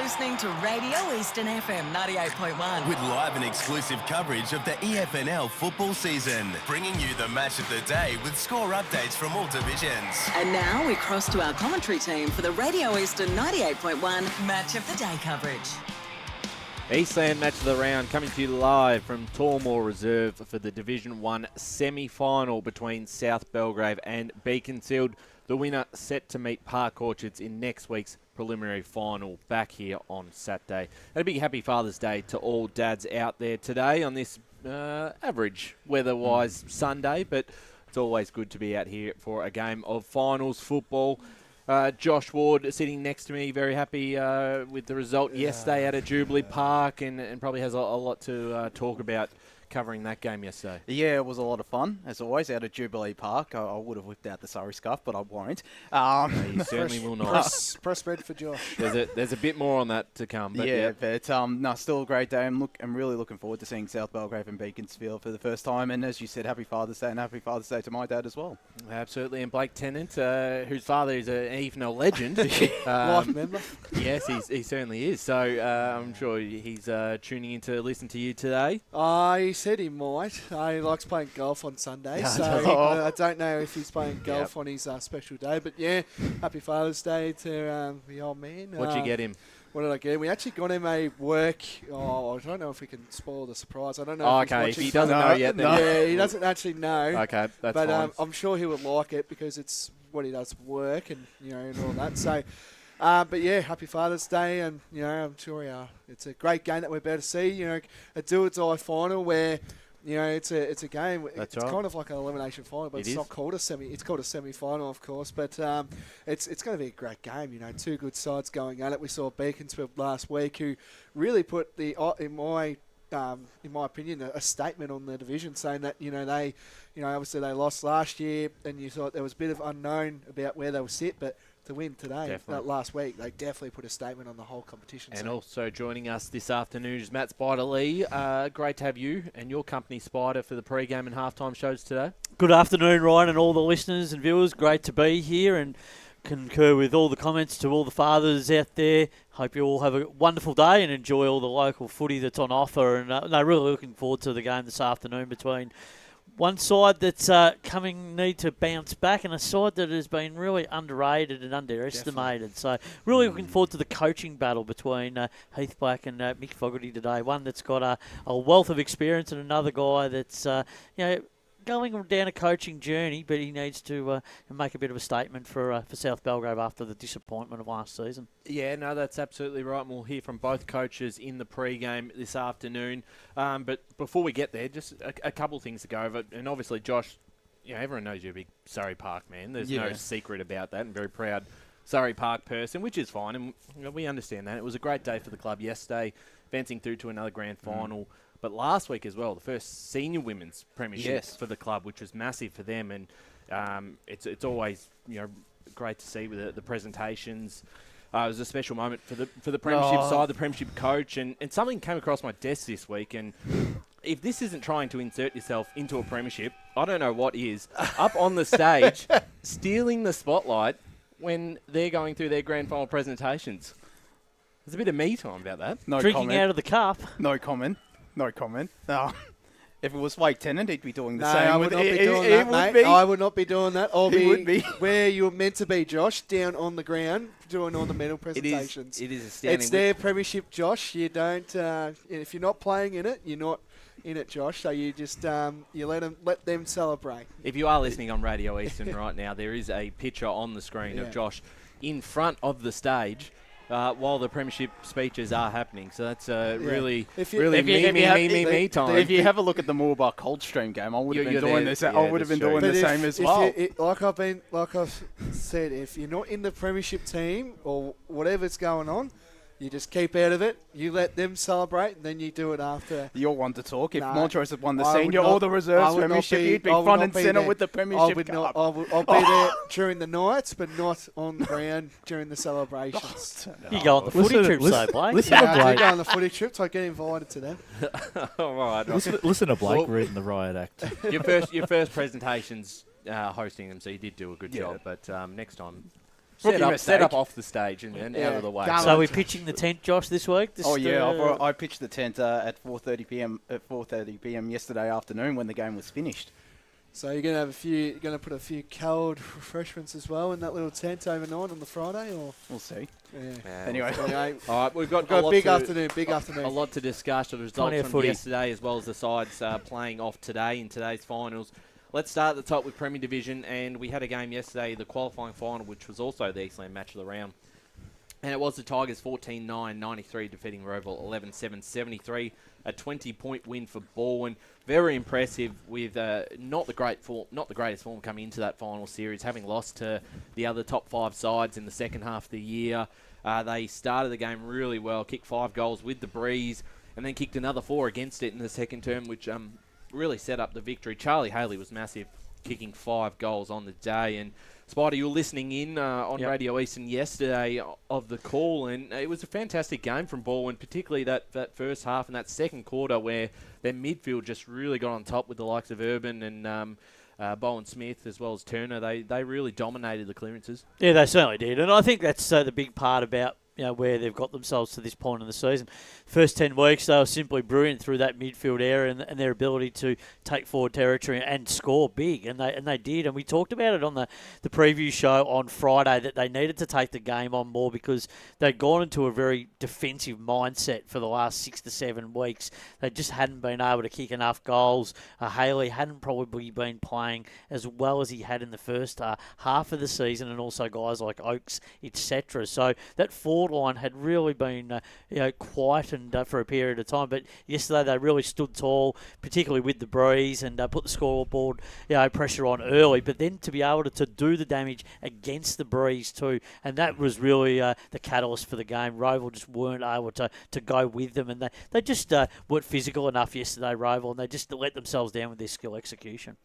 listening to Radio Eastern FM 98.1. With live and exclusive coverage of the EFNL football season, bringing you the match of the day with score updates from all divisions. And now we cross to our commentary team for the Radio Eastern 98.1 Match of the Day coverage. Eastland match of the round coming to you live from Tormore Reserve for the Division 1 semi-final between South Belgrave and Beaconsfield. The winner set to meet Park Orchards in next week's preliminary final back here on Saturday. And a big happy Father's Day to all dads out there today on this average weather-wise Sunday, but it's always good to be out here for a game of finals football. Josh Ward sitting next to me, very happy with the result yesterday out at Jubilee Park, and probably has a lot to talk about covering that game yesterday. Yeah, it was a lot of fun, as always, out at Jubilee Park. I would have whipped out the Surrey scarf, but I won't. No, you certainly will not. Press red for Josh. There's a bit more on that to come. But no, still a great day. I'm really looking forward to seeing South Belgrave and Beaconsfield for the first time. And as you said, happy Father's Day, and happy Father's Day to my dad as well. Absolutely. And Blake Tennant, whose father is an EFNL legend. Life member. Yes, he certainly is. So I'm sure he's tuning in to listen to you today. He said he might. He likes playing golf on Sunday, so I don't know if he's playing golf on his special day. But yeah, happy Father's Day to the old man. What'd you get him? What did I get him? We actually got him a work. I don't know if we can spoil the surprise. I don't know. Oh, if okay, if he doesn't know yet. Then Yeah, he doesn't actually know. Okay, that's but fine. I'm sure he would like it because it's what he does for work and and all that. So. But yeah, happy Father's Day, and I'm sure it's a great game that we're about to see. A do-or-die final where it's a game. That's it's right. kind of like an elimination final, but it's not called a semi. It's called a semi-final, of course. But it's going to be a great game. Two good sides going at it. We saw Beaconsfield last week, who really put in my opinion, a statement on the division, saying that they, obviously they lost last year, and you thought there was a bit of unknown about where they would sit, but to win today, last week, they definitely put a statement on the whole competition. And also joining us this afternoon is Matt Spider-Lee. Great to have you and your company, Spider, for the pre-game and halftime shows today. Good afternoon, Ryan, and all the listeners and viewers. Great to be here and concur with all the comments to all the fathers out there. Hope you all have a wonderful day and enjoy all the local footy that's on offer. And really looking forward to the game this afternoon between one side that's need to bounce back and a side that has been really underrated and underestimated. Definitely. So really looking forward to the coaching battle between Heath Black and Mick Fogy today. One that's got a wealth of experience and another guy that's going down a coaching journey, but he needs to make a bit of a statement for South Belgrave after the disappointment of last season. Yeah, no, that's absolutely right. And we'll hear from both coaches in the pre-game this afternoon. But before we get there, just a couple of things to go over. And obviously, Josh, everyone knows you're a big Surrey Park man. There's no secret about that, and very proud Surrey Park person, which is fine. And we understand that. It was a great day for the club yesterday, advancing through to another grand final. But last week as well, the first senior women's premiership for the club, which was massive for them. And it's always great to see with the presentations. It was a special moment for the premiership side, the premiership coach, and something came across my desk this week. And if this isn't trying to insert yourself into a premiership, I don't know what is. Up on the stage, stealing the spotlight when they're going through their grand final presentations. There's a bit of me time about that. Drinking out of the cup. No comment. No. If it was Blake Tennant, he'd be doing the No, same. I would not be doing that, mate. I would not be doing that. I'll be where you're meant to be, Josh, down on the ground, doing all the medal presentations. It is a standing. It's their premiership, Josh. You don't. If you're not playing in it, you're not in it, Josh. So you just you let them celebrate. If you are listening on Radio Eastern right now, there is a picture on the screen of Josh in front of the stage. While the premiership speeches are happening. So that's really me time. If you have a look at the Moorbar Coldstream game, I would have been doing this. I would have been doing the same as well. Like I've said, if you're not in the premiership team or whatever's going on, you just keep out of it. You let them celebrate, and then you do it after. You're one to talk. If Montrose had won the senior or the reserves premiership, you'd be front and centre with the premiership cup. I'll be there during the nights, but not on the ground during the celebrations. You go on the footy trips, though, Blake. Listen to Blake. I do go on the footy trips. I get invited to them. All right. Listen to Blake reading the riot act. Your first presentations hosting them, so you did do a good job. But next time, Set up off the stage and out of the way. So we're pitching the tent, Josh, this week? I pitched the tent at 4:30 p.m. At 4:30 p.m. yesterday afternoon when the game was finished. So you're going to put a few cold refreshments as well in that little tent overnight on the Friday, or we'll see. Yeah. Anyway, all right, we've got a big afternoon. A lot to discuss. The results from yesterday, as well as the sides playing off today in today's finals. Let's start at the top with Premier Division, and we had a game yesterday, the qualifying final, which was also the Eastland match of the round. And it was the Tigers 14-9-93 defeating Roval 11-7-73, a 20-point win for Balwyn. Very impressive with not the greatest form coming into that final series, having lost to the other top 5 sides in the second half of the year. They started the game really well, kicked 5 goals with the breeze, and then kicked another 4 against it in the second term, which really set up the victory. Charlie Haley was massive, kicking 5 goals on the day, and Spider, you were listening in on Radio Eastern yesterday of the call, and it was a fantastic game from Balwyn, particularly that first half and that second quarter where their midfield just really got on top with the likes of Urban and Bowen Smith as well as Turner. They really dominated the clearances. Yeah, they certainly did, and I think that's the big part about where they've got themselves to this point in the season. First 10 weeks, they were simply brilliant through that midfield area and their ability to take forward territory and score big, and they did. And we talked about it on the preview show on Friday that they needed to take the game on more because they'd gone into a very defensive mindset for the last 6 to 7 weeks. They just hadn't been able to kick enough goals. Haley hadn't probably been playing as well as he had in the first half of the season, and also guys like Oakes, etc. So that forward line had really been quietened for a period of time, but yesterday they really stood tall, particularly with the breeze, and put the scoreboard pressure on early, but then to be able to do the damage against the breeze too, and that was really the catalyst for the game. Roval just weren't able to go with them, and they just weren't physical enough yesterday, Roval, and they just let themselves down with their skill execution.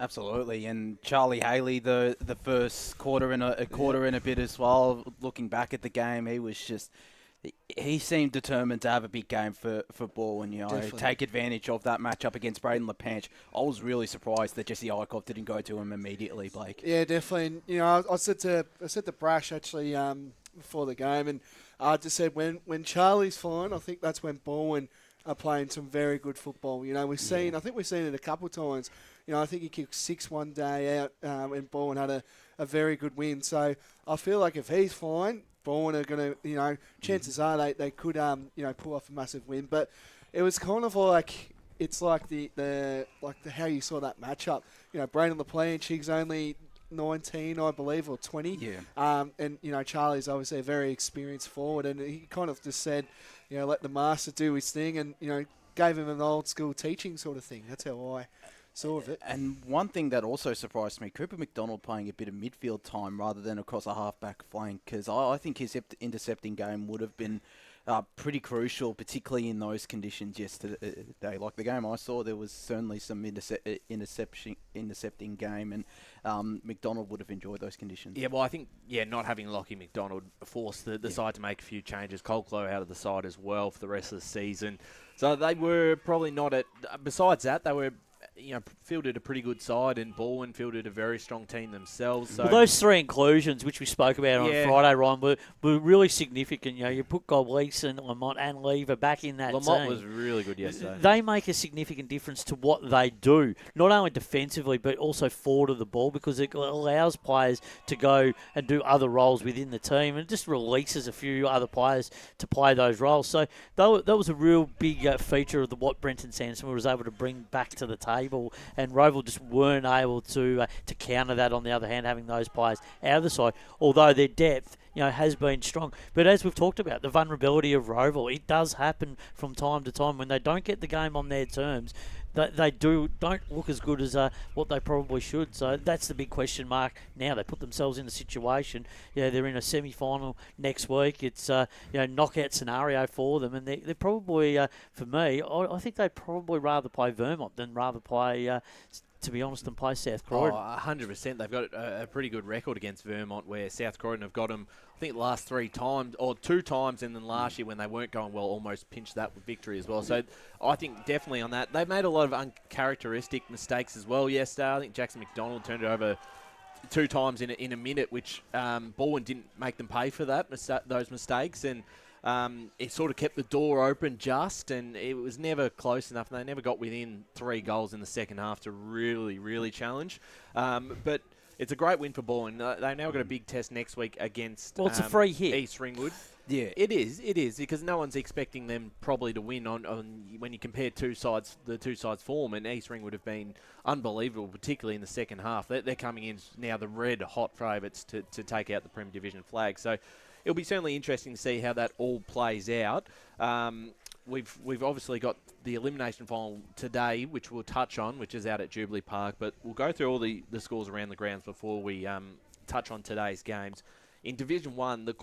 Absolutely, and Charlie Haley, the first quarter and a bit as well. Looking back at the game, he seemed determined to have a big game for Balwyn. Take advantage of that matchup against Braden LePanch. I was really surprised that Jesse Eichhoff didn't go to him immediately, Blake. Yeah, definitely. And, I said to Brash actually before the game, and I just said when Charlie's fine, I think that's when Balwyn are playing some very good football. I think we've seen it a couple of times. I think he kicked 6 one day out, and Balwyn had a very good win. So I feel like if he's fine, Balwyn are going to, chances are they could, pull off a massive win. But it was kind of like, it's like the how you saw that matchup. Braden LePlanche, he's only 19, I believe, or 20. Yeah. And, Charlie's obviously a very experienced forward, and he kind of just said, let the master do his thing, and, gave him an old school teaching sort of thing. That's how I saw of it. And one thing that also surprised me, Cooper McDonald playing a bit of midfield time rather than across a half-back flank, because I think his intercepting game would have been pretty crucial, particularly in those conditions yesterday. Like the game I saw, there was certainly some intercepting game, and McDonald would have enjoyed those conditions. Yeah, well, I think not having Lockie McDonald forced the side to make a few changes. Coldclough out of the side as well for the rest of the season. So they were probably not at... Besides that, they were... fielded a pretty good side, and Balwyn fielded a very strong team themselves. So. Well, those 3 inclusions, which we spoke about on Friday, Ryan, were really significant. You put Gleason, Lamont, and Lever back in that Lamont team. Was really good yesterday. They make a significant difference to what they do, not only defensively, but also forward of the ball, because it allows players to go and do other roles within the team, and it just releases a few other players to play those roles. So that was a real big feature of what Brenton Sanson was able to bring back to the table. And Roval just weren't able to counter that. On the other hand, having those players out of the side, although their depth has been strong. But as we've talked about, the vulnerability of Roval, it does happen from time to time when they don't get the game on their terms. They don't look as good as what they probably should. So that's the big question mark now. They put themselves in a situation. They're in a semi-final next week. It's knockout scenario for them, and they're probably for me, I think they'd probably rather play Vermont than rather play. To be honest, and play South Croydon. 100%. They've got a pretty good record against Vermont, where South Croydon have got them, I think, the last 3 times, or 2 times, and then last year when they weren't going well, almost pinched that with victory as well. So I think definitely on that. They've made a lot of uncharacteristic mistakes as well yesterday. I think Jackson McDonald turned it over 2 times in a minute, which Baldwin didn't make them pay for those mistakes, and it sort of kept the door open just, and it was never close enough, and they never got within 3 goals in the second half to really, really challenge. But it's a great win for Baldwin. They've now got a big test next week against it's a free hit. East Ringwood. Yeah, it is, because no one's expecting them probably to win on when you compare the two sides' form, and East Ringwood have been unbelievable, particularly in the second half. They're coming in now the red hot favourites to take out the Premier Division flag. So it'll be certainly interesting to see how that all plays out. We've obviously got the elimination final today, which we'll touch on, which is out at Jubilee Park, but we'll go through all the scores around the grounds before we touch on today's games. In Division 1, the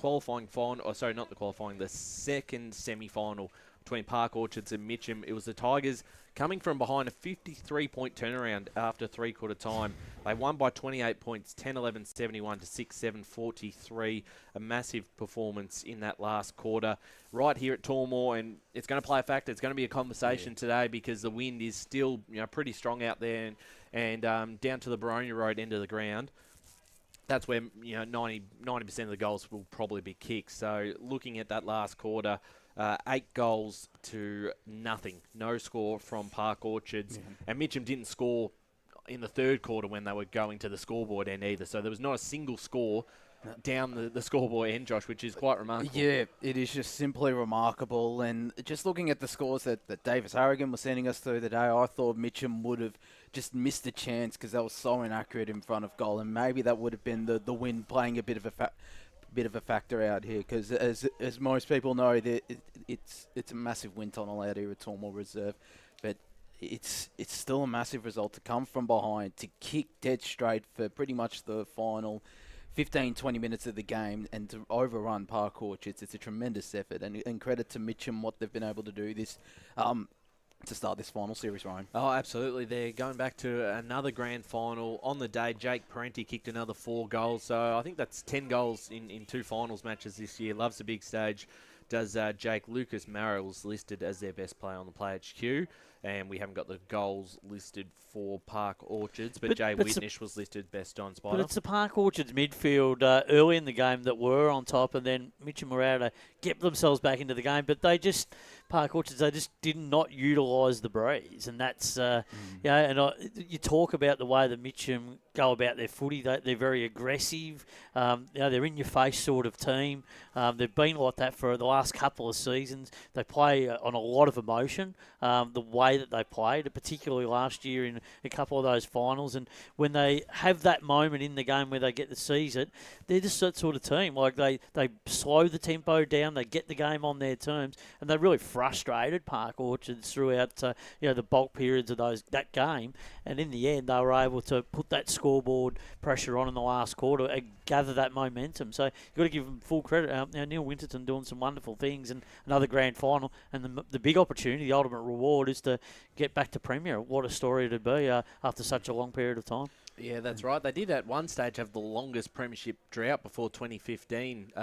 second semi-final between Park Orchards and Mitcham, it was the Tigers coming from behind a 53-point turnaround after three-quarter time. They won by 28 points, 10-11, 71 to 6-7, 43. A massive performance in that last quarter right here at Tormore, and it's going to play a factor. It's going to be a conversation today because the wind is still pretty strong out there, and down to the Baronia Road end of the ground. That's where 90% of the goals will probably be kicked. So looking at that last quarter, 8 goals to nothing. No score from Park Orchards. Mm-hmm. And Mitcham didn't score in the third quarter when they were going to the scoreboard end either. So there was not a single score down the scoreboard end, Josh, which is quite remarkable. Yeah, it is just simply remarkable. And just looking at the scores that Davis Harrigan was sending us through the day, I thought Mitcham would have just missed a chance because they were so inaccurate in front of goal, and maybe that would have been the wind playing a bit of a factor out here, because as most people know, it's a massive wind tunnel out here at Tormore Reserve, but it's still a massive result to come from behind, to kick dead straight for pretty much the final 15-20 minutes of the game, and to overrun Park Orchards. It's a tremendous effort, and credit to Mitcham what they've been able to do this to start this final series, Ryan. Oh, absolutely. They're going back to another grand final. On the day, Jake Parenti kicked another 4 goals. So I think that's 10 goals in 2 finals matches this year. Loves the big stage. Does Jake. Lucas Marrell's listed as their best player on the Play HQ. And we haven't got the goals listed for Park Orchards, but Jay Whitnish was listed best on Spider. But it's the Park Orchards midfield early in the game that were on top, and then Mitcham were able to get themselves back into the game. But Park Orchards, they just did not utilise the breeze, and that's you talk about the way that Mitcham go about their footy. They're very aggressive. They're in your face sort of team. They've been like that for the last couple of seasons. They play on a lot of emotion. The way that they played, particularly last year in a couple of those finals, and when they have that moment in the game where they get to seize it, they're just that sort of team. Like they slow the tempo down, they get the game on their terms, and they really frustrated Park Orchards throughout the bulk periods of that game. And in the end, they were able to put that scoreboard pressure on in the last quarter and gather that momentum. So you've got to give them full credit. Neil Winterton doing some wonderful things, and another grand final, and the big opportunity, the ultimate reward, is to get back to Premier. What a story it'd be after such a long period of time. Yeah, that's right. They did at one stage have the longest premiership drought before 2015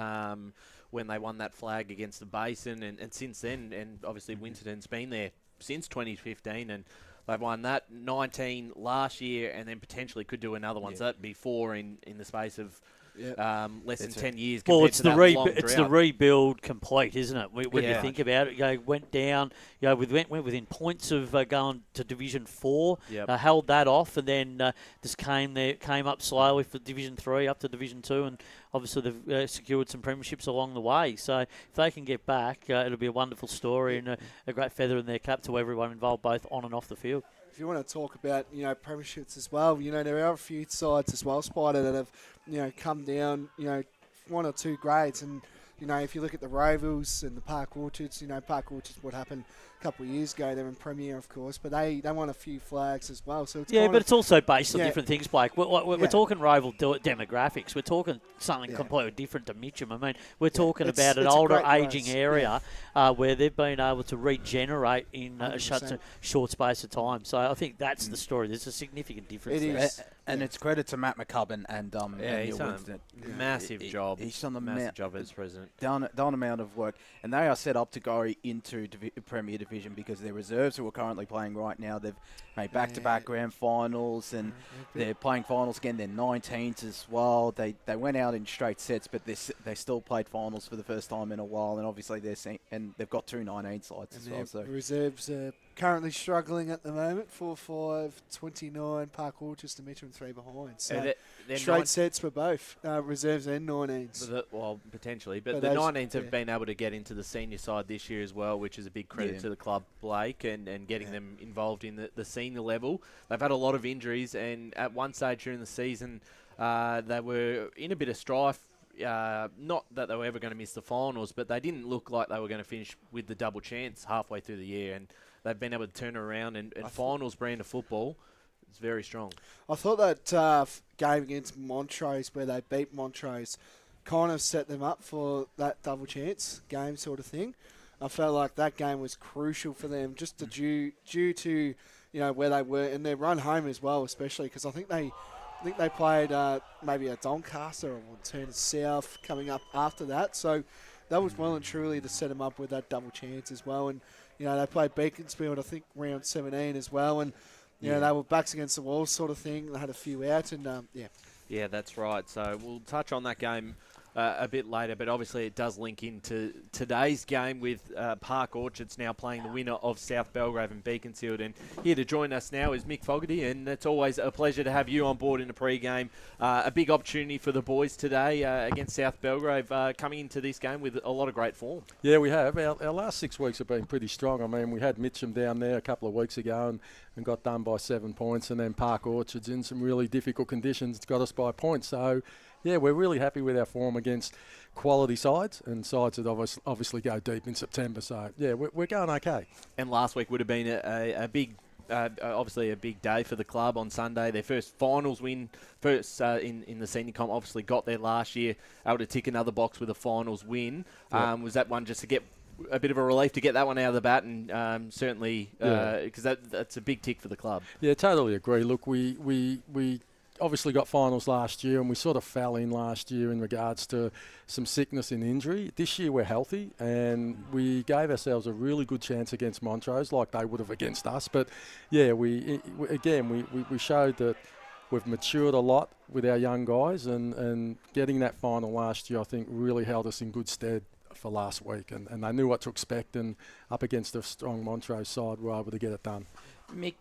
when they won that flag against the Basin, and since then, and obviously Winterton's been there since 2015, and they've won that 19 last year, and then potentially could do another one. Yeah. So that'd be 4 in the space of less than 10 years. Well, it's the rebuild complete, isn't it? When you think about it, went down. Went within points of going to Division 4. Yep. Held that off, and then just came up slowly for Division 3 up to Division 2, and obviously they've secured some premierships along the way. So if they can get back, it'll be a wonderful story and a great feather in their cap to everyone involved, both on and off the field. If you want to talk about, premierships as well, there are a few sides as well, Spider, that have, come down, 1 or 2 grades. And, if you look at the Rovers and the Park Orchards, Park Orchards, what happened a couple of years ago, they're in Premier, of course, but they won a few flags as well. So it's but it's also based on different things, Blake. We're talking rival demographics. We're talking something completely different to Mitcham. I mean, we're talking about an older, ageing area where they've been able to regenerate in a short space of time. So I think that's the story. There's a significant difference there. It is. And it's credit to Matt McCubbin and he's done a massive job. He's done massive job as president. Done amount of work, and they are set up to go into Premier Division division because their reserves who are currently playing right now, they've made back-to-back grand finals and they're playing finals again. They're 19s as well. They went out in straight sets, but they still played finals for the first time in a while. And obviously they've got 2 19 sides as well. So reserves are currently struggling at the moment. 4-5, 29. Park Orchester, Mitcham 3 behind. So they're straight sets for both reserves and 19s. Well, potentially, but the 19s have been able to get into the senior side this year as well, which is a big credit to the club, Blake, and getting them involved in the senior level. They've had a lot of injuries, and at one stage during the season, they were in a bit of strife. Not that they were ever going to miss the finals, but they didn't look like they were going to finish with the double chance halfway through the year, and they've been able to turn it around. And finals brand of football is very strong. I thought that game against Montrose, where they beat Montrose, kind of set them up for that double chance game sort of thing. I felt like that game was crucial for them, just due to where they were and their run home as well, especially because I think they played maybe a Doncaster or Turner South coming up after that. So that was well and truly to set them up with that double chance as well. And they played Beaconsfield, I think, round 17 as well. And they were backs against the wall sort of thing. They had a few out, and Yeah, that's right. So we'll touch on that game a bit later, but obviously it does link into today's game with Park Orchards now playing the winner of South Belgrave and Beaconsfield. And here to join us now is Mick Fogy, and it's always a pleasure to have you on board in the pre-game. A big opportunity for the boys today against South Belgrave, coming into this game with a lot of great form. Yeah, we have. Our last 6 weeks have been pretty strong. I mean, we had Mitcham down there a couple of weeks ago and got done by 7 points, and then Park Orchards in some really difficult conditions got us by points. So yeah, we're really happy with our form against quality sides and sides that obviously go deep in September. So, yeah, we're going okay. And last week would have been a big, obviously a big day for the club on Sunday. Their first finals win, in the senior comp, obviously got there last year, able to tick another box with a finals win. Yep. Was that one just to get a bit of a relief to get that one out of the bat, and certainly because that's a big tick for the club. Yeah, totally agree. Look, we obviously got finals last year, and we sort of fell in last year in regards to some sickness and injury. This year we're healthy, and we gave ourselves a really good chance against Montrose, like they would have against us. But yeah, we showed that we've matured a lot with our young guys, and getting that final last year, I think, really held us in good stead for last week, and they knew what to expect, and up against a strong Montrose side, we're able to get it done. Mick,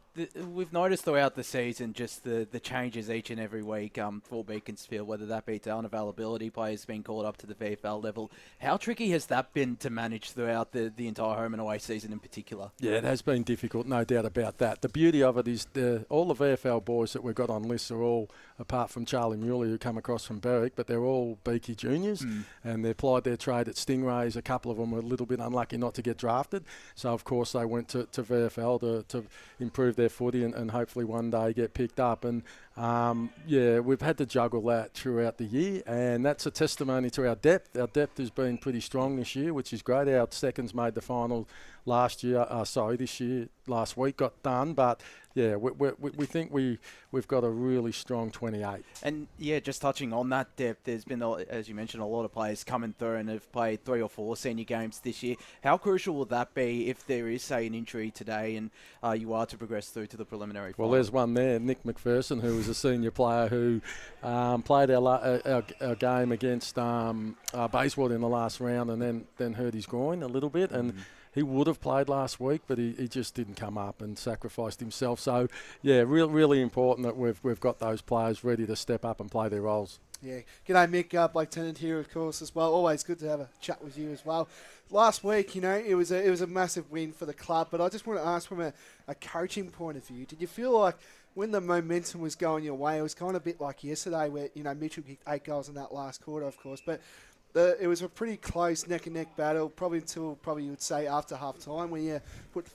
we've noticed throughout the season just the changes each and every week for Beaconsfield, whether that be to unavailability, players being called up to the VFL level. How tricky has that been to manage throughout the entire home and away season in particular? Yeah, it has been difficult, no doubt about that. The beauty of it is all the VFL boys that we've got on lists are all, apart from Charlie Mueller, who come across from Berwick, but they're all Beaky juniors, and they applied their trade at Stingrays. A couple of them were a little bit unlucky not to get drafted, so of course they went to VFL to improve their footy and hopefully one day get picked up. And we've had to juggle that throughout the year, and that's a testimony to our depth. Our depth has been pretty strong this year, which is great. Our seconds made the final last week got done, but yeah, we think we've got a really strong 28. And yeah, just touching on that depth, there's been, as you mentioned, a lot of players coming through and have played 3 or 4 senior games this year. How crucial will that be if there is, say, an injury today and you are to progress through to the preliminary final? Well, there's one there, Nick McPherson, who was a senior player who played our game against Bayswater in the last round, and then hurt his groin a little bit, and he would have played last week, but he just didn't come up and sacrificed himself. So, yeah, really important that we've got those players ready to step up and play their roles. Yeah. G'day, Mick. Blake Tennant here, of course, as well. Always good to have a chat with you as well. Last week, it was a massive win for the club, but I just want to ask from a coaching point of view, did you feel like when the momentum was going your way, it was kind of a bit like yesterday where, Mitchell kicked 8 goals in that last quarter, of course, but it was a pretty close neck-and-neck battle, probably until you would say after half-time when you put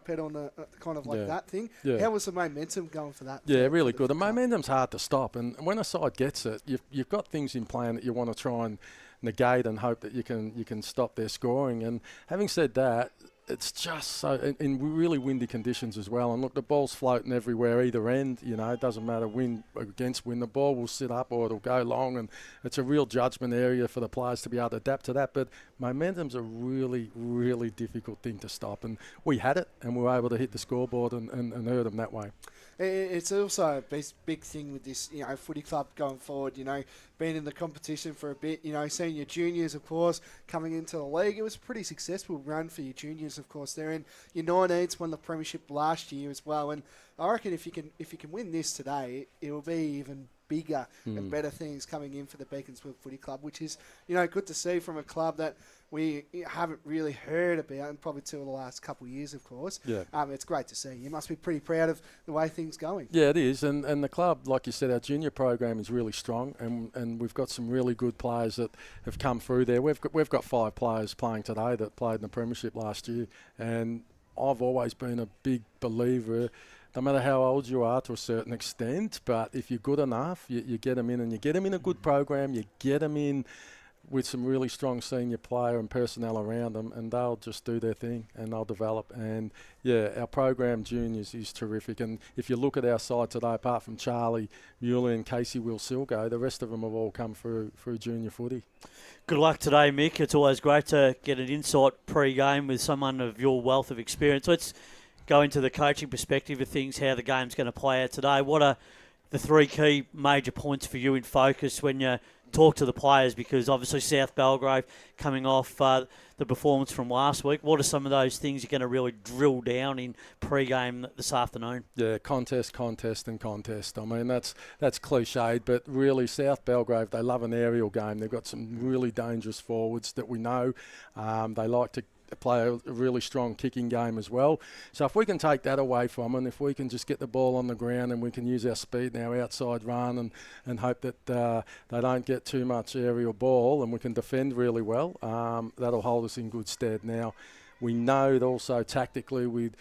pet on the kind of like that thing. Yeah. How was the momentum going for that? Yeah, really good. The momentum's hard to stop, and when a side gets it, you've got things in plan that you want to try and negate and hope that you can stop their scoring. And having said that, it's just so in really windy conditions as well. And look, the ball's floating everywhere, either end. You know, it doesn't matter wind against wind. The ball will sit up or it'll go long, and it's a real judgment area for the players to be able to adapt to that. But momentum's a really, really difficult thing to stop, and we had it, and we were able to hit the scoreboard and hurt them that way. It's also a big thing with this, footy club going forward, being in the competition for a bit, seeing your juniors, of course, coming into the league. It was a pretty successful run for your juniors, of course. They're in your 19s, won the premiership last year as well. And I reckon if you can win this today, it will be even bigger and better things coming in for the Beaconsfield Footy Club, which is, good to see from a club that we haven't really heard about, and probably till the last couple of years, of course. Yeah. It's great to see. You must be pretty proud of the way things going. Yeah, it is. And the club, like you said, our junior program is really strong, and we've got some really good players that have come through there. We've got 5 players playing today that played in the premiership last year, and I've always been a big believer, no matter how old you are to a certain extent, but if you're good enough, you get them in, and you get them in a good program, you get them in with some really strong senior player and personnel around them, and they'll just do their thing and they'll develop. And yeah, our program juniors is terrific. And if you look at our side today, apart from Charlie Mueller and Casey Wilsilgo, the rest of them have all come through junior footy. Good luck today, Mick. It's always great to get an insight pre-game with someone of your wealth of experience. Let's go into the coaching perspective of things, how the game's going to play out today. What are the 3 key major points for you in focus when you talk to the players? Because obviously South Belgrave coming off the performance from last week. What are some of those things you're going to really drill down in pre-game this afternoon? Yeah, contest. I mean, that's cliched, but really South Belgrave, they love an aerial game. They've got some really dangerous forwards that we know. They like to play a really strong kicking game as well. So if we can take that away from them, if we can just get the ball on the ground and we can use our speed and our outside run and hope that they don't get too much aerial ball, and we can defend really well, that'll hold us in good stead. Now, we know that also tactically with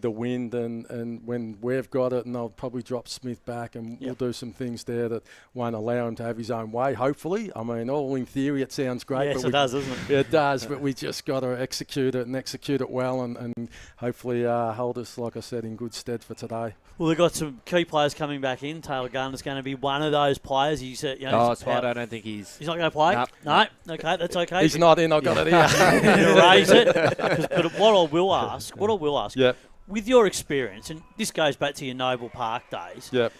the wind and when we've got it, and they'll probably drop Smith back, and we'll do some things there that won't allow him to have his own way, hopefully. I mean, all in theory it sounds great. Yes, but it does, doesn't it? It does, but we just got to execute it well and hopefully hold us, like I said, in good stead for today. Well, they've got some key players coming back in. Taylor Garner's going to be one of those players. He's, I don't think he's not going to play? Nope. No? Okay, that's okay. He's not in, I've got it here. Raise it. But what I will ask, Yep. with your experience, and this goes back to your Noble Park days, Yep.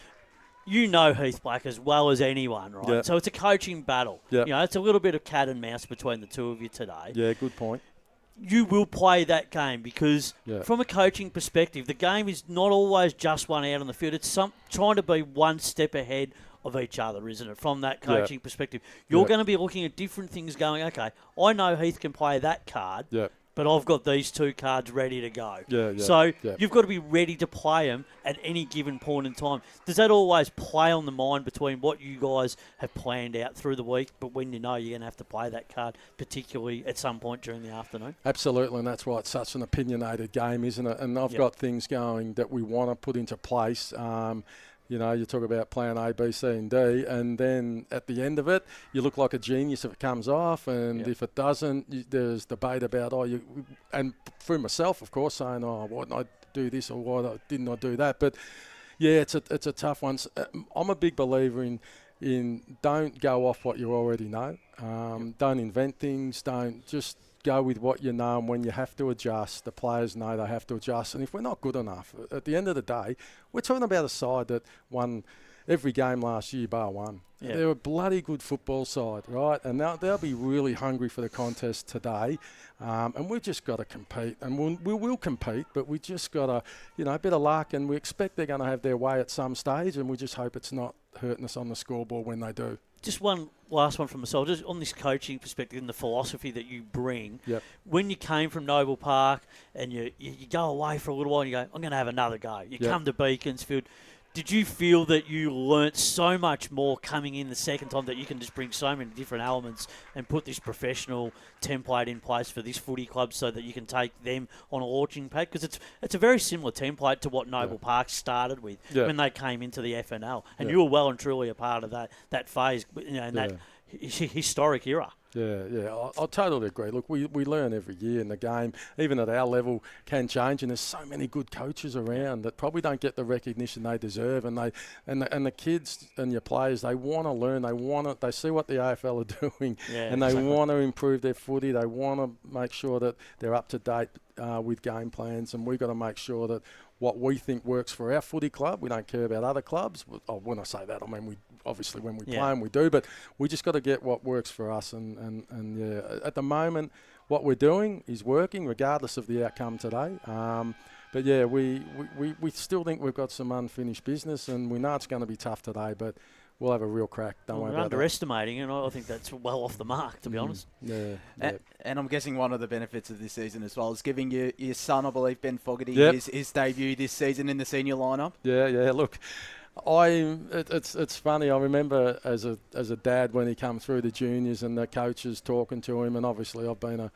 you know Heath Black as well as anyone, right? Yep. So it's a coaching battle. Yep. It's a little bit of cat and mouse between the two of you today. Yeah, good point. You will play that game because from a coaching perspective, the game is not always just one out on the field. It's trying to be one step ahead of each other, isn't it, from that coaching perspective? You're going to be looking at different things going, okay, I know Heath can play that card, but I've got these 2 cards ready to go. So you've got to be ready to play them at any given point in time. Does that always play on the mind between what you guys have planned out through the week, but when you know you're going to have to play that card, particularly at some point during the afternoon? Absolutely, and that's why it's such an opinionated game, isn't it? And I've got things going that we want to put into place. You talk about plan A, B, C, and D, and then at the end of it, you look like a genius if it comes off, and if it doesn't, there's debate about, and through myself, of course, saying, why didn't I do this or why didn't I do that? But, yeah, it's a tough one. I'm a big believer in don't go off what you already know. Don't invent things. Don't just go with what you know, and when you have to adjust, the players know they have to adjust. And if we're not good enough, at the end of the day, we're talking about a side that won every game last year bar one. Yeah. They're a bloody good football side, right? And they'll be really hungry for the contest today. And we've just got to compete. And we will compete, but we just got to, a bit of luck. And we expect they're going to have their way at some stage, and we just hope it's not hurting us on the scoreboard when they do. Just one last one from myself, just on this coaching perspective and the philosophy that you bring. When you came from Noble Park and you go away for a little while and you go, I'm going to have another go. You come to Beaconsfield. Did you feel that you learnt so much more coming in the second time that you can just bring so many different elements and put this professional template in place for this footy club so that you can take them on a launching pad? Because it's a very similar template to what Noble Park started with when they came into the FNL. And you were well and truly a part of that phase, in that historic era. Yeah, I totally agree. Look, we learn every year in the game, even at our level, can change, and there's so many good coaches around that probably don't get the recognition they deserve, and the kids and your players, they want to learn, they see what the AFL are doing, and they want to improve their footy. They want to make sure that they're up to date with game plans, and we've got to make sure that what we think works for our footy club, we don't care about other clubs. When I say that, I mean, we obviously when we play them, we do, but we just got to get what works for us. And at the moment, what we're doing is working, regardless of the outcome today. But yeah, we still think we've got some unfinished business, and we know it's going to be tough today, but we'll have a real crack. Don't worry about it. Underestimating, and I think that's well off the mark, to be honest. Yeah. And I'm guessing one of the benefits of this season as well is giving your son, I believe, Ben Fogarty, his debut this season in the senior lineup. Yeah. Look, it's funny. I remember as a dad when he came through the juniors and the coaches talking to him, and obviously I've been a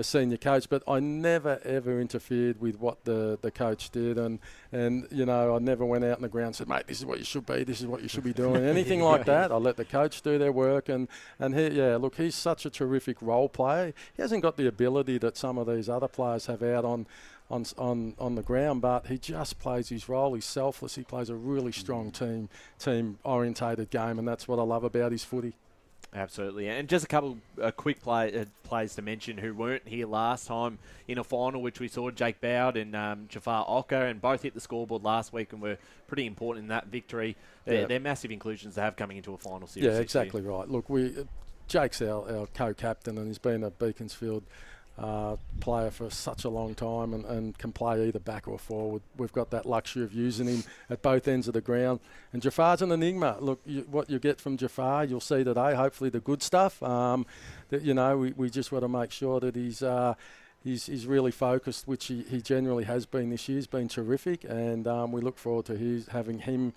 senior coach, but I never ever interfered with what the coach did, and I never went out in the ground and said, mate, this is what you should be, this is what you should be doing, anything like that. I let the coach do their work, and look, he's such a terrific role player. He hasn't got the ability that some of these other players have out on the ground, but he just plays his role. He's selfless. He plays a really strong team orientated game, and that's what I love about his footy. Absolutely. And just a couple quick players to mention who weren't here last time in a final, which we saw Jake Bowd and Jafar Ocker, and both hit the scoreboard last week and were pretty important in that victory. They're massive inclusions to have coming into a final series. Yeah, exactly right. Look, Jake's our co-captain, and he's been a Beaconsfield player for such a long time and can play either back or forward. We've got that luxury of using him at both ends of the ground. And Jafar's an enigma. Look, what you get from Jafar, you'll see today, hopefully the good stuff. We just want to make sure that he's really focused, which he generally has been this year. He's been terrific, and we look forward to having him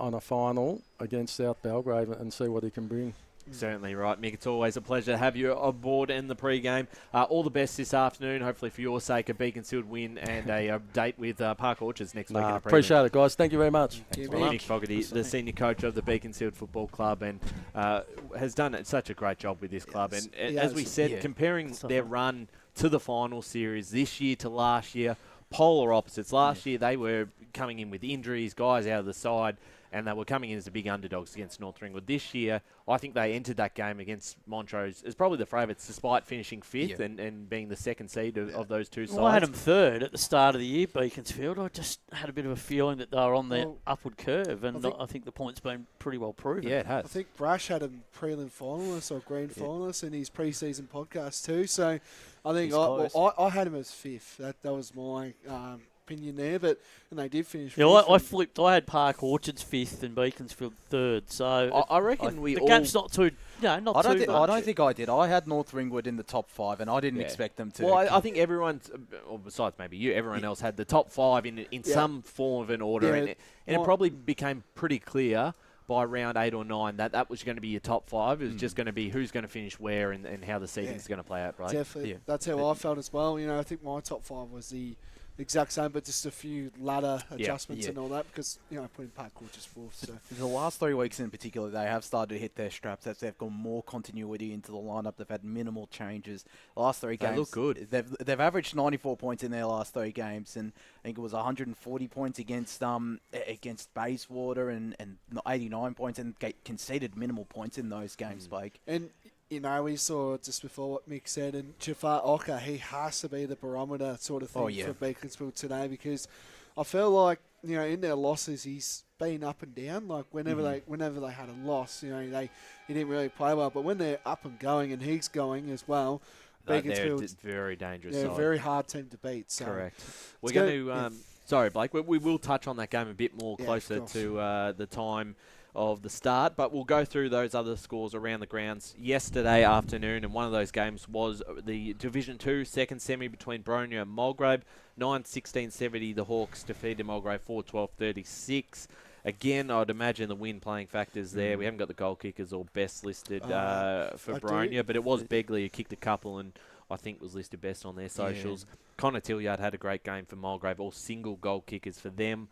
on a final against South Belgrave and see what he can bring. Certainly right, Mick. It's always a pleasure to have you aboard in the pre-game. All the best this afternoon. Hopefully for your sake, a Beaconsfield win and a date with Park Orchards next week. In the pre-game. Appreciate it, guys. Thank you very much. Mick Fogarty, the senior coach of the Beaconsfield Football Club, and has done such a great job with this club. And as we said, comparing their run to the final series this year to last year, polar opposites. Last year they were coming in with injuries, guys out of the side, and they were coming in as the big underdogs against North Ringwood. This year, I think they entered that game against Montrose as probably the favourites, despite finishing fifth and being the second seed of those two sides. Well, I had them third at the start of the year, Beaconsfield. I just had a bit of a feeling that they were on their upward curve, and I think the point's been pretty well proven. Yeah, it has. I think Brash had them prelim finalists or grand finalists in his pre-season podcast too, so I think I had him as fifth. That was my opinion there, and they did finish. Yeah, I flipped. I had Park Orchards fifth and Beaconsfield third. So I reckon the gap's not too. I don't think I did. I had North Ringwood in the top 5, and I didn't expect them to. Well, I think everyone's, or besides maybe you, everyone else had the top 5 in some form of an order, and it probably became pretty clear by round 8 or 9 that was going to be your top 5. It was just going to be who's going to finish where and how the seeding's going to play out, right? Definitely. That's how I felt as well. I think my top 5 was the exact same, but just a few ladder adjustments and all that, because putting Park Orchards fourth. So the last 3 weeks in particular, they have started to hit their straps. As they've got more continuity into the lineup. They've had minimal changes. The last 3 games, they look good. They've averaged 94 points in their last 3 games, and I think it was 140 points against Bayswater and 89 points, and conceded minimal points in those games, Blake. And we saw just before what Mick said, and Jafar Ocker, he has to be the barometer sort of thing for Beaconsfield today, because I feel like, in their losses, he's been up and down. Like whenever they had a loss, he didn't really play well. But when they're up and going, and he's going as well, Beaconsfield's very dangerous. Yeah, very hard team to beat. So correct. We're going to. Sorry, Blake. We will touch on that game a bit more closer to the time of the start, but we'll go through those other scores around the grounds yesterday afternoon, and one of those games was the Division 2 second semi between Bronya and Mulgrave. 9-16-70, the Hawks defeated Mulgrave 4-12-36. Again, I'd imagine the win playing factors there. We haven't got the goal kickers or best listed for Bronya, but it was Begley who kicked a couple and I think was listed best on their socials. Connor Tilliard had a great game for Mulgrave, all single goal kickers for them.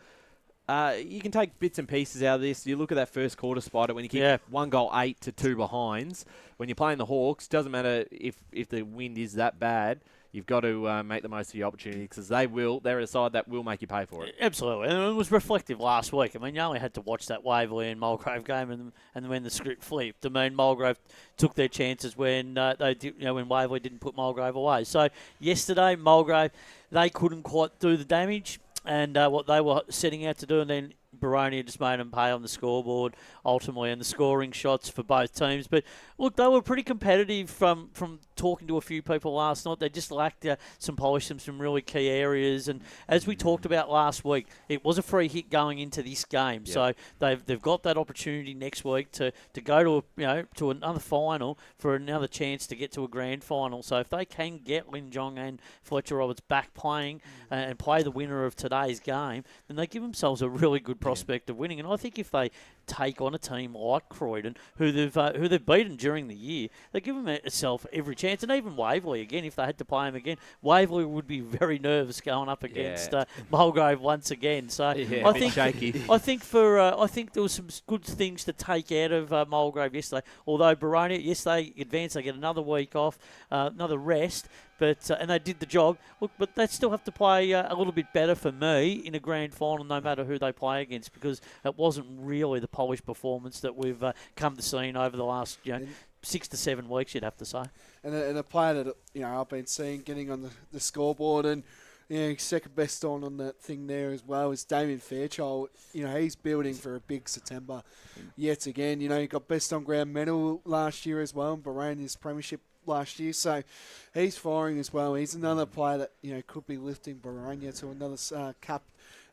You can take bits and pieces out of this. You look at that first quarter, Spider, when you keep 1 goal 8 to 2 behinds. When you're playing the Hawks, doesn't matter if the wind is that bad. You've got to make the most of your opportunity because they're a side that will make you pay for it. Absolutely. And it was reflective last week. I mean, you only had to watch that Waverley and Mulgrave game and when the script flipped. I mean, Mulgrave took their chances when when Waverley didn't put Mulgrave away. So yesterday, Mulgrave, they couldn't quite do the damage and what they were setting out to do, and then Baronia just made them pay on the scoreboard ultimately, and the scoring shots for both teams. But look, they were pretty competitive from talking to a few people last night. They just lacked some polish, some really key areas. And as we talked about last week, it was a free hit going into this game. Yep. So they've got that opportunity next week to go to another final for another chance to get to a grand final. So if they can get Lin Jong and Fletcher Roberts back playing and play the winner of today's game, then they give themselves a really good prospect of winning. And I think if they take on a team like Croydon, who they've beaten during the year, they give them itself every chance. And even Waverley, again, if they had to play them again, Waverley would be very nervous going up against Mulgrave once again. So I think shaky. I think there was some good things to take out of Mulgrave yesterday. Although Baronia yesterday advanced, they get another week off, another rest. But and they did the job. Look, but they still have to play a little bit better for me in a grand final, no matter who they play against, because it wasn't really the polished performance that we've come to see over the last 6 to 7 weeks, you'd have to say. And a player that I've been seeing getting on the scoreboard and second best on that thing there as well is Damien Fairchild. He's building for a big September yet again. He got best on ground medal last year as well in Baronia's premiership last year, so he's firing as well. He's another player that could be lifting Boronia to another cup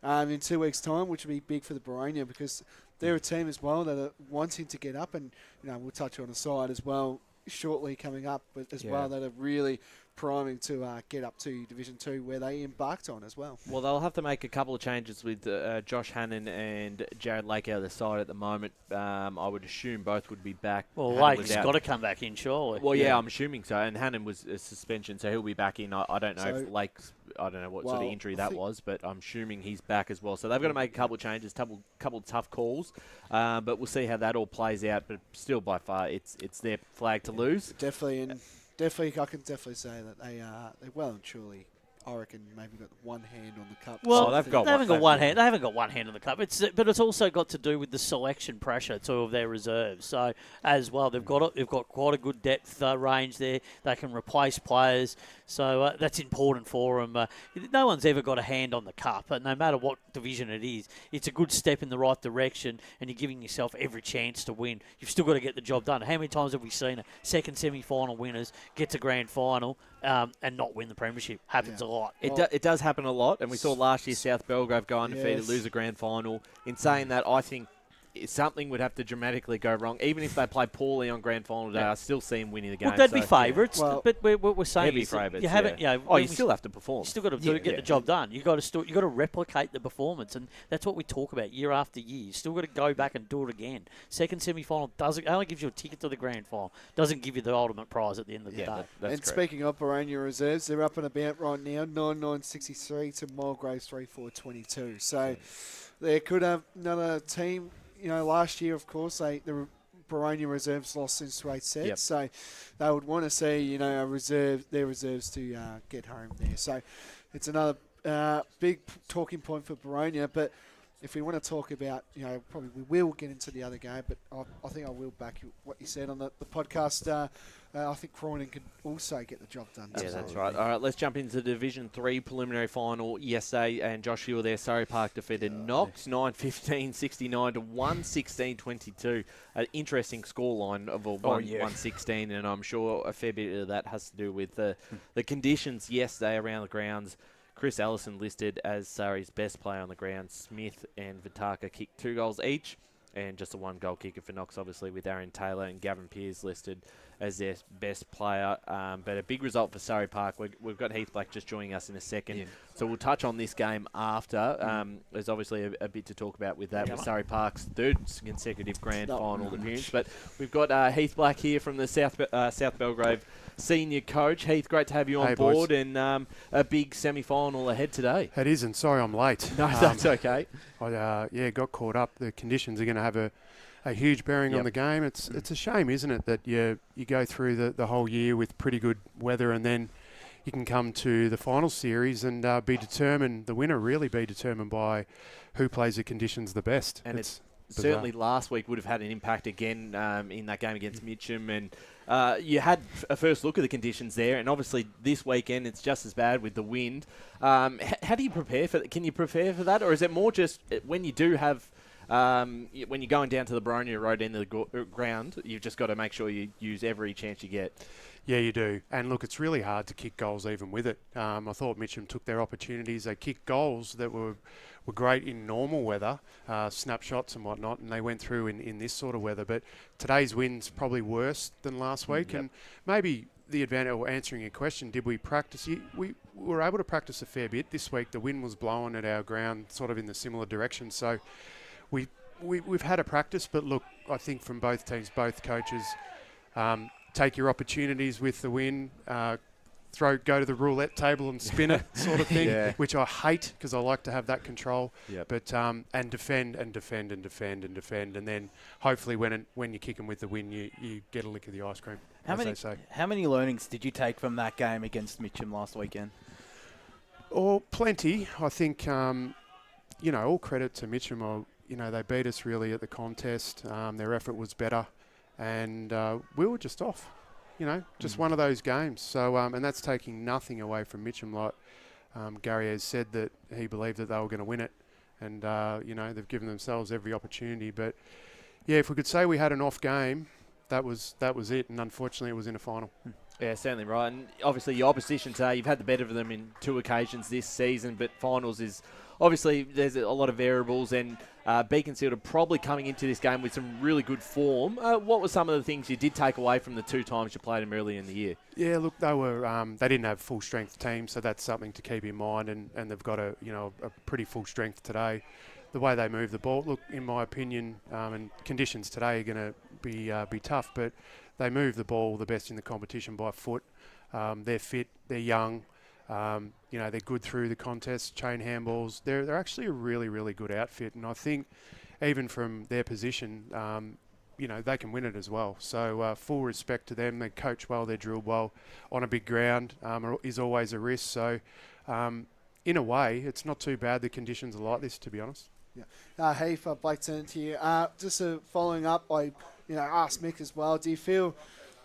in 2 weeks' time, which would be big for the Boronia because they're a team as well that are wanting to get up, and we'll touch on the side as well shortly coming up, but as well that are really priming to get up to Division 2 where they embarked on as well. Well, they'll have to make a couple of changes with Josh Hannon and Jared Lake out of the side at the moment. I would assume both would be back. Well, Lake's got to come back in, surely. Well, yeah, I'm assuming so. And Hannon was a suspension, so he'll be back in. I don't know if Lake's... I don't know what sort of injury that was, but I'm assuming he's back as well. So they've got to make a couple of changes, couple of tough calls. But we'll see how that all plays out. But still, by far, it's their flag to lose. Definitely, and I can definitely say that they're well and truly, I reckon, maybe got one hand on the cup. Well, they haven't got one hand. They haven't got one hand on the cup. But it's also got to do with the selection pressure too of their reserves. So as well, they've got quite a good depth range there. They can replace players. So that's important for them. No one's ever got a hand on the cup, no matter what division it is. It's a good step in the right direction, and you're giving yourself every chance to win. You've still got to get the job done. How many times have we seen a second semi-final winners get to grand final and not win the premiership? Happens a lot. It does happen a lot, and we saw last year South Belgrave go undefeated, lose a grand final. In saying that, I think something would have to dramatically go wrong. Even if they play poorly on grand final day, I still see them winning the game. Well, they'd be favourites, but what we're saying is you haven't. You still have to perform. You still got to get the job done. You got to replicate the performance, and that's what we talk about year after year. You still got to go back and do it again. Second semi-final only gives you a ticket to the grand final. Doesn't give you the ultimate prize at the end of the day. And correct. Speaking of Boronia reserves, they're up and about right now, 9-9-63 to Mulgrave 3-4-22. So they could have another team. Last year, of course, the Boronia reserves lost in straight sets, so they would want to see, their reserves to get home there. So it's another big talking point for Boronia. But if we want to talk about, probably we will get into the other game, but I think I will back what you said on the podcast. I think Croydon could also get the job done. Yeah, that's right. All right, let's jump into the Division 3 preliminary final yesterday. And Josh, you were there. Surrey Park defeated Knox 9-15-69 to 1-16-22. An interesting scoreline of a 1-16, and I'm sure a fair bit of that has to do with the conditions yesterday around the grounds. Chris Ellison listed as Surrey's best player on the ground. Smith and Vitaka kicked 2 goals each. And just a 1-goal kicker for Knox, obviously, with Aaron Taylor and Gavin Pearce listed as their best player. But a big result for Surrey Park. We've got Heath Black just joining us in a second. So we'll touch on this game after. There's obviously a bit to talk about with that, with Surrey Park's third consecutive grand final appearance. But we've got Heath Black here from the South Belgrave senior coach. Heath, great to have you on board, and a big semi-final ahead today. It is, and sorry I'm late. No, that's okay. I got caught up. The conditions are going to have a huge bearing on the game. It's a shame, isn't it, that you go through the whole year with pretty good weather, and then you can come to the final series and be determined, the winner really be determined by who plays the conditions the best. And it's certainly last week would have had an impact again in that game against Mitcham, and you had a first look at the conditions there, and obviously this weekend it's just as bad with the wind. How do you prepare for that? Can you prepare for that, or is it more just when you do have when you're going down to the Boronia Road end of the ground, you've just got to make sure you use every chance you get? Yeah, you do. And look, it's really hard to kick goals even with it. I thought Mitcham took their opportunities. They kicked goals that were great in normal weather, snapshots and whatnot, and they went through in this sort of weather. But today's wind's probably worse than last week. And maybe the advantage, or answering your question, did we practice? We were able to practice a fair bit this week. The wind was blowing at our ground sort of in the similar direction. So we've had a practice, but look, I think from both teams, both coaches, take your opportunities with the win, go to the roulette table and spin it sort of thing, which I hate because I like to have that control. But and defend and defend and defend and defend, and then hopefully when you kick them with the win, you get a lick of the ice cream. How many learnings did you take from that game against Mitcham last weekend? Oh, plenty. I think all credit to Mitcham. They beat us really at the contest. Their effort was better. And we were just off, just one of those games. So, and that's taking nothing away from Mitcham. Like Gary has said that he believed that they were going to win it. And, they've given themselves every opportunity. But, yeah, if we could say we had an off game, that was it. And unfortunately, it was in a final. Yeah, certainly right. And obviously your opposition today, you've had the better of them in 2 occasions this season, but finals is obviously there's a lot of variables, and Beaconsfield are probably coming into this game with some really good form. What were some of the things you did take away from the 2 times you played them early in the year? Yeah, look, they didn't have full strength team, so that's something to keep in mind, and they've got a pretty full strength today. The way they move the ball, look, in my opinion, and conditions today are going to be tough, but they move the ball the best in the competition by foot. They're fit, they're young. They're good through the contest, chain handballs. They're actually a really, really good outfit, and I think even from their position, they can win it as well. So full respect to them. They coach well, they drill well on a big ground. Is always a risk. So in a way, it's not too bad. The conditions are like this, to be honest. Yeah. Heath, Blake, turn to you. Just following up, I asked Mick as well. Do you feel?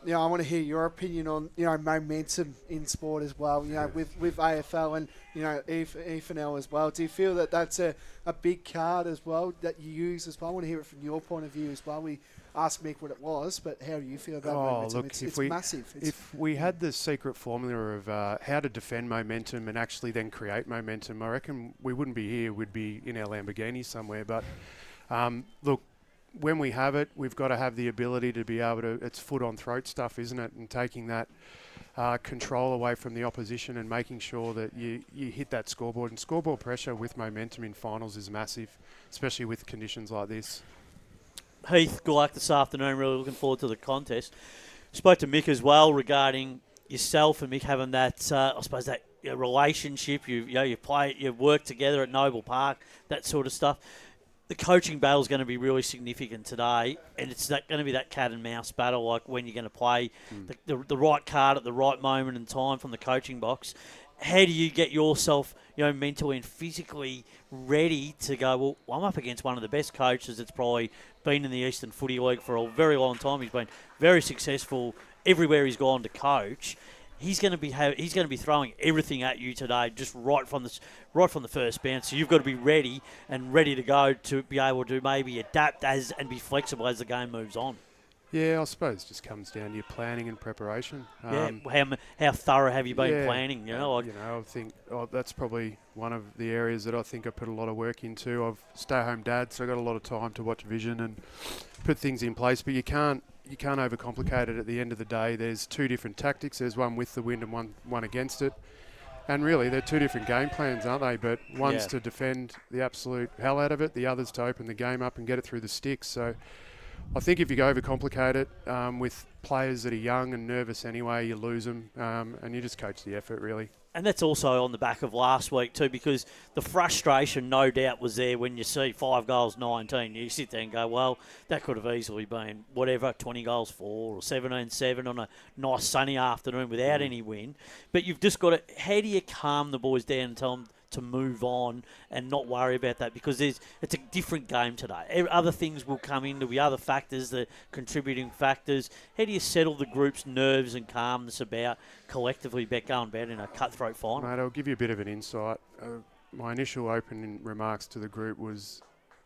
I want to hear your opinion on, momentum in sport as well, with AFL and, EFNL as well. Do you feel that that's a big card as well that you use as well? I want to hear it from your point of view as well. We asked Mick what it was, but how do you feel about momentum? Look, it's massive. If we had the secret formula of how to defend momentum and actually then create momentum, I reckon we wouldn't be here. We'd be in our Lamborghini somewhere. But, look, when we have it, we've got to have the ability to be able to, it's foot on throat stuff, isn't it? And taking that control away from the opposition and making sure that you hit that scoreboard. And scoreboard pressure with momentum in finals is massive, especially with conditions like this. Heath, good luck this afternoon. Really looking forward to the contest. Spoke to Mick as well regarding yourself and Mick having that, that relationship. You play, you work together at Noble Park, that sort of stuff. The coaching battle is going to be really significant today, and it's going to be that cat and mouse battle, like when you're going to play the right card at the right moment in time from the coaching box. How do you get yourself, mentally and physically ready to go, well, I'm up against one of the best coaches that's probably been in the Eastland Footy League for a very long time. He's been very successful everywhere he's gone to coach. He's going to be throwing everything at you today, just right from the first bounce. So you've got to be ready to go to be able to maybe adapt and be flexible as the game moves on. Yeah, I suppose it just comes down to your planning and preparation. How thorough have you been planning? I think that's probably one of the areas that I think I put a lot of work into. I've stay-home dad, so I got a lot of time to watch vision and put things in place. But you can't overcomplicate it. At the end of the day, there's 2 different tactics. There's one with the wind and one against it. And really, they're 2 different game plans, aren't they? But one's to defend the absolute hell out of it. The other's to open the game up and get it through the sticks. So I think if you overcomplicate it with players that are young and nervous anyway, you lose them, and you just coach the effort, really. And that's also on the back of last week too, because the frustration no doubt was there when you see 5 goals, 19. You sit there and go, well, that could have easily been whatever, 20 goals 4 or 17-7 on a nice sunny afternoon without any win. But you've just got to, how do you calm the boys down and tell them to move on and not worry about that, because it's a different game today. Other things will come in, there'll be other factors, the contributing factors. How do you settle the group's nerves and calmness about collectively about going about in a cutthroat final? Mate, I'll give you a bit of an insight. My initial opening remarks to the group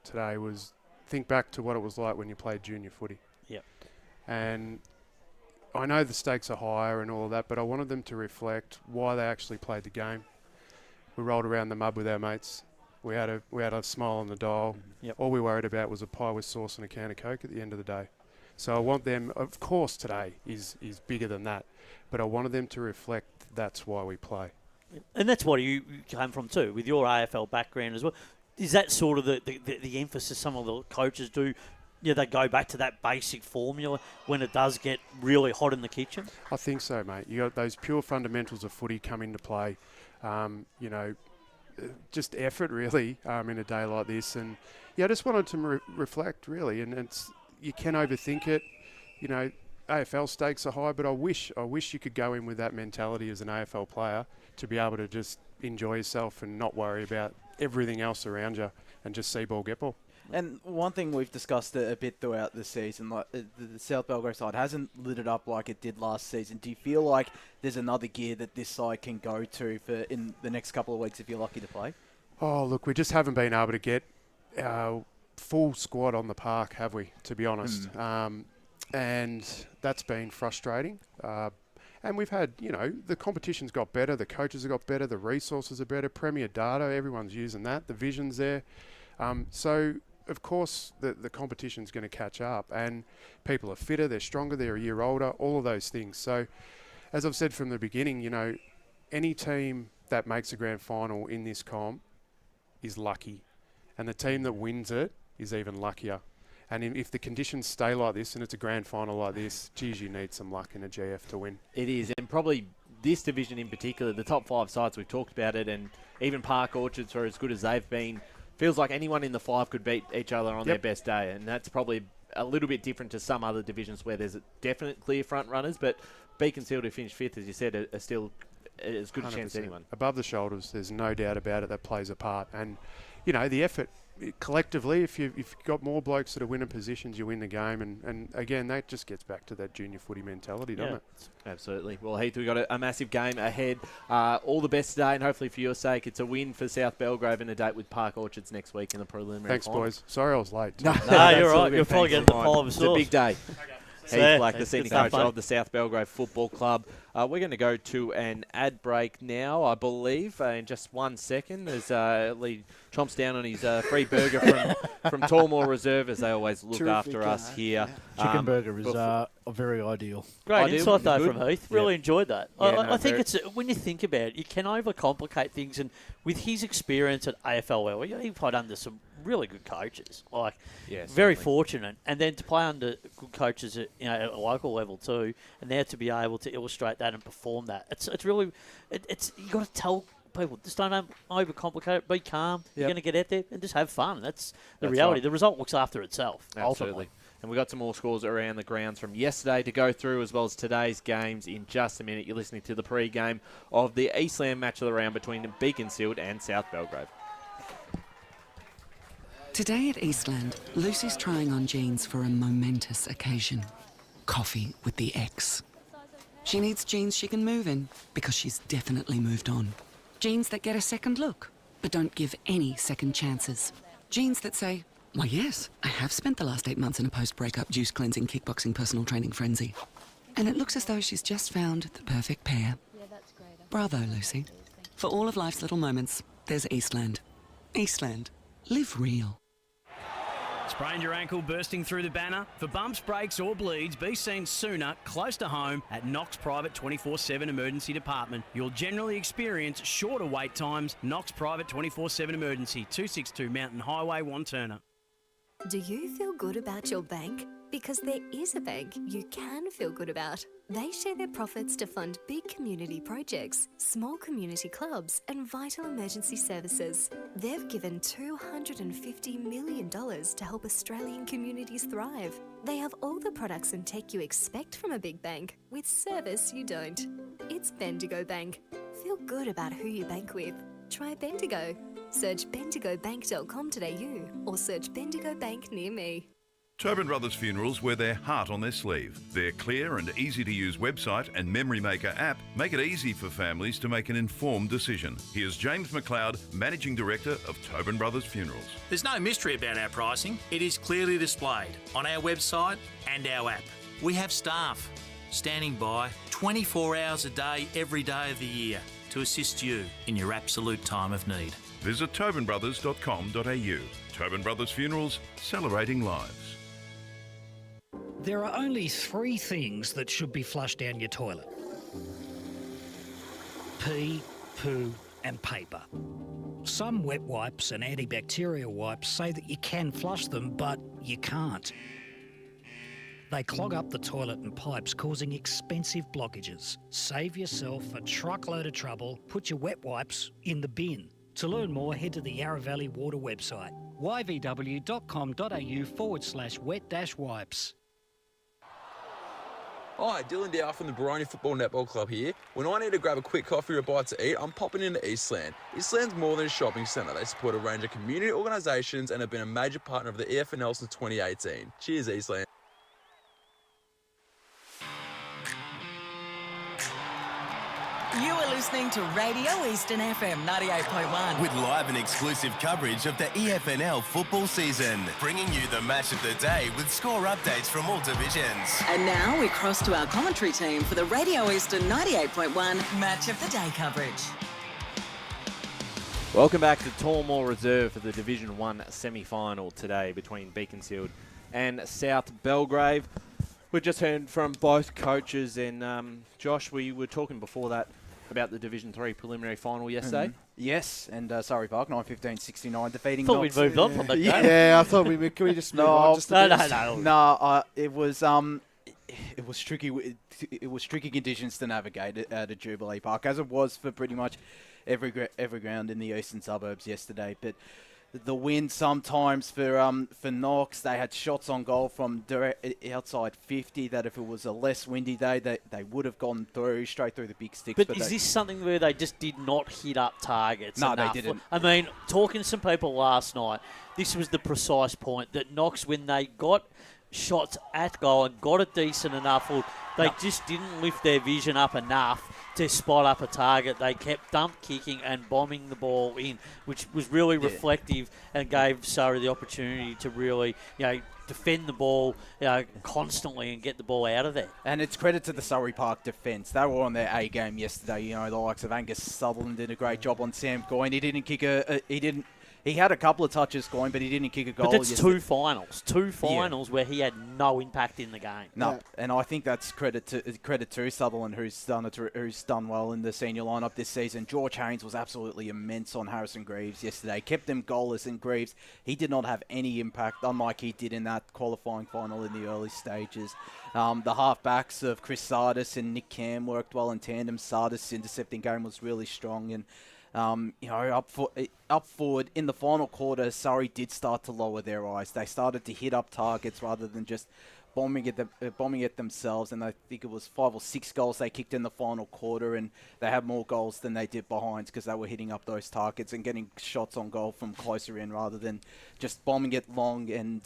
today was think back to what it was like when you played junior footy. Yep. And I know the stakes are higher and all of that, but I wanted them to reflect why they actually played the game. We rolled around the mud with our mates. We had a smile on the dial. Yep. All we worried about was a pie with sauce and a can of Coke at the end of the day. So I want them, of course today is bigger than that, but I wanted them to reflect that's why we play. And that's what you came from too, with your AFL background as well. Is that sort of the emphasis some of the coaches do? Yeah, they go back to that basic formula when it does get really hot in the kitchen? I think so, mate. You got those pure fundamentals of footy come into play. Just effort really in a day like this, and I just wanted to reflect really, and you can overthink it. AFL stakes are high, but I wish you could go in with that mentality as an AFL player to be able to just enjoy yourself and not worry about everything else around you and just see ball, get ball. And one thing we've discussed a bit throughout the season, like the South Belgrave side hasn't lit it up like it did last season. Do you feel like there's another gear that this side can go to for in the next couple of weeks if you're lucky to play? Oh, look, we just haven't been able to get our full squad on the park, have we, to be honest? And that's been frustrating. And we've had, the competition's got better, the coaches have got better, the resources are better, Premier Data, everyone's using that, the vision's there. So, of course, the competition's going to catch up, and people are fitter, they're stronger, they're a year older, all of those things. So, as I've said from the beginning, any team that makes a grand final in this comp is lucky, and the team that wins it is even luckier. And if the conditions stay like this and it's a grand final like this, geez, you need some luck in a GF to win. It is, and probably this division in particular, the top 5 sides, we've talked about it, and even Park Orchards, for as good as they've been, feels like anyone in the 5 could beat each other on their best day, and that's probably a little bit different to some other divisions where there's definite clear front runners, but Beaconsfield, who finished 5th, as you said, are still as good a chance as anyone. Above the shoulders, there's no doubt about it, that plays a part. And, the effort, collectively, if you've got more blokes that are winning positions, you win the game. And again, that just gets back to that junior footy mentality, doesn't it? Absolutely. Well, Heath, we've got a massive game ahead. All the best today, and hopefully for your sake, it's a win for South Belgrave and a date with Park Orchards next week in the preliminary Thanks, final. boys. Sorry I was late. No, you're right. You're probably getting the pile of It's a big day. Heath Black, the It's senior good coach of the South Belgrave Football Club. We're going to go to an ad break now, I believe, in just 1 second, as Lee chomps down on his free burger from Tormore Reserve, as they always look after us here. Chicken burger is very ideal. Great insight though Good. from Heath. Really enjoyed that. Yeah, I think it's when you think about it, you can overcomplicate things, and with his experience at AFL level, he played under some really good coaches. Very fortunate, and then to play under good coaches at a local level too, and now to be able to illustrate that and perform that. It's really you got to tell people, just don't overcomplicate it. Be calm. You're going to get out there and just have fun. That's reality. Right. The result looks after itself. Absolutely. Ultimately. And we've got some more scores around the grounds from yesterday to go through, as well as today's games in just a minute. You're listening to the pre-game of the Eastland match of the round between Beaconsfield and South Belgrave. Today at Eastland, Lucy's trying on jeans for a momentous occasion. Coffee with the ex. She needs jeans she can move in, because she's definitely moved on. Jeans that get a second look, but don't give any second chances. Jeans that say, why yes, I have spent the last 8 months in a post-breakup juice cleansing, kickboxing, personal training frenzy. And it looks as though she's just found the perfect pair. Bravo, Lucy. For all of life's little moments, there's Eastland. Eastland. Live real. Sprained your ankle bursting through the banner? For bumps, breaks or bleeds, be seen sooner, close to home, at Knox Private 24/7 Emergency Department. You'll generally experience shorter wait times. Knox Private 24/7 Emergency, 262 Mountain Highway, Wanturna. Do you feel good about your bank? Because there is a bank you can feel good about. They share their profits to fund big community projects, small community clubs, and vital emergency services. They've given $250 million to help Australian communities thrive. They have all the products and tech you expect from a big bank, with service you don't. It's Bendigo Bank. Feel good about who you bank with. Try Bendigo. Search bendigobank.com.au or search Bendigo Bank near me. Tobin Brothers Funerals wear their heart on their sleeve. Their clear and easy-to-use website and Memory Maker app make it easy for families to make an informed decision. Here's James McLeod, Managing Director of Tobin Brothers Funerals. There's no mystery about our pricing. It is clearly displayed on our website and our app. We have staff standing by 24 hours a day, every day of the year to assist you in your absolute time of need. Visit tobinbrothers.com.au. Tobin Brothers Funerals, celebrating lives. There are only 3 things that should be flushed down your toilet: pee, poo and paper. Some wet wipes and antibacterial wipes say that you can flush them, but you can't. They clog up the toilet and pipes, causing expensive blockages. Save yourself a truckload of trouble. Put your wet wipes in the bin. To learn more, head to the Yarra Valley Water website, yvw.com.au/wet-wipes. Hi, Dylan Dow from the Baroni Football Netball Club here. When I need to grab a quick coffee or a bite to eat, I'm popping into Eastland. Eastland's more than a shopping centre. They support a range of community organisations and have been a major partner of the EFNL since 2018. Cheers, Eastland. You are listening to Radio Eastern FM 98.1. With live and exclusive coverage of the EFNL football season, bringing you the match of the day with score updates from all divisions. And now we cross to our commentary team for the Radio Eastern 98.1 Match of the Day coverage. Welcome back to Tormore Reserve for the Division 1 semi-final today between Beaconsfield and South Belgrave. We've just heard from both coaches, and Josh, we were talking before that about the Division 3 preliminary final yesterday. Mm-hmm. Yes, and Surrey Park 9-15-69 defeating. Thought we'd moved on from that game. Yeah, I thought can we just move on? Just No. It was tricky. It was tricky conditions to navigate at Jubilee Park, as it was for pretty much every ground in the eastern suburbs yesterday. But the wind sometimes for Knox, they had shots on goal from outside 50 that if it was a less windy day, they would have gone straight through the big sticks. But is this something where they just did not hit up targets No, enough? they didn't. I mean, talking to some people last night, this was the precise point that Knox, when they got shots at goal and got it decent enough, they just didn't lift their vision up enough to spot up a target. They kept dump kicking and bombing the ball in, which was really reflective and gave Surrey the opportunity to really, defend the ball, constantly and get the ball out of there. And it's credit to the Surrey Park defence. They were on their A game yesterday. The likes of Angus Sutherland did a great job on Sam Goyne. He had a couple of touches going, but he didn't kick a goal. But that's two finals where he had no impact in the game. No, and I think that's credit to Sutherland, who's done well in the senior lineup this season. George Haynes was absolutely immense on Harrison Greaves yesterday. Kept them goalless, and Greaves, he did not have any impact, unlike he did in that qualifying final in the early stages. The half-backs of Chris Sardis and Nick Cam worked well in tandem. Sardis' intercepting game was really strong, and up forward in the final quarter, Surrey did start to lower their eyes. They started to hit up targets rather than just bombing at themselves. And I think it was 5 or 6 goals they kicked in the final quarter, and they had more goals than they did behind because they were hitting up those targets and getting shots on goal from closer in rather than just bombing it long. And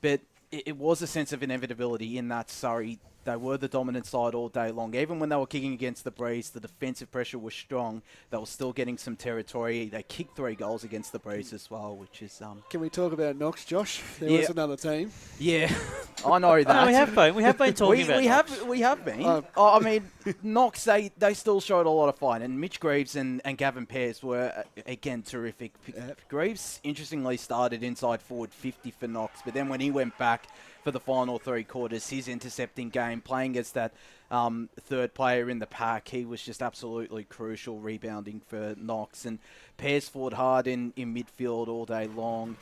but it was a sense of inevitability in that Surrey. They were the dominant side all day long. Even when they were kicking against the Breeze, the defensive pressure was strong. They were still getting some territory. They kicked 3 goals against the Breeze as well, which is... Can we talk about Knox, Josh? There was another team. Yeah, I know that. No, we have been talking about Knox. We have been. I mean, Knox, they still showed a lot of fight. And Mitch Greaves and Gavin Pearce were, again, terrific. Greaves, interestingly, started inside forward 50 for Knox. But then when he went back for the final 3 quarters. His intercepting game, playing against that third player in the pack, he was just absolutely crucial, rebounding for Knox. And Pears fought hard in midfield all day long.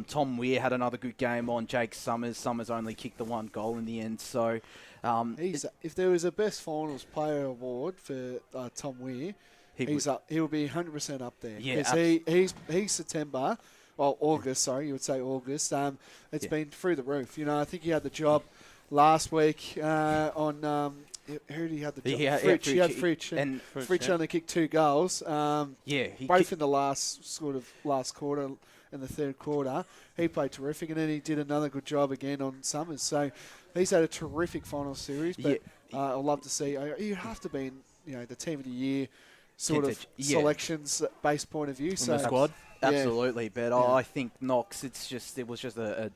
Tom Weir had another good game on Jake Summers. Summers only kicked the 1 goal in the end. So if there was a best finals player award for Tom Weir, he'll be 100% up there. Yeah, he's September. Well, August, sorry, you would say August. It's been through the roof. You know, I think he had the job last week on... who did he have the job? Fritsch. He had Fritsch. And Fritsch only kicked 2 goals. Both in the last quarter and the third quarter. He played terrific, and then he did another good job again on Summers. So he's had a terrific final series. But I'd love to see... You have to be in the team of the year sort of selections based point of view. So the squad. Absolutely, but I think Knox. It was just a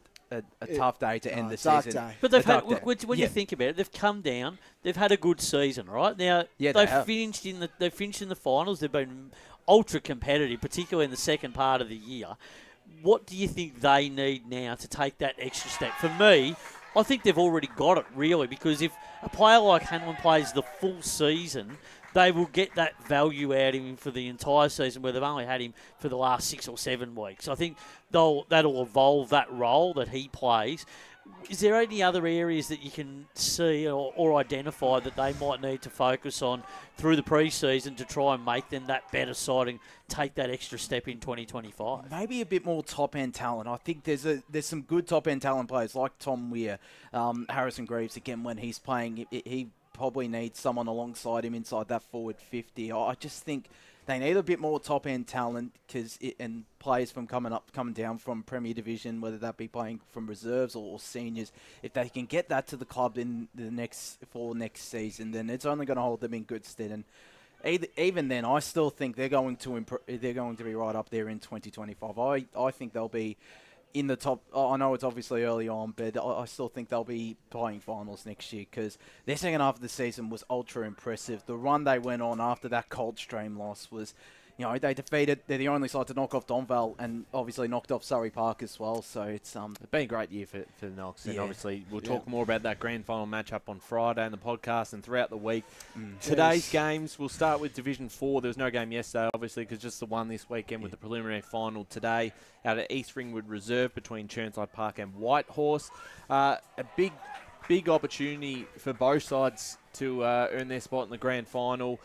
tough day to end the season. Day. But they've had, when you think about it, they've come down. They've had a good season, right? Now they've finished in the finals. They've been ultra competitive, particularly in the second part of the year. What do you think they need now to take that extra step? For me, I think they've already got it, really, because if a player like Hanlon plays the full season, they will get that value out of him for the entire season, where they've only had him for the last 6 or 7 weeks. I think that'll evolve that role that he plays. Is there any other areas that you can see or identify that they might need to focus on through the pre-season to try and make them that better side and take that extra step in 2025? Maybe a bit more top-end talent. I think there's some good top-end talent players like Tom Weir, Harrison Greaves, again, when he's playing, he probably needs someone alongside him inside that forward 50. I just think they need a bit more top-end talent and players from coming down from Premier Division, whether that be playing from reserves or seniors. If they can get that to the club in next season, then it's only going to hold them in good stead. And even then, I still think they're going to be right up there in 2025. I think they'll be in the top. I know it's obviously early on, but I still think they'll be playing finals next year because their second half of the season was ultra impressive. The run they went on after that Coldstream loss was, they're the only side to knock off Donvale and obviously knocked off Surrey Park as well. So it's been a great year for Knox, and obviously we'll talk more about that grand final matchup on Friday in the podcast and throughout the week. Today's games, we'll start with Division 4. There was no game yesterday, obviously, because just the one this weekend with the preliminary final today out at East Ringwood Reserve between Churnside Park and Whitehorse. A big opportunity for both sides to earn their spot in the grand final.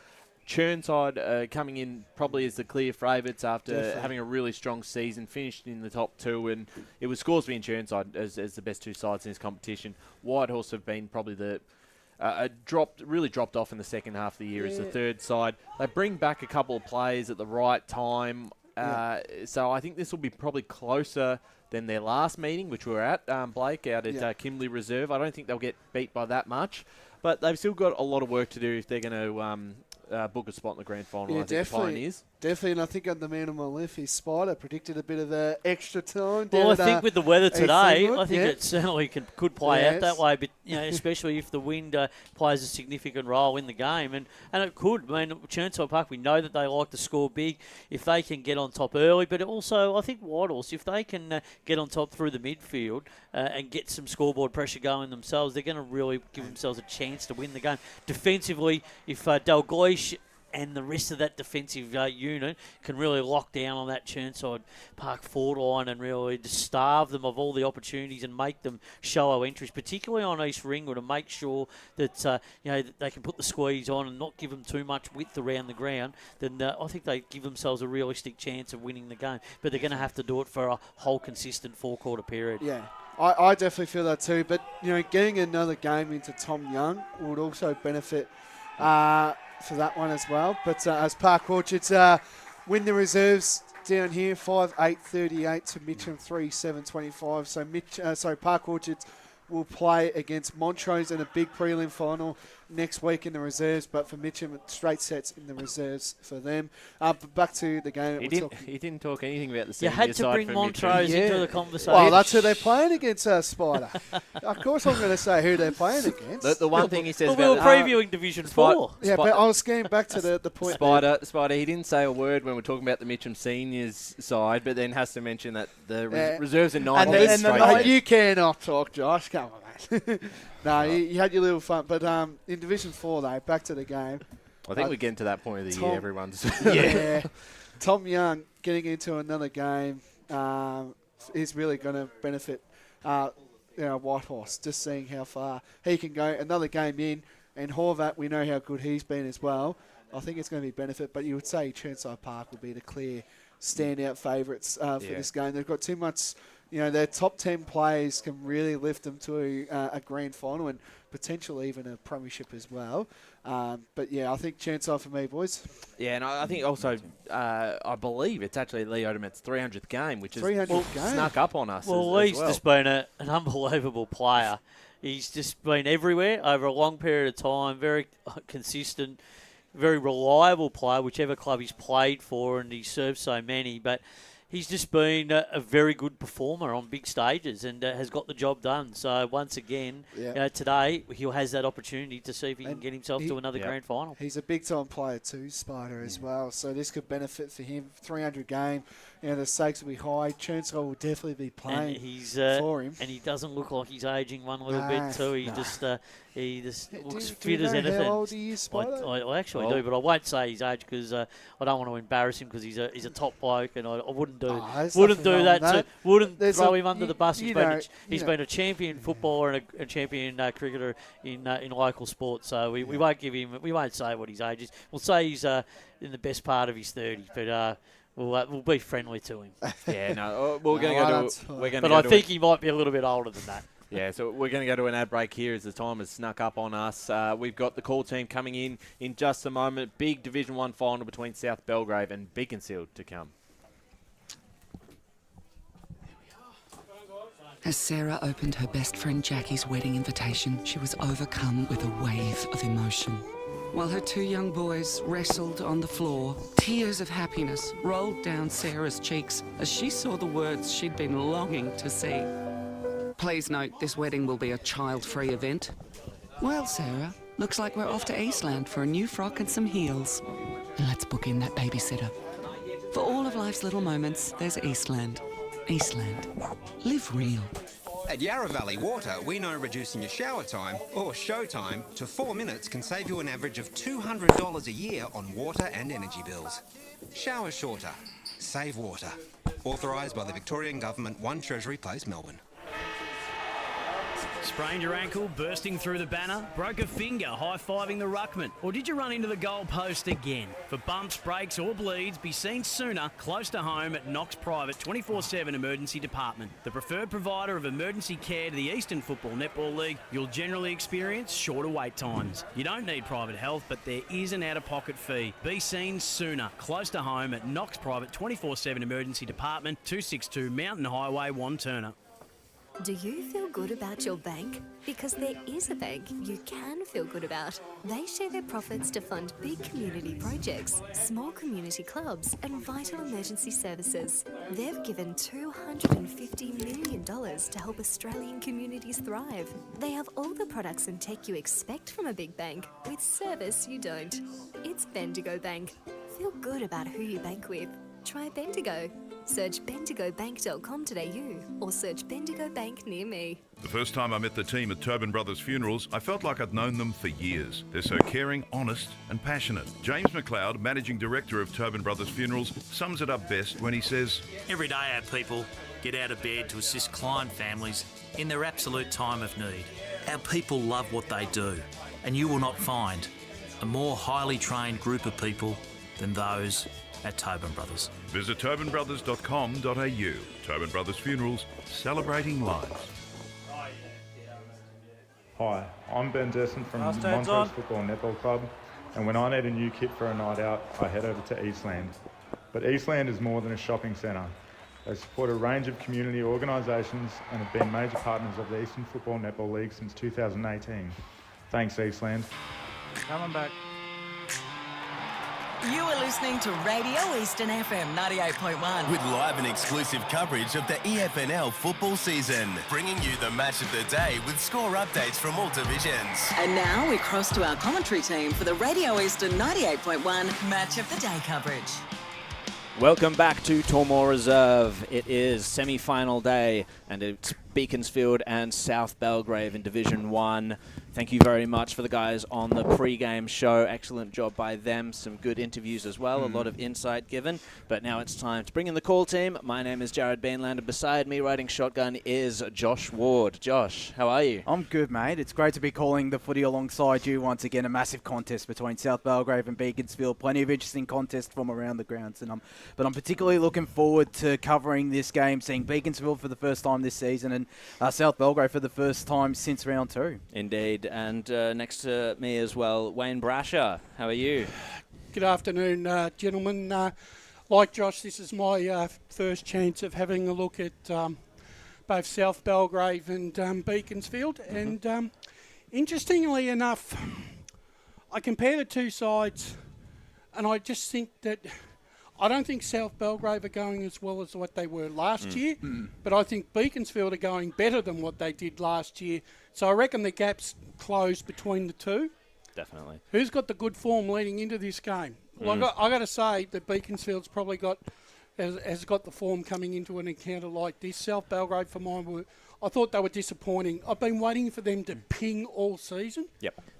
Churnside coming in probably as the clear favourites after having a really strong season, finished in the top 2, and it was Scoresby and Churnside as the best 2 sides in this competition. Whitehorse have been probably really dropped off in the second half of the year as the third side. They bring back a couple of players at the right time, so I think this will be probably closer than their last meeting, which we were at, Blake, out at Kimberley Reserve. I don't think they'll get beat by that much, but they've still got a lot of work to do if they're going to book a spot in the grand final. I think definitely. The Pioneers. Definitely, and I think on the man on my left, his Spider predicted a bit of extra time. Well, I think with the weather today, I think it certainly could play out that way, but especially if the wind plays a significant role in the game, and it could. I mean, Churnside Park, we know that they like to score big if they can get on top early, but also I think Whitehorse, if they can get on top through the midfield and get some scoreboard pressure going themselves, they're going to really give themselves a chance to win the game. Defensively, if Dalgleish and the rest of that defensive unit can really lock down on that Churnside Park forward line and really starve them of all the opportunities and make them shallow entries, particularly on East Ringwood, and make sure that they can put the squeeze on and not give them too much width around the ground, then I think they give themselves a realistic chance of winning the game. But they're going to have to do it for a whole consistent 4-quarter period. Yeah. I definitely feel that too, but getting another game into Tom Young would also benefit for that one as well. But as Park Orchards win the reserves down here, 5-8-38 to Mitcham 3-7-25. So Park Orchards will play against Montrose in a big prelim final next week in the reserves, but for Mitcham, straight sets in the reserves for them. But back to the game. He didn't talk anything about the senior side. You had to bring Montrose into the conversation. Well, that's who they're playing against, Spider. Of course I'm going to say who they're playing against. The one thing he says about... we were previewing Division 4. Yeah, but I was getting back to the point. Spider, he didn't say a word when we're talking about the Mitcham seniors side, but then has to mention that the reserves are 9 you cannot talk, Josh. Come on. that. No, you had your little fun. But in Division 4, though, back to the game. I think we're getting to that point of the year. Everyone's Tom Young getting into another game is really going to benefit Whitehorse, just seeing how far he can go. Another game in, and Horvat, we know how good he's been as well. I think it's going to be benefit, but you would say Chermside Park would be the clear standout favourites for this game. They've got too much, their top 10 players can really lift them to a grand final and potentially even a premiership as well. But I think Chermside for me, boys. Yeah, and I think also, I believe it's actually Lee Odermatt's 300th game, which has snuck up on us. Well, Lee's just been an unbelievable player. He's just been everywhere over a long period of time, very consistent, very reliable player, whichever club he's played for, and he served so many. But he's just been a very good performer on big stages and has got the job done. So once again, today he has that opportunity to see if he can get himself to another grand final. He's a big-time player too, Spider, as well. So this could benefit for him. 300 game, the stakes will be high. Chermside will definitely be playing for him. And he doesn't look like he's aging one little bit too. He just looks fit as anything. How old he is, Spider? I actually do, but I won't say his age because I don't want to embarrass him because he's a top bloke, and I wouldn't do that. Wouldn't throw him under the bus. He's been a champion footballer and a champion cricketer in local sport. So we won't give him. We won't say what his age is. We'll say he's in the best part of his 30s, but. We'll be friendly to him. Yeah, no, we're going to go to. But I think he might be a little bit older than that. Yeah, so we're going to go to an ad break here as the time has snuck up on us. We've got the call team coming in just a moment. Big Division 1 final between South Belgrave and Beaconsfield to come. As Sarah opened her best friend Jackie's wedding invitation, she was overcome with a wave of emotion. While her two young boys wrestled on the floor, tears of happiness rolled down Sarah's cheeks as she saw the words she'd been longing to see. Please note, this wedding will be a child-free event. Well, Sarah, looks like we're off to Eastland for a new frock and some heels. And let's book in that babysitter. For all of life's little moments, there's Eastland. Eastland. Live real. At Yarra Valley Water, we know reducing your shower time, or show time, to 4 minutes can save you an average of $200 a year on water and energy bills. Shower shorter. Save water. Authorised by the Victorian Government, 1 Treasury Place, Melbourne. Sprained your ankle, bursting through the banner, broke a finger, high-fiving the ruckman, or did you run into the goal post again? For bumps, breaks or bleeds, be seen sooner, close to home at Knox Private 24/7 Emergency Department. The preferred provider of emergency care to the Eastern Football Netball League, you'll generally experience shorter wait times. You don't need private health, but there is an out-of-pocket fee. Be seen sooner, close to home at Knox Private 24/7 Emergency Department, 262 Mountain Highway, Wantirna. Do you feel good about your bank? Because there is a bank you can feel good about. They share their profits to fund big community projects, small community clubs and vital emergency services. They've given $250 million to help Australian communities thrive. They have all the products and tech you expect from a big bank, with service you don't. It's Bendigo Bank. Feel good about who you bank with. Try Bendigo. Search bendigobank.com.au or search Bendigo Bank near me. The first time I met the team at Tobin Brothers Funerals, I felt like I'd known them for years. They're so caring, honest and passionate. James McLeod, Managing Director of Tobin Brothers Funerals, sums it up best when he says, Every day our people get out of bed to assist client families in their absolute time of need. Our people love what they do, and you will not find a more highly trained group of people than those at Tobin Brothers. Visit tobinbrothers.com.au. Tobin Brothers Funerals, celebrating lives. Hi, I'm Ben Desson from Montrose Football Netball Club, and when I need a new kit for a night out, I head over to Eastland. But Eastland is more than a shopping centre. They support a range of community organisations and have been major partners of the Eastern Football Netball League since 2018. Thanks, Eastland. Coming back. You are listening to Radio Eastern FM 98.1. With live and exclusive coverage of the EFNL football season. Bringing you the match of the day with score updates from all divisions. And now we cross to our commentary team for the Radio Eastern 98.1 Match of the Day coverage. Welcome back to Tormore Reserve. It is semi-final day, and it's Beaconsfield and South Belgrave in Division 1. Thank you very much for the guys on the pre-game show. Excellent job by them. Some good interviews as well. A lot of insight given. But now it's time to bring in the call team. My name is Jared Bainland, and beside me riding shotgun is Josh Ward. Josh, how are you? I'm good, mate. It's great to be calling the footy alongside you once again. A massive contest between South Belgrave and Beaconsfield. Plenty of interesting contests from around the grounds. But I'm particularly looking forward to covering this game, seeing Beaconsfield for the first time this season and South Belgrave for the first time since round 2. Indeed. And next to me as well, Wayne Brasher. How are you? Good afternoon, gentlemen. Like Josh, this is my first chance of having a look at both South Belgrave and Beaconsfield. And interestingly enough, I compare the two sides, and I just think that I don't think South Belgrave are going as well as what they were last year, but I think Beaconsfield are going better than what they did last year. So I reckon the gap's closed between the two. Definitely. Who's got the good form leading into this game? Well, I got to say that Beaconsfield's probably has got the form coming into an encounter like this. South Belgrave, for mine, I thought they were disappointing. I've been waiting for them to ping all season,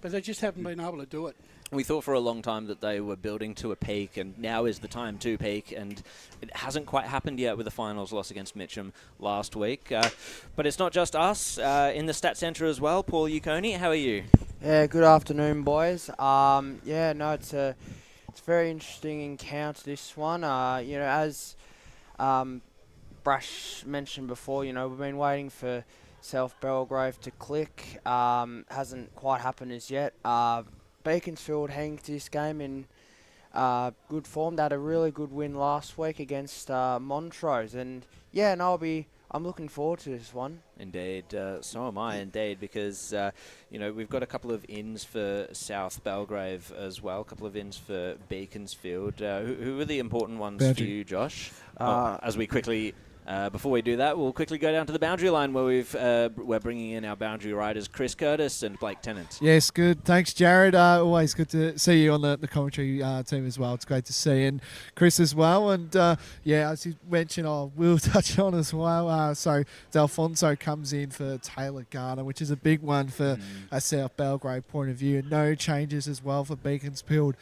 but they just haven't been able to do it. We thought for a long time that they were building to a peak, and now is the time to peak, and it hasn't quite happened yet with the finals loss against Mitcham last week. But it's not just us. In the Stat Centre as well, Paul Uconi, how are you? Yeah, good afternoon, boys. It's a very interesting encounter, this one. As Brash mentioned before, we've been waiting for South Belgrave to click. Hasn't quite happened as yet. Beaconsfield heading to this game in good form. They had a really good win last week against Montrose, and I'm looking forward to this one. Indeed, so am I. Indeed, because we've got a couple of ins for South Belgrave as well, a couple of ins for Beaconsfield. Who are the important ones for you, Josh? As we quickly. Before we do that, we'll quickly go down to the boundary line where we're bringing in our boundary riders, Chris Curtis and Blake Tennant. Yes, good. Thanks, Jared. Always good to see you on the commentary team as well. It's great to see, and Chris as well. And as you mentioned, I will touch on as well. So D'Alfonso comes in for Taylor Garner, which is a big one for a South Belgrave point of view. And no changes as well for Beaconsfield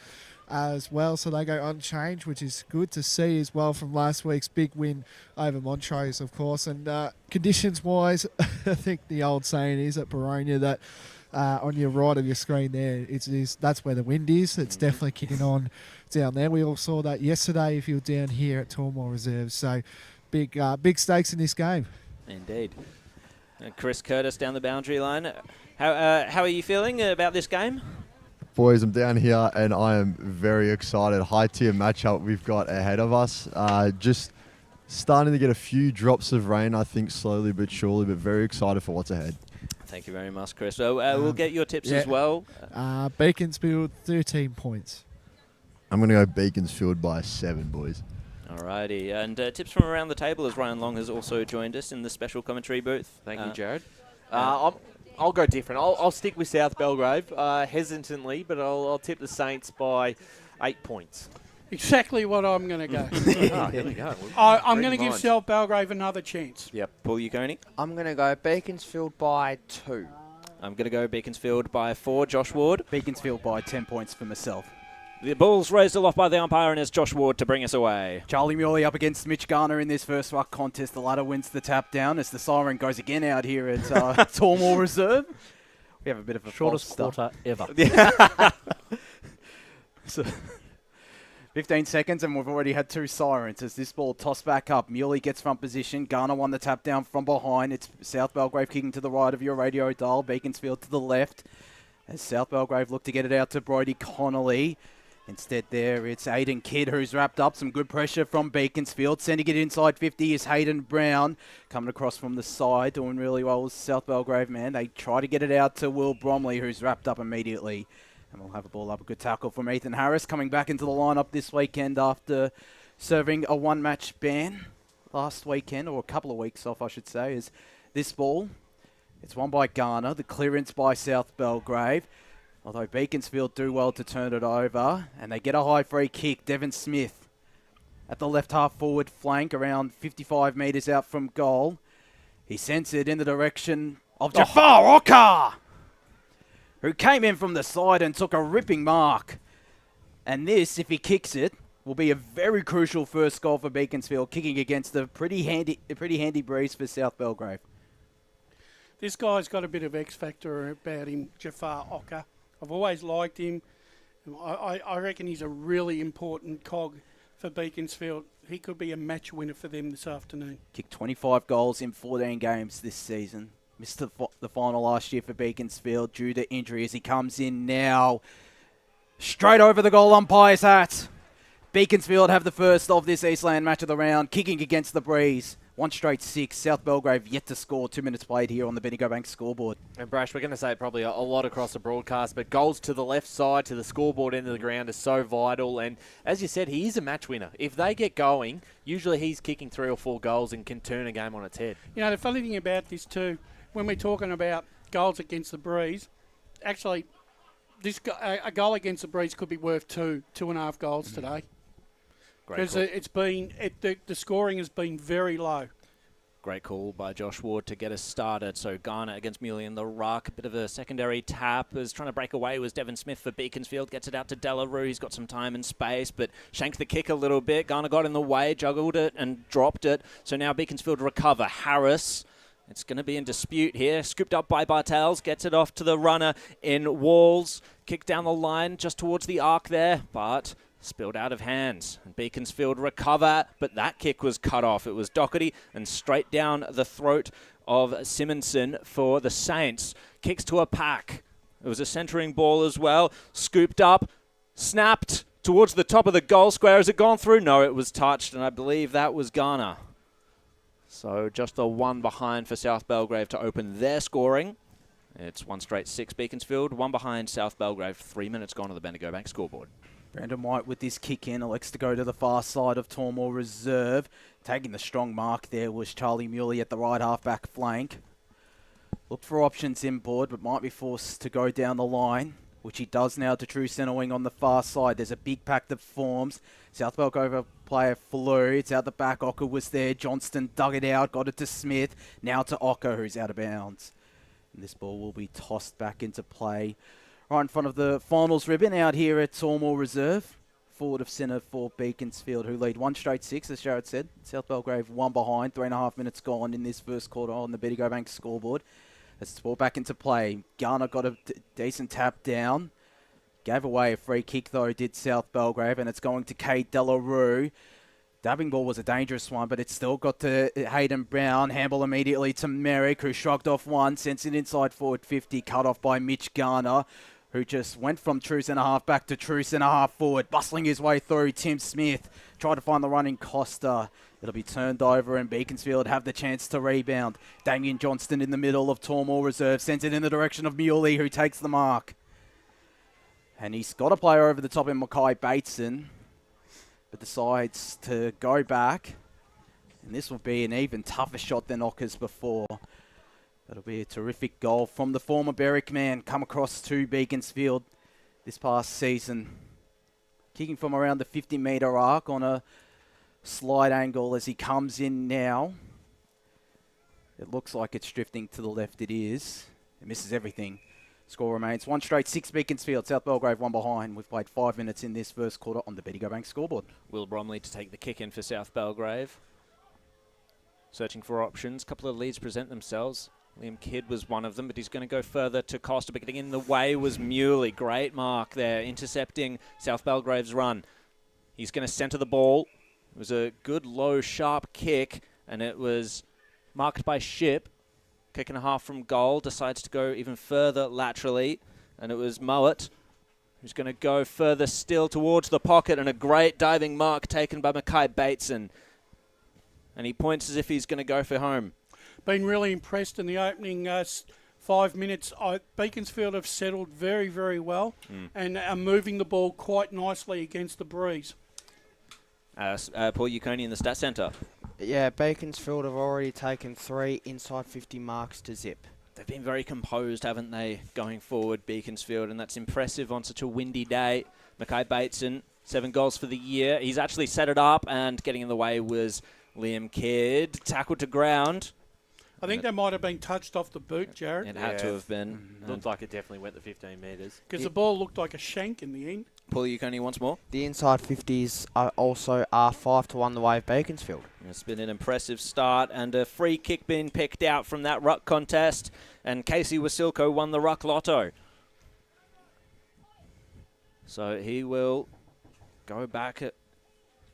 as well, so they go unchanged, which is good to see as well from last week's big win over Montrose, of course. And conditions-wise, I think the old saying is at Baronia that on your right of your screen there, that's where the wind is. It's definitely kicking on down there. We all saw that yesterday if you were down here at Tormore Reserve. So big stakes in this game. Indeed. Chris Curtis down the boundary line. How are you feeling about this game? Boys, I'm down here and I am very excited. High-tier matchup we've got ahead of us. Just starting to get a few drops of rain, I think, slowly but surely, but very excited for what's ahead. Thank you very much, Chris. So we'll get your tips as well. Beaconsfield, 13 points. I'm going to go Beaconsfield by 7, boys. Alrighty, and tips from around the table as Ryan Long has also joined us in the special commentary booth. Thank you, Jared. I'll go different. I'll stick with South Belgrave hesitantly, but I'll tip the Saints by 8 points. Exactly what I'm going to go. Here we go. I'm going to give South Belgrave another chance. Yep. Paul Uconi? I'm going to go Beaconsfield by 2. I'm going to go Beaconsfield by 4. Josh Ward? Beaconsfield by 10 points for myself. The ball's raised aloft by the umpire, and it's Josh Ward to bring us away. Charlie Muley up against Mitch Garner in this first ruck contest. The latter wins the tap down as the siren goes again out here at Tormore Reserve. We have a bit of a shortest quarter ever. So, 15 seconds and we've already had 2 sirens as this ball tossed back up. Muley gets front position. Garner won the tap down from behind. It's South Belgrave kicking to the right of your radio dial. Beaconsfield to the left as South Belgrave look to get it out to Brodie Connolly. Instead there, it's Aidan Kidd who's wrapped up. Some good pressure from Beaconsfield. Sending it inside 50 is Hayden Brown. Coming across from the side, doing really well with South Belgrave, man. They try to get it out to Will Bromley, who's wrapped up immediately. And we'll have a ball up. A good tackle from Ethan Harris, coming back into the lineup this weekend after serving a one-match ban last weekend, or a couple of weeks off, I should say, is this ball. It's won by Garner. The clearance by South Belgrave. Although Beaconsfield do well to turn it over, and they get a high free kick. Devon Smith at the left half forward flank, around 55 metres out from goal. He sends it in the direction of Jafar Oka, who came in from the side and took a ripping mark. And this, if he kicks it, will be a very crucial first goal for Beaconsfield, kicking against a pretty handy breeze for South Belgrave. This guy's got a bit of X factor about him, Jafar Oka. I've always liked him. I reckon he's a really important cog for Beaconsfield. He could be a match winner for them this afternoon. Kicked 25 goals in 14 games this season. Missed the final last year for Beaconsfield due to injury as he comes in now. Straight over the goal umpire's hat. Beaconsfield have the first of this Eastland match of the round, kicking against the breeze. 1 straight 6. South Belgrave yet to score. 2 minutes played here on the Bendigo Bank scoreboard. And Brash, we're going to say probably a lot across the broadcast, but goals to the left side, to the scoreboard end of the ground is so vital. And as you said, he is a match winner. If they get going, usually he's kicking 3 or 4 goals and can turn a game on its head. You know, the funny thing about this too, when we're talking about goals against the breeze, actually, a goal against the breeze could be worth 2.5 goals today. Because the scoring has been very low. Great call by Josh Ward to get us started. So Garner against Muley in the ruck. A bit of a secondary tap. Was trying to break away was Devon Smith for Beaconsfield. Gets it out to Delarue. He's got some time and space, but shanked the kick a little bit. Garner got in the way, juggled it and dropped it. So now Beaconsfield recover. Harris. It's going to be in dispute here. Scooped up by Bartels. Gets it off to the runner in Walls. Kick down the line just towards the arc there. But spilled out of hands. And Beaconsfield recover, but that kick was cut off. It was Doherty and straight down the throat of Simonson for the Saints. Kicks to a pack. It was a centering ball as well. Scooped up, snapped towards the top of the goal square. Has it gone through? No, it was touched, and I believe that was Garner. So just the 1 behind for South Belgrave to open their scoring. It's 1 straight 6 Beaconsfield, 1 behind South Belgrave. 3 minutes gone on the Bendigo Bank scoreboard. Brandon White with this kick in elects to go to the far side of Tormore Reserve. Taking the strong mark there was Charlie Muley at the right half-back flank. Looked for options inboard, but might be forced to go down the line, which he does now to true centre wing on the far side. There's a big pack that forms. South Belgrave player flew. It's out the back. Ocker was there. Johnston dug it out, got it to Smith. Now to Ocker, who's out of bounds. And this ball will be tossed back into play right in front of the finals ribbon out here at Tormore Reserve. Forward of centre for Beaconsfield, who lead 1 straight 6, as Jared said. South Belgrave 1 behind, 3.5 minutes gone in this first quarter on the Bendigo Bank scoreboard. As it's ball back into play, Garner got a decent tap down. Gave away a free kick, though, did South Belgrave, and it's going to Kate Delarue. Dabbing ball was a dangerous one, but it's still got to Hayden Brown. Handball immediately to Merrick, who shrugged off one, sends it inside forward 50, cut off by Mitch Garner, who just went from true centre-half back to true centre-half forward, bustling his way through. Tim Smith tried to find the running Costa. It'll be turned over and Beaconsfield have the chance to rebound. Damien Johnston in the middle of Tormore Reserve sends it in the direction of Muley, who takes the mark. And he's got a player over the top in Mackay Bateson, but decides to go back. And this will be an even tougher shot than Ocker's before. That'll be a terrific goal from the former Berwick man, come across to Beaconsfield this past season. Kicking from around the 50-metre arc on a slide angle as he comes in now. It looks like it's drifting to the left. It is. It misses everything. Score remains 1 straight 6 Beaconsfield. South Belgrave 1 behind. We've played 5 minutes in this first quarter on the Bendigo Bank scoreboard. Will Bromley to take the kick in for South Belgrave. Searching for options. A couple of leads present themselves. Liam Kidd was one of them, but he's going to go further to Costa. But getting in the way was Muley. Great mark there, intercepting South Belgrave's run. He's going to centre the ball. It was a good, low, sharp kick, and it was marked by Ship. Kick and a half from goal. Decides to go even further laterally, and it was Mowat who's going to go further still towards the pocket, and a great diving mark taken by Mackay Bateson. And he points as if he's going to go for home. Been really impressed in the opening 5 minutes. Beaconsfield have settled very, very well and are moving the ball quite nicely against the breeze. Paul Yukoni in the stat centre. Yeah, Beaconsfield have already taken 3 inside 50 marks to zip. They've been very composed, haven't they, going forward, Beaconsfield, and that's impressive on such a windy day. Mackay Bateson 7 goals for the year. He's actually set it up, and getting in the way was Liam Kidd. Tackled to ground. I think that might have been touched off the boot, Jared. It had to have been. Looked like it definitely went the 15 metres. Because the ball looked like a shank in the end. Paul Yukoni once more. The inside 50s are also 5-1 the way of Beaconsfield. It's been an impressive start, and a free kick being picked out from that ruck contest, and Casey Wasilko won the ruck lotto. So he will go back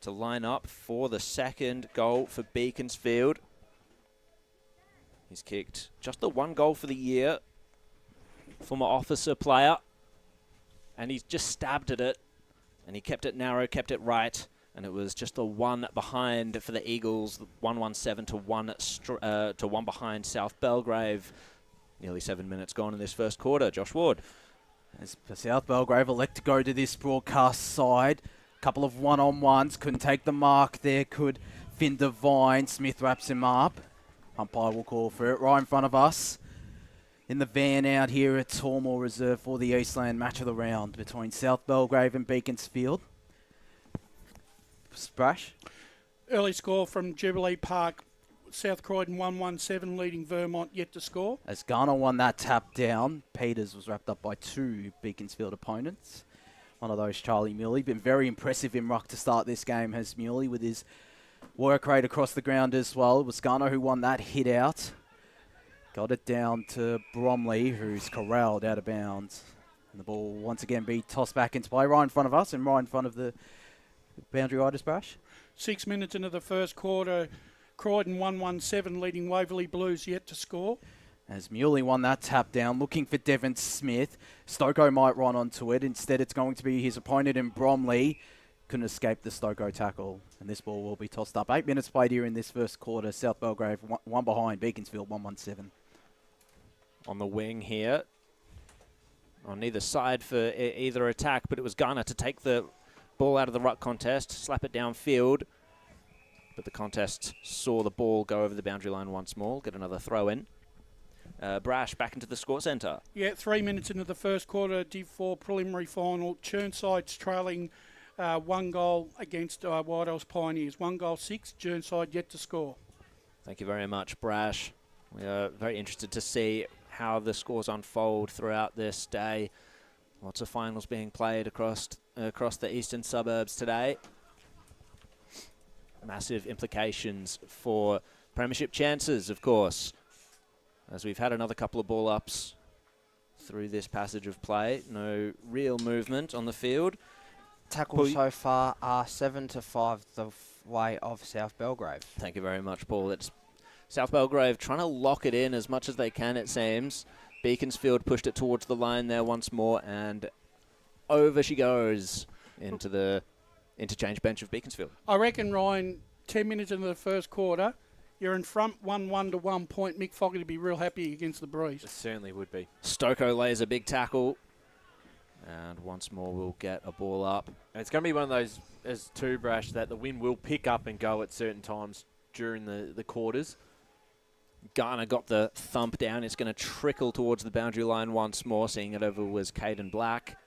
to line up for the second goal for Beaconsfield. He's kicked just the 1 goal for the year. Former officer player. And he's just stabbed at it. And he kept it narrow, kept it right. And it was just the 1 behind for the Eagles. 1-1-7 to 1 behind South Belgrave. Nearly 7 minutes gone in this first quarter. Josh Ward. As for South Belgrave elect to go to this broadcast side. Couple of one-on-ones. Couldn't take the mark there. Could Finn Devine. Smith wraps him up. Umpire will call for it right in front of us. In the van out here at Tormore Reserve for the Eastland match of the round between South Belgrave and Beaconsfield. Splash. Early score from Jubilee Park. South Croydon 1-1-7 leading Vermont yet to score. As Garner won that tap down, Peters was wrapped up by 2 Beaconsfield opponents. One of those, Charlie Muley. Been very impressive in ruck to start this game, has Muley, with his work rate across the ground as well. It was Garner who won that hit out. Got it down to Bromley, who's corralled out of bounds. And the ball once again be tossed back into play right in front of us and right in front of the boundary riders, Brash. 6 minutes into the first quarter, Croydon 1-1-7 leading Waverley Blues yet to score. As Muley won that tap down, looking for Devon Smith. Stoko might run onto it. Instead, it's going to be his opponent in Bromley. Couldn't escape the Stoko tackle, and this ball will be tossed up. 8 minutes played here in this first quarter. South Belgrave 1 behind, Beaconsfield 1-1-7. On the wing here. On either side for either attack, but it was Garner to take the ball out of the ruck contest, slap it downfield. But the contest saw the ball go over the boundary line once more. Get another throw in. Brash back into the score centre. Yeah, 3 minutes into the first quarter, Div 4 preliminary final. Churnside's trailing 1 goal against White Elves Pioneers. 1-6, Churnside yet to score. Thank you very much, Brash. We are very interested to see how the scores unfold throughout this day. Lots of finals being played across the eastern suburbs today. Massive implications for premiership chances, of course, as we've had another couple of ball ups through this passage of play. No real movement on the field. Tackles so far are 7-5 the way of South Belgrave. Thank you very much, Paul. It's South Belgrave trying to lock it in as much as they can, it seems. Beaconsfield pushed it towards the line there once more, and over she goes into the interchange bench of Beaconsfield. I reckon, Ryan, 10 minutes into the first quarter, you're in front 1-1 to 1 point. Mick Fogy to be real happy against the Breeze. It certainly would be. Stoko lays a big tackle, and once more we'll get a ball up. And it's going to be one of those, as too, Brash, that the wind will pick up and go at certain times during the quarters. Garner got the thump down. It's going to trickle towards the boundary line once more. Seeing it over was Caden Black.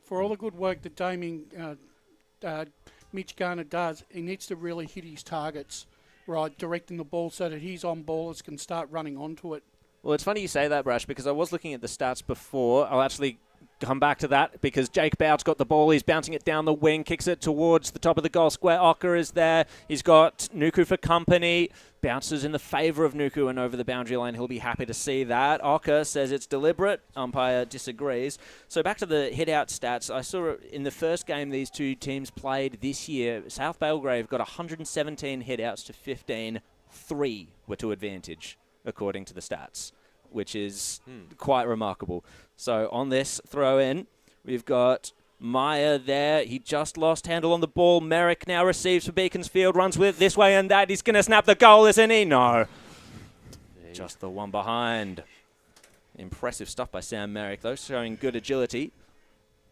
For all the good work that Mitch Garner does, he needs to really hit his targets, right, directing the ball so that his on-ballers can start running onto it. Well, it's funny you say that, Brash, because I was looking at the stats before. I'll actually come back to that because Jake Bout's got the ball. He's bouncing it down the wing, kicks it towards the top of the goal square. Ocker is there. He's got Nuku for company. Bounces in the favour of Nuku and over the boundary line. He'll be happy to see that. Ocker says it's deliberate. Umpire disagrees. So back to the hit-out stats. I saw in the first game these two teams played this year, South Belgrave got 117 hit-outs to 15. 3 were to advantage, according to the stats, which is quite remarkable. So on this throw-in, we've got Meyer there. He just lost handle on the ball. Merrick now receives for Beaconsfield, runs with it this way and that. He's going to snap the goal, isn't he? No. Just the one behind. Impressive stuff by Sam Merrick, though, showing good agility.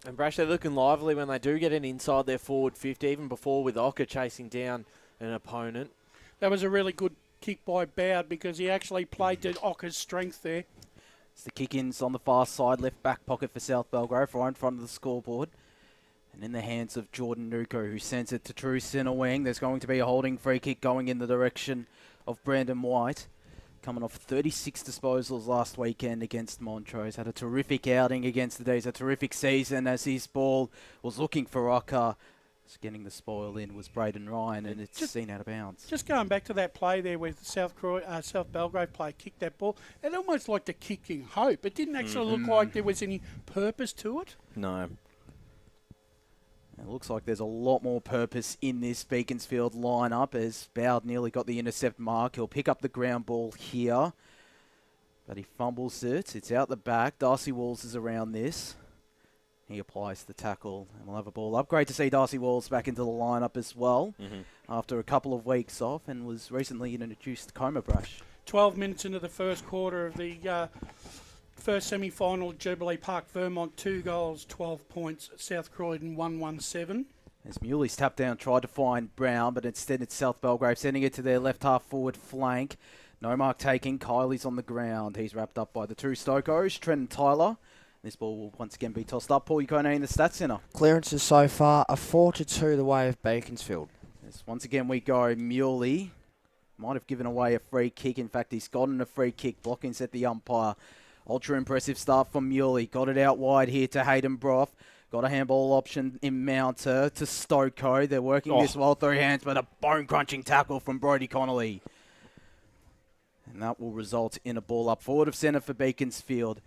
And Brash, they're looking lively when they do get it inside their forward 50, even before with Ocker chasing down an opponent. That was a really good kick by Bowd because he actually played to Ocker's strength there. It's the kick-ins on the far side, left back pocket for South Belgrave, right in front of the scoreboard. And in the hands of Jordan Nuko, who sends it to true centre wing. There's going to be a holding free kick going in the direction of Brandon White. Coming off 36 disposals last weekend against Montrose. Had a terrific outing against the D's, a terrific season as his ball was looking for Rocker. Getting the spoil in was Braden Ryan, and it's seen out of bounds. Just going back to that play there where South Belgrave player kicked that ball, it almost looked a kicking hope. It didn't actually look like there was any purpose to it. No. It looks like there's a lot more purpose in this Beaconsfield lineup as Bowd nearly got the intercept mark. He'll pick up the ground ball here, but he fumbles it. It's out the back. Darcy Walls is around this. He applies the tackle and we'll have a ball up. Great to see Darcy Walls back into the lineup as well after a couple of weeks off and was recently introduced to Coma Brush. 12 minutes into the first quarter of the first semi-final at Jubilee Park, Vermont 2 goals, 12 points. South Croydon 1-1-7. As Muley's tapped down, tried to find Brown, but instead it's South Belgrave sending it to their left half forward flank. No mark taking. Kylie's on the ground. He's wrapped up by the two Stokos, Trent and Tyler. This ball will once again be tossed up. Paul Yukone in the Stats Centre. Clearances so far are 4-2 the way of Beaconsfield. Yes, once again we go. Muley might have given away a free kick. In fact, he's gotten a free kick. Blocking set the umpire. Ultra impressive start from Muley. Got it out wide here to Hayden Broth. Got a handball option in Mounter to Stoko. They're working this well through hands, but a bone-crunching tackle from Brodie Connolly. And that will result in a ball up forward of centre for Beaconsfield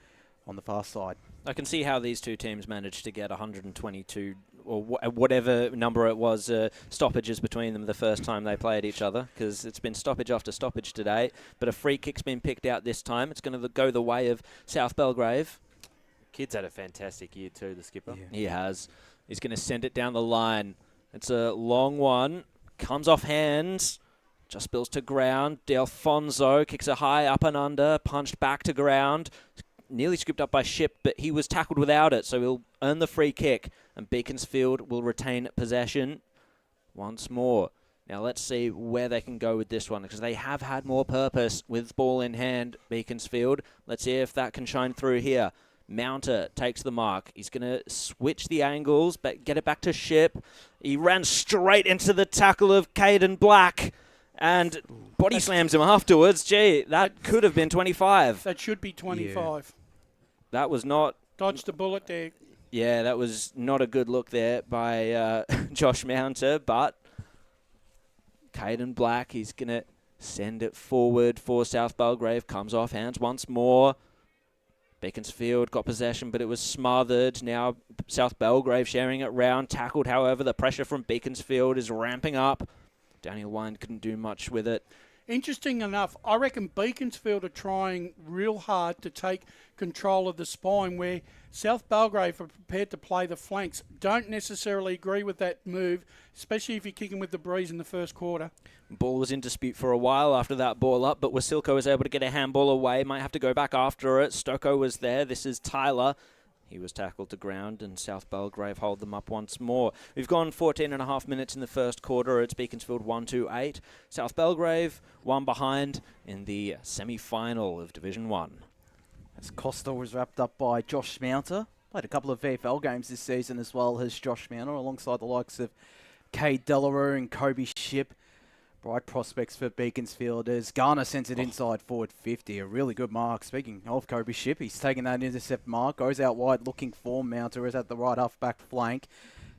on the far side. I can see how these two teams managed to get 122 or whatever number it was stoppages between them the first time they played each other, because it's been stoppage after stoppage today. But a free kick's been picked out this time. It's going to go the way of South Belgrave. Kid's had a fantastic year too, the skipper. Yeah. He has. He's going to send it down the line. It's a long one. Comes off hands. Just spills to ground. Delfonso kicks a high up and under. Punched back to ground. Nearly scooped up by Ship, but he was tackled without it, so he'll earn the free kick, and Beaconsfield will retain possession once more. Now let's see where they can go with this one, because they have had more purpose with ball in hand, Beaconsfield. Let's see if that can shine through here. Mounter takes the mark. He's going to switch the angles, but get it back to Ship. He ran straight into the tackle of Caden Black and body slams him afterwards. Gee, that could have been 25. That should be 25. Yeah. That was not... Dodged the bullet there. Yeah, that was not a good look there by Josh Mounter, but Caden Black, he's going to send it forward for South Belgrave. Comes off hands once more. Beaconsfield got possession, but it was smothered. Now South Belgrave sharing it round. Tackled, however. The pressure from Beaconsfield is ramping up. Daniel Wine couldn't do much with it. Interesting enough, I reckon Beaconsfield are trying real hard to take control of the spine, where South Belgrave are prepared to play the flanks. Don't necessarily agree with that move, especially if you're kicking with the breeze in the first quarter. Ball was in dispute for a while after that ball up, but Wasilko was able to get a handball away. Might have to go back after it. Stoko was there. This is Tyler. He was tackled to ground, and South Belgrave hold them up once more. We've gone 14.5 minutes in the first quarter. It's Beaconsfield 1-8. South Belgrave, one behind in the semi-final of Division 1. As Costa was wrapped up by Josh Mounter. Played a couple of VFL games this season as well as Josh Mounter, alongside the likes of Cade Delarue and Kobe Ship. Bright prospects for Beaconsfield as Garner sends it inside forward 50. A really good mark. Speaking of Kobe Ship, he's taking that intercept mark. Goes out wide looking for Mounter. Is at the right half back flank.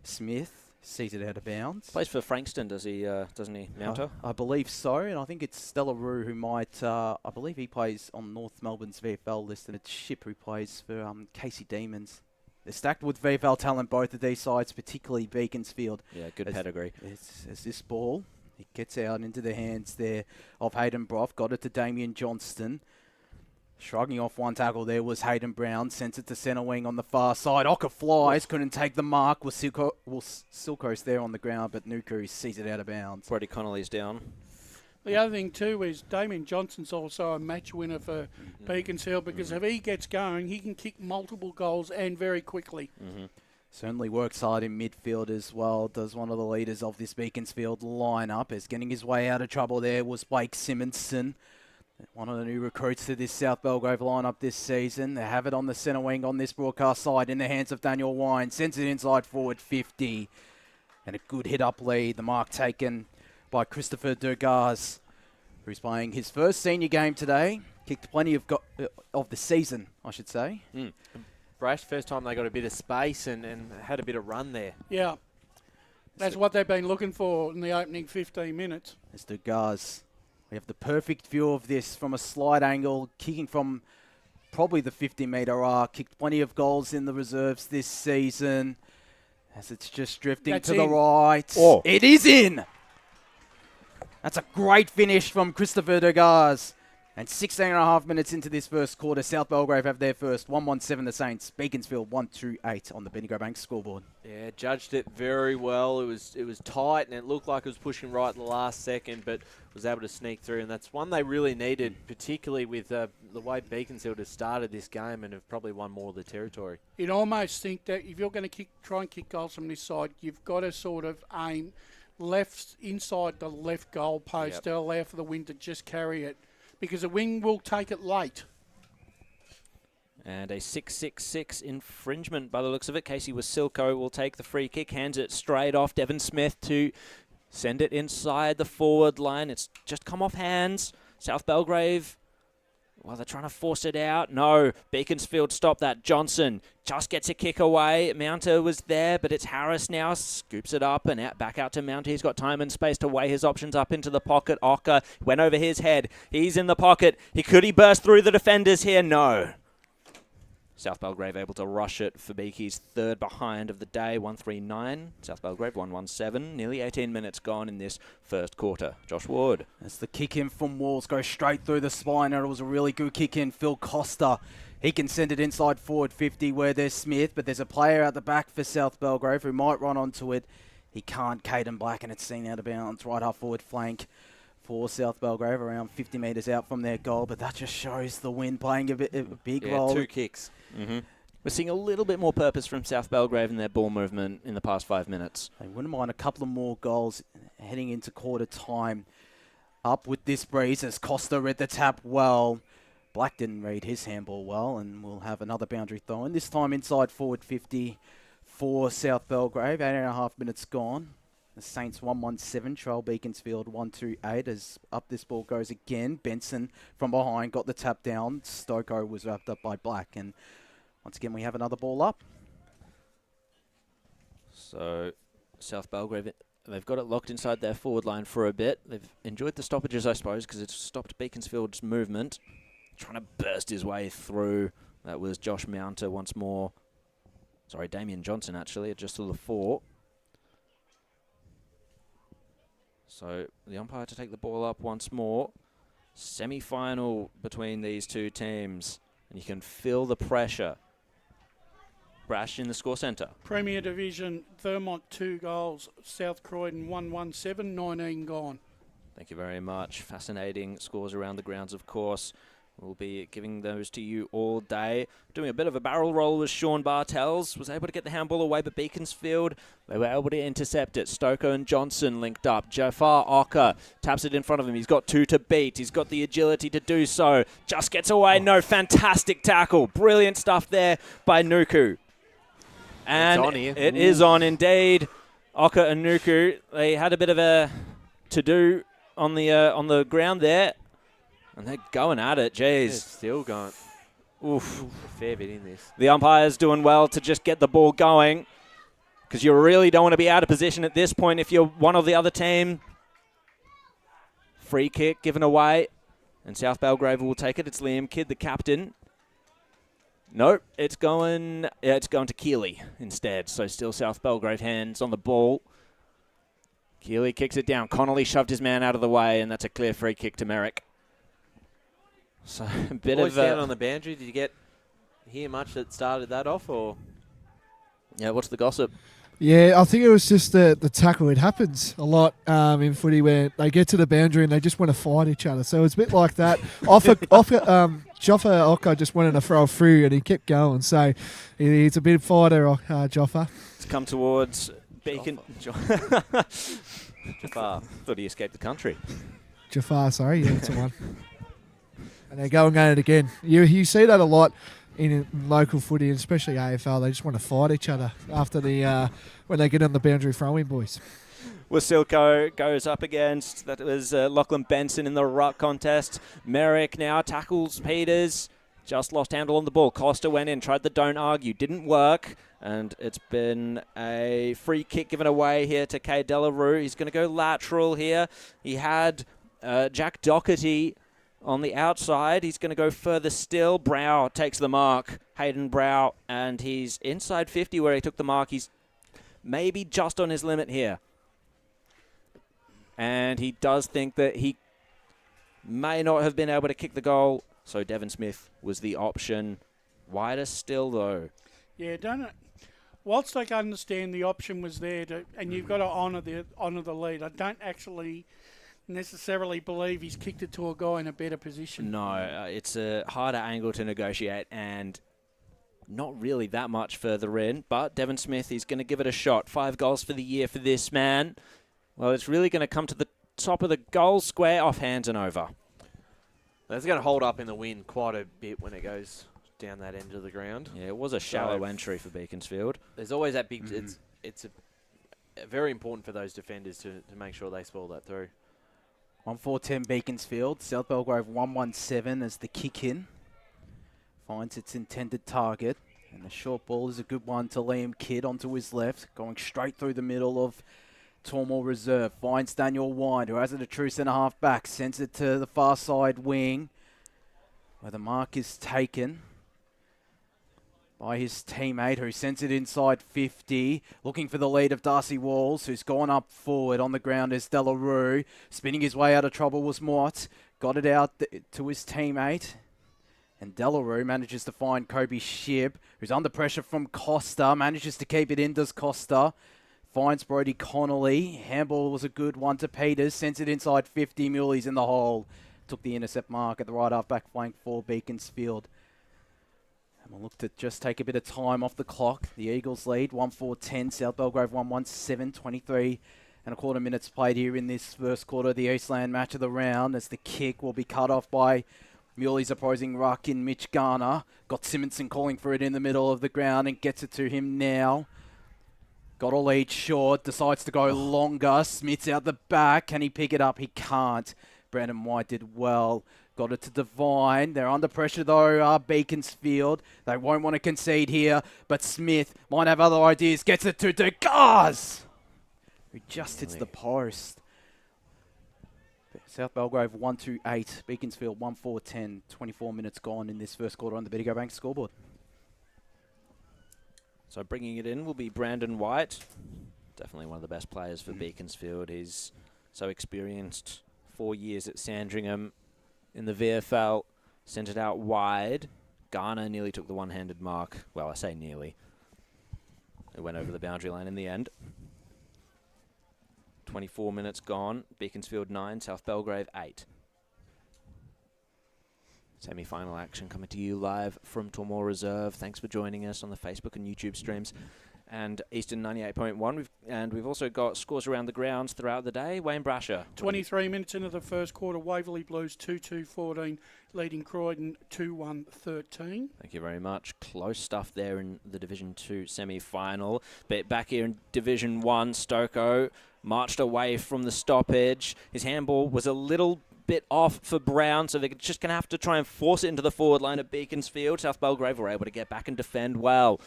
Smith sees it out of bounds. Plays for Frankston, doesn't he, Mounter? I believe so. And I think it's Delarue who might... I believe he plays on North Melbourne's VFL list. And it's Ship who plays for Casey Demons. They're stacked with VFL talent, both of these sides, particularly Beaconsfield. Yeah, good pedigree. As this ball... It gets out into the hands there of Hayden Broth. Got it to Damien Johnston. Shrugging off one tackle there was Hayden Brown. Sends it to centre wing on the far side. Ocker flies. Couldn't take the mark. Was Silco's there on the ground, but Nuku sees it out of bounds. Brodie Connolly's down. The other thing too is Damien Johnston's also a match winner for Beaconsfield, because if he gets going, he can kick multiple goals and very quickly. Certainly works hard in midfield as well. Does one of the leaders of this Beaconsfield lineup. Is getting his way out of trouble there was Blake Simonson. one of the new recruits to this South Belgrave lineup this season. They have it on the centre wing on this broadcast side in the hands of Daniel Wine. Sends it inside forward 50. And a good hit-up lead. The mark taken by Christopher Durgaz, who's playing his first senior game today. Kicked plenty of the season, I should say. Brash, first time they got a bit of space and had a bit of run there. Yeah. That's what they've been looking for in the opening 15 minutes. It's Durgaz. We have the perfect view of this from a slide angle, kicking from probably the 50-metre arc. Kicked plenty of goals in the reserves this season. As it's just drifting to the right. Oh. It is in! That's a great finish from Christopher Durgaz. And 16.5 minutes into this first quarter, South Belgrave have their first. 1-1-7 the Saints. Beaconsfield 1-2-8 on the Bendigo Bank scoreboard. Yeah, judged it very well. It was tight and it looked like it was pushing right at the last second, but was able to sneak through. And that's one they really needed, particularly with the way Beaconsfield has started this game and have probably won more of the territory. You'd almost think that if you're going to try and kick goals from this side, you've got to sort of aim left inside the left goal post to allow for the wind to just carry it, because the wind will take it late. And a 6-6-6 infringement by the looks of it. Casey Wasilko will take the free kick, hands it straight off. Devon Smith to send it inside the forward line. It's just come off hands. South Belgrave, well, they're trying to force it out. No, Beaconsfield stopped that. Johnson just gets a kick away. Mounter was there, but it's Harris now. Scoops it up and back out to Mounter. He's got time and space to weigh his options up into the pocket. Ocker went over his head. He's in the pocket. Could he burst through the defenders here? No. South Belgrave able to rush it for Beaky's third behind of the day, 1-3-9. South Belgrave 1-1-7. Nearly 18 minutes gone in this first quarter. Josh Ward. As the kick in from Walls goes straight through the spine, and it was a really good kick in. Phil Costa, he can send it inside forward 50 where there's Smith, but there's a player at the back for South Belgrave who might run onto it. He can't. Caden Black, and it's seen out of bounds right half forward flank for South Belgrave, around 50 metres out from their goal, but that just shows the wind playing a big role. 2 kicks. Mm-hmm. We're seeing a little bit more purpose from South Belgrave in their ball movement in the past 5 minutes. I wouldn't mind a couple of more goals heading into quarter time. Up with this breeze as Costa read the tap well. Black didn't read his handball well, and we'll have another boundary throw in. This time inside forward 50 for South Belgrave. 8.5 minutes gone. The Saints 1-1-7, trail Beaconsfield 1-2-8 as up this ball goes again. Benson from behind got the tap down. Stoko was wrapped up by Black, and once again we have another ball up. So South Belgrave, they've got it locked inside their forward line for a bit. They've enjoyed the stoppages, I suppose, because it's stopped Beaconsfield's movement. Trying to burst his way through. That was Josh Mounter once more. Sorry, Damian Johnson actually, just to the fore. So the umpire to take the ball up once more. Semi-final between these two teams. And you can feel the pressure. Brash in the score centre. Premier Division, Vermont 2 goals. South Croydon 1-1-7, 19 gone. Thank you very much. Fascinating scores around the grounds, of course. We'll be giving those to you all day. Doing a bit of a barrel roll with Sean Bartels. Was able to get the handball away, but Beaconsfield, they were able to intercept it. Stoko and Johnson linked up. Jafar Ocker taps it in front of him. He's got 2 to beat. He's got the agility to do so. Just gets away. No, fantastic tackle. Brilliant stuff there by Nuku. And it's on here. It is on indeed. Ocker and Nuku, they had a bit of a to-do on the ground there. And they're going at it, jeez. They're still going. Oof. A fair bit in this. The umpire's doing well to just get the ball going, because you really don't want to be out of position at this point if you're one of the other team. Free kick given away, and South Belgrave will take it. It's Liam Kidd, the captain. Nope, it's going to Keeley instead. So still South Belgrave hands on the ball. Keeley kicks it down. Connolly shoved his man out of the way, and that's a clear free kick to Merrick. So a bit Boys of down on the boundary. Did you hear much that started that off, or? Yeah, what's the gossip? Yeah, I think it was just the tackle. It happens a lot in footy where they get to the boundary and they just want to fight each other. So it's a bit like that. Joffa Ocker just wanted to throw through and he kept going. So he's a bit fighter, Joffa. It's come towards Beacon. Jafar. Thought he escaped the country. Jafar, sorry. Yeah, that's the one. And they're going at it again. You see that a lot in local footy, and especially AFL. They just want to fight each other after when they get on the boundary throwing, boys. Wasilko goes up against, that was Lachlan Benson in the ruck contest. Merrick now tackles Peters. Just lost handle on the ball. Costa went in, tried the don't argue, didn't work. And it's been a free kick given away here to Kay Delarue. He's going to go lateral here. He had Jack Doherty on the outside. He's going to go further still. Brow takes the mark. Hayden Brow. And he's inside 50 where he took the mark. He's maybe just on his limit here. And he does think that he may not have been able to kick the goal. So Devon Smith was the option. Wider still, though. Yeah, whilst I can understand the option was there, and you've got to honour the lead, I don't actually necessarily believe he's kicked it to a guy in a better position. No, it's a harder angle to negotiate and not really that much further in. But Devon Smith, he's going to give it a shot. 5 goals for the year for this man. Well, it's really going to come to the top of the goal square, off hands and over. That's going to hold up in the wind quite a bit when it goes down that end of the ground. Yeah, it was a shallow entry for Beaconsfield. There's always that big... It's very important for those defenders to make sure they spoil that through. 1-4-10 Beaconsfield. South Belgrave 1-1-7 as the kick in. Finds its intended target. And the short ball is a good one to Liam Kidd onto his left. Going straight through the middle of Tormore Reserve. Finds Daniel Wine, who has it a true centre-half back. Sends it to the far side wing, where the mark is taken by his teammate, who sends it inside 50. Looking for the lead of Darcy Walls, who's gone up forward. On the ground is Delarue. Spinning his way out of trouble was Mott. Got it out to his teammate. And Delarue manages to find Kobe Shipp, who's under pressure from Costa. Manages to keep it in, does Costa. Finds Brodie Connolly. Handball was a good one to Peters. Sends it inside 50. Muley's in the hole. Took the intercept mark at the right half-back flank for Beaconsfield. And we'll look to just take a bit of time off the clock. The Eagles lead 1-4-10. South Belgrave 1-1-7. 23 and a quarter minutes played here in this first quarter of the Eastland match of the round, as the kick will be cut off by Muley's opposing ruck in Mitch Garner. Got Simonson calling for it in the middle of the ground and gets it to him now. Got a lead short, decides to go longer. Smith's out the back. Can he pick it up? He can't. Brandon White did well. Got it to Devine. They're under pressure though, Beaconsfield. They won't want to concede here, but Smith might have other ideas. Gets it to Degas, who just hits the post. South Belgrave 1-2-8. Beaconsfield 1-4-10. 24 minutes gone in this first quarter on the Biddigo Bank scoreboard. So bringing it in will be Brandon White. Definitely one of the best players for Beaconsfield. He's so experienced. 4 years at Sandringham in the VFL. Sent it out wide. Garner nearly took the one-handed mark. Well, I say nearly. It went over the boundary line in the end. 24 minutes gone. Beaconsfield 9, South Belgrave 8. Semi-final action coming to you live from Tormore Reserve. Thanks for joining us on the Facebook and YouTube streams and Eastern 98.1. We've also got scores around the grounds throughout the day. Wayne Brasher. 23 minutes into the first quarter, Waverley Blues 2-2-14, leading Croydon 2-1-13. Thank you very much. Close stuff there in the Division 2 semi-final. But back here in Division 1, Stoko marched away from the stoppage. His handball was a little bit off for Brown, so they're just going to have to try and force it into the forward line of Beaconsfield. South Belgrave were able to get back and defend well.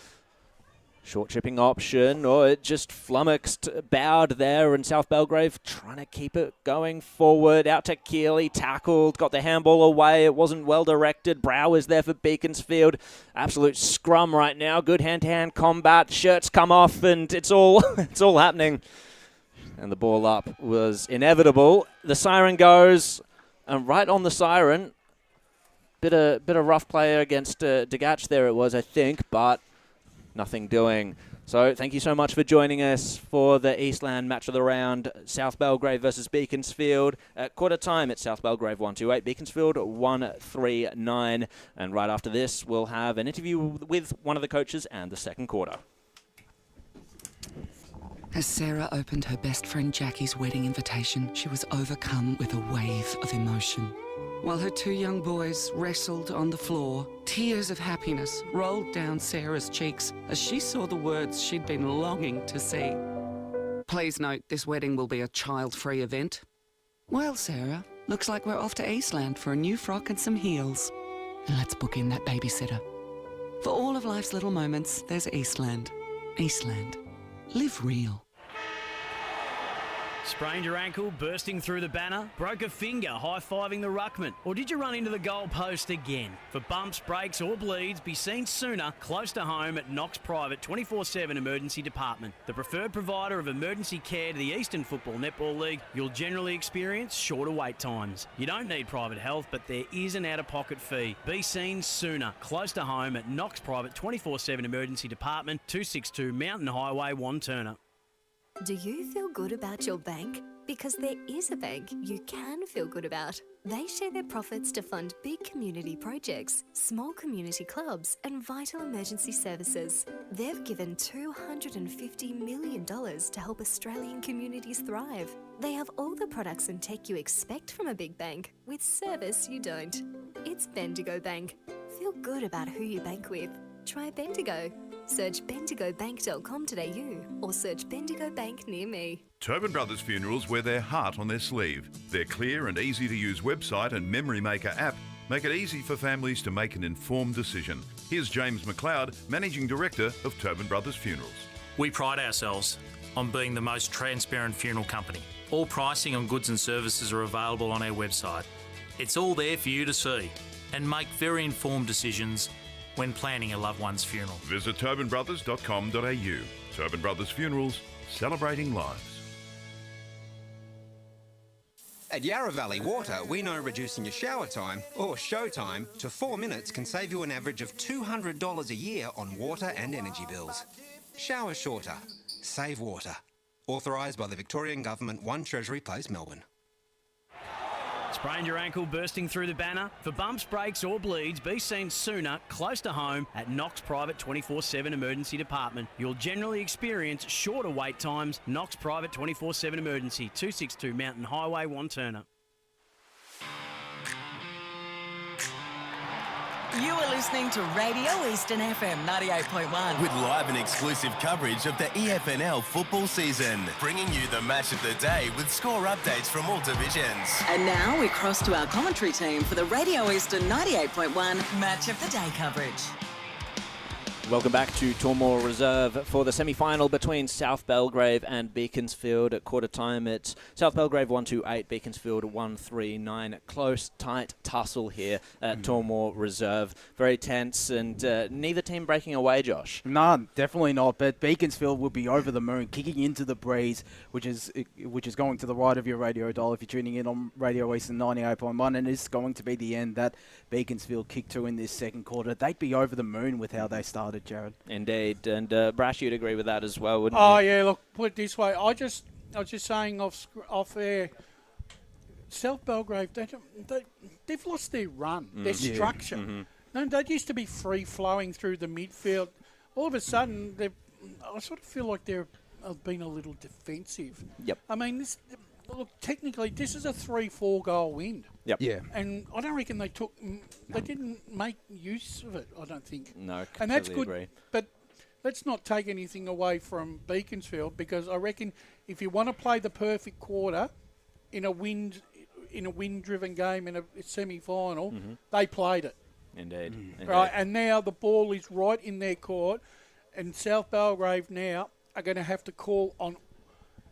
Short chipping option, or it just flummoxed, bowed there, and South Belgrave trying to keep it going forward. Out to Keeley, tackled, got the handball away. It wasn't well directed. Brow is there for Beaconsfield. Absolute scrum right now. Good hand-to-hand combat. Shirts come off, and it's all happening. And the ball up was inevitable. The siren goes, and right on the siren, bit of rough play against Degatch there it was, I think, but nothing doing. So thank you so much for joining us for the Eastland match of the round. South Belgrave versus Beaconsfield. At quarter time, it's South Belgrave 1-2-8, Beaconsfield 1-3-9. And right after this, we'll have an interview with one of the coaches and the second quarter. As Sarah opened her best friend Jackie's wedding invitation, she was overcome with a wave of emotion. While her two young boys wrestled on the floor, tears of happiness rolled down Sarah's cheeks as she saw the words she'd been longing to see. Please note, this wedding will be a child-free event. Well, Sarah, looks like we're off to Eastland for a new frock and some heels. And let's book in that babysitter. For all of life's little moments, there's Eastland. Eastland. Live real. Sprained your ankle, bursting through the banner? Broke a finger, high-fiving the ruckman? Or did you run into the goal post again? For bumps, breaks or bleeds, be seen sooner, close to home at Knox Private 24/7 Emergency Department. The preferred provider of emergency care to the Eastern Football Netball League, you'll generally experience shorter wait times. You don't need private health, but there is an out-of-pocket fee. Be seen sooner, close to home at Knox Private 24/7 Emergency Department, 262 Mountain Highway, Wanturna. Do you feel good about your bank? Because there is a bank you can feel good about. They share their profits to fund big community projects, small community clubs and vital emergency services. They've given $250 million to help Australian communities thrive. They have all the products and tech you expect from a big bank, with service you don't. It's Bendigo Bank. Feel good about who you bank with. Try Bendigo. Search bendigobank.com.au or search Bendigo Bank near me. Tobin Brothers Funerals wear their heart on their sleeve. Their clear and easy-to-use website and Memory Maker app make it easy for families to make an informed decision. Here's James McLeod, Managing Director of Tobin Brothers Funerals. We pride ourselves on being the most transparent funeral company. All pricing on goods and services are available on our website. It's all there for you to see and make very informed decisions when planning a loved one's funeral. Visit tobinbrothers.com.au. Tobin Brothers Funerals, celebrating lives. At Yarra Valley Water, we know reducing your shower time, or show time, to 4 minutes can save you an average of $200 a year on water and energy bills. Shower shorter. Save water. Authorised by the Victorian Government, 1 Treasury Place, Melbourne. Sprained your ankle, bursting through the banner? For bumps, breaks or bleeds, be seen sooner, close to home at Knox Private 24/7 Emergency Department. You'll generally experience shorter wait times. Knox Private 24/7 Emergency, 262 Mountain Highway, Wanturna. You are listening to Radio Eastern FM 98.1. With live and exclusive coverage of the EFNL football season. Bringing you the match of the day with score updates from all divisions. And now we cross to our commentary team for the Radio Eastern 98.1 Match of the Day coverage. Welcome back to Tormore Reserve for the semi-final between South Belgrave and Beaconsfield. At quarter time, it's South Belgrave 1-2-8, Beaconsfield 1-3-9. Close, tight tussle here at Tormore Reserve. Very tense, and neither team breaking away, Josh. No, definitely not. But Beaconsfield will be over the moon, kicking into the breeze, which is going to the right of your radio dial if you're tuning in on Radio Eastern 98.1, and it's going to be the end that Beaconsfield kicked to in this second quarter. They'd be over the moon with how they started, Jared. Indeed, and Brash, you'd agree with that as well, wouldn't Oh, you? yeah, look, put it this way. I was just saying off air, South Belgrave, they've lost their run, their structure. Mm-hmm. No, they used to be free-flowing through the midfield. All of a sudden, I sort of feel like they've been a little defensive. Yep. I mean, look, technically, this is a 3-4 goal win. Yep. Yeah. And I don't reckon they didn't make use of it, I don't think. No, completely and that's good. agree. But let's not take anything away from Beaconsfield, because I reckon if you want to play the perfect quarter in a wind-driven game in a semi-final, they played it. Indeed. Right, and now the ball is right in their court, and South Belgrave now are going to have to call on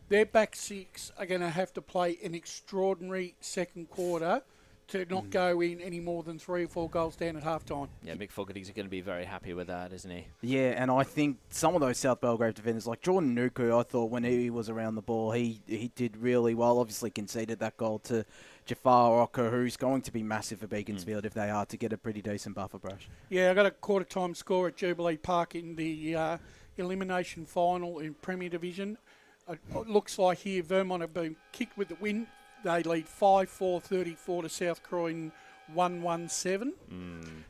their back six are going to have to play an extraordinary second quarter to not go in any more than 3 or 4 goals down at half-time. Yeah, Mick Fogy's going to be very happy with that, isn't he? Yeah, and I think some of those South Belgrave defenders, like Jordan Nuku, I thought when he was around the ball, he did really well. Obviously conceded that goal to Jafar Ocker, who's going to be massive for Beaconsfield if they are to get a pretty decent buffer, Brush. Yeah, I got a quarter-time score at Jubilee Park in the elimination final in Premier Division. It looks like here Vermont have been kicked with the win. They lead 5-4, 34 to South Croydon 117.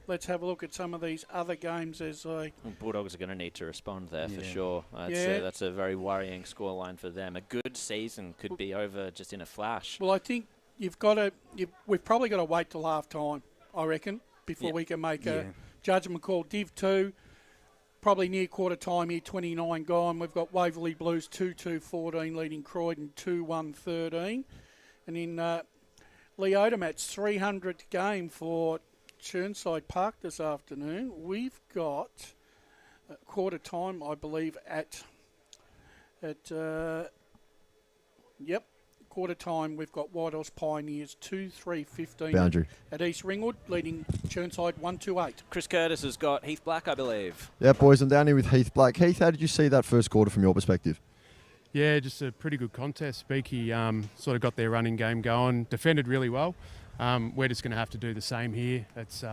Let's have a look at some of these other games as I... Bulldogs are going to need to respond there for sure. That's a very worrying scoreline for them. A good season could be over just in a flash. Well, I think we've probably got to wait till half time, I reckon, before we can make a judgment call. Div 2, probably near quarter time here, 29 gone. We've got Waverley Blues 2-2-14 leading Croydon 2-1-13. And in Leodamat's 300 game for Chirnside Park this afternoon, we've got quarter time, I believe, quarter time, we've got Whitehorse Pioneers 2-3-15 Boundary at East Ringwood, leading Chirnside 1-2-8. Chris Curtis has got Heath Black, I believe. Yeah, boys, I'm down here with Heath Black. Heath, how did you see that first quarter from your perspective? Yeah, just a pretty good contest. Beaky sort of got their running game going, defended really well. We're just going to have to do the same here. It's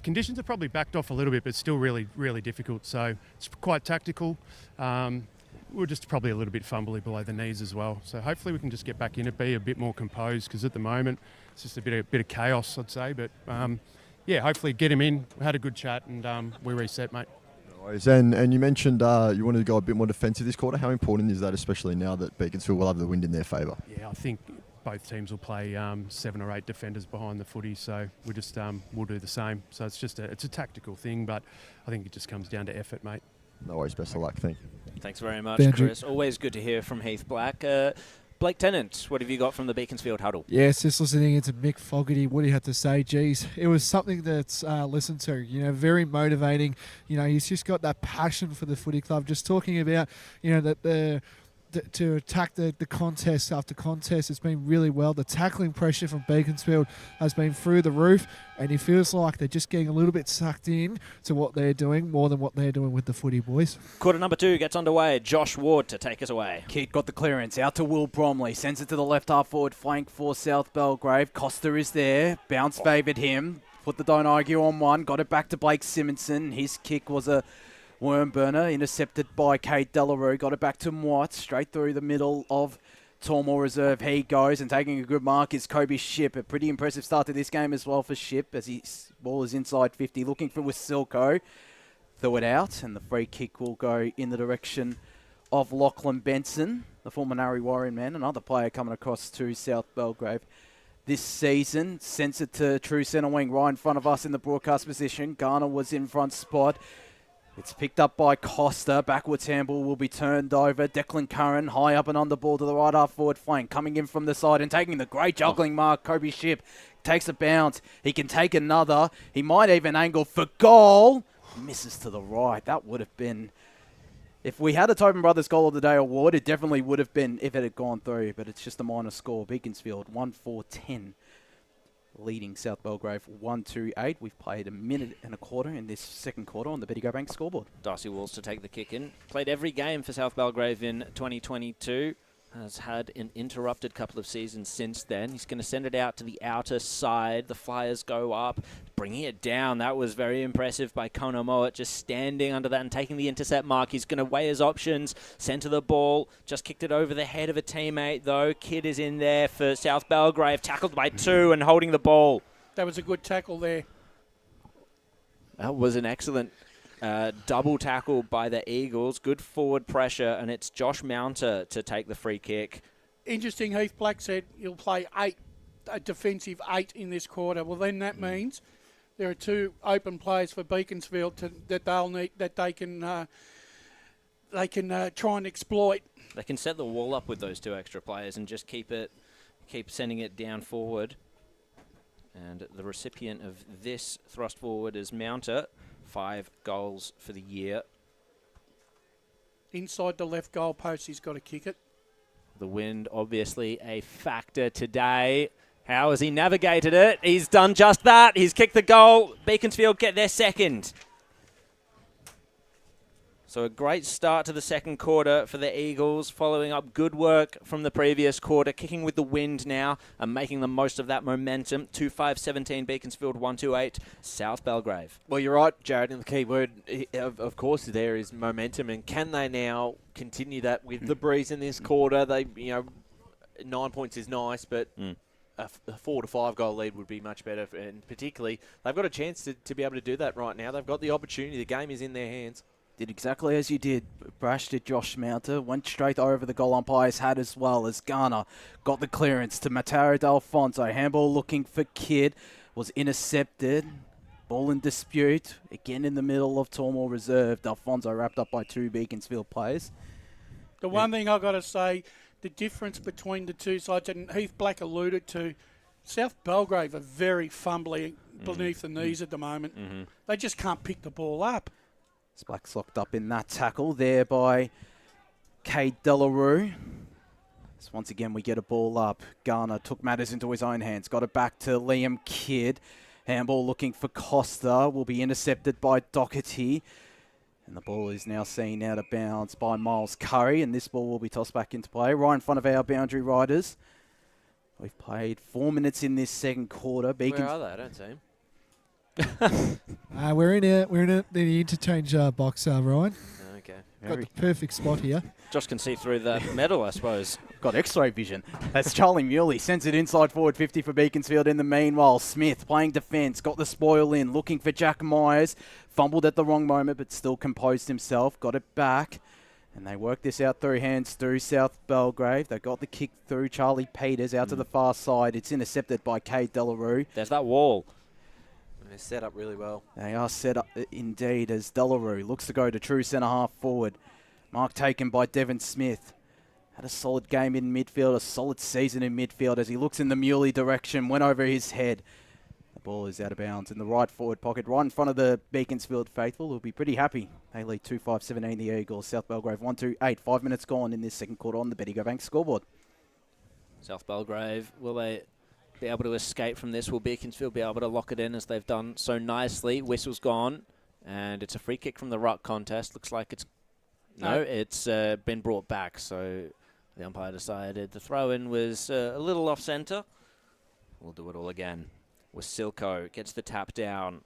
conditions have probably backed off a little bit, but still really, really difficult. So it's quite tactical. We're just probably a little bit fumbly below the knees as well. So hopefully we can just get back in it, be a bit more composed, because at the moment it's just a bit of chaos, I'd say. But hopefully get him in. We had a good chat and we reset, mate. And you mentioned you wanted to go a bit more defensive this quarter. How important is that, especially now that Beaconsfield will have the wind in their favour? Yeah, I think both teams will play 7 or 8 defenders behind the footy, so we just we'll do the same. So it's just it's a tactical thing, but I think it just comes down to effort, mate. No worries, best of luck. Thank you. Thanks very much, Chris. Always good to hear from Heath Black. Blake Tennant, what have you got from the Beaconsfield huddle? Yes, just listening into Mick Fogy, what he had to say, geez, it was something that's listened to, very motivating. He's just got that passion for the footy club, just talking about, that to attack the contest after contest. It's been really well. The tackling pressure from Beaconsfield has been through the roof, and he feels like they're just getting a little bit sucked in to what they're doing, more than what they're doing with the footy, boys. Quarter number 2 gets underway. Josh Ward to take us away. Kidd got the clearance out to Will Bromley. Sends it to the left half forward flank for South Belgrave. Costa is there. Bounce favoured him. Put the don't argue on one. Got it back to Blake Simonson. His kick was a worm burner, intercepted by Kate Delarue. Got it back to Mwatt, straight through the middle of Tormore Reserve. He goes, and taking a good mark is Kobe Shipp. A pretty impressive start to this game as well for Shipp, as his ball is inside 50. Looking for Wasilko. Threw it out, and the free kick will go in the direction of Lachlan Benson, the former Narry Warrior man, another player coming across to South Belgrave this season. Sends it to true centre wing right in front of us in the broadcast position. Garner was in front spot. It's picked up by Costa. Backwards handball will be turned over. Declan Curran high up and on the ball to the right half forward flank. Coming in from the side and taking the great juggling mark. Kobe Shipp takes a bounce. He can take another. He might even angle for goal. Misses to the right. That would have been... If we had a Tobin Brothers Goal of the Day award, it definitely would have been if it had gone through. But it's just a minor score. Beaconsfield 1-4-10. Leading South Belgrave 1-2-8. We've played a minute and a quarter in this second quarter on the Betty Go Bank scoreboard. Darcy Walls to take the kick in. Played every game for South Belgrave in 2022. Has had an interrupted couple of seasons since then. He's going to send it out to the outer side. The Flyers go up, bringing it down. That was very impressive by Kona Mowat, just standing under that and taking the intercept mark. He's going to weigh his options, centre the ball, just kicked it over the head of a teammate though. Kidd is in there for South Belgrave, tackled by 2 and holding the ball. That was a good tackle there. That was an excellent double tackle by the Eagles. Good forward pressure, and it's Josh Mounter to take the free kick. Interesting, Heath Black said he'll play a defensive 8 in this quarter. Well, then that means there are 2 open players for Beaconsfield that they'll need, that they can try and exploit. They can set the wall up with those 2 extra players and just keep sending it down forward. And the recipient of this thrust forward is Mounter. 5 goals for the year. Inside the left goal post, he's got to kick it. The wind, obviously, a factor today. How has he navigated it? He's done just that. He's kicked the goal. Beaconsfield get their second. So a great start to the second quarter for the Eagles, following up good work from the previous quarter, kicking with the wind now and making the most of that momentum. 2-5-17 Beaconsfield, 1-2-8 South Belgrave. Well, you're right, Jared, and the key word, of course, there is momentum. And can they now continue that with the breeze in this quarter? 9 points is nice, but a 4 to 5 goal lead would be much better, and particularly they've got a chance to be able to do that right now. They've got the opportunity. The game is in their hands. Did exactly as you did. Brash did Josh Mounter. Went straight over the goal umpire's hat as well as Garner got the clearance to Mataro D'Alfonso. Handball looking for Kidd. Was intercepted. Ball in dispute. Again in the middle of Tormore Reserve. D'Alfonso wrapped up by 2 Beaconsfield players. The one thing I've got to say, the difference between the two sides, and Heath Black alluded to, South Belgrave are very fumbly beneath the knees at the moment. They just can't pick the ball up. Black's locked up in that tackle there by Cade Delarue. So once again, we get a ball up. Garner took matters into his own hands. Got it back to Liam Kidd. Handball looking for Costa. Will be intercepted by Doherty. And the ball is now seen out of bounds by Miles Curry. And this ball will be tossed back into play right in front of our boundary riders. We've played 4 minutes in this second quarter. Where are they? I don't see them. We're in the interchange box, Ryan. Okay. Got the perfect spot here. Josh can see through the metal, I suppose. Got X-ray vision. That's Charlie Muley. Sends it inside forward 50 for Beaconsfield. In the meanwhile, Smith playing defence. Got the spoil in. Looking for Jack Myers. Fumbled at the wrong moment, but still composed himself. Got it back. And they work this out through hands through South Belgrave. They got the kick through Charlie Peters out to the far side. It's intercepted by Cade Delarue. There's that wall. They're set up really well. They are set up indeed as Delarue looks to go to true centre-half forward. Mark taken by Devon Smith. Had a solid game in midfield, a solid season in midfield as he looks in the Muley direction, went over his head. The ball is out of bounds in the right forward pocket, right in front of the Beaconsfield faithful, who'll be pretty happy. They lead 2-5-17 the Eagles. South Belgrave 1-2-8. 5 minutes gone in this second quarter on the Betty Go Bank scoreboard. South Belgrave, will they be able to escape from this? Will Beaconsfield be able to lock it in as they've done so nicely? Whistle's gone, and it's a free kick from the ruck contest. Looks like it's... No, it's been brought back, so the umpire decided the throw-in was a little off-centre. We'll do it all again. Wasilko gets the tap down.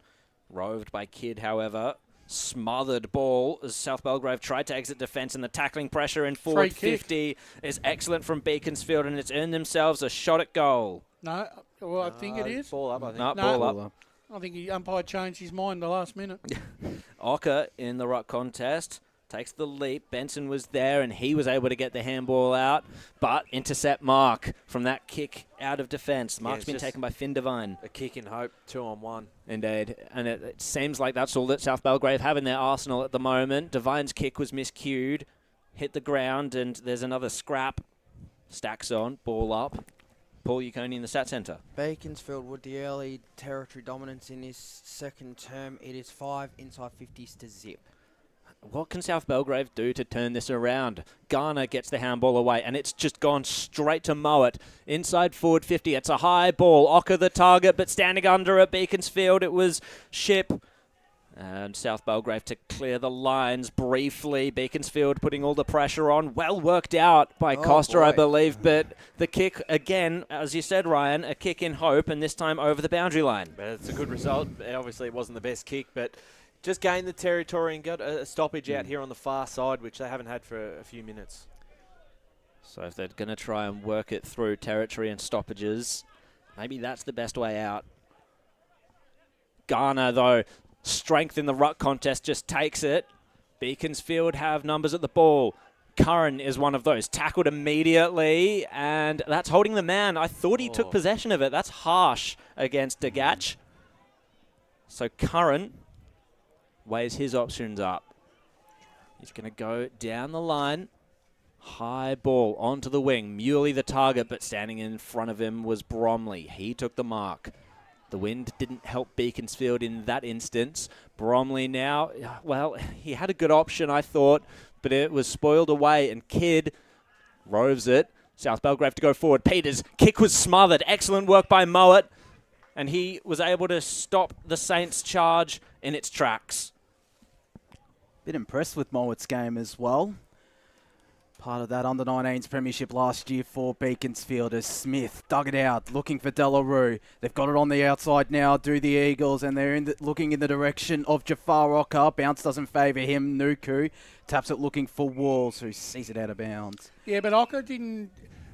Roved by Kidd, however. Smothered ball as South Belgrave tried to exit defence, and the tackling pressure in forward 50 is excellent from Beaconsfield, and it's earned themselves a shot at goal. No, well, I think it is. Ball up, I think. No, ball up. I think the umpire changed his mind the last minute. Ocker in the ruck contest takes the leap. Benson was there, and he was able to get the handball out, but intercept Mark from that kick out of defence. Mark's been taken by Finn Devine. A kick in hope, 2-on-1. Indeed, and it seems like that's all that South Belgrave have in their arsenal at the moment. Devine's kick was miscued, hit the ground, and there's another scrap. Stacks on, ball up. Paul Yukoni in the stat centre. Beaconsfield with the early territory dominance in this second term. It is 5 inside 50s to zip. What can South Belgrave do to turn this around? Garner gets the handball away, and it's just gone straight to Mowat. Inside forward 50, it's a high ball. Ocker the target, but standing under at Beaconsfield, it was Ship. And South Belgrave to clear the lines briefly. Beaconsfield putting all the pressure on. Well worked out by Costa, I believe. But the kick, again, as you said, Ryan, a kick in hope, and this time over the boundary line. But it's a good result. Obviously, it wasn't the best kick, but just gained the territory and got a stoppage out here on the far side, which they haven't had for a few minutes. So if they're going to try and work it through territory and stoppages, maybe that's the best way out. Garner, though, strength in the ruck contest, just takes it. Beaconsfield have numbers at the ball. Curran is one of those. Tackled immediately, and that's holding the man. I thought he took possession of it. That's harsh against Dagach. So Curran weighs his options up. He's going to go down the line. High ball onto the wing. Muley the target, but standing in front of him was Bromley. He took the mark. The wind didn't help Beaconsfield in that instance. Bromley now, well, he had a good option, I thought, but it was spoiled away, and Kidd roves it. South Belgrave to go forward. Peters' kick was smothered. Excellent work by Mowat, and he was able to stop the Saints' charge in its tracks. Bit impressed with Mowat's game as well. Part of that under-19s premiership last year for Beaconsfield as Smith dug it out, looking for Delarue. They've got it on the outside now, do the Eagles, and they're looking in the direction of Jafar Ocker. Bounce doesn't favour him. Nuku taps it looking for Walls, who sees it out of bounds. Yeah, but Ocker didn't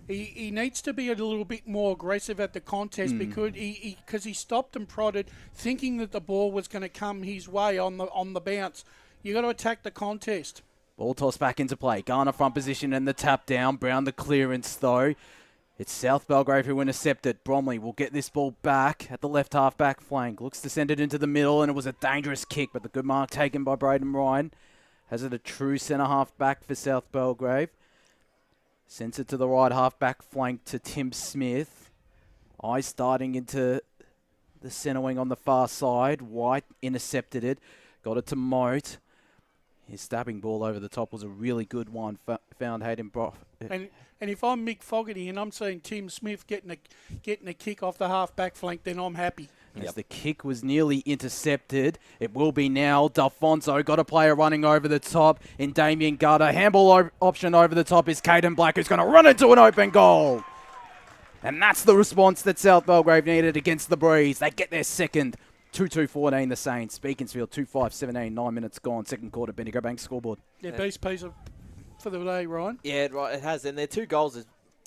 He needs to be a little bit more aggressive at the contest because he stopped and prodded, thinking that the ball was going to come his way on the bounce. You got to attack the contest. Ball toss back into play. Garner front position and the tap down. Brown the clearance though. It's South Belgrave who intercepted. Bromley will get this ball back at the left half back flank. Looks to send it into the middle, and it was a dangerous kick, but the good mark taken by Braden Ryan. Has it a true centre half back for South Belgrave. Sends it to the right half back flank to Tim Smith. Eyes starting into the centre wing on the far side. White intercepted it. Got it to Moat. His stabbing ball over the top was a really good one. Found Hayden Brough. And if I'm Mick Fogy and I'm seeing Tim Smith getting a kick off the half back flank, then I'm happy. As the kick was nearly intercepted, it will be now. D'Alfonso got a player running over the top in Damien Gutter. Handball option over the top is Caden Black, who's going to run into an open goal. And that's the response that South Belgrave needed against the Breeze. They get their second. 2-2-14 the Saints. Beaconsfield 2-5-17, 9 minutes gone. Second quarter, Bendigo Bank scoreboard. Yeah, best piece for the day, Ryan. Yeah, right, it has. And their 2 goals is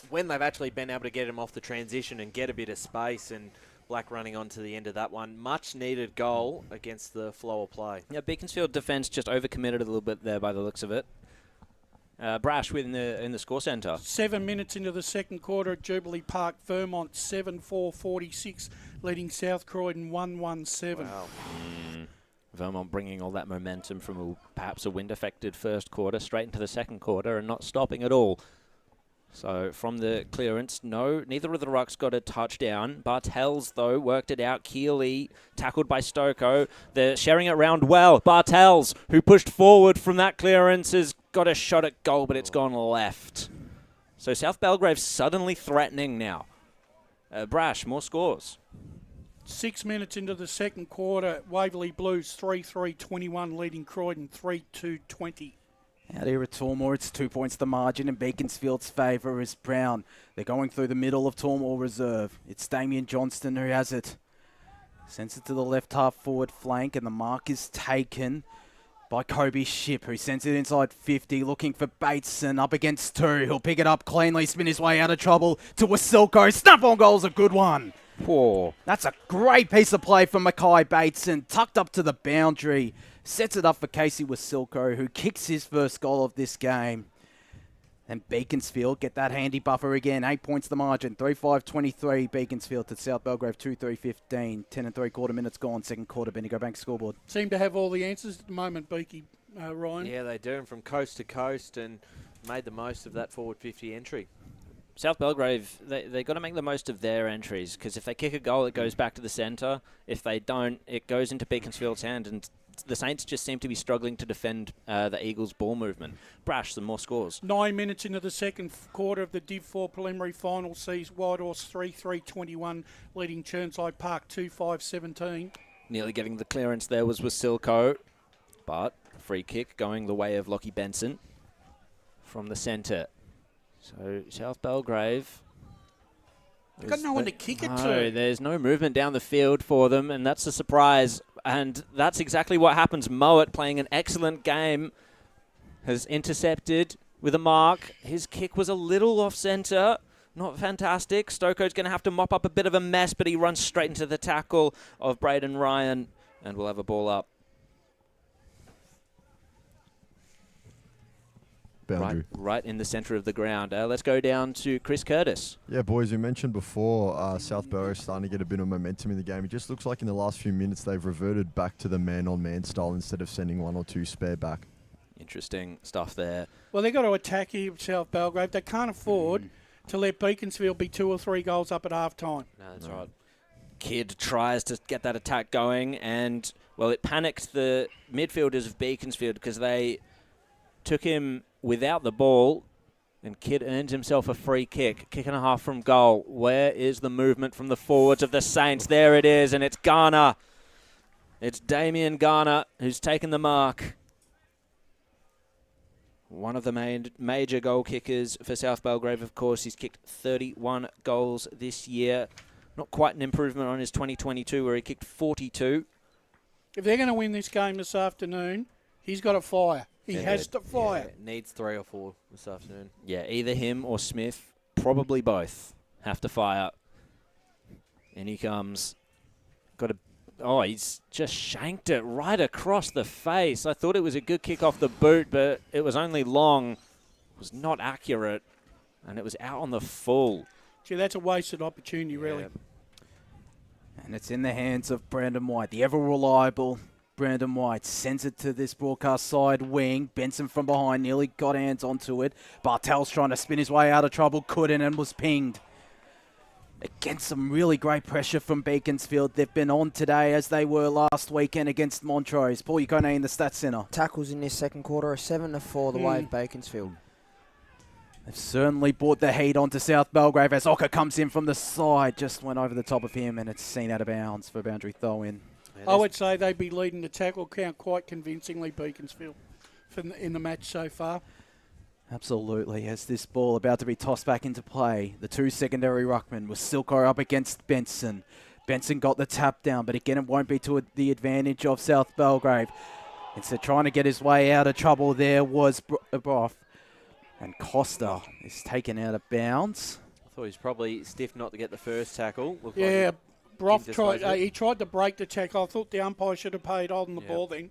when they've actually been able to get him off the transition and get a bit of space, and Black running on to the end of that one. Much needed goal against the flow of play. Yeah, Beaconsfield defence just overcommitted a little bit there by the looks of it. Brash in the score centre. 7 minutes into the second quarter at Jubilee Park, Vermont 7-4-46, leading South Croydon 1-1-7. Wow. Vermont bringing all that momentum from perhaps a wind-affected first quarter straight into the second quarter and not stopping at all. So from the clearance, neither of the rucks got a touchdown. Bartels, though, worked it out. Keeley tackled by Stoko. They're sharing it around well. Bartels, who pushed forward from that clearance, has got a shot at goal, but it's gone left. So South Belgrave suddenly threatening now. Brash, more scores. 6 minutes into the second quarter, Waverley Blues 3-3-21, leading Croydon 3-2-20. Out here at Tormore, it's 2 points the margin in Beaconsfield's favour is Brown. They're going through the middle of Tormore Reserve. It's Damien Johnston who has it. Sends it to the left half forward flank, and the mark is taken by Kobe Ship, who sends it inside 50, looking for Bateson up against 2. He'll pick it up cleanly, spin his way out of trouble to Wasilko. Snap on goal's a good one. Whoa. That's a great piece of play from Mackay Bateson, tucked up to the boundary. Sets it up for Casey Wasilko, who kicks his first goal of this game. And Beaconsfield get that handy buffer again. 8 points the margin. 3-5-23 Beaconsfield to South Belgrave 2-3-15. 10 and 3/4 minutes gone. Second quarter, Bendigo Bank scoreboard. Seem to have all the answers at the moment, Beaky, Ryan. Yeah, they do. And from coast to coast, and made the most of that forward 50 entry. South Belgrave, they got to make the most of their entries, because if they kick a goal, it goes back to the centre. If they don't, it goes into Beaconsfield's hand, and the Saints just seem to be struggling to defend the Eagles' ball movement. Brash, some more scores. 9 minutes into the second quarter of the Div 4 preliminary final sees Whitehorse 3-3-21, leading Churnside Park 2-5-17. Nearly getting the clearance there was Wasilko, but free kick going the way of Lockie Benson from the centre. So South Belgrave... They've got no one to kick it to. No, there's no movement down the field for them, and that's a surprise. And that's exactly what happens. Mowat, playing an excellent game, has intercepted with a mark. His kick was a little off-centre. Not fantastic. Stokoe's going to have to mop up a bit of a mess, but he runs straight into the tackle of Braden Ryan, and we'll have a ball up. Right in the centre of the ground. Let's go down to Chris Curtis. Yeah, boys, you mentioned before South Belgrave starting to get a bit of momentum in the game. It just looks like in the last few minutes they've reverted back to the man-on-man style instead of sending 1 or 2 spare back. Interesting stuff there. Well, they've got to attack here, South Belgrave. They can't afford to let Beaconsfield be 2 or 3 goals up at half-time. No, that's right. Kidd tries to get that attack going, and, well, it panicked the midfielders of Beaconsfield because they took him without the ball, and Kidd earns himself a free kick. Kick and a half from goal. Where is the movement from the forwards of the Saints? There it is, and it's Garner. It's Damien Garner who's taken the mark. One of the major goal kickers for South Belgrave, of course. He's kicked 31 goals this year. Not quite an improvement on his 2022, where he kicked 42. If they're going to win this game this afternoon, he's got to fire. He has to fire. Yeah, needs 3 or 4 this afternoon. Yeah, either him or Smith probably both, have to fire. And he comes. He's just shanked it right across the face. I thought it was a good kick off the boot, but it was only long. It was not accurate, and it was out on the full. Gee, that's a wasted opportunity, really. And it's in the hands of Brandon White, the ever-reliable Brandon White. Sends it to this broadcast side wing. Benson from behind nearly got hands onto it. Bartel's trying to spin his way out of trouble, couldn't, and was pinged. Against some really great pressure from Beaconsfield. They've been on today as they were last weekend against Montrose. Paul Yukone in the Stats Centre. Tackles in this second quarter are 7-4 the way of Beaconsfield. They've certainly brought the heat onto South Belgrave as Ocker comes in from the side. Just went over the top of him and it's seen out of bounds for a boundary throw-in. I would say they'd be leading the tackle count quite convincingly, Beaconsfield, in the match so far. Absolutely. As this ball about to be tossed back into play, the two secondary ruckmen with Silko up against Benson. Benson got the tap down, but again, it won't be to the advantage of South Belgrave. Instead, trying to get his way out of trouble there was Broff. And Costa is taken out of bounds. I thought he was probably stiff not to get the first tackle. Yeah, Broff tried to break the tackle. I thought the umpire should have paid on the ball then.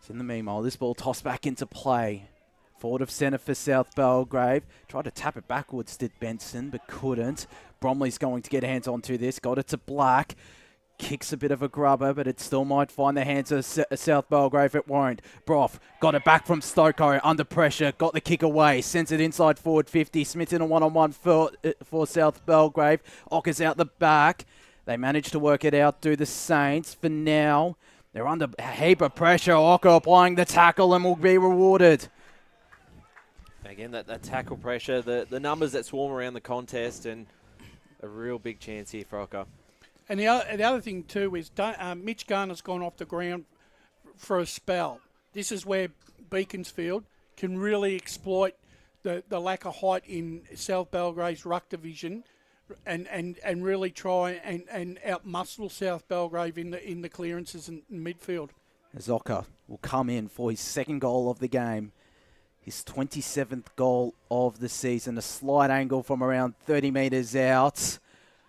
So in the meanwhile, this ball tossed back into play. Forward of centre for South Belgrave. Tried to tap it backwards, did Benson, but couldn't. Bromley's going to get hands onto this. Got it to Black. Kicks a bit of a grubber, but it still might find the hands of South Belgrave. It won't. Broff got it back from Stoko under pressure. Got the kick away. Sends it inside forward 50. Smith in a one-on-one for South Belgrave. Ocker's out the back. They managed to work it out, do the Saints. For now, they're under a heap of pressure. Ocker applying the tackle and will be rewarded. Again, that tackle pressure, the numbers that swarm around the contest, and a real big chance here for Ocker. And the other thing, too, is Mitch Garner's gone off the ground for a spell. This is where Beaconsfield can really exploit the lack of height in South Belgrave's ruck division and really try and outmuscle South Belgrave in the clearances in midfield. As Ocker will come in for his second goal of the game. His 27th goal of the season. A slight angle from around 30 metres out.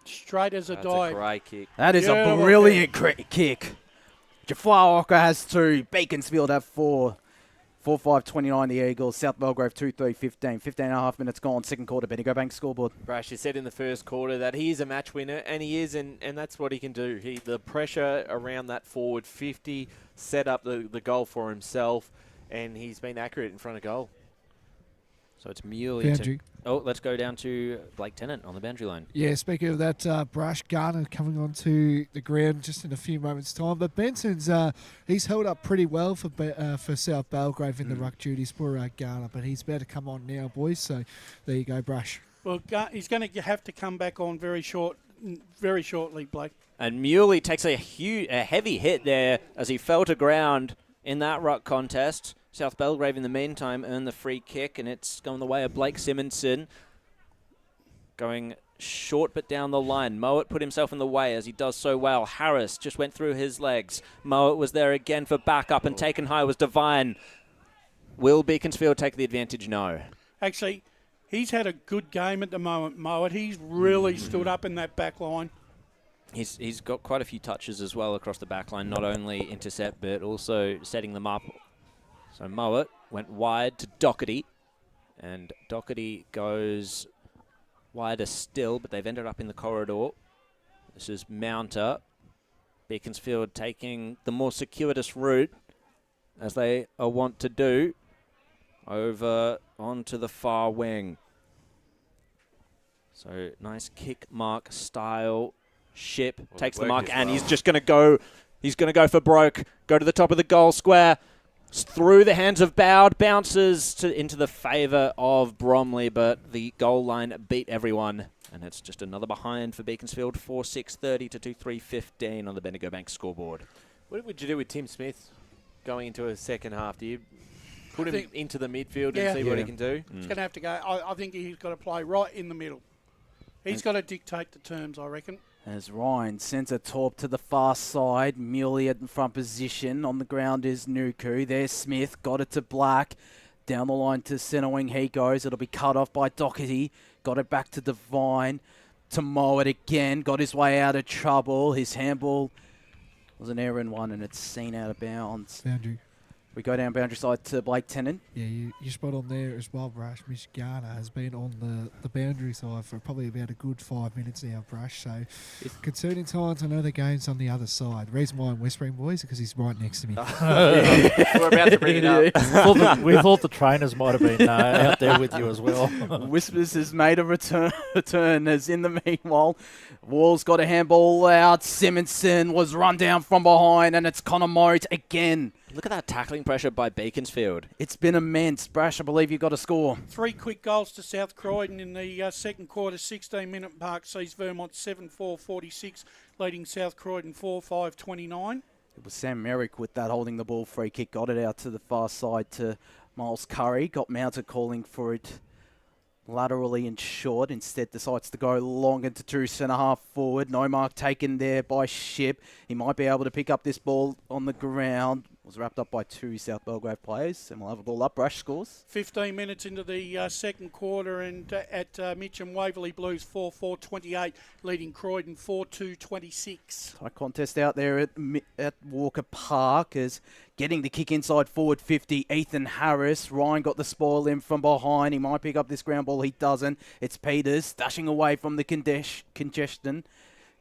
Straight as a dive. That's a great kick. That is a brilliant kick. Jafar Ocker has 2. Beaconsfield have 4. 4-5-29 the Eagles. South Belgrave 2-3-15. 15 and a half minutes gone. Second quarter. Benny, go bank scoreboard. Brash, you said in the first quarter that he is a match winner, and he is, and that's what he can do. The pressure around that forward 50 set up the goal for himself, and he's been accurate in front of goal. So it's Muley. Let's go down to Blake Tennant on the boundary line. Yeah, speaking of that, Brash, Garner coming onto the ground just in a few moments' time. But Benson's he's held up pretty well for South Belgrave in the ruck duties for Garner, but he's about to come on now, boys. So there you go, Brash. Well, he's going to have to come back on very shortly, Blake. And Muley takes a heavy hit there as he fell to ground in that ruck contest. South Belgrave, in the meantime, earned the free kick, and it's going the way of Blake Simonson. Going short but down the line. Mowat put himself in the way as he does so well. Harris just went through his legs. Mowat was there again for backup, and taken high was Devine. Will Beaconsfield take the advantage? No. Actually, he's had a good game at the moment, Mowat. He's really stood up in that back line. He's got quite a few touches as well across the back line, not only intercept but also setting them up. So Mowat went wide to Doherty, and Doherty goes wider still, but they've ended up in the corridor. This is Mounter. Beaconsfield taking the more circuitous route, as they are wont to do, over onto the far wing. So nice kick mark style. Ship takes the mark, and he's just going to go. He's going to go for broke. Go to the top of the goal square. Through the hands of Bowd, bounces into the favour of Bromley, but the goal line beat everyone. And it's just another behind for Beaconsfield, 4-6-30 to 2-3-15 on the Bendigo Bank scoreboard. What would you do with Tim Smith going into a second half? Do you put him into the midfield and see what he can do? He's going to have to go. I think he's got to play right in the middle. He's got to dictate the terms, I reckon. As Ryan sends a torp to the far side. Muley in front position. On the ground is Nuku. There's Smith. Got it to Black. Down the line to centre wing he goes. It'll be cut off by Doherty. Got it back to Devine. To mow it again. Got his way out of trouble. His handball was an error in one, and it's seen out of bounds. Boundary. We go down boundary side to Blake Tennant. Yeah, you spot on there as well, Brush. Miss Garner has been on the boundary side for probably about a good 5 minutes now, Brush. So, concerning times, I know the game's on the other side. The reason why I'm whispering, boys, is because he's right next to me. We're about to bring it up. We thought the trainers might have been out there with you as well. Whispers has made a return as in the meanwhile, Wall's got a handball out. Simonson was run down from behind, and it's Connor Moat again. Look at that tackling pressure by Beaconsfield. It's been immense. Brash, I believe you got a score. 3 quick goals to South Croydon in the second quarter. 16-minute mark sees Vermont 7-4-46, leading South Croydon 4-5-29. It was Sam Merrick with that holding the ball free kick. Got it out to the far side to Miles Curry. Got Mounted calling for it laterally and short. Instead decides to go long into true centre half forward. No mark taken there by Ship. He might be able to pick up this ball on the ground. Was wrapped up by 2 South Belgrave players, and we'll have a ball up. Rush scores. 15 minutes into the second quarter, and at Mitcham, Waverley Blues 4-4-28, leading Croydon 4-2-26. High contest out there at Walker Park as getting the kick inside forward 50. Ethan Harris. Ryan got the spoil in from behind. He might pick up this ground ball. He doesn't. It's Peters dashing away from the congestion.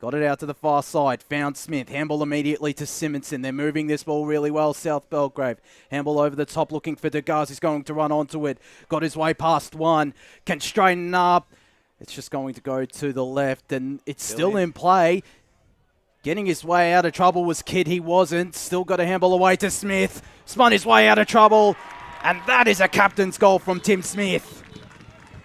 Got it out to the far side. Found Smith. Handball immediately to Simonson. They're moving this ball really well. South Belgrave. Handball over the top looking for Degas. He's going to run onto it. Got his way past one. Can straighten up. It's just going to go to the left, and it's still in play. Getting his way out of trouble was Kidd. He wasn't. Still got a handball away to Smith. Spun his way out of trouble. And that is a captain's goal from Tim Smith.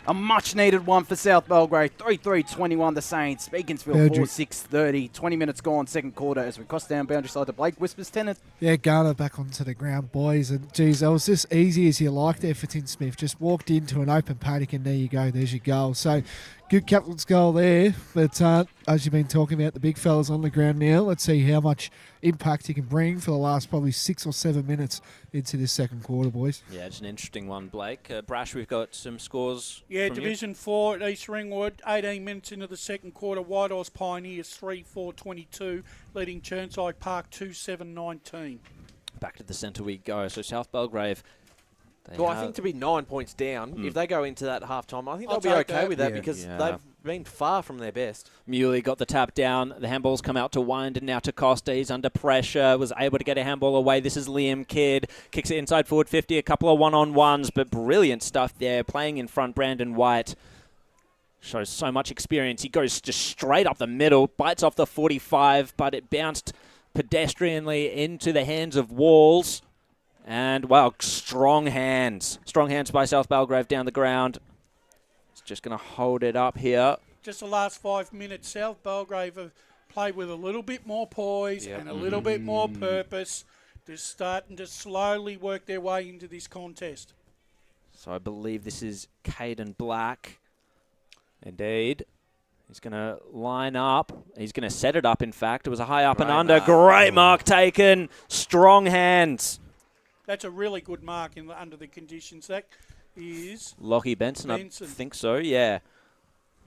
A much-needed one for South Belgrave. 3-3-21 the Saints. Beaconsfield 4-6-30. 20 minutes gone, second quarter, as we cross down boundary side to Blake. Whispers Tennant. Yeah, Garner back onto the ground, boys. And, geez, that was just easy as you like there for Tim Smith. Just walked into an open paddock, and there you go. There's your goal. So, good captain's goal there. But as you've been talking about, the big fellas on the ground now. Let's see how much impact he can bring for the last probably 6 or 7 minutes into this second quarter, boys. Yeah, it's an interesting one, Blake. Brash, we've got some scores. Yeah, Division 4 at East Ringwood. 18 minutes into the second quarter. Whitehorse Pioneers 3-4-22, leading Chirnside Park 2-7-19. Back to the centre we go. So South Belgrave. Well, I think to be 9 points down, if they go into that half-time, I think they'll be okay with that because they've been far from their best. Muley got the tap down. The handball's come out to Wind and now to Costa. He's under pressure. Was able to get a handball away. This is Liam Kidd. Kicks it inside forward 50. A couple of one-on-ones, but brilliant stuff there. Playing in front, Brandon White. Shows so much experience. He goes just straight up the middle. Bites off the 45, but it bounced pedestrianly into the hands of Walls. And, wow, strong hands. Strong hands by South Belgrave down the ground. It's just going to hold it up here. Just the last 5 minutes, South Belgrave have played with a little bit more poise and a little bit more purpose. They're starting to slowly work their way into this contest. So I believe this is Caden Black. Indeed. He's going to line up. He's going to set it up, in fact. It was a high up and under. Great mark taken. Strong hands. That's a really good mark under the conditions. That is Lockie Benson, I think so, yeah.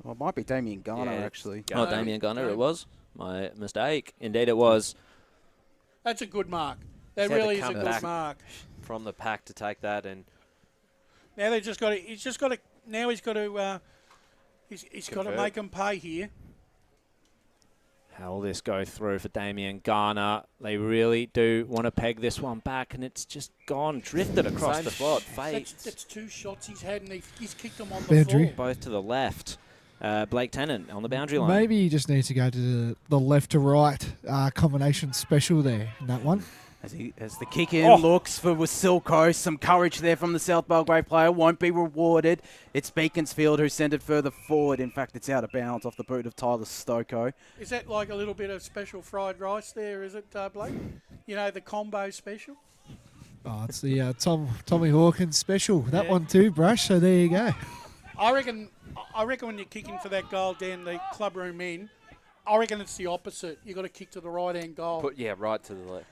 Well, it might be Damien Garner, actually. Oh, Damien Garner, it was. My mistake. Indeed, it was. That's a good mark. That really is a good mark. From the pack to take that, and now they've just got to. He's just got to. Now he's got to. He's got to make them pay here. How will this go through for Damien Garner? They really do want to peg this one back, and it's just gone, drifted across the spot. That's 2 shots he's had, and he's kicked them on the floor. Both to the left. Blake Tennant on the boundary line. Maybe you just need to go to the left to right combination special there in that one. As the kick in looks for Wasilko, some courage there from the South Belgrave player, won't be rewarded. It's Beaconsfield who sent it further forward. In fact, it's out of bounds off the boot of Tyler Stoko. Is that like a little bit of special fried rice there, is it, Blake? You know, the combo special? Oh, it's the Tommy Hawkins special. That one too, Brush, so there you go. I reckon when you're kicking for that goal down the clubroom end, I reckon it's the opposite. You've got to kick to the right-hand goal. right to the left.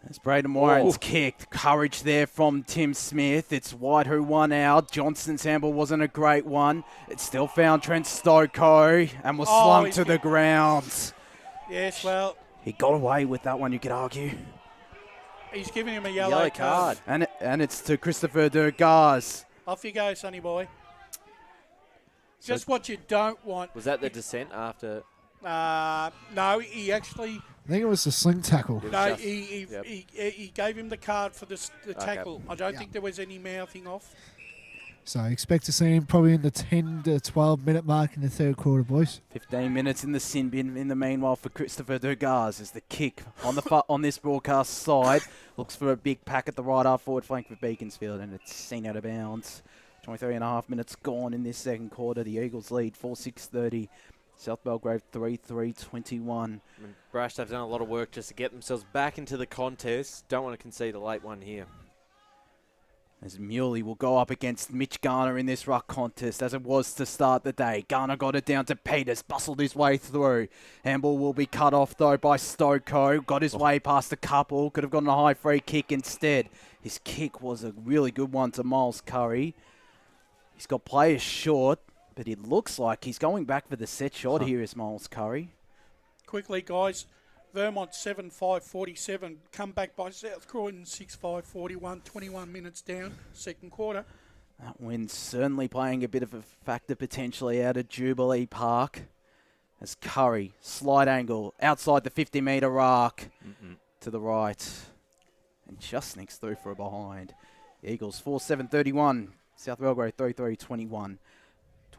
As Braden Moran's kicked. Courage there from Tim Smith. It's White who won out. Johnston's handball wasn't a great one. It still found Trent Stoko and was slung to the ground. Yes, well. He got away with that one, you could argue. He's giving him a yellow card. And it's to Christopher Durgaz. Off you go, sonny boy. Just what you don't want. Was that the descent after? No, he actually... I think it was the sling tackle. No, he gave him the card for the tackle. I don't think there was any mouthing off. So I expect to see him probably in the 10 to 12 minute mark in the third quarter, boys. 15 minutes in the sin bin in the meanwhile for Christopher Durgaz as the kick on the on this broadcast side. Looks for a big pack at the right half forward flank for Beaconsfield, and it's seen out of bounds. 23.5 minutes gone in this second quarter. The Eagles lead 4-6-30. South Belgrave 3-3-21. Brash, they've done a lot of work just to get themselves back into the contest. Don't want to concede a late one here. As Muley will go up against Mitch Garner in this ruck contest, as it was to start the day. Garner got it down to Peters, bustled his way through. Handball will be cut off, though, by Stoko. Got his way past a couple. Could have gotten a high free kick instead. His kick was a really good one to Miles Curry. He's got players short, but it looks like he's going back for the set shot here is Miles Curry. Quickly, guys. Vermont 7-5-47. Come back by South Croydon 6-5-41. 21 minutes down, second quarter. That wind's certainly playing a bit of a factor potentially out of Jubilee Park. As Curry, slide angle, outside the 50-metre arc to the right. And just sneaks through for a behind. The Eagles 4-7-31. South Belgrave 3-3-21.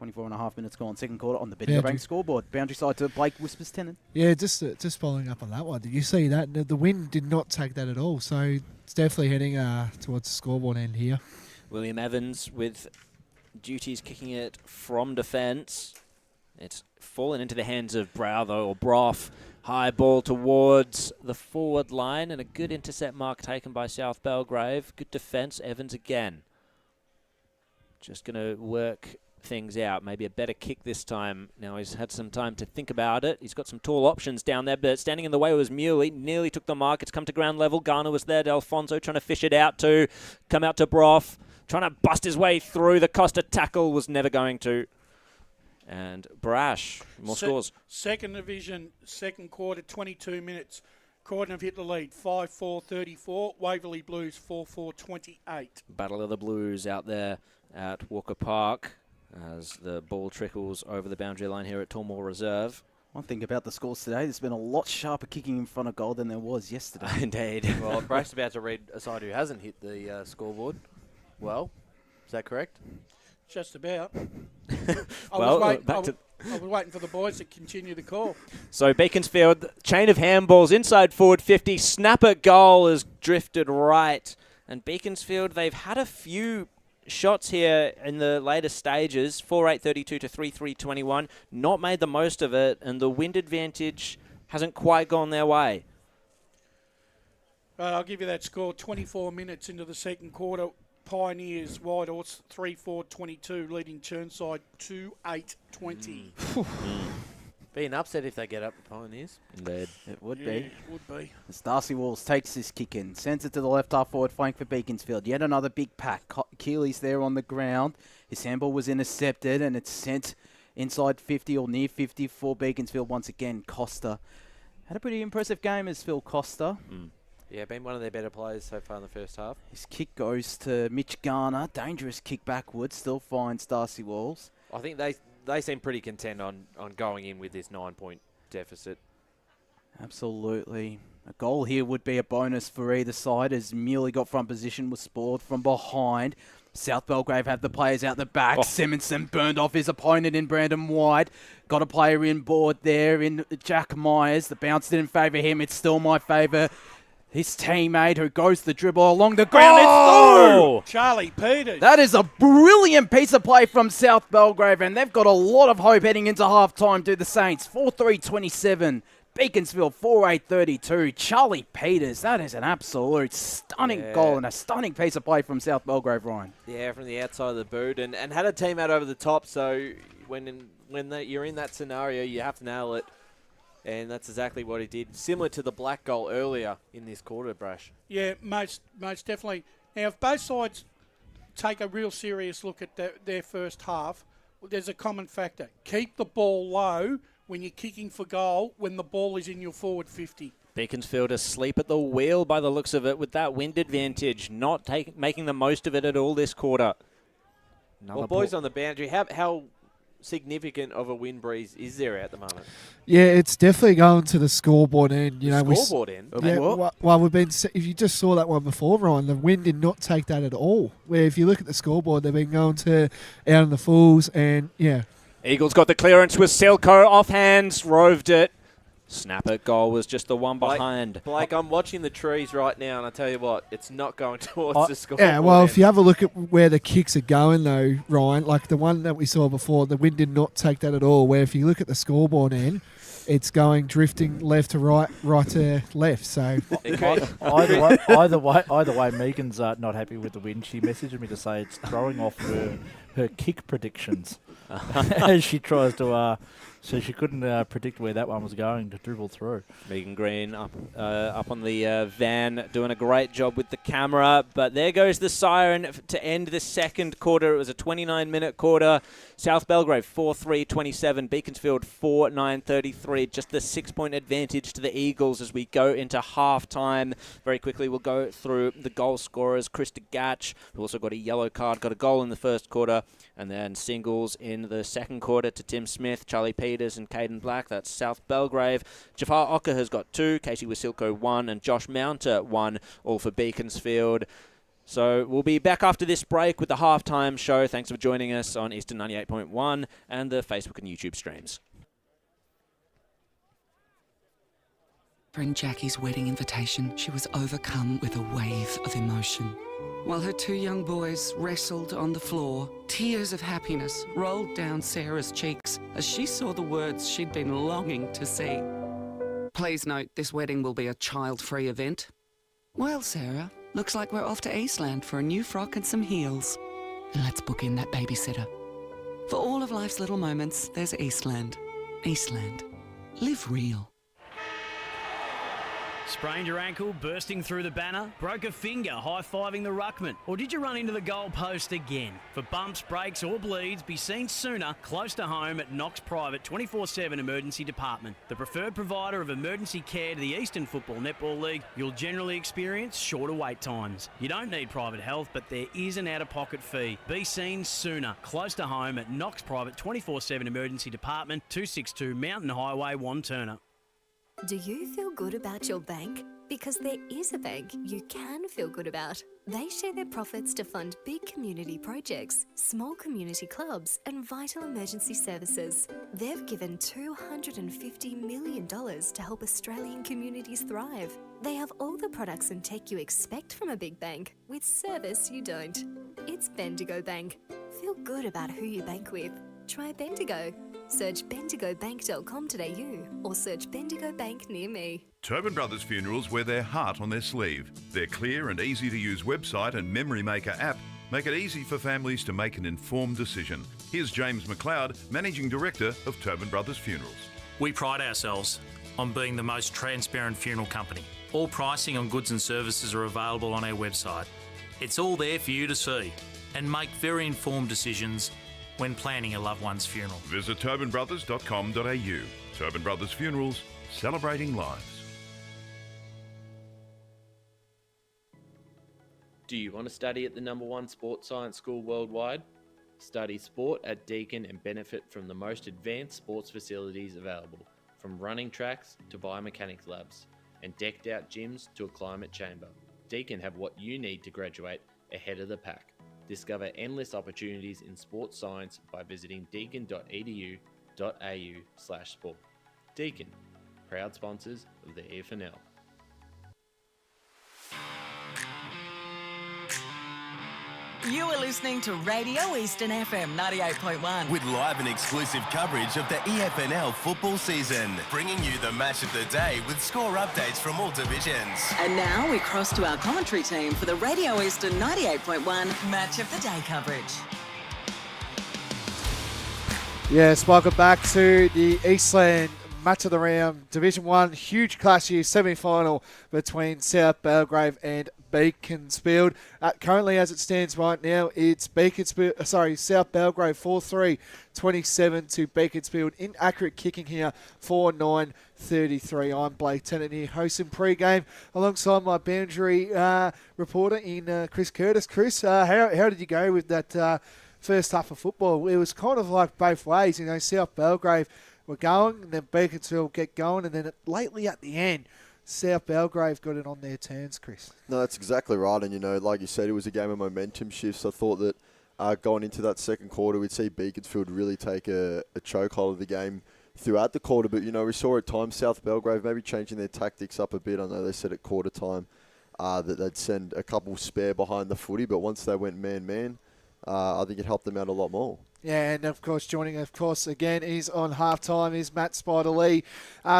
24.5 minutes gone, second quarter on the Biddy Bank scoreboard. Boundary side to Blake Whispers Tennant. Yeah, just following up on that one. Did you see that? The wind did not take that at all, so it's definitely heading towards the scoreboard end here. William Evans with duties kicking it from defence. It's fallen into the hands of Brow, though, or Broff. High ball towards the forward line, and a good intercept mark taken by South Belgrave. Good defence, Evans again. Just going to work things out. Maybe a better kick this time. Now he's had some time to think about it. He's got some tall options down there, but standing in the way was Muley. Nearly took the mark. It's come to ground level. Garner was there. Alfonso trying to fish it out to come out to Broff. Trying to bust his way through. The Costa tackle was never going to. And Brash, more scores. Second division, second quarter, 22 minutes. Croydon have hit the lead, 5-4-34. Waverley Blues, 4-4-28. Battle of the Blues out there at Walker Park as the ball trickles over the boundary line here at Tormore Reserve. One thing about the scores today, there's been a lot sharper kicking in front of goal than there was yesterday. Indeed. Well, Brash's about to read a side who hasn't hit the scoreboard. Well, is that correct? Just about. I was waiting for the boys to continue the call. So Beaconsfield, chain of handballs inside forward 50. Snapper goal is drifted right. And Beaconsfield, they've had a few shots here in the later stages, 4-8-32 to 3-3-21, not made the most of it, and the wind advantage hasn't quite gone their way. I'll give you that score, 24 minutes into the second quarter. Pioneers, White Horse, 3-4-22, leading Churnside 2-8-20. Be an upset if they get up the Pioneers. Indeed. It would Yeah, be. it would be. As Darcy Walls takes this kick in, sends it to the left half forward flank for Beaconsfield. Yet another big pack. Keely's there on the ground. His handball was intercepted and it's sent inside 50 or near 50 for Beaconsfield once again. Costa had a pretty impressive game as Phil Costa. Yeah, been one of their better players so far in the first half. His kick goes to Mitch Garner. Dangerous kick backwards. Still finds Darcy Walls. I think they seem pretty content on going in with this 9-point deficit. Absolutely. A goal here would be a bonus for either side as Muley got front position, was spoiled from behind. South Belgrave have the players out the back. Simonson burned off his opponent in Brandon White. Got a player in board there in Jack Myers. The bounce didn't favour him. It's still my favour. His teammate who goes the dribble along the ground. It's through! Charlie Peters. That is a brilliant piece of play from South Belgrave, and they've got a lot of hope heading into half-time to the Saints. 4-3-27. Beaconsfield 4-8-32. Charlie Peters, that is an absolute stunning goal and a stunning piece of play from South Belgrave, Ryan. Yeah, from the outside of the boot and had a team out over the top, so when you're in that scenario, you have to nail it. And that's exactly what he did. Similar to the Black goal earlier in this quarter, Brash. Yeah, most definitely. Now, if both sides take a real serious look at their first half, there's a common factor. Keep the ball low when you're kicking for goal when the ball is in your forward 50. Beaconsfield asleep at the wheel by the looks of it with that wind advantage, not making the most of it at all this quarter. Well, boys on the boundary, how significant of a wind breeze is there at the moment? Yeah, it's definitely going to the scoreboard end. Scoreboard end? Yeah, well, we've been. If you just saw that one before, Ryan, the wind did not take that at all. Where if you look at the scoreboard, they've been going to out in the Fools, and yeah. Eagles got the clearance with Selko off hands, roved it. Snapper goal was just the one behind. Blake, I'm watching the trees right now, and I tell you what, it's not going towards the scoreboard. Yeah, well, if you have a look at where the kicks are going, though, Ryan, like the one that we saw before, the wind did not take that at all. Where if you look at the scoreboard end, it's going drifting left to right, right to left. So either way, Megan's not happy with the wind. She messaged me to say it's throwing off her kick predictions as she tries to. So she couldn't predict where that one was going to dribble through. Megan Green up on the van, doing a great job with the camera. But there goes the siren to end the second quarter. It was a 29-minute quarter. South Belgrave 4-3-27. Beaconsfield 4-9-33. Just the 6-point advantage to the Eagles as we go into half-time. Very quickly, we'll go through the goal scorers. Krista Gatch, who also got a yellow card, got a goal in the first quarter. And then singles in the second quarter to Tim Smith, Charlie Peters and Caden Black. That's South Belgrave. Jafar Ocker has got 2, Casey Wasilko 1, and Josh Mounter 1, all for Beaconsfield. So we'll be back after this break with the halftime show. Thanks for joining us on Eastern 98.1 and the Facebook and YouTube streams. In Jackie's wedding invitation, she was overcome with a wave of emotion. While her 2 young boys wrestled on the floor, tears of happiness rolled down Sarah's cheeks as she saw the words she'd been longing to see. Please note, this wedding will be a child-free event. Well, Sarah, looks like we're off to Eastland for a new frock and some heels. And let's book in that babysitter. For all of life's little moments, there's Eastland. Eastland. Live real. Sprained your ankle, bursting through the banner? Broke a finger, high-fiving the ruckman? Or did you run into the goal post again? For bumps, breaks or bleeds, be seen sooner, close to home at Knox Private 24/7 Emergency Department. The preferred provider of emergency care to the Eastern Football Netball League, you'll generally experience shorter wait times. You don't need private health, but there is an out-of-pocket fee. Be seen sooner, close to home at Knox Private 24/7 Emergency Department, 262 Mountain Highway, Wanturna. Do you feel good about your bank? Because there is a bank you can feel good about. They share their profits to fund big community projects, small community clubs, and vital emergency services. They've given $250 million to help Australian communities thrive. They have all the products and tech you expect from a big bank, with service you don't. It's Bendigo Bank. Feel good about who you bank with. Try Bendigo. Search bendigobank.com.au or search Bendigo Bank near me. Tobin Brothers Funerals wear their heart on their sleeve. Their clear and easy-to-use website and Memory Maker app make it easy for families to make an informed decision. Here's James McLeod, Managing Director of Tobin Brothers Funerals. We pride ourselves on being the most transparent funeral company. All pricing on goods and services are available on our website. It's all there for you to see and make very informed decisions when planning a loved one's funeral. Visit tobinbrothers.com.au. Tobin Brothers Funerals, celebrating lives. Do you want to study at the #1 sports science school worldwide? Study sport at Deakin and benefit from the most advanced sports facilities available, from running tracks to biomechanics labs, and decked out gyms to a climate chamber. Deakin have what you need to graduate ahead of the pack. Discover endless opportunities in sports science by visiting deakin.edu.au/sport. Deakin, proud sponsors of the EFNL. You are listening to Radio Eastern FM 98.1. With live and exclusive coverage of the EFNL football season, bringing you the match of the day with score updates from all divisions. And now we cross to our commentary team for the Radio Eastern 98.1 Match of the Day coverage. Yes, welcome back to the Eastland match of the round, Division 1, huge clash here, semi-final between South Belgrave and Beaconsfield. Currently, as it stands right now, it's South Belgrave 4-3, 27 to Beaconsfield. Inaccurate kicking here, 4-9-33. I'm Blake Tennant here, hosting Pregame alongside my boundary reporter in Chris Curtis. Chris, how did you go with that first half of football? It was kind of like both ways. South Belgrave were going, and then Beaconsfield get going, and then lately at the end, South Belgrave got it on their turns, Chris. No, that's exactly right. And, like you said, it was a game of momentum shifts. I thought that going into that second quarter, we'd see Beaconsfield really take a chokehold of the game throughout the quarter. But, we saw at times South Belgrave maybe changing their tactics up a bit. I know they said at quarter time that they'd send a couple spare behind the footy. But once they went man-man, I think it helped them out a lot more. Yeah, and of course, joining, again, is on halftime is Matt Spider Lee.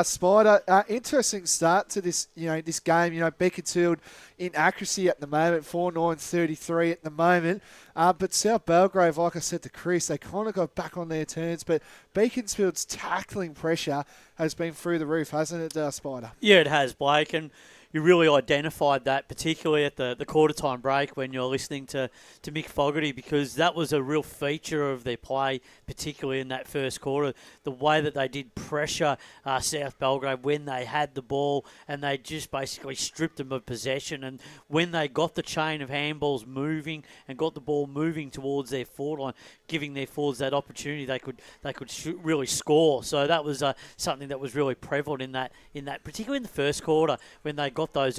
Spider, interesting start to this, this game. Beaconsfield in accuracy at the moment, 4-9-33 at the moment. But South Belgrave, like I said to Chris, they kind of got back on their turns. But Beaconsfield's tackling pressure has been through the roof, hasn't it, Spider? Yeah, it has, Blake, and you really identified that, particularly at the quarter-time break when you're listening to Mick Fogy, because that was a real feature of their play, particularly in that first quarter. The way that they did pressure South Belgrave when they had the ball, and they just basically stripped them of possession. And when they got the chain of handballs moving and got the ball moving towards their forward line, giving their forwards that opportunity, they could really score. So that was something that was really prevalent in that, particularly in the first quarter when they got those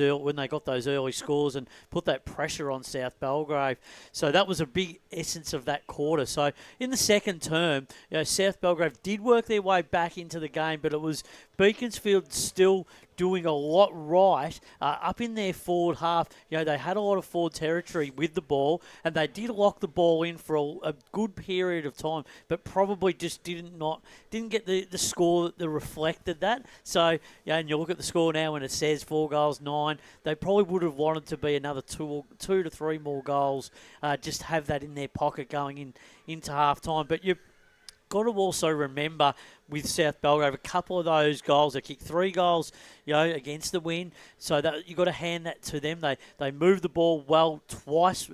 early scores and put that pressure on South Belgrave. So that was a big essence of that quarter. So in the second term, South Belgrave did work their way back into the game, but it was Beaconsfield still doing a lot right up in their forward half. They had a lot of forward territory with the ball, and they did lock the ball in for a good period of time, but probably just didn't get the score that reflected that. So, and you look at the score now when it says 4 goals, 9, they probably would have wanted to be another 2 to 3 more goals, just have that in their pocket going into half-time. But you've got to also remember with South Belgrave, a couple of those goals, they kicked 3 goals, against the win. So that you got to hand that to them. They moved the ball well twice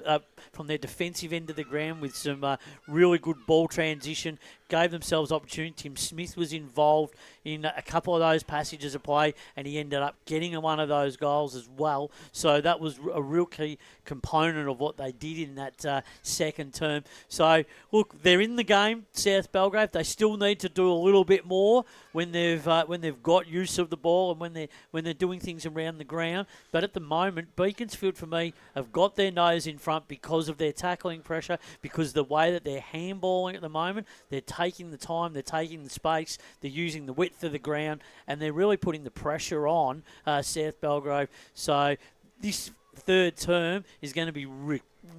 from their defensive end of the ground with some really good ball transition. Gave themselves opportunity. Tim Smith was involved in a couple of those passages of play, and he ended up getting one of those goals as well. So that was a real key component of what they did in that second term. So look, they're in the game, South Belgrave. They still need to do a little bit more when they've got use of the ball and when they're doing things around the ground. But at the moment, Beaconsfield for me have got their nose in front because of their tackling pressure, because the way that they're handballing at the moment, they're taking the time, they're taking the space, they're using the width of the ground, and they're really putting the pressure on South Belgrave. So this third term is going to be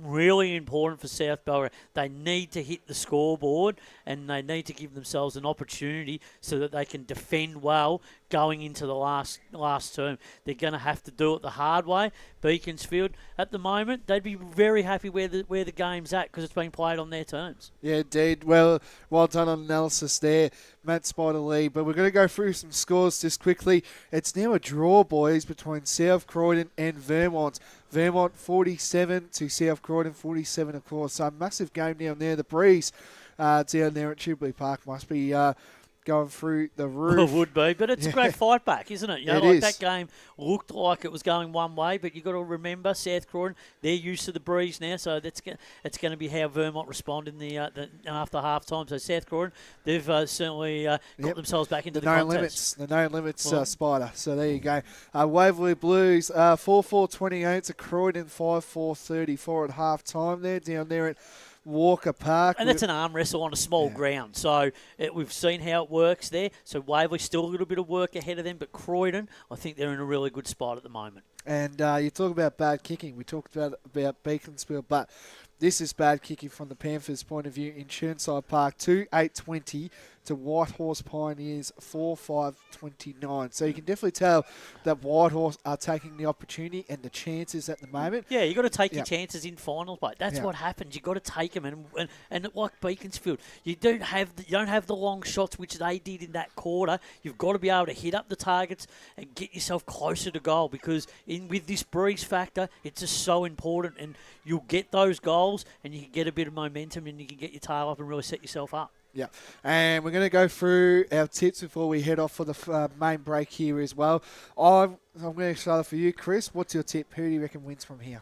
really important for South Belgrave. They need to hit the scoreboard, and they need to give themselves an opportunity so that they can defend well going into the last term. They're going to have to do it the hard way. Beaconsfield, at the moment, they'd be very happy where the game's at because it's been played on their terms. Yeah, indeed. Well done on analysis there, Matt Spider Lee. But we're going to go through some scores just quickly. It's now a draw, boys, between South Croydon and Vermont. Vermont 47 to South Croydon 47, of course. So massive game down there. The breeze down there at Jubilee Park must be going through the roof. Well, it would be, but it's a great fight back, isn't it? It is. That game looked like it was going one way, but you've got to remember South Croydon, they're used to the breeze now, so it's going to be how Vermont respond in the after half time. So South Croydon, they've certainly got themselves back into the contest. The no limits Spider. So there you go. Waverley Blues 4-4-28 to Croydon 5-4-34 at half time there down there at Walker Park. And that's an arm wrestle on a small ground. So we've seen how it works there. So Waverley still a little bit of work ahead of them, but Croydon, I think they're in a really good spot at the moment. And you talk about bad kicking. We talked about Beaconsfield, but this is bad kicking from the Panthers' point of view in Chirnside Park. 8:20 to Whitehorse Pioneers 4-5-29. So you can definitely tell that Whitehorse are taking the opportunity and the chances at the moment. Yeah, you got to take your chances in finals, mate. That's Yeah. what happens. You got to take them, and like Beaconsfield, you don't have the long shots which they did in that quarter. You've got to be able to hit up the targets and get yourself closer to goal, because with this breeze factor, it's just so important, and you'll get those goals and you can get a bit of momentum and you can get your tail up and really set yourself up. Yeah, and we're going to go through our tips before we head off for the main break here as well. I'm going to start off for you, Chris. What's your tip? Who do you reckon wins from here?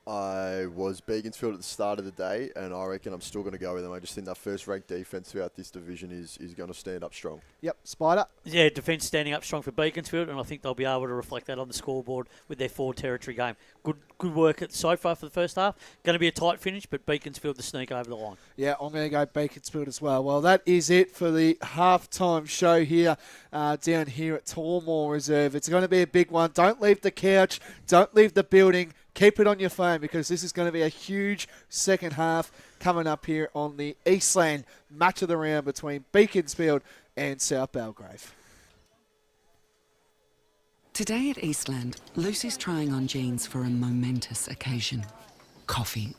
I was Beaconsfield at the start of the day, and I reckon I'm still going to go with them. I just think that first-ranked defence throughout this division is going to stand up strong. Yep, Spider? Yeah, defence standing up strong for Beaconsfield, and I think they'll be able to reflect that on the scoreboard with their forward territory game. Good work so far for the first half. Going to be a tight finish, but Beaconsfield to sneak over the line. Yeah, I'm going to go Beaconsfield as well. Well, that is it for the halftime show here down here at Tormore Reserve. It's going to be a big one. Don't leave the couch. Don't leave the building. Keep it on your phone, because this is going to be a huge second half coming up here on the Eastland match of the round between Beaconsfield and South Belgrave. Today at Eastland, Lucy's trying on jeans for a momentous occasion. Coffee.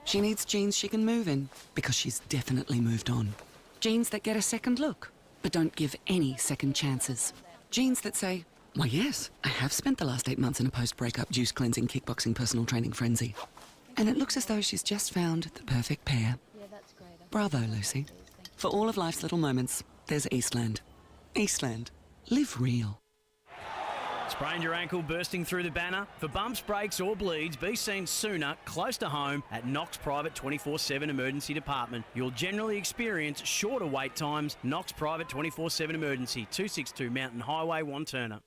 She needs jeans she can move in, because she's definitely moved on. Jeans that get a second look, but don't give any second chances. Jeans that say, why yes, I have spent the last 8 months in a post-breakup juice cleansing, kickboxing, personal training frenzy. And it looks as though she's just found the perfect pair. Yeah, that's great. Bravo, Lucy. For all of life's little moments, there's Eastland. Eastland. Live real. Sprained your ankle bursting through the banner? For bumps, breaks or bleeds, be seen sooner, close to home, at Knox Private 24/7 Emergency Department. You'll generally experience shorter wait times. Knox Private 24/7 Emergency, 262 Mountain Highway, Wanturna.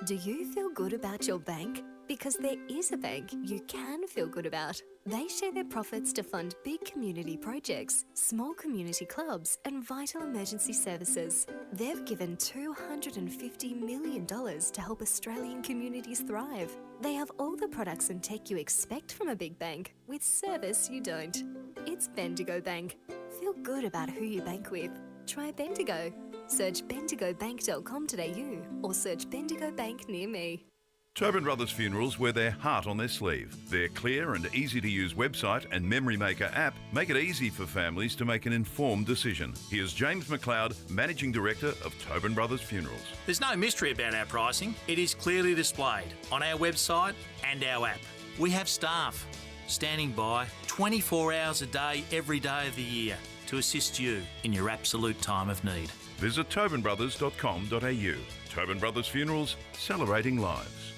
Do you feel good about your bank? Because there is a bank you can feel good about. They share their profits to fund big community projects, small community clubs, and vital emergency services. They've given $250 million to help Australian communities thrive. They have all the products and tech you expect from a big bank, with service you don't. It's Bendigo Bank. Feel good about who you bank with. Try Bendigo. Search bendigobank.com.au or search Bendigo Bank near me. Tobin Brothers Funerals wear their heart on their sleeve. Their clear and easy-to-use website and Memory Maker app make it easy for families to make an informed decision. Here's James McLeod, Managing Director of Tobin Brothers Funerals. There's no mystery about our pricing. It is clearly displayed on our website and our app. We have staff standing by 24 hours a day, every day of the year, to assist you in your absolute time of need. Visit tobinbrothers.com.au. Tobin Brothers Funerals, celebrating lives.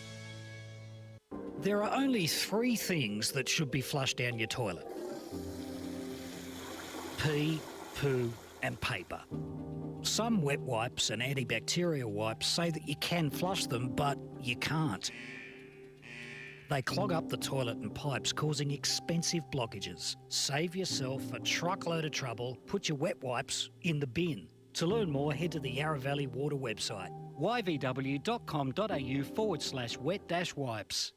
There are only 3 things that should be flushed down your toilet: pee, poo and paper. Some wet wipes and antibacterial wipes say that you can flush them, but you can't. They clog up the toilet and pipes, causing expensive blockages. Save yourself a truckload of trouble. Put your wet wipes in the bin. To learn more, head to the Yarra Valley Water website, yvw.com.au/wet-wipes.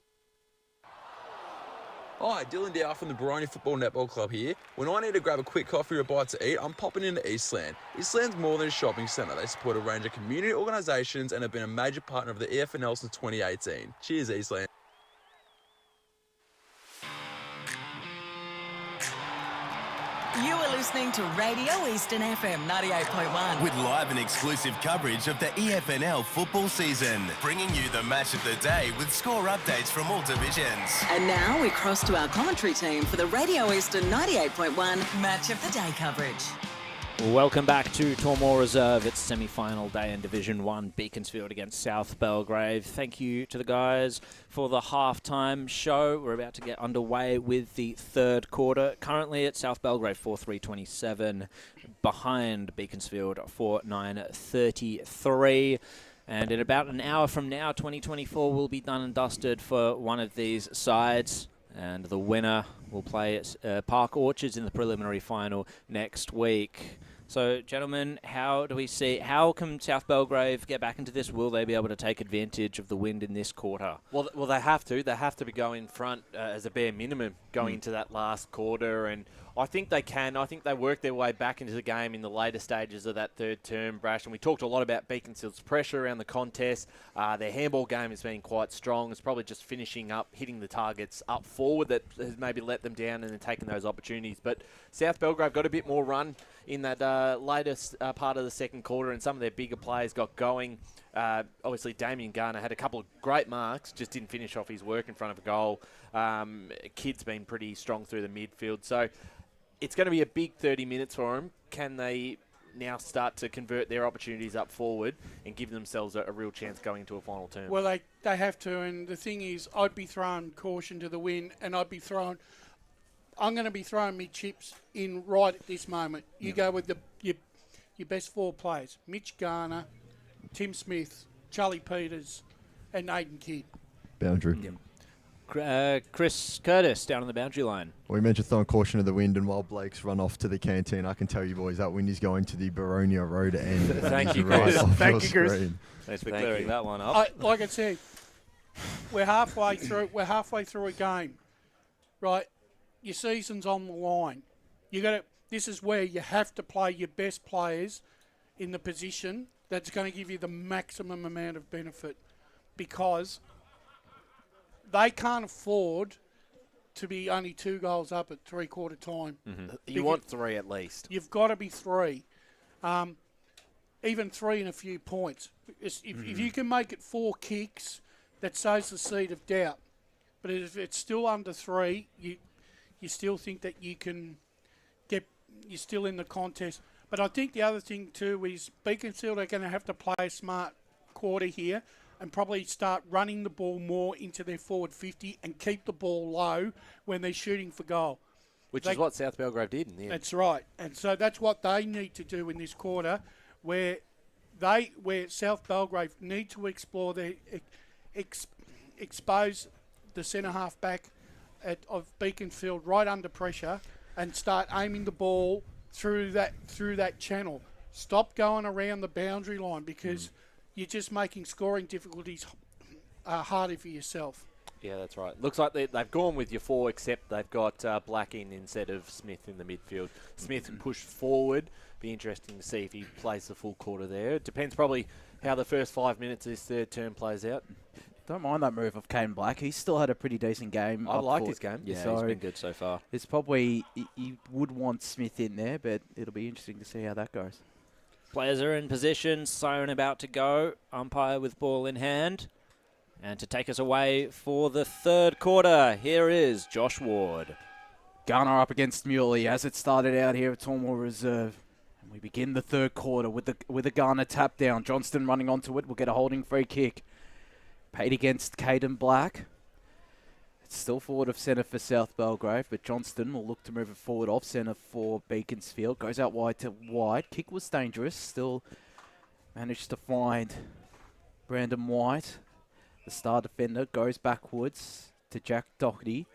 Hi, Dylan Dow from the Baroni Football Netball Club here. When I need to grab a quick coffee or a bite to eat, I'm popping into Eastland. Eastland's more than a shopping centre. They support a range of community organisations and have been a major partner of the EFNL since 2018. Cheers, Eastland. You are listening to Radio Eastern FM 98.1. With live and exclusive coverage of the EFNL football season. Bringing you the match of the day with score updates from all divisions. And now we cross to our commentary team for the Radio Eastern 98.1 Match of the Day coverage. Welcome back to Tormore Reserve. It's semi-final day in Division 1, Beaconsfield against South Belgrave. Thank you to the guys for the halftime show. We're about to get underway with the third quarter. Currently at South Belgrave 4-3-27, behind Beaconsfield 4-9-33. And in about an hour from now, 2024 will be done and dusted for one of these sides. And the winner will play at Park Orchards in the preliminary final next week. So, gentlemen, how can South Belgrave get back into this? Will they be able to take advantage of the wind in this quarter? Well, they have to. They have to be going front as a bare minimum going into that last quarter. And I think they can. I think they worked their way back into the game in the later stages of that third term, Brash. And we talked a lot about Beaconsfield's pressure around the contest. Their handball game has been quite strong. It's probably just finishing up, hitting the targets up forward that has maybe let them down and then taking those opportunities. But South Belgrave got a bit more run in that latest part of the second quarter, and some of their bigger players got going. Obviously, Damien Garner had a couple of great marks, just didn't finish off his work in front of a goal. Kid's been pretty strong through the midfield. So it's going to be a big 30 minutes for them. Can they now start to convert their opportunities up forward and give themselves a real chance going into a final term? Well, they have to, and the thing is, I'd be throwing caution to the wind, and I'm going to be throwing me chips in right at this moment. You go with your best 4 players: Mitch Garner, Tim Smith, Charlie Peters, and Aiden Kidd. Boundary. Chris Curtis down on the boundary line. We mentioned throwing caution to the wind, and while Blake's run off to the canteen, I can tell you boys that wind is going to the Baronia Road end. Thank you, Chris. Thank you, Chris. Thanks for clearing that one up. Like I said, we're halfway through. We're halfway through a game, right? Your season's on the line. This is where you have to play your best players in the position that's going to give you the maximum amount of benefit, because they can't afford to be only 2 goals up at three-quarter time. Mm-hmm. You want 3 at least. You've got to be 3. Even 3 and a few points. If you can make it 4 kicks, that sows the seed of doubt. But if it's still under 3, you still think that you can get. You're still in the contest. But I think the other thing too is Beaconsfield are going to have to play a smart quarter here and probably start running the ball more into their forward 50 and keep the ball low when they're shooting for goal. Which is what South Belgrave did in the end. That's right. And so that's what they need to do in this quarter, where South Belgrave need to explore their expose the centre half back of Beaconsfield right under pressure and start aiming the ball through that channel. Stop going around the boundary line, because you're just making scoring difficulties harder for yourself. Yeah, that's right. Looks like they've gone with your 4, except they've got Black in instead of Smith in the midfield. Smith pushed forward. Be interesting to see if he plays the full quarter there. It depends probably how the first 5 minutes of this third term plays out. Don't mind that move of Kane Black. He's still had a pretty decent game. I liked his game. Yeah, so he's been good so far. It's probably, you would want Smith in there, but it'll be interesting to see how that goes. Players are in position, siren about to go. Umpire with ball in hand. And to take us away for the third quarter, here is Josh Ward. Garner up against Muley as it started out here at Tormore Reserve. And we begin the third quarter with a Garner tap down. Johnston running onto it. We'll get a holding free kick. Paid against Caden Black. It's still forward of centre for South Belgrave, but Johnston will look to move it forward off centre for Beaconsfield. Goes out wide to wide. Kick was dangerous. Still managed to find Brandon White. The star defender goes backwards to Jack Doherty.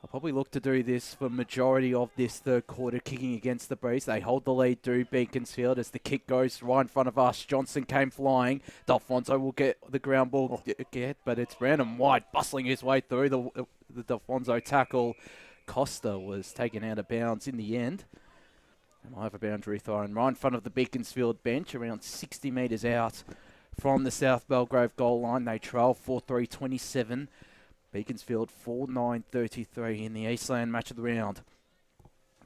I'll probably look to do this for majority of this third quarter, kicking against the breeze. They hold the lead through Beaconsfield as the kick goes right in front of us. Johnson came flying. Delfonso will get the ground ball, but it's Brandon White bustling his way through the Delfonso tackle. Costa was taken out of bounds in the end. And I have a boundary thrown right in front of the Beaconsfield bench, around 60 metres out from the South Belgrave goal line. They trail 4-3-27. Beaconsfield 4-9-33 in the Eastland match of the round.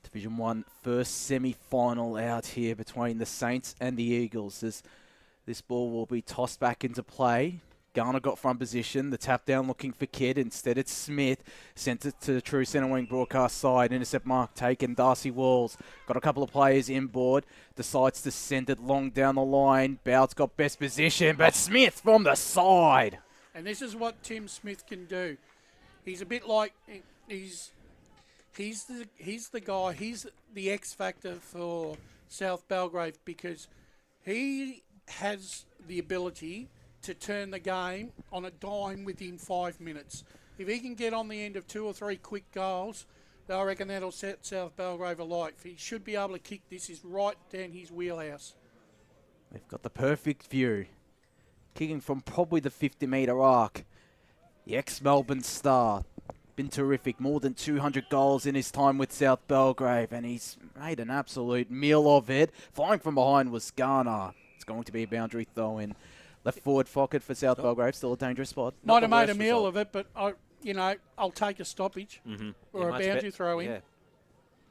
Division 1 first semi-final out here between the Saints and the Eagles. As this ball will be tossed back into play. Garner got front position. The tap down looking for Kidd. Instead it's Smith. Sent it to the true centre wing broadcast side. Intercept mark taken. Darcy Walls got a couple of players inboard. Decides to send it long down the line. Bout's got best position, but Smith from the side. And this is what Tim Smith can do. He's a bit like he's the guy. He's the X factor for South Belgrave, because he has the ability to turn the game on a dime within 5 minutes. If he can get on the end of 2 or 3 quick goals, I reckon that'll set South Belgrave alight. He should be able to kick. This is right down his wheelhouse. They've got the perfect view. Kicking from probably the 50-metre arc. The ex-Melbourne star been terrific. More than 200 goals in his time with South Belgrave, and he's made an absolute meal of it. Flying from behind was Garner. It's going to be a boundary throw in. Left forward pocket for South Belgrave, still a dangerous spot. Might have made a meal of it, but I'll take a stoppage or a much boundary throw in. Yeah.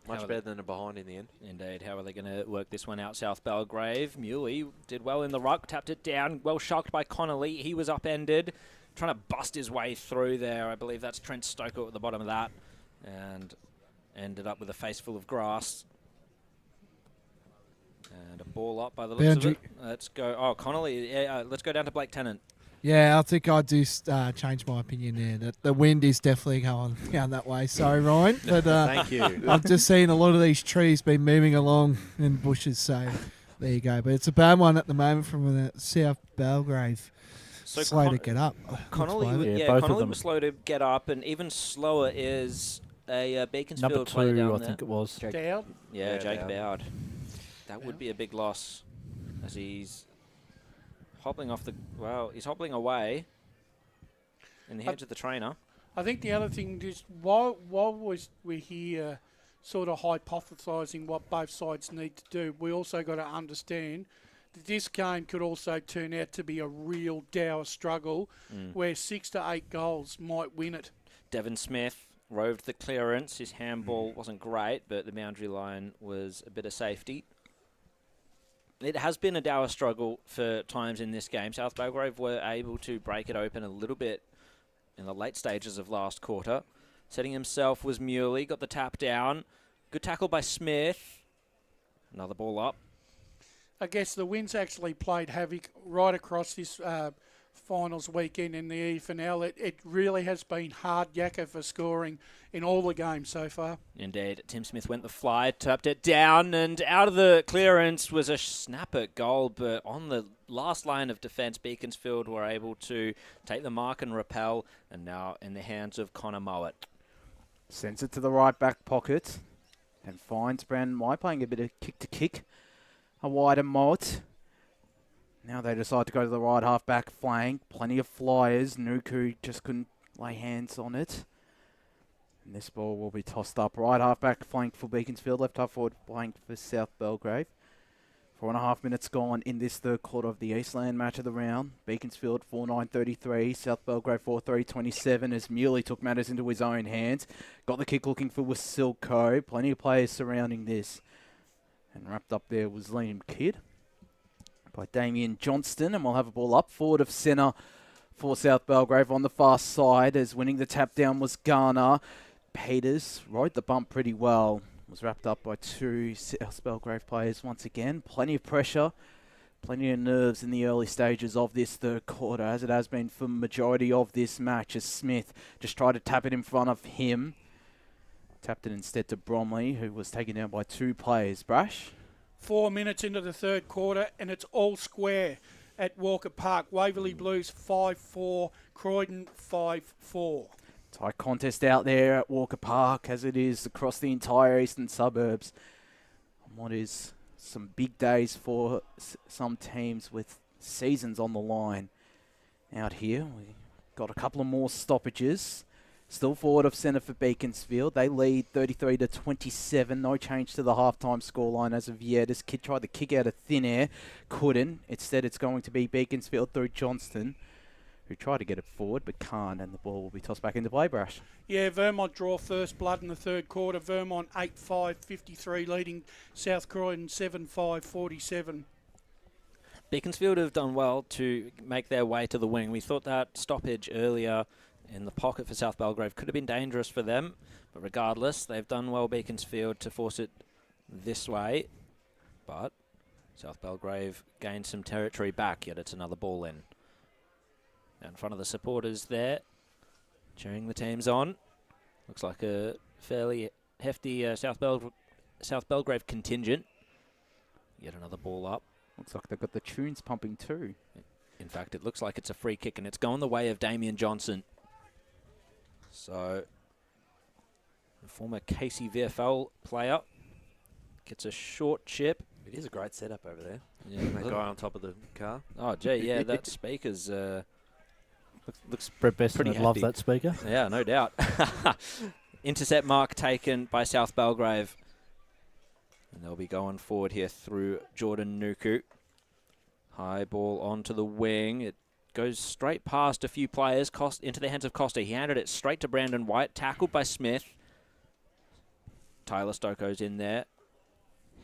Much better than a behind in the end. Indeed. How are they going to work this one out? South Belgrave. Muley did well in the ruck, tapped it down. Well shocked by Connolly. He was upended, trying to bust his way through there. I believe that's Trent Stoker at the bottom of that, and ended up with a face full of grass. And a ball up by the looks of it. Let's go. Oh, Connolly. Yeah, let's go down to Blake Tennant. Yeah, I think I do change my opinion there. That the wind is definitely going down that way. Sorry, Ryan. But Thank you. I've just seen a lot of these trees been moving along in bushes, so there you go. But it's a bad one at the moment from the South Belgrave. So Slow to get up. Connolly, Connolly was slow to get up, and even slower is a Beaconsfield Number player 2, down I there. think it was. Dowd? Yeah, Jake Bowd. That would be a big loss, as he's hobbling off the... Well, he's hobbling away in the hands of the trainer. I think the other thing is, while we're here sort of hypothesising what both sides need to do, we also got to understand that this game could also turn out to be a real dour struggle where 6 to 8 goals might win it. Devon Smith roved the clearance. His handball wasn't great, but the boundary line was a bit of safety. It has been a dour struggle for times in this game. South Belgrave were able to break it open a little bit in the late stages of last quarter. Setting himself was Muley, got the tap down. Good tackle by Smith. Another ball up. I guess the wind's actually played havoc right across this finals weekend in the EFNL. It really has been hard yakka for scoring in all the games so far. Indeed. Tim Smith went the fly, tapped it down, and out of the clearance was a snapper goal, but on the last line of defence, Beaconsfield were able to take the mark and repel, and now in the hands of Connor Mowat. Sends it to the right back pocket, and finds Brandon White playing a bit of kick-to-kick. A wider Mowat. Now they decide to go to the right half-back flank. Plenty of flyers. Nuku just couldn't lay hands on it. And this ball will be tossed up. Right half-back flank for Beaconsfield. Left half-forward flank for South Belgrave. 4.5 minutes gone in this third quarter of the Eastland match of the round. Beaconsfield 4-9-33. South Belgrave 4-3-27 as Muley took matters into his own hands. Got the kick looking for Wasilko. Plenty of players surrounding this. And wrapped up there was Liam Kidd by Damien Johnston, and we'll have a ball up forward of centre for South Belgrave on the far side as winning the tap down was Garner. Peters rode the bump pretty well. Was wrapped up by 2 South Belgrave players once again. Plenty of pressure, plenty of nerves in the early stages of this third quarter, as it has been for the majority of this match, as Smith just tried to tap it in front of him. Tapped it instead to Bromley, who was taken down by 2 players. Brash? 4 minutes into the third quarter, and it's all square at Walker Park. Waverley Blues 5-4, Croydon 5-4. Tight contest out there at Walker Park, as it is across the entire eastern suburbs. What is some big days for some teams with seasons on the line. Out here, we got a couple of more stoppages. Still forward of centre for Beaconsfield. They lead 33-27. No change to the halftime scoreline as of yet. As Kidd tried to kick out of thin air, couldn't. Instead, it's going to be Beaconsfield through Johnston, who tried to get it forward but can't, and the ball will be tossed back into play, Brash. Yeah, Vermont draw first blood in the third quarter. Vermont 8-5-53, leading South Croydon 7-5-47. Beaconsfield have done well to make their way to the wing. We thought that stoppage earlier in the pocket for South Belgrave could have been dangerous for them, but regardless, they've done well, Beaconsfield, to force it this way. But South Belgrave gained some territory back, yet it's another ball in. In front of the supporters there, cheering the teams on. Looks like a fairly hefty South Belgrave contingent. Yet another ball up. Looks like they've got the tunes pumping too. In fact, it looks like it's a free kick, and it's going the way of Damien Johnson. So, the former Casey VFL player gets a short chip. It is a great setup over there. Yeah, that guy on top of the car. Oh, gee, yeah, that speaker's Looks Brett Besson pretty would love happy. that speaker. Yeah, no doubt. Intercept mark taken by South Belgrave. And they'll be going forward here through Jordan Nuku. High ball onto the wing. It goes straight past a few players into the hands of Costa. He handed it straight to Brandon White. Tackled by Smith. Tyler Stokoe's in there.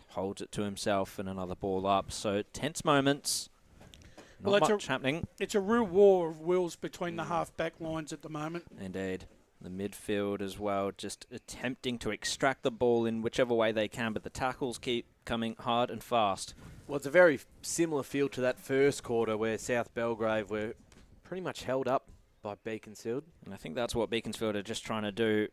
Holds it to himself and another ball up. So tense moments. Not much happening. It's a real war of wills between the half-back lines at the moment. Indeed. The midfield as well, just attempting to extract the ball in whichever way they can, but the tackles keep coming hard and fast. Well, it's a very similar feel to that first quarter where South Belgrave were pretty much held up by Beaconsfield. And I think that's what Beaconsfield are just trying to do.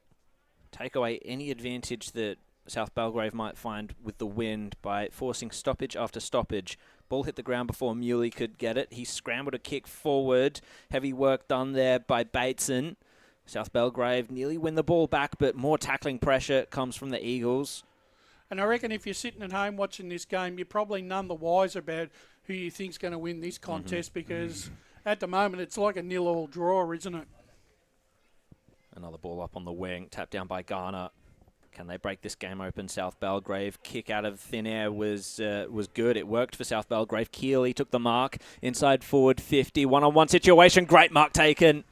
Take away any advantage that South Belgrave might find with the wind by forcing stoppage after stoppage. Ball hit the ground before Muley could get it. He scrambled a kick forward. Heavy work done there by Bateson. South Belgrave nearly win the ball back, but more tackling pressure comes from the Eagles. And I reckon if you're sitting at home watching this game, you're probably none the wiser about who you think's going to win this contest because at the moment it's like a 0-0 draw, isn't it? Another ball up on the wing, tapped down by Garner. Can they break this game open? South Belgrave kick out of thin air was good. It worked for South Belgrave. Keeley took the mark inside forward 50. One-on-one situation. Great mark taken.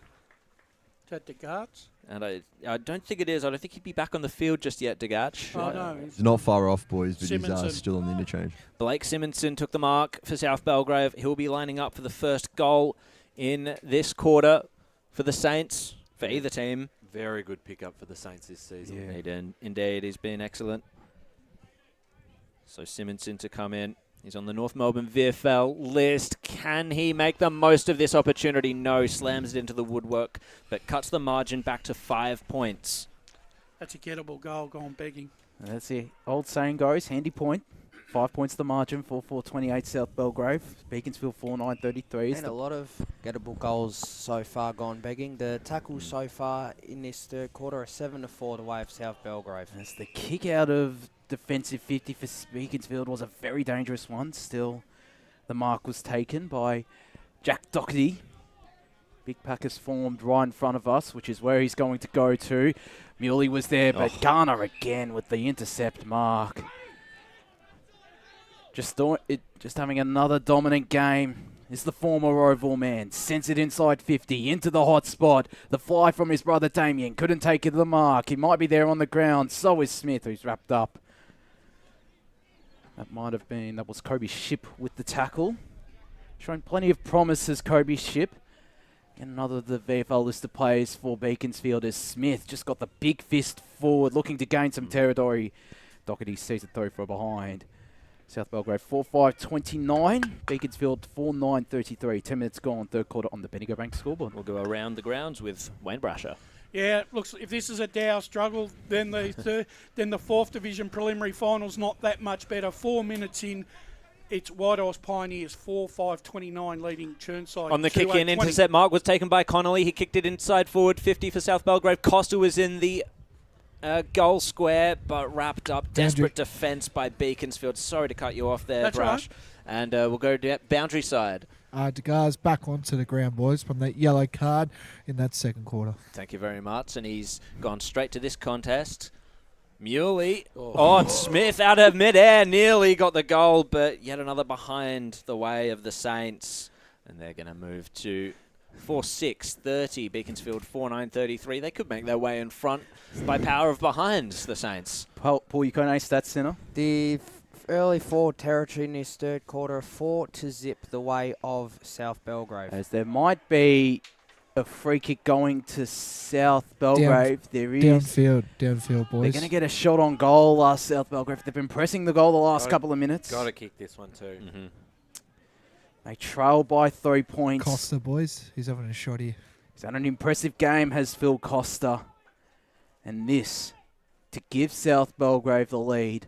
Is that Degarts? And I don't think it is. I don't think he'd be back on the field just yet, Degach. Oh, no. He's not far off, boys, but Simonson. he's still on the interchange. Blake Simonson took the mark for South Belgrave. He'll be lining up for the first goal in this quarter for the Saints, for either team. Very good pickup for the Saints this season. Yeah. Indeed, he's been excellent. So Simonson to come in. He's on the North Melbourne VFL list. Can he make the most of this opportunity? No. Slams it into the woodwork, but cuts the margin back to 5 points. That's a gettable goal gone begging. That's the old saying goes, handy point. 5 points the margin, 4-4-28 South Belgrave. Beaconsfield 4-9-33. And a lot of gettable goals so far gone begging. The tackles so far in this third quarter are 7-4 the way of South Belgrave. As the kick out of defensive 50 for Beaconsfield was a very dangerous one. Still, the mark was taken by Jack Doherty. Big pack has formed right in front of us, which is where he's going to go to. Muley was there, but Garner again with the intercept mark. Just having another dominant game is the former Oval man. Sends it inside 50 into the hot spot. The fly from his brother Damien couldn't take it to the mark. He might be there on the ground. So is Smith, who's wrapped up. That was Kobe Ship with the tackle. Showing plenty of promise as Kobe Ship. And another of the VFL list of players for Beaconsfield is Smith. Just got the big fist forward, looking to gain some territory. Doherty sees it through for behind. South Belgrave 4-5-29. Beaconsfield 4-9-33. 10 minutes gone, third quarter on the Bendigo Bank scoreboard. We'll go around the grounds with Wayne Brasher. Yeah, it looks if this is a Dow struggle, then the fourth division preliminary final's not that much better. 4 minutes in, it's White Horse Pioneers 4-5-29 leading Churnside. On the kick-in, intercept mark was taken by Connolly. He kicked it inside forward 50 for South Belgrave. Costa was in the goal square, but wrapped up. Desperate defence by Beaconsfield. Sorry to cut you off there, That's Brush. Right. And we'll go to boundary side. Degar's back onto the ground, boys, from that yellow card in that second quarter. Thank you very much. And he's gone straight to this contest. Muley. Oh, Smith out of midair. Nearly got the goal, but yet another behind the way of the Saints. And they're going to move to 4-6-30. Beaconsfield 4-9-33. They could make their way in front by power of behind the Saints. Paul Yukone, stats center. The early forward territory in this third quarter, 4-0 the way of South Belgrave. As there might be a free kick going to South Belgrave. There is. Downfield, boys. They're going to get a shot on goal, South Belgrave. They've been pressing the goal the last couple of minutes. Got to kick this one too. They trail by 3 points. Costa, boys. He's having a shot here. He's had an impressive game, has Phil Costa. And this to give South Belgrave the lead.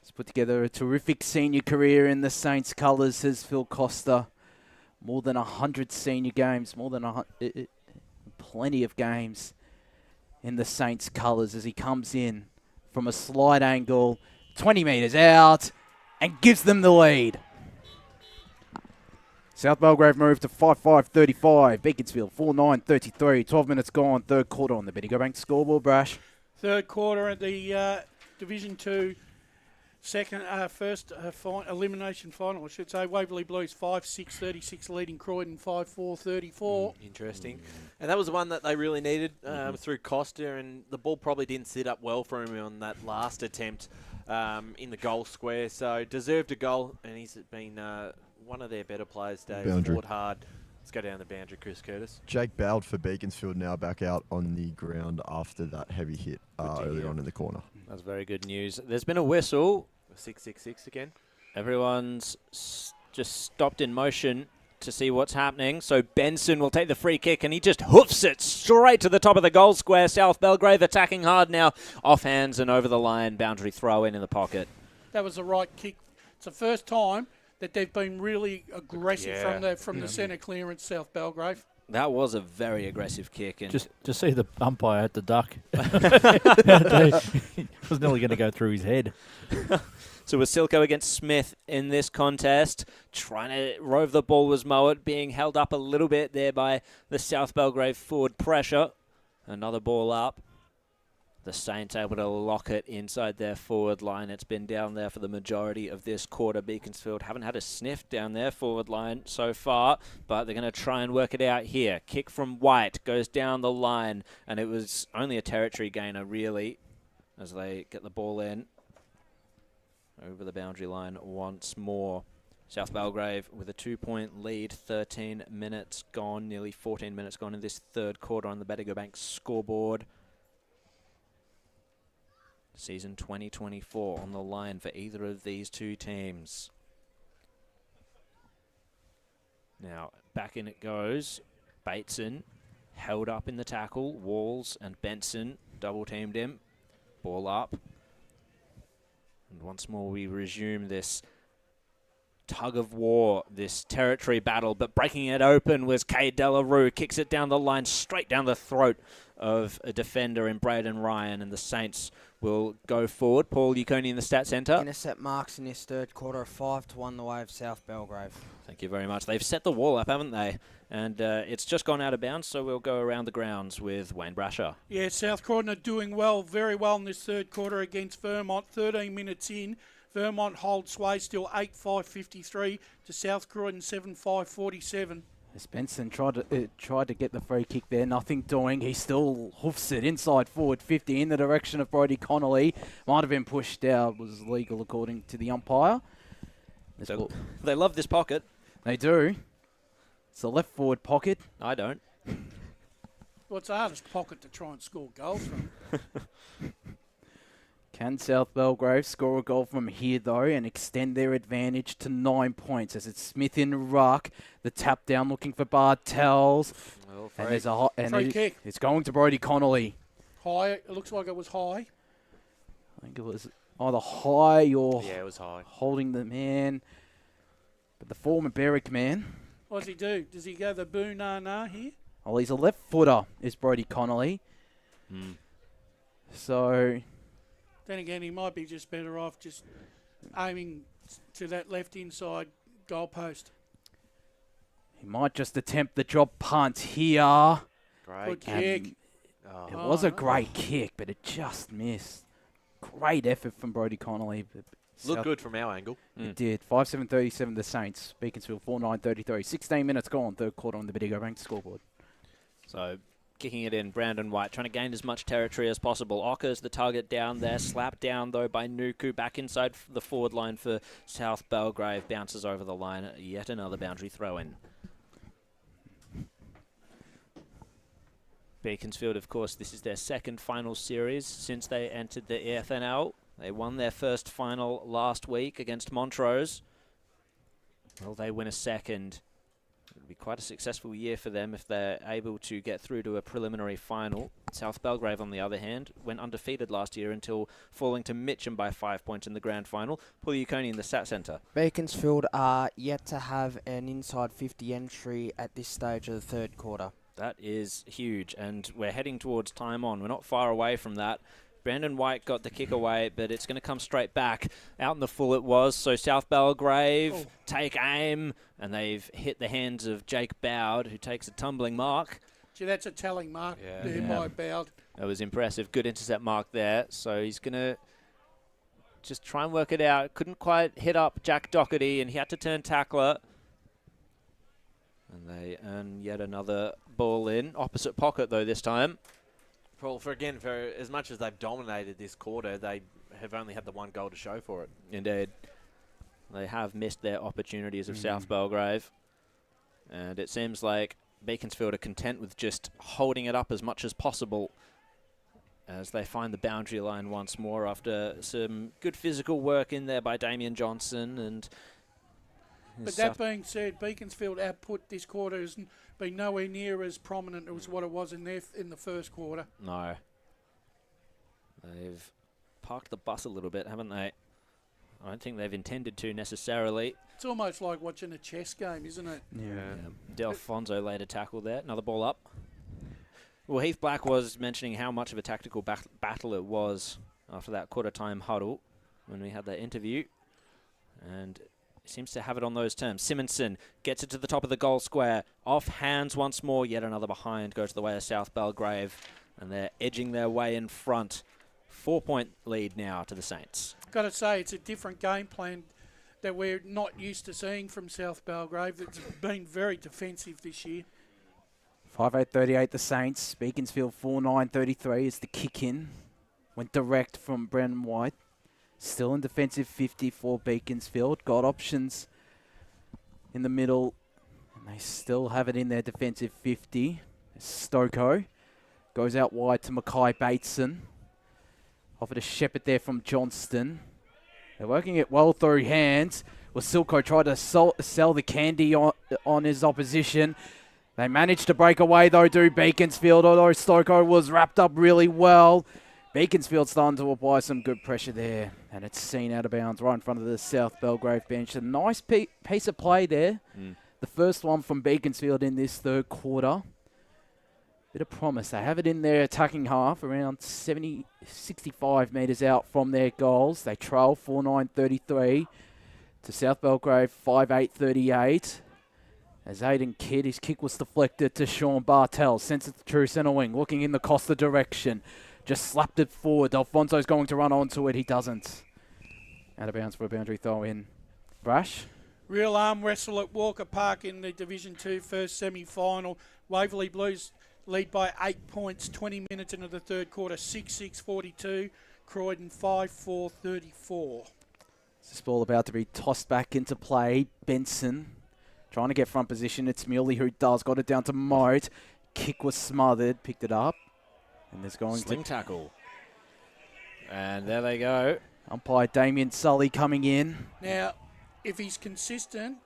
He's put together a terrific senior career in the Saints colours, has Phil Costa. More than 100 senior games, plenty of games in the Saints colours as he comes in from a slight angle, 20 metres out, and gives them the lead. South Belgrave moved to 5-5-35. Beaconsfield 4-9-33. 12 minutes gone. Third quarter on the Betty Go Bank scoreboard, Brash. Third quarter at the Division 2 elimination final, I should say. Waverley Blues 5-6-36 leading Croydon 5-4-34. Interesting. And that was the one that they really needed through Costa, and the ball probably didn't sit up well for him on that last attempt in the goal square. So deserved a goal, and he's been one of their better players today. Boundary. Fought hard. Let's go down the boundary, Chris Curtis. Jake Bowd for Beaconsfield now back out on the ground after that heavy hit earlier on in the corner. That's very good news. There's been a whistle. 6-6-6 again. Everyone's just stopped in motion to see what's happening. So Benson will take the free kick, and he just hoofs it straight to the top of the goal square. South Belgrave attacking hard now. Off hands and over the line. Boundary throw in the pocket. That was the right kick. It's the first time that they've been really aggressive from the centre clearance, South Belgrave. That was a very aggressive kick. And Just see the umpire at the duck. He was nearly going to go through his head. So Wasilko against Smith in this contest. Trying to rove the ball was Mowat, being held up a little bit there by the South Belgrave forward pressure. Another ball up. The Saints able to lock it inside their forward line. It's been down there for the majority of this quarter. Beaconsfield haven't had a sniff down their forward line so far, but they're going to try and work it out here. Kick from White goes down the line, and it was only a territory gainer, really, as they get the ball in over the boundary line once more. South Belgrave with a 2-point lead, 13 minutes gone, nearly 14 minutes gone in this third quarter on the Betty Go Bank scoreboard. Season 2024 on the line for either of these two teams. Now, back in it goes. Bateson held up in the tackle. Walls and Benson double-teamed him. Ball up. And once more we resume this tug of war, this territory battle, but breaking it open was Cade Delarue. Kicks it down the line, straight down the throat of a defender in Braden Ryan, and the Saints will go forward. Paul Yukoni in the stat centre. Intercept marks in this third quarter of 5-1 the way of South Belgrave. Thank you very much. They've set the wall up, haven't they? And it's just gone out of bounds, so we'll go around the grounds with Wayne Brasher. Yeah, South Croydon are doing well, very well in this third quarter against Vermont. 13 minutes in. Vermont holds sway still 8-5-53 to South Croydon 7-5-47. As Benson tried to get the free kick there, nothing doing. He still hoofs it inside forward 50 in the direction of Brodie Connolly. Might have been pushed out, was legal according to the umpire. So they love this pocket. They do. It's the left forward pocket. I don't. Well, it's the hardest pocket to try and score goals from. Can South Belgrave score a goal from here, though, and extend their advantage to 9 points? As it's Smith in ruck, the tap down looking for Bartels. Well, and there's a free kick. It's going to Brodie Connolly. High. It looks like it was high. I think it was either high or it was high. Holding the man. But the former Berwick man. What does he do? Does he go the boo-na-na here? Well, he's a left footer, is Brodie Connolly. So... Then again, he might be just better off just aiming to that left inside goal post. He might just attempt the drop punt here. Great kick. It was a great kick, but it just missed. Great effort from Brodie Connolly. Looked good from our angle. It did. 5-7-37 the Saints. Beaconsfield 4-9-33. 16 minutes gone. Third quarter on the Bendigo ranked scoreboard. So kicking it in, Brandon White trying to gain as much territory as possible. Ocker's the target down there. Slapped down, though, by Nuku. Back inside the forward line for South Belgrave. Bounces over the line. Yet another boundary throw-in. Beaconsfield, of course, this is their second final series since they entered the EFNL. They won their first final last week against Montrose. Will they win a second? It would be quite a successful year for them if they're able to get through to a preliminary final. South Belgrave, on the other hand, went undefeated last year until falling to Mitcham by 5 points in the grand final. Paul Yukoni in the stat centre. Beaconsfield are yet to have an inside 50 entry at this stage of the third quarter. That is huge, and we're heading towards time on. We're not far away from that. Brandon White got the kick away, but it's going to come straight back. Out in the full it was. So South Belgrave take aim, and they've hit the hands of Jake Bowd, who takes a tumbling mark. Gee, that's a telling mark there by Bowd. That was impressive. Good intercept mark there. So he's going to just try and work it out. Couldn't quite hit up Jack Doherty, and he had to turn tackler. And they earn yet another ball in. Opposite pocket, though, this time. Well, for as much as they've dominated this quarter, they have only had the one goal to show for it. Indeed. They have missed their opportunities of South Belgrave. And it seems like Beaconsfield are content with just holding it up as much as possible as they find the boundary line once more after some good physical work in there by Damien Johnson. And but that being said, Beaconsfield output this quarter has been nowhere near as prominent as what it was in the first quarter. No. They've parked the bus a little bit, haven't they? I don't think they've intended to necessarily. It's almost like watching a chess game, isn't it? Yeah. Delfonso laid a tackle there. Another ball up. Well, Heath Black was mentioning how much of a tactical battle it was after that quarter-time huddle when we had that interview. And seems to have it on those terms. Simonson gets it to the top of the goal square. Off hands once more. Yet another behind goes the way of South Belgrave. And they're edging their way in front. 4-point lead now to the Saints. Got to say, it's a different game plan that we're not used to seeing from South Belgrave. It's been very defensive this year. 5-8-38 the Saints. Beaconsfield 4-9-33 is the kick in. Went direct from Brendan White. Still in defensive 50 for Beaconsfield. Got options in the middle. And they still have it in their defensive 50. Stoko goes out wide to Mackay Bateson. Offered a shepherd there from Johnston. They're working it well through hands. Wasilko tried to sell the candy on his opposition. They managed to break away though, do Beaconsfield, although Stoko was wrapped up really well. Beaconsfield starting to apply some good pressure there. And it's seen out of bounds right in front of the South Belgrave bench. A nice piece of play there. The first one from Beaconsfield in this third quarter. Bit of promise. They have it in their attacking half, around 65 metres out from their goals. They trail 4-9-33 to South Belgrave 5-8-38. As Aiden Kidd, his kick was deflected to Sean Bartel. Sends it to true centre wing, looking in the Costa direction. Just slapped it forward. Alfonso's going to run onto it. He doesn't. Out of bounds for a boundary throw in. Brash. Real arm wrestle at Walker Park in the Division 2 first semi-final. Waverley Blues lead by 8 points, 20 minutes into the third quarter, 6-6-42. Croydon 5-4-34. This ball about to be tossed back into play. Benson trying to get front position. It's Muley who does. Got it down to Moat. Kick was smothered. Picked it up. And there's going Sling tackle. And there they go. Umpire Damien Sully coming in. Now, if he's consistent,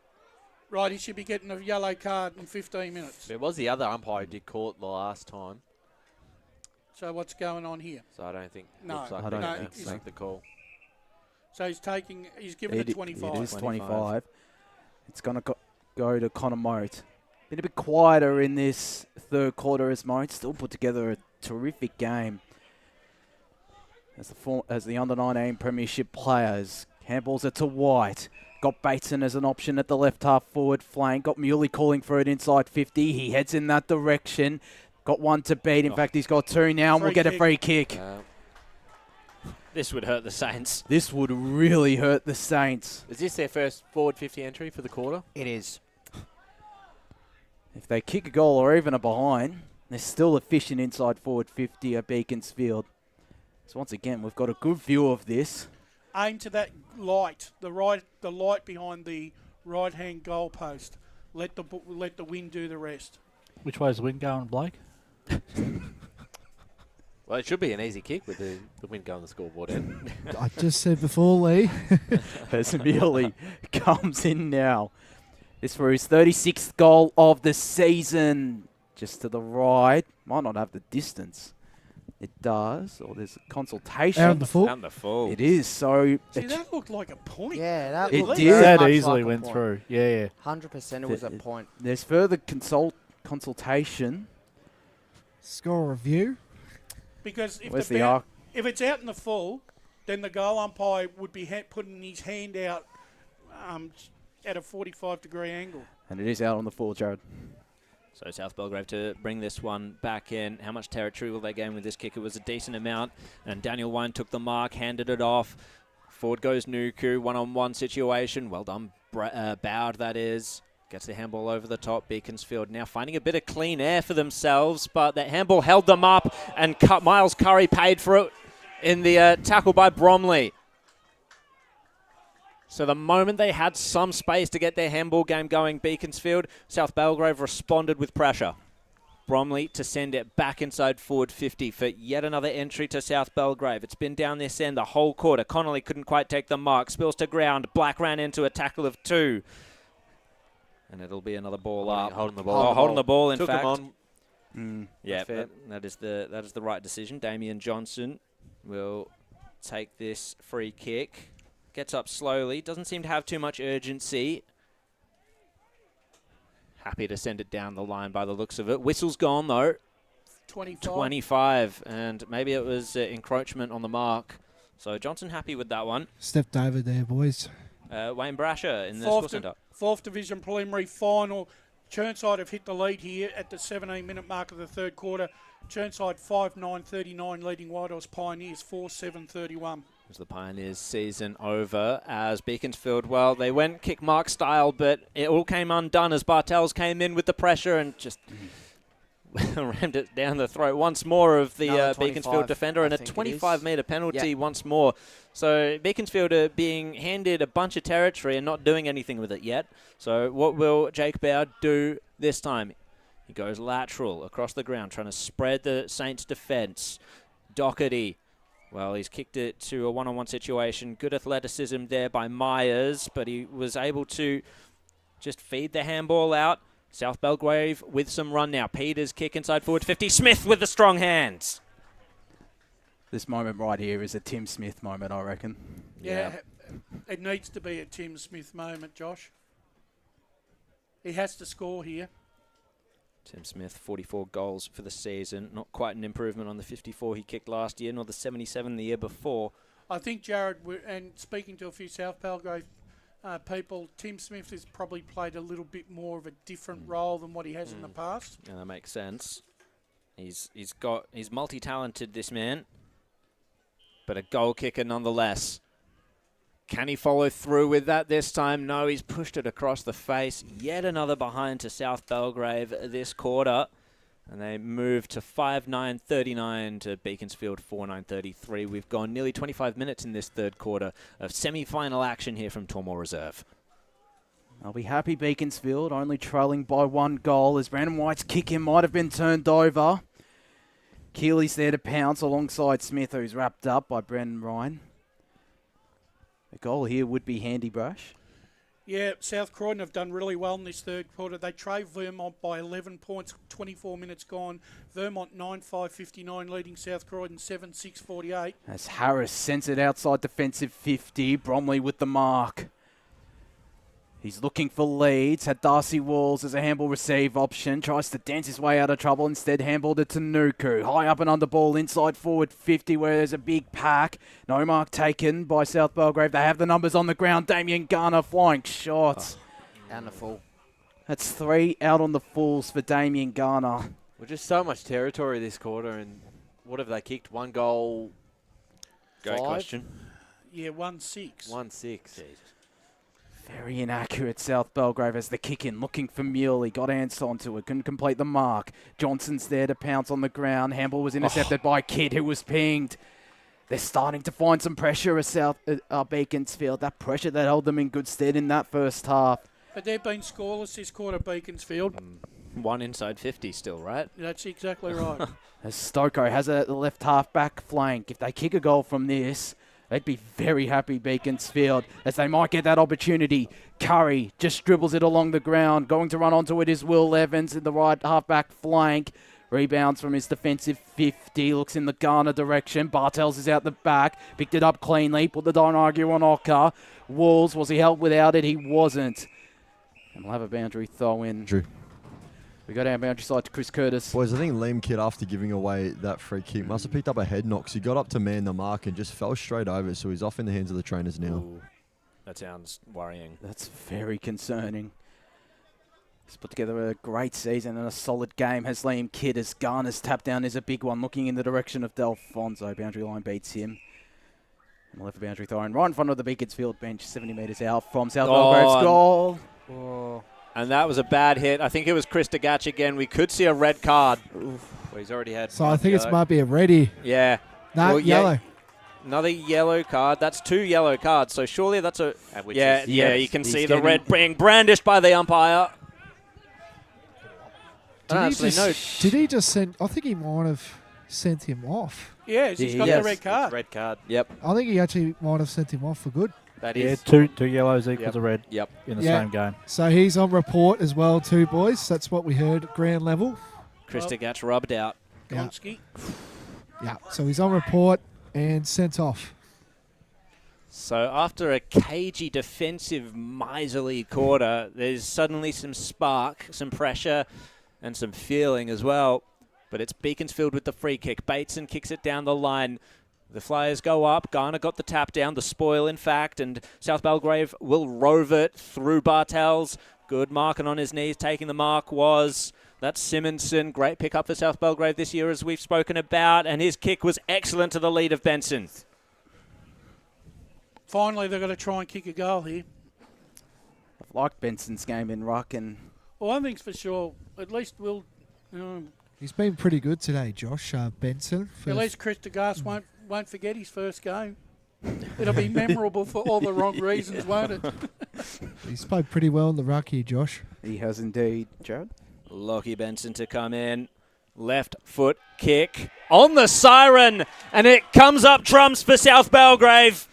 right, he should be getting a yellow card in 15 minutes. It was the other umpire who did call it the last time. So what's going on here? So I don't think No, looks like they make the call. So he's given it 25. It is 25. It's going to go to Connor Moat. Been a bit quieter in this third quarter as Moat still put together a terrific game. As the under-19 premiership players. Handballs it to White. Got Bateson as an option at the left half forward flank. Got Muley calling for it inside 50. He heads in that direction. Got one to beat. In fact, he's got two now, and we'll get a free kick. This would hurt the Saints. This would really hurt the Saints. Is this their first forward 50 entry for the quarter? It is. If they kick a goal or even a behind, they're still efficient inside forward 50 at Beaconsfield. So once again, we've got a good view of this. Aim to that light, the light behind the right-hand goal post. Let the wind do the rest. Which way is the wind going, Blake? Well, it should be an easy kick with the wind going the scoreboard end. I just said before, Lee. As Muley comes in now. This for his 36th goal of the season. Just to the right. Might not have the distance. It does. Or there's a consultation. Out the full. Down the full. It is. So See, that looked like a point. Yeah, that It looked did. very That much easily like a went point. through. Yeah. 100% it was a point. There's further consultation. Score review. Because if Where's the the arc? if it's out in the full, then the goal umpire would be putting his hand out at a 45-degree angle. And it is out on the full, Jared. So South Belgrave to bring this one back in. How much territory will they gain with this kick? It was a decent amount. And Daniel Wine took the mark, handed it off. Forward goes Nuku, one-on-one situation. Well done, Bowd, that is. Gets the handball over the top. Beaconsfield now finding a bit of clean air for themselves, but that handball held them up, and Miles Curry paid for it in the tackle by Bromley. So the moment they had some space to get their handball game going, Beaconsfield, South Belgrave responded with pressure. Bromley to send it back inside forward 50 for yet another entry to South Belgrave. It's been down this end the whole quarter. Connolly couldn't quite take the mark. Spills to ground. Black ran into a tackle of 2. And it'll be another ball up. Holding the ball. Holding the ball, in Took fact. him on. Yeah, that is the right decision. Damien Johnson will take this free kick. Gets up slowly. Doesn't seem to have too much urgency. Happy to send it down the line by the looks of it. Whistle's gone, though. 25. And maybe it was encroachment on the mark. So Johnson happy with that one. Stepped over there, boys. Wayne Brasher in the score centre. 4th Division preliminary final. Churnside have hit the lead here at the 17-minute mark of the third quarter. Churnside 5-9-39 leading Whitehorse Pioneers 4-7-31. As the Pioneers season over, as Beaconsfield, well, they went kick mark style, but it all came undone as Bartels came in with the pressure and just rammed it down the throat once more of the Beaconsfield defender, and a 25-metre penalty once more. So Beaconsfield are being handed a bunch of territory and not doing anything with it yet. So what will Jake Bowd do this time? He goes lateral across the ground, trying to spread the Saints' defence. Doherty. Well, he's kicked it to a one-on-one situation. Good athleticism there by Myers, but he was able to just feed the handball out. South Belgrave with some run now. Peters kick inside forward 50. Smith with the strong hands. This moment right here is a Tim Smith moment, I reckon. Yeah. It needs to be a Tim Smith moment, Josh. He has to score here. Tim Smith, 44 goals for the season. Not quite an improvement on the 54 he kicked last year, nor the 77 the year before. I think, Jared, and speaking to a few South Belgrave people, Tim Smith has probably played a little bit more of a different role than what he has in the past. Yeah, that makes sense. He's multi-talented, this man, but a goal kicker nonetheless. Can he follow through with that this time? No, he's pushed it across the face. Yet another behind to South Belgrave this quarter. And they move to 5-9-39 to Beaconsfield 4-9-33. We've gone nearly 25 minutes in this third quarter of semi-final action here from Tormore Reserve. I'll be happy Beaconsfield, only trailing by 1 goal as Brandon White's kick in might have been turned over. Keely's there to pounce alongside Smith, who's wrapped up by Brendan Ryan. A goal here would be handy, Brash. Yeah, South Croydon have done really well in this third quarter. They trailed Vermont by 11 points, 24 minutes gone. Vermont 9-5-59, leading South Croydon 7-6-48. As Harris sends it outside defensive 50, Bromley with the mark. He's looking for leads. Had Darcy Walls as a handball receive option. Tries to dance his way out of trouble. Instead, handballed it to Nuku. High up and under ball inside forward 50 where there's a big pack. No mark taken by South Belgrave. They have the numbers on the ground. Damien Garner flying shots. And a full. That's 3 out on the fulls for Damien Garner. Well, just so much territory this quarter, and what have they kicked? 1 goal. Great 5? question. Yeah, 1-6. 1-6. Very inaccurate South Belgrave as the kick in, looking for Muley. Got hands onto it, couldn't complete the mark. Johnson's there to pounce on the ground. Handball was intercepted by Kidd, who was pinged. They're starting to find some pressure at Beaconsfield. That pressure that held them in good stead in that first half. But they've been scoreless this quarter, Beaconsfield. 1 inside 50 still, right? That's exactly right. As Stoko has a left half back flank. If they kick a goal from this, they'd be very happy, Beaconsfield, as they might get that opportunity. Curry just dribbles it along the ground. Going to run onto it is Will Evans in the right half-back flank. Rebounds from his defensive 50. Looks in the Garner direction. Bartels is out the back. Picked it up cleanly. Put the don't argue on Ocker. Walls, was he helped without it? He wasn't. And we'll have a boundary throw in. Drew. We got our boundary side to Chris Curtis. Boys, I think Liam Kidd, after giving away that free kick, must have picked up a head knock. So he got up to man the mark and just fell straight over. So he's off in the hands of the trainers now. Ooh, that sounds worrying. That's very concerning. He's put together a great season and a solid game. Has Liam Kidd as Garner's tap down is a big one, looking in the direction of Delfonso. Boundary line beats him. And the left boundary thrown right in front of the Beaconsfield bench, 70 metres out from South Belgrave's goal. Oh. And that was a bad hit. I think it was Chris Degach again. We could see a red card. Well, he's already had. So I think it might be a ready. Yeah. No, yellow. Yeah, another yellow card. That's 2 yellow cards. So surely that's a. You can see the red being brandished by the umpire. Did he just send? I think he might have sent him off. Yes, he's got the red card. Red card. Yep. I think he actually might have sent him off for good. That Yeah, is. two yellows equals a red. Yep. In the same game. So he's on report as well too, boys. That's what we heard at ground level. Chris Degach rubbed out. Yeah. Yeah. So he's on report and sent off. So after a cagey defensive miserly quarter, there's suddenly some spark, some pressure, and some feeling as well. But it's Beaconsfield with the free kick. Bateson kicks it down the line. The Flyers go up. Garner got the tap down, the spoil, in fact, and South Belgrave will rove it through Bartels. Good marking on his knees. Taking the mark was... That's Simonson. Great pickup for South Belgrave this year, as we've spoken about, and his kick was excellent to the lead of Benson. Finally, they're going to try and kick a goal here. I've liked Benson's game in ruck, and Well, one thing's for sure. At least we'll... He's been pretty good today, Josh Benson. At least Chris Degas won't forget his first game. It'll be memorable for all the wrong reasons, won't it? He's played pretty well in the ruck here, Josh. He has indeed, Jared. Lockie Benson to come in. Left foot kick on the siren, and it comes up trumps for South Belgrave.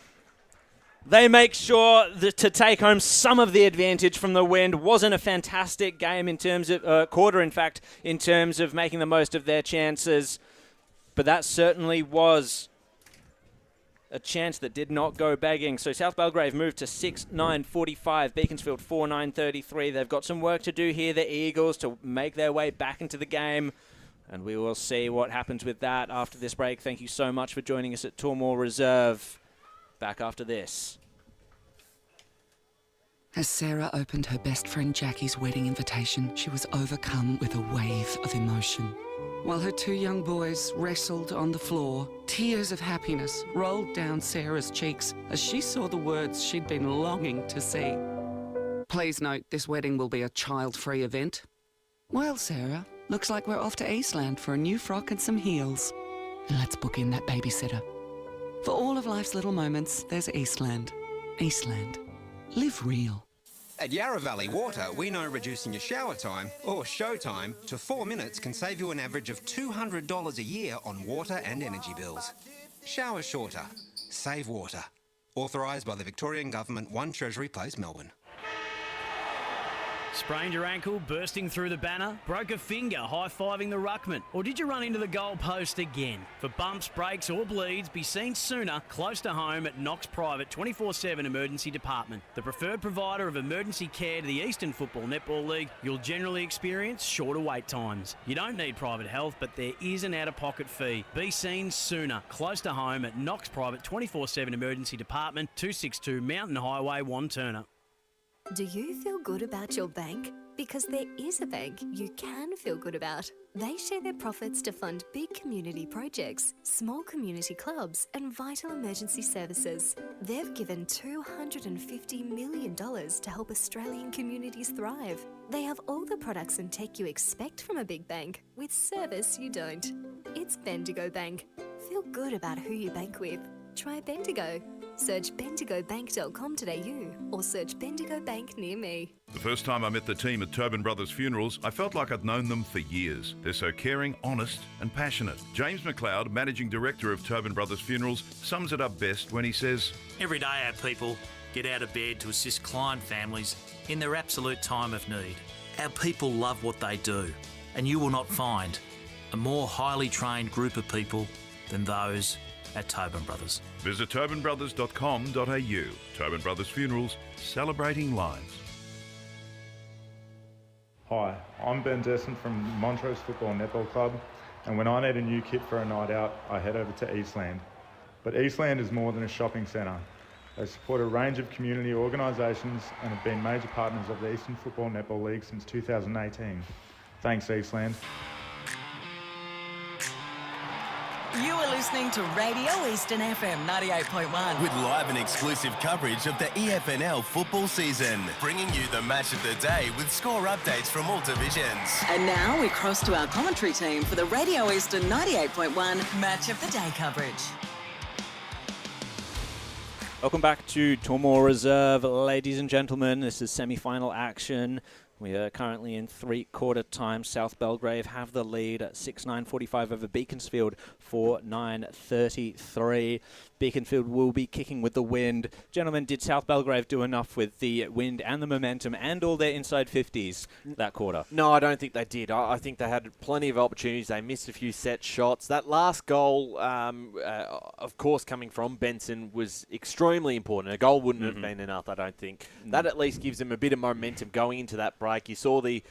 They make sure to take home some of the advantage from the wind. Wasn't a fantastic game in terms of quarter, in fact, in terms of making the most of their chances. But that certainly was a chance that did not go begging. So South Belgrave moved to 6-9-45. Beaconsfield 4-9-33. They've got some work to do here, the Eagles, to make their way back into the game. And we will see what happens with that after this break. Thank you so much for joining us at Tormore Reserve. Back after this. As Sarah opened her best friend Jackie's wedding invitation, she was overcome with a wave of emotion. While her 2 young boys wrestled on the floor, tears of happiness rolled down Sarah's cheeks as she saw the words she'd been longing to see. Please note, this wedding will be a child-free event. Well, Sarah, looks like we're off to Eastland for a new frock and some heels. And let's book in that babysitter. For all of life's little moments, there's Eastland. Eastland. Live real. At Yarra Valley Water, we know reducing your shower time, or show time, to 4 minutes can save you an average of $200 a year on water and energy bills. Shower shorter. Save water. Authorised by the Victorian Government, 1 Treasury Place, Melbourne. Sprained your ankle, bursting through the banner? Broke a finger, high-fiving the ruckman? Or did you run into the goal post again? For bumps, breaks or bleeds, be seen sooner, close to home at Knox Private 24/7 Emergency Department. The preferred provider of emergency care to the Eastern Football Netball League, you'll generally experience shorter wait times. You don't need private health, but there is an out-of-pocket fee. Be seen sooner, close to home at Knox Private 24/7 Emergency Department, 262 Mountain Highway, Wanturna. Do you feel good about your bank? Because there is a bank you can feel good about. They share their profits to fund big community projects, small community clubs, and vital emergency services. They've given $250 million to help Australian communities thrive. They have all the products and tech you expect from a big bank, with service you don't. It's Bendigo Bank. Feel good about who you bank with. Try Bendigo. Search bendigobank.com.au or search Bendigo Bank near me. The first time I met the team at Tobin Brothers Funerals, I felt like I'd known them for years. They're so caring, honest and passionate. James McLeod, Managing Director of Tobin Brothers Funerals, sums it up best when he says, Every day our people get out of bed to assist client families in their absolute time of need. Our people love what they do, and you will not find a more highly trained group of people than those at Tobin Brothers. Visit tobinbrothers.com.au. Tobin Brothers Funerals, celebrating lives. Hi, I'm Ben Desson from Montrose Football Netball Club, and when I need a new kit for a night out, I head over to Eastland. But Eastland is more than a shopping centre. They support a range of community organisations and have been major partners of the Eastern Football Netball League since 2018. Thanks, Eastland. You are listening to Radio Eastern FM 98.1. With live and exclusive coverage of the EFNL football season, bringing you the match of the day with score updates from all divisions. And now we cross to our commentary team for the Radio Eastern 98.1 Match of the Day coverage. Welcome back to Tormore Reserve, ladies and gentlemen. This is semi-final action. We are currently in three-quarter time. South Belgrave have the lead at 6:9:45 over Beaconsfield, 4:9:33. Beaconsfield will be kicking with the wind. Gentlemen, did South Belgrave do enough with the wind and the momentum and all their inside 50s that quarter? No, I don't think they did. I think they had plenty of opportunities. They missed a few set shots. That last goal, of course, coming from Benson was extremely important. A goal wouldn't have been enough, I don't think. That at least gives them a bit of momentum going into that break. You saw the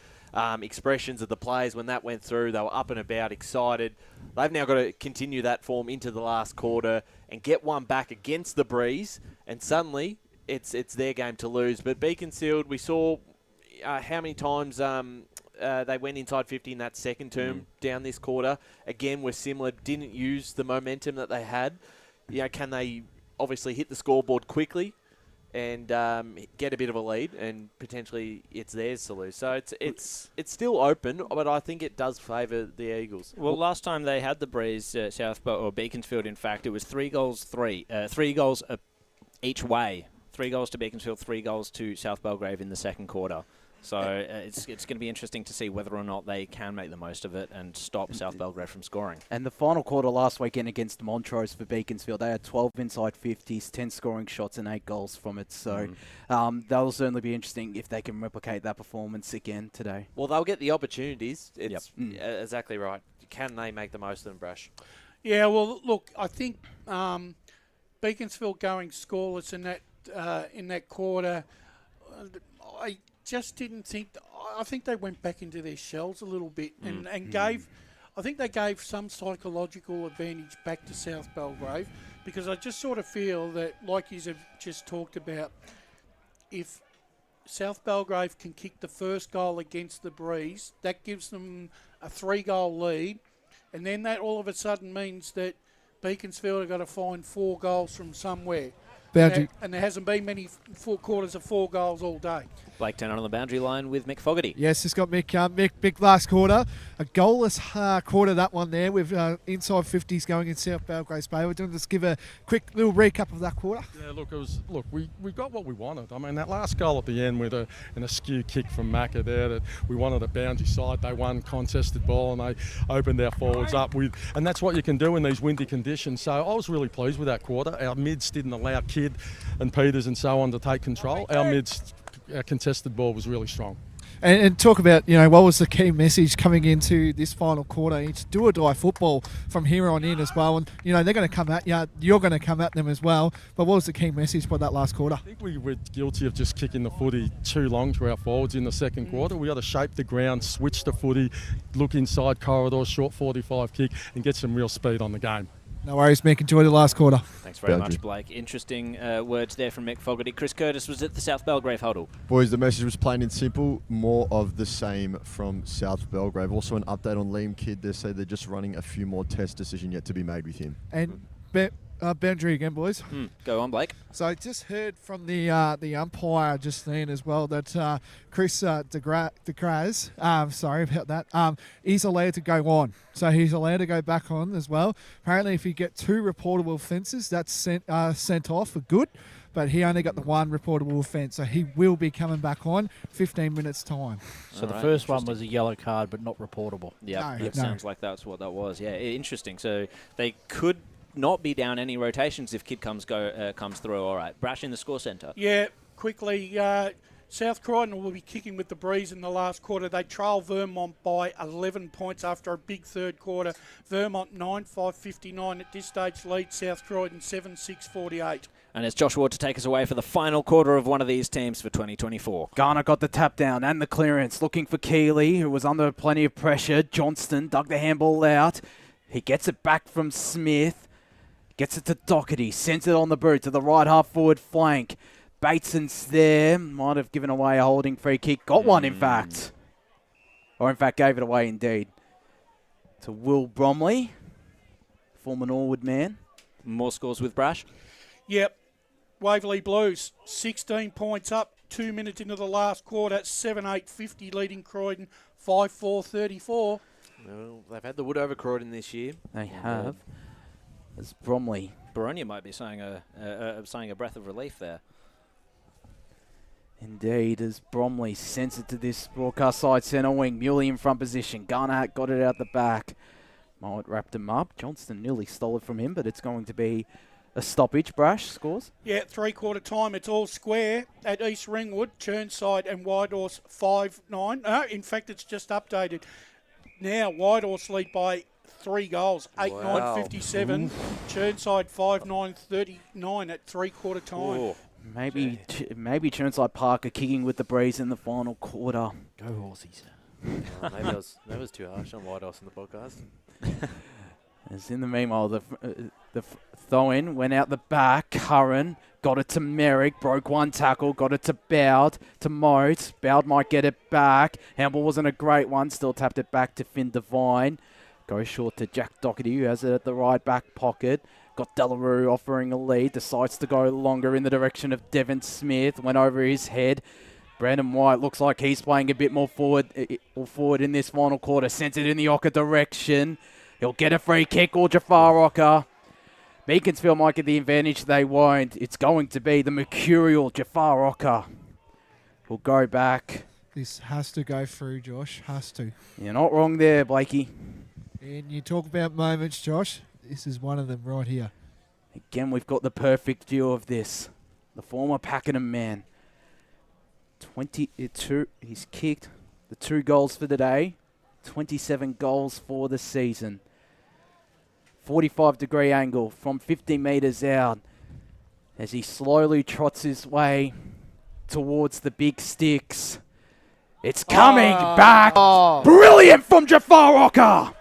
expressions of the players when that went through. They were up and about, excited. They've now got to continue that form into the last quarter and get one back against the Breeze, and suddenly it's their game to lose. But Beaconsfield, we saw how many times they went inside 50 in that second term down this quarter. Again, were similar, didn't use the momentum that they had. Can they obviously hit the scoreboard quickly and get a bit of a lead, and potentially it's theirs to lose. So it's still open, but I think it does favour the Eagles. Well, last time they had the Breeze, or Beaconsfield, in fact, it was 3 goals each way. 3 goals to Beaconsfield, 3 goals to South Belgrave in the second quarter. So it's going to be interesting to see whether or not they can make the most of it and stop South Belgrave from scoring. And the final quarter last weekend against Montrose for Beaconsfield, they had 12 inside 50s, 10 scoring shots and 8 goals from it. So that'll certainly be interesting if they can replicate that performance again today. Well, they'll get the opportunities. It's exactly right. Can they make the most of them, Brash? Yeah, well, look, I think Beaconsfield going scoreless in that quarter, I just didn't think. I think they went back into their shells a little bit and gave. I think they gave some psychological advantage back to South Belgrave, because I just sort of feel that, like you have just talked about, if South Belgrave can kick the first goal against the Breeze, that gives them a 3-goal lead, and then that all of a sudden means that Beaconsfield have got to find 4 goals from somewhere. And there hasn't been many 4 quarters of 4 goals all day. Blake Tanner on the boundary line with Mick Fogarty. Yes, it's got Mick big last quarter. A goalless quarter, that one there, with inside 50s going in South Belgrave's favour. Do you want to just give a quick little recap of that quarter? Yeah, look, we got what we wanted. I mean, that last goal at the end with an askew kick from Macca there, that we wanted a boundary side. They won contested ball and they opened our forwards up with, and that's what you can do in these windy conditions. So I was really pleased with that quarter. Our mids didn't allow Kidd and Peters and so on to take control. Our contested ball was really strong. And talk about, what was the key message coming into this final quarter? It's do or die football from here on in as well. And, they're going to come at you. You're going to come at them as well. But what was the key message for that last quarter? I think we were guilty of just kicking the footy too long to our forwards in the second quarter. We got to shape the ground, switch the footy, look inside corridors, short 45 kick, and get some real speed on the game. No worries, Mick. Enjoy the last quarter. Thanks very much, Blake. Interesting words there from Mick Fogarty. Chris Curtis was at the South Belgrave huddle. Boys, the message was plain and simple. More of the same from South Belgrave. Also an update on Liam Kidd. They say they're just running a few more test decisions yet to be made with him. And boundary again, boys. Go on, Blake. So I just heard from the umpire just then as well that Chris DeGraz, sorry about that, is allowed to go on. So he's allowed to go back on as well. Apparently, if you get 2 reportable offences, that's sent off for good. But he only got the 1 reportable offence, so he will be coming back on 15 minutes' time. So the first one was a yellow card, but not reportable. Yeah, it sounds like that's what that was. Yeah, interesting. So they could not be down any rotations if Kidd comes through. All right, Brash in the score centre. Yeah, quickly. South Croydon will be kicking with the Breeze in the last quarter. They trail Vermont by 11 points after a big third quarter. Vermont 9-5-59 at this stage lead South Croydon 7-6-48. And it's Josh Ward to take us away for the final quarter of one of these teams for 2024. Garner got the tap down and the clearance, looking for Keeley, who was under plenty of pressure. Johnston dug the handball out. He gets it back from Smith. Gets it to Doherty. Sends it on the boot to the right half forward flank. Bateson's there. Might have given away a holding free kick. Got one, in fact. Or, in fact, gave it away indeed. To Will Bromley, former Norwood man. More scores with Brash. Yep. Waverley Blues, 16 points up, 2 minutes into the last quarter, 7-8-50 leading Croydon, 5-4-34. Well, they've had the wood over Croydon this year. They have. As Bromley. Baronia might be saying a breath of relief there. Indeed, as Bromley sends it to this broadcast side centre wing. Muley in front position. Garnett got it out the back. Mowat wrapped him up. Johnston nearly stole it from him, but it's going to be a stoppage. Brash scores. Yeah, three-quarter time. It's all square at East Ringwood, Churnside and Whitehorse 5-9. In fact, it's just updated. Now, Whitehorse lead by 3 goals, 8-9-57. Churnside 5-9-39 at three-quarter time. Ooh. Maybe Churnside Park are kicking with the breeze in the final quarter. Go Horsies. Maybe that was too harsh on Whitehorse in the podcast. As in the meanwhile, the throw-in went out the back. Curran got it to Merrick, broke one tackle, got it to Bowd, to Moat. Bowd might get it back. Handball wasn't a great one, still tapped it back to Finn Devine. Goes short to Jack Doherty, who has it at the right back pocket. Got Delarue offering a lead, decides to go longer in the direction of Devon Smith, went over his head. Brandon White looks like he's playing a bit more forward in this final quarter. Sends it in the Ocker direction. He'll get a free kick or Jafar Ocker. Beaconsfield might get the advantage. They won't. It's going to be the mercurial Jafar Ocker. We'll go back. This has to go through, Josh. Has to. You're not wrong there, Blakey. And you talk about moments, Josh. This is one of them right here. Again, we've got the perfect view of this. The former Pakenham man. 22. He's kicked the 2 goals for the day. 27 goals for the season. 45-degree angle from 50 metres out as he slowly trots his way towards the big sticks. It's coming back. Brilliant from Jafar Ocker.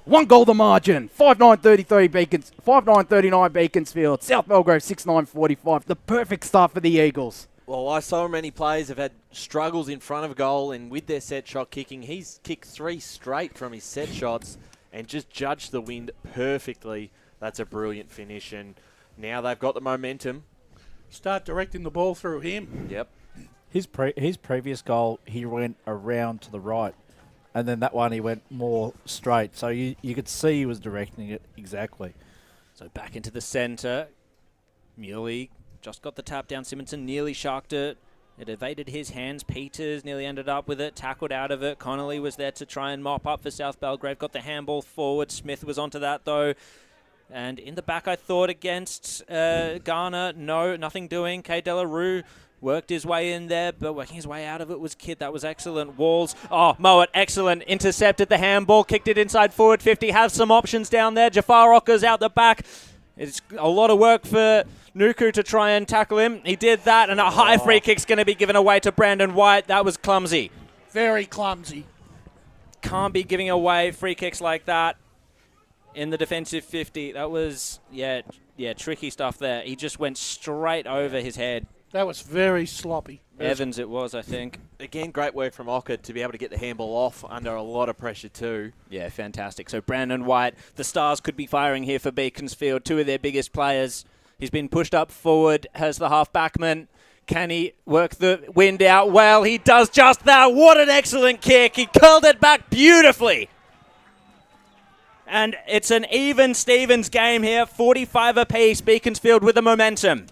1 goal the margin. 5-9-39 Beaconsfield. South Belgrave 6-9-45. The perfect start for the Eagles. Well, I saw many players have had struggles in front of goal and with their set shot kicking. He's kicked 3 straight from his set shots and just judged the wind perfectly. That's a brilliant finish, and now they've got the momentum. Start directing the ball through him. Yep. His previous goal, he went around to the right, and then that one he went more straight. So you could see he was directing it exactly. So back into the centre. Muley just got the tap down. Simonson nearly sharked it. It evaded his hands. Peters nearly ended up with it, tackled out of it. Connolly was there to try and mop up for South Belgrave. Got the handball forward. Smith was onto that, though. And in the back, I thought against Garner. No, nothing doing. K. Delarue worked his way in there, but working his way out of it was Kidd. That was excellent. Walls. Oh, Mowat, excellent. Intercepted the handball. Kicked it inside forward 50. Have some options down there. Jafar Ocker's out the back. It's a lot of work for Nuku to try and tackle him. He did that, and a high free kick's going to be given away to Brandon White. That was clumsy. Very clumsy. Can't be giving away free kicks like that in the defensive 50. That was, yeah, tricky stuff there. He just went straight over his head. That was very sloppy. Evans it was, I think. Again, great work from Ocker to be able to get the handball off under a lot of pressure too. Yeah, fantastic. So Brandon White, the Stars could be firing here for Beaconsfield, 2 of their biggest players. He's been pushed up forward, has the half-backman. Can he work the wind out? Well, he does just that. What an excellent kick. He curled it back beautifully. And it's an even Stevens game here, 45 apiece. Beaconsfield with the momentum.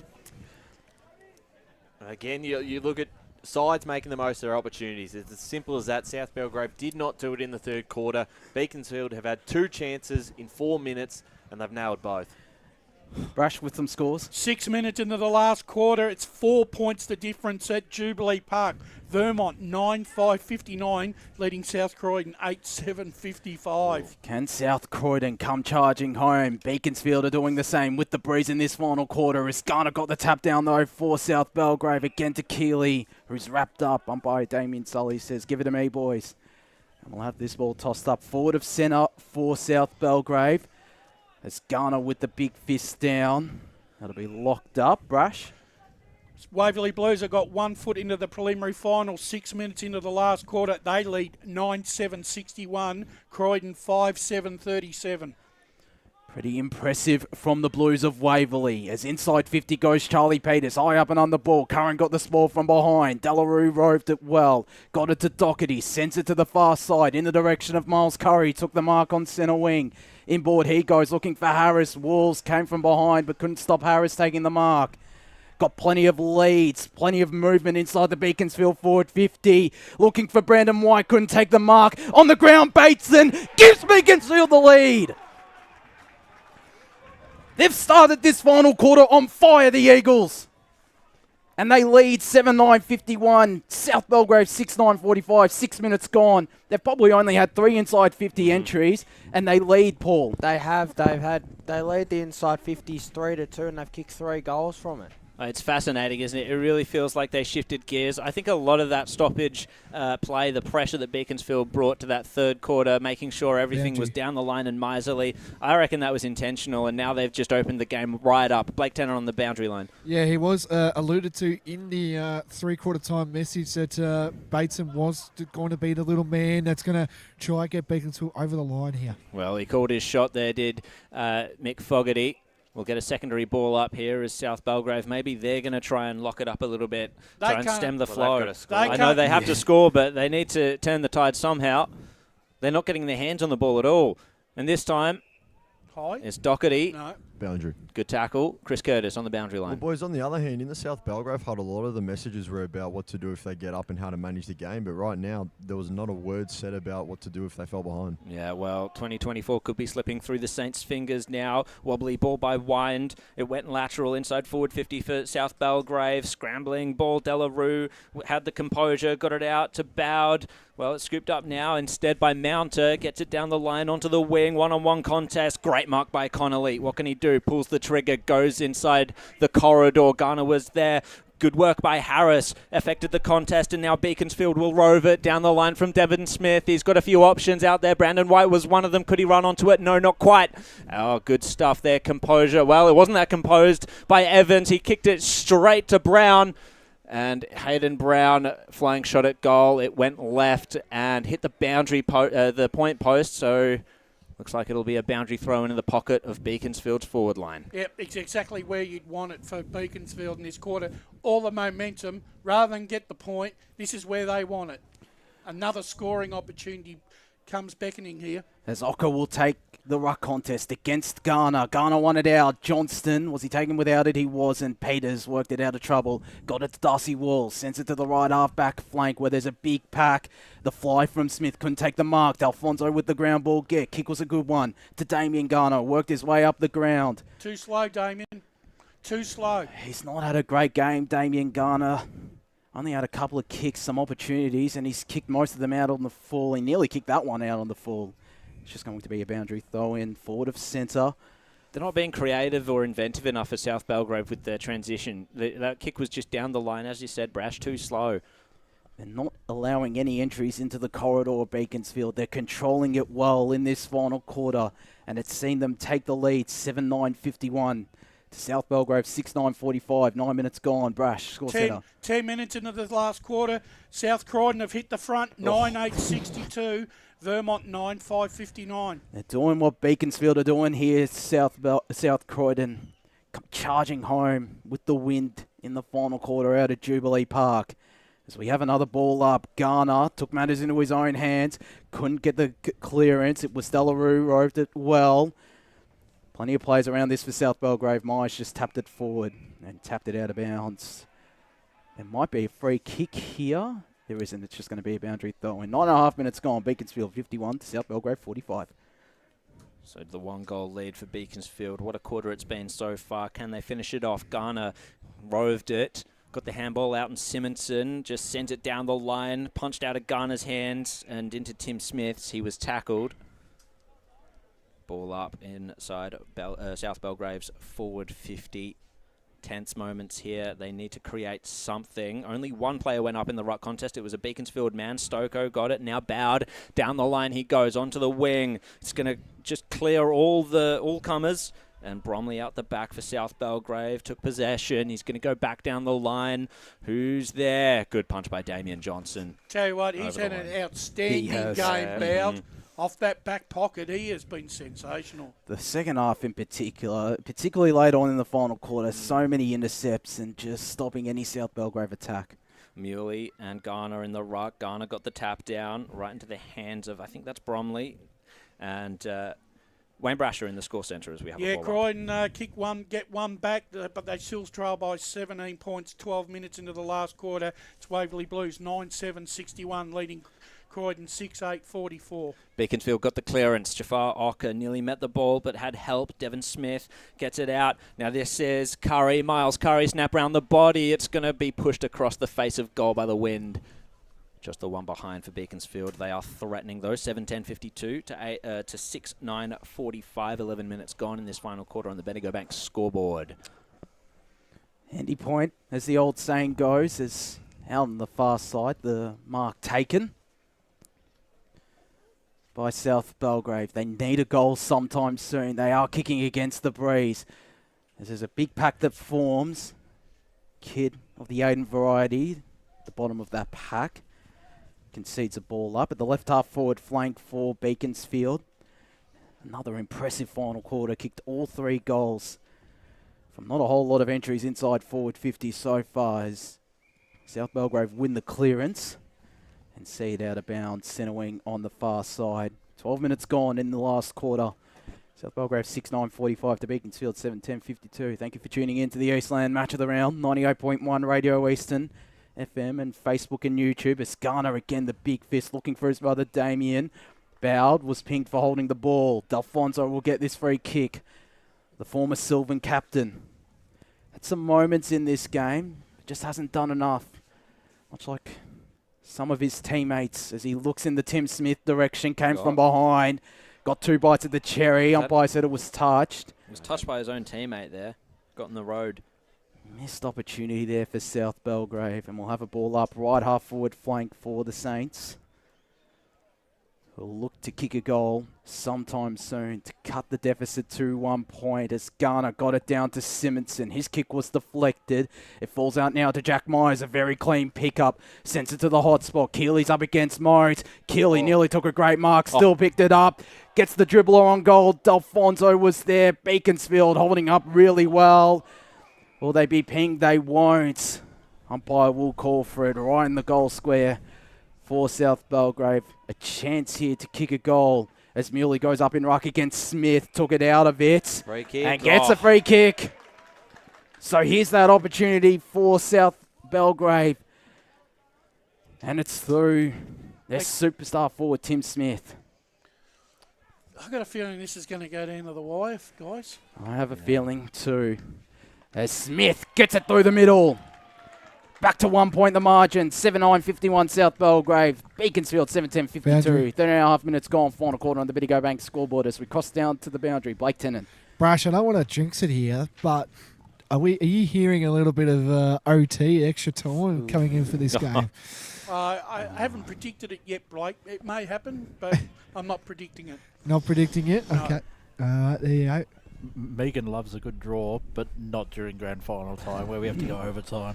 Again, you look at sides making the most of their opportunities. It's as simple as that. South Belgrave did not do it in the third quarter. Beaconsfield have had 2 chances in 4 minutes, and they've nailed both. Brash with some scores. 6 minutes into the last quarter, it's 4 points the difference at Jubilee Park. Vermont 9-5-59, leading South Croydon 8-7-55. Can South Croydon come charging home? Beaconsfield are doing the same with the breeze in this final quarter. As Garner got the tap down though for South Belgrave again to Keeley, who's wrapped up. Umpire Damien Sully says, give it to me, boys. And we'll have this ball tossed up forward of centre for South Belgrave. As Garner with the big fist down. That'll be locked up. Brash. Waverley Blues have got 1 foot into the preliminary final, 6 minutes into the last quarter. They lead 9-7-61, Croydon 5-7-37. Pretty impressive from the Blues of Waverley. As inside 50 goes Charlie Peters, high up and on the ball. Curran got the ball from behind. Delarue roved it well. Got it to Doherty, sends it to the far side in the direction of Miles Curry. Took the mark on centre wing. Inboard he goes looking for Harris. Walls came from behind but couldn't stop Harris taking the mark. Got plenty of leads, plenty of movement inside the Beaconsfield forward 50. Looking for Brandon White, couldn't take the mark. On the ground, Bateson gives Beaconsfield the lead. They've started this final quarter on fire, the Eagles. And they lead 7-9-51. South Belgrave 6-9-45. 6 minutes gone. They've probably only had 3 inside 50 entries, and they lead, Paul. They lead the inside 50s 3-2, and they've kicked 3 goals from it. It's fascinating, isn't it? It really feels like they shifted gears. I think a lot of that stoppage play, the pressure that Beaconsfield brought to that third quarter, making sure everything was down the line and miserly, I reckon that was intentional, and now they've just opened the game right up. Blake Tanner on the boundary line. Yeah, he was alluded to in the three-quarter time message that Bateson was going to be the little man that's going to try and get Beaconsfield over the line here. Well, he called his shot there, did Mick Fogy. We'll get a secondary ball up here as South Belgrave. Maybe they're going to try and lock it up a little bit, try and stem the flow. I know they have to score, but they need to turn the tide somehow. They're not getting their hands on the ball at all. And this time, it's Doherty. No. Boundary. Good tackle. Chris Curtis on the boundary line. Well, boys, on the other hand, in the South Belgrave huddle, a lot of the messages were about what to do if they get up and how to manage the game. But right now, there was not a word said about what to do if they fell behind. Yeah, well, 2024 could be slipping through the Saints' fingers now. Wobbly ball by Wind. It went lateral inside forward 50 for South Belgrave. Scrambling ball. Delarue had the composure, got it out to Bowd. Well, it's scooped up now instead by Mounter. Gets it down the line onto the wing. One-on-one contest. Great mark by Connolly. What can he do? Pulls the trigger, goes inside the corridor. Garner was there. Good work by Harris. Affected the contest, and now Beaconsfield will rove it down the line from Devon Smith. He's got a few options out there. Brandon White was one of them. Could he run onto it? No, not quite. Oh, good stuff there. Composure. Well, it wasn't that composed by Evans. He kicked it straight to Brown. And Hayden Brown, flying shot at goal. It went left and hit the boundary, the point post. So looks like it'll be a boundary throw into the pocket of Beaconsfield's forward line. Yep, it's exactly where you'd want it for Beaconsfield in this quarter. All the momentum, rather than get the point, this is where they want it. Another scoring opportunity comes beckoning here. As Ocker will take the ruck contest against Garner. Garner won it out. Johnston, was he taken without it? He wasn't. Peters worked it out of trouble. Got it to Darcy Walls. Sends it to the right half-back flank where there's a big pack. The fly from Smith couldn't take the mark. Alfonso with the ground ball. Kick was a good one. To Damien Garner. Worked his way up the ground. Too slow, Damien. Too slow. He's not had a great game, Damien Garner. Only had a couple of kicks, some opportunities, and he's kicked most of them out on the full. He nearly kicked that one out on the full. It's just going to be a boundary throw-in forward of centre. They're not being creative or inventive enough for South Belgrave with their transition. That kick was just down the line, as you said, Brash, too slow. They're not allowing any entries into the corridor of Beaconsfield. They're controlling it well in this final quarter, and it's seen them take the lead, 7-9-51. South Belgrave 6-9-45, 9 minutes gone. Brash, score centre. 10 minutes into the last quarter. South Croydon have hit the front, 9-8-62. Vermont 9-5-59. They're doing what Beaconsfield are doing here. South Croydon charging home with the wind in the final quarter out at Jubilee Park. As we have another ball up, Garner took matters into his own hands. Couldn't get the clearance. It was Delarue, roved it well. Plenty of players around this for South Belgrave. Myers just tapped it forward and tapped it out of bounds. There might be a free kick here. There isn't. It's just going to be a boundary throw. In 9.5 minutes gone. Beaconsfield 51 to South Belgrave 45. So the 1-goal lead for Beaconsfield. What a quarter it's been so far. Can they finish it off? Garner roved it. Got the handball out, and Simonson just sent it down the line. Punched out of Garner's hands and into Tim Smith's. He was tackled. Ball up inside South Belgrave's forward 50. Tense moments here. They need to create something. Only one player went up in the ruck contest. It was a Beaconsfield man. Stoko got it. Now Bowd. Down the line he goes. Onto the wing. It's going to just clear all comers. And Bromley out the back for South Belgrave. Took possession. He's going to go back down the line. Who's there? Good punch by Damien Johnson. Tell you what, he's had an outstanding game, Bowd. Off that back pocket, he has been sensational. The second half in particular, particularly late on in the final quarter, so many intercepts and just stopping any South Belgrave attack. Muley and Garner in the ruck. Garner got the tap down right into the hands of, I think that's Bromley. And Wayne Brasher in the score centre as we have a ball. Yeah, Croydon kick one, get one back, but they still trail by 17 points, 12 minutes into the last quarter. It's Waverley Blues 9-7-61, leading Croydon 6-8-44. Beaconsfield got the clearance. Jafar Ocker nearly met the ball but had help. Devon Smith gets it out. Now this is Curry. Miles Curry snap round the body. It's going to be pushed across the face of goal by the wind. Just the one behind for Beaconsfield. They are threatening though. 7-10-52 to 6-9-45. 11 minutes gone in this final quarter on the Bendigo Bank scoreboard. Handy point, as the old saying goes, is out on the far side. The mark taken by South Belgrave. They need a goal sometime soon. They are kicking against the breeze. There's a big pack that forms. Kid of the Aiden variety, the bottom of that pack, concedes a ball up at the left half forward flank for Beaconsfield. Another impressive final quarter. Kicked all 3 goals from not a whole lot of entries inside forward 50 so far, as South Belgrave win the clearance and see it out of bounds, centre wing on the far side. 12 minutes gone in the last quarter. South Belgrave 6-9-45 to Beaconsfield 7-10-52. Thank you for tuning in to the Eastland Match of the Round, 98.1 Radio Eastern FM and Facebook and YouTube. As Garner again, the big fist, looking for his brother Damien. Bowd was pinged for holding the ball. D'Alfonso will get this free kick. The former Sylvan captain. Had some moments in this game, but just hasn't done enough. Much like some of his teammates as he looks in the Tim Smith direction, came from behind, got 2 bites of the cherry. Umpire said it was touched. He was touched by his own teammate there. Got in the road. Missed opportunity there for South Belgrave, and we'll have a ball up right half forward flank for the Saints. We'll look to kick a goal sometime soon to cut the deficit to 1 point, as Garner got it down to Simonson. His kick was deflected. It falls out now to Jack Myers. A very clean pickup. Sends it to the hot spot. Keeley's up against Myers. Keeley nearly took a great mark. Still picked it up. Gets the dribbler on goal. D'Alfonso was there. Beaconsfield holding up really well. Will they be pinged? They won't. Umpire will call for it right in the goal square for South Belgrave. A chance here to kick a goal as Muley goes up in ruck against Smith. Took it out of it. Free kick. And gets a free kick. So here's that opportunity for South Belgrave. And it's through their superstar forward, Tim Smith. I've got a feeling this is going to go down to the wire, guys. I have a feeling too. As Smith gets it through the middle. Back to 1 point the margin. 7-9-51 South Belgrave. Beaconsfield 7-10-52. 13.5 minutes gone. Final quarter on the Bendigo Bank scoreboard as we cross down to the boundary. Blake Tennant. Brash, I don't want to jinx it here, but are you hearing a little bit of OT, extra time, coming in for this game? I haven't predicted it yet, Blake. It may happen, but I'm not predicting it. Not predicting it? No. Okay. There you go. Megan loves a good draw, but not during grand final time where we have to go overtime.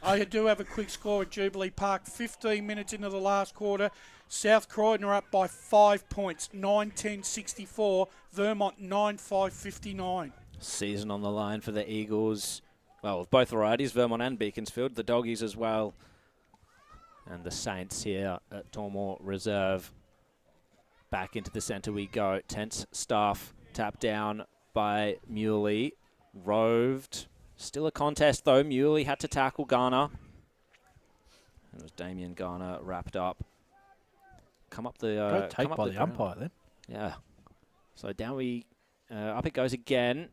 I do have a quick score at Jubilee Park. 15 minutes into the last quarter. South Croydon are up by 5 points. 9-10-64. Vermont 9-5-59. Season on the line for the Eagles. Well, both varieties, Vermont and Beaconsfield. The Doggies as well. And the Saints here at Tormore Reserve. Back into the centre we go. Tense staff. Tap down by Muley. Roved. Still a contest though. Muley had to tackle Garner. It was Damien Garner wrapped up. Come up the... Great take by the umpire then. Yeah. So down up it goes again.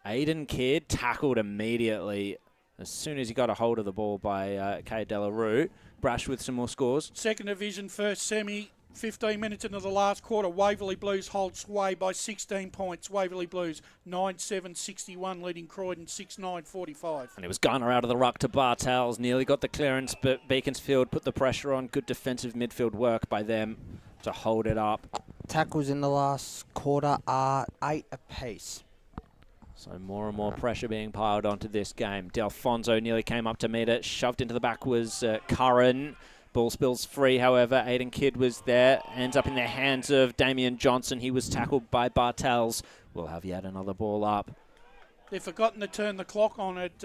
Aiden Kidd tackled immediately as soon as he got a hold of the ball by Kay Delarue. Brash with some more scores. Second division first semi, 15 minutes into the last quarter. Waverley Blues hold sway by 16 points. Waverley Blues 9-7-61, leading Croydon 6-9-45. And it was Garner out of the ruck to Bartels. Nearly got the clearance, but Beaconsfield put the pressure on. Good defensive midfield work by them to hold it up. Tackles in the last quarter are 8 apiece. So more and more pressure being piled onto this game. Delfonso nearly came up to meet it. Shoved into the back was Curran. Ball spills free, however. Aiden Kidd was there. Ends up in the hands of Damian Johnson. He was tackled by Bartels. We'll have yet another ball up. They've forgotten to turn the clock on at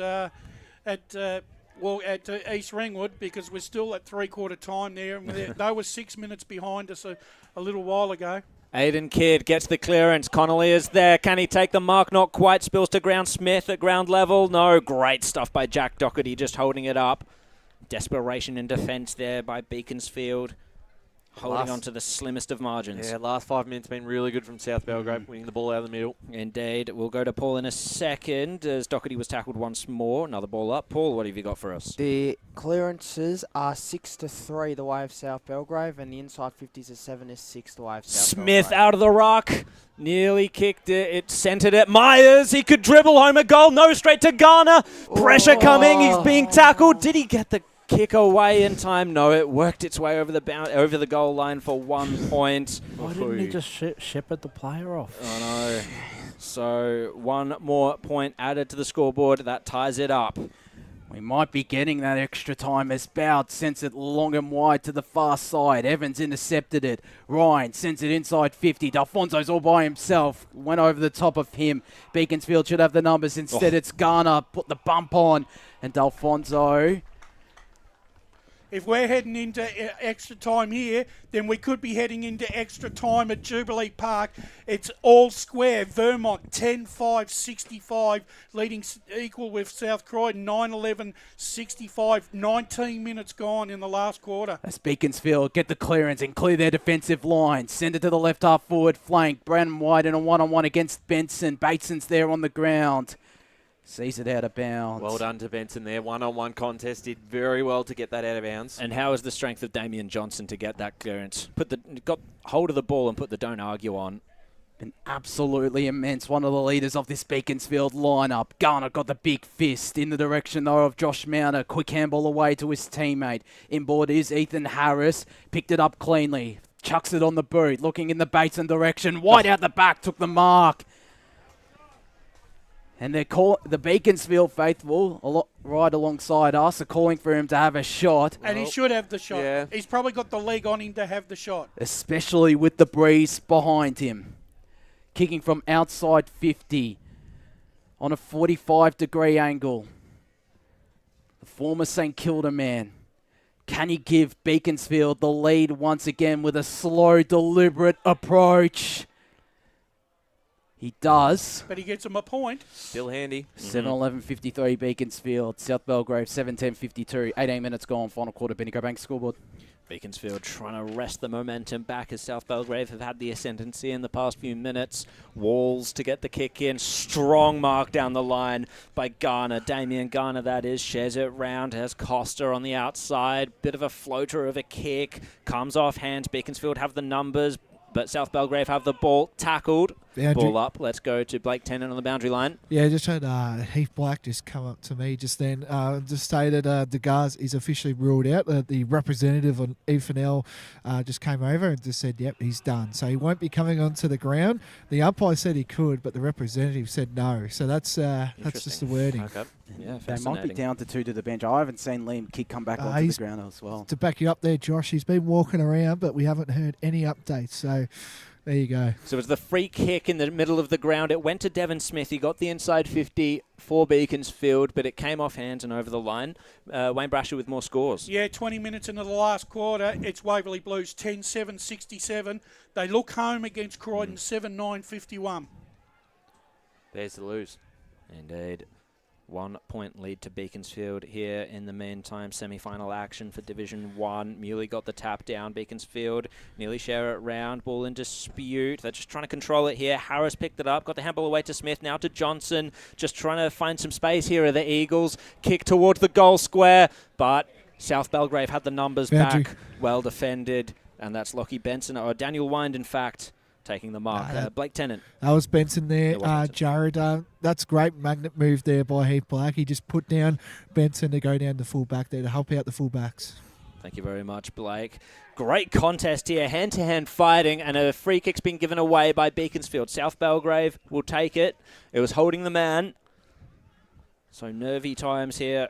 East Ringwood because we're still at three-quarter time there. And they were 6 minutes behind us a little while ago. Aiden Kidd gets the clearance. Connolly is there. Can he take the mark? Not quite. Spills to ground. Smith at ground level. No. Great stuff by Jack Doherty, just holding it up. Desperation in defence there by Beaconsfield. Holding on to the slimmest of margins. Yeah, last 5 minutes been really good from South Belgrave, winning the ball out of the middle. Indeed. We'll go to Paul in a second as Doherty was tackled once more. Another ball up. Paul, what have you got for us? The clearances are 6-3 the way of South Belgrave, and the inside 50s are 7-6 the way of South Smith Belgrave. out of the ruck. Nearly kicked it. It centred it. Myers, he could dribble home a goal. No, straight to Garner. Pressure coming. He's being tackled. Did he get the kick away in time? No, it worked its way over the goal line for 1 point. Why didn't he just shepherd the player off? Oh, no. So 1 more point added to the scoreboard. That ties it up. We might be getting that extra time as Boud sends it long and wide to the far side. Evans intercepted it. Ryan sends it inside 50. Delfonso's all by himself. Went over the top of him. Beaconsfield should have the numbers. Instead, it's Garner. Put the bump on. And Delfonso... If we're heading into extra time here, then we could be heading into extra time at Jubilee Park. It's all square. Vermont 10-5-65, leading equal with South Croydon 9-11-65. 19 minutes gone in the last quarter. As Beaconsfield get the clearance and clear their defensive line. Send it to the left half forward flank. Brandon White in a one-on-one against Benson. Bateson's there on the ground. Sees it out of bounds. Well done to Benson there. One-on-one contest. Did very well to get that out of bounds. And how is the strength of Damian Johnson to get that clearance? Got hold of the ball and put the don't argue on. Been absolutely immense. One of the leaders of this Beaconsfield lineup. Garner got the big fist in the direction, though, of Josh Mounter. Quick handball away to his teammate. Inboard is Ethan Harris. Picked it up cleanly. Chucks it on the boot. Looking in the Bateson direction. White out the back. Took the mark. And the Beaconsfield faithful, right alongside us, are calling for him to have a shot. And he should have the shot. Yeah. He's probably got the leg on him to have the shot. Especially with the breeze behind him. Kicking from outside 50 on a 45-degree angle. The former St Kilda man. Can he give Beaconsfield the lead once again with a slow, deliberate approach? He does. But he gets him a point. Still handy. 7-11-53 Beaconsfield. South Belgrave 7-10-52. 18 minutes gone. Final quarter. Bendigo Bank scoreboard. Beaconsfield trying to wrest the momentum back as South Belgrave have had the ascendancy in the past few minutes. Walls to get the kick in. Strong mark down the line by Garner. Damien Garner, that is. Shares it round. Has Costa on the outside. Bit of a floater of a kick. Comes off hands. Beaconsfield have the numbers, but South Belgrave have the ball. Tackled. Ball up. Let's go to Blake Tennant on the boundary line. Yeah, just had Heath Black just come up to me just then. Just stated Degas is officially ruled out. The representative on eill just came over and just said, yep, he's done. So he won't be coming onto the ground. The umpire said he could, but the representative said no. So that's just the wording. Okay. Yeah, They might be down to 2 to the bench. I haven't seen Liam Kidd come back onto the ground as well. To back you up there, Josh, he's been walking around, but we haven't heard any updates. So there you go. So it was the free kick in the middle of the ground. It went to Devon Smith. He got the inside 50 for Beaconsfield, but it came off hands and over the line. Wayne Brasher with more scores. Yeah, 20 minutes into the last quarter. It's Waverley Blues 10-7-67. They look home against Croydon 7-9-51. There's the lose. Indeed. 1 point lead to Beaconsfield here in the meantime. Semi-final action for Division 1. Muley got the tap down. Beaconsfield nearly share it round. Ball in dispute. They're just trying to control it here. Harris picked it up. Got the handball away to Smith. Now to Johnson. Just trying to find some space here are the Eagles. Kick towards the goal square. But South Belgrave had the numbers back. Well defended. And that's Lockie Benson, or Daniel Wind, in fact, taking the mark. Blake Tennant. That was Benson there. Jared, that's great magnet move there by Heath Black. He just put down Benson to go down the full back there to help out the full backs. Thank you very much, Blake. Great contest here, hand-to-hand fighting, and a free kick's been given away by Beaconsfield. South Belgrave will take it. It was holding the man. So nervy times here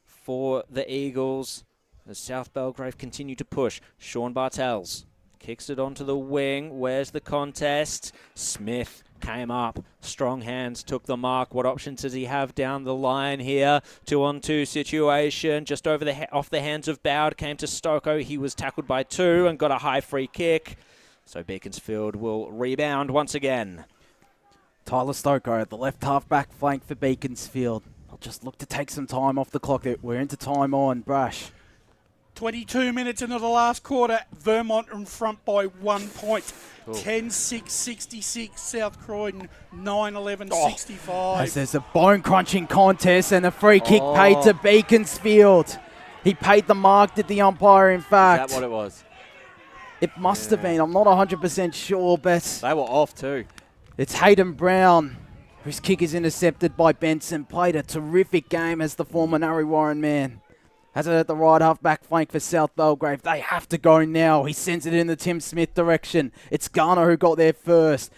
for the Eagles as South Belgrave continue to push. Sean Bartels kicks it onto the wing. Where's the contest? Smith came up. Strong hands took the mark. What options does he have down the line here? 2-on-2 situation. Just over off the hands of Bowd. Came to Stoko. He was tackled by 2 and got a high free kick. So Beaconsfield will rebound once again. Tyler Stoko at the left half-back flank for Beaconsfield. I'll just look to take some time off the clock. We're into time on. Brash. 22 minutes into the last quarter. Vermont in front by 1 point. 10-6-66. South Croydon 9-11-65. As there's a bone-crunching contest and a free kick paid to Beaconsfield. He paid the mark, did the umpire, in fact. Is that what it was? It must have been. I'm not 100% sure, but... They were off too. It's Hayden Brown, whose kick is intercepted by Benson. Played a terrific game as the former Narre Warren man. Has it at the right half-back flank for South Belgrave. They have to go now. He sends it in the Tim Smith direction. It's Garner who got there first.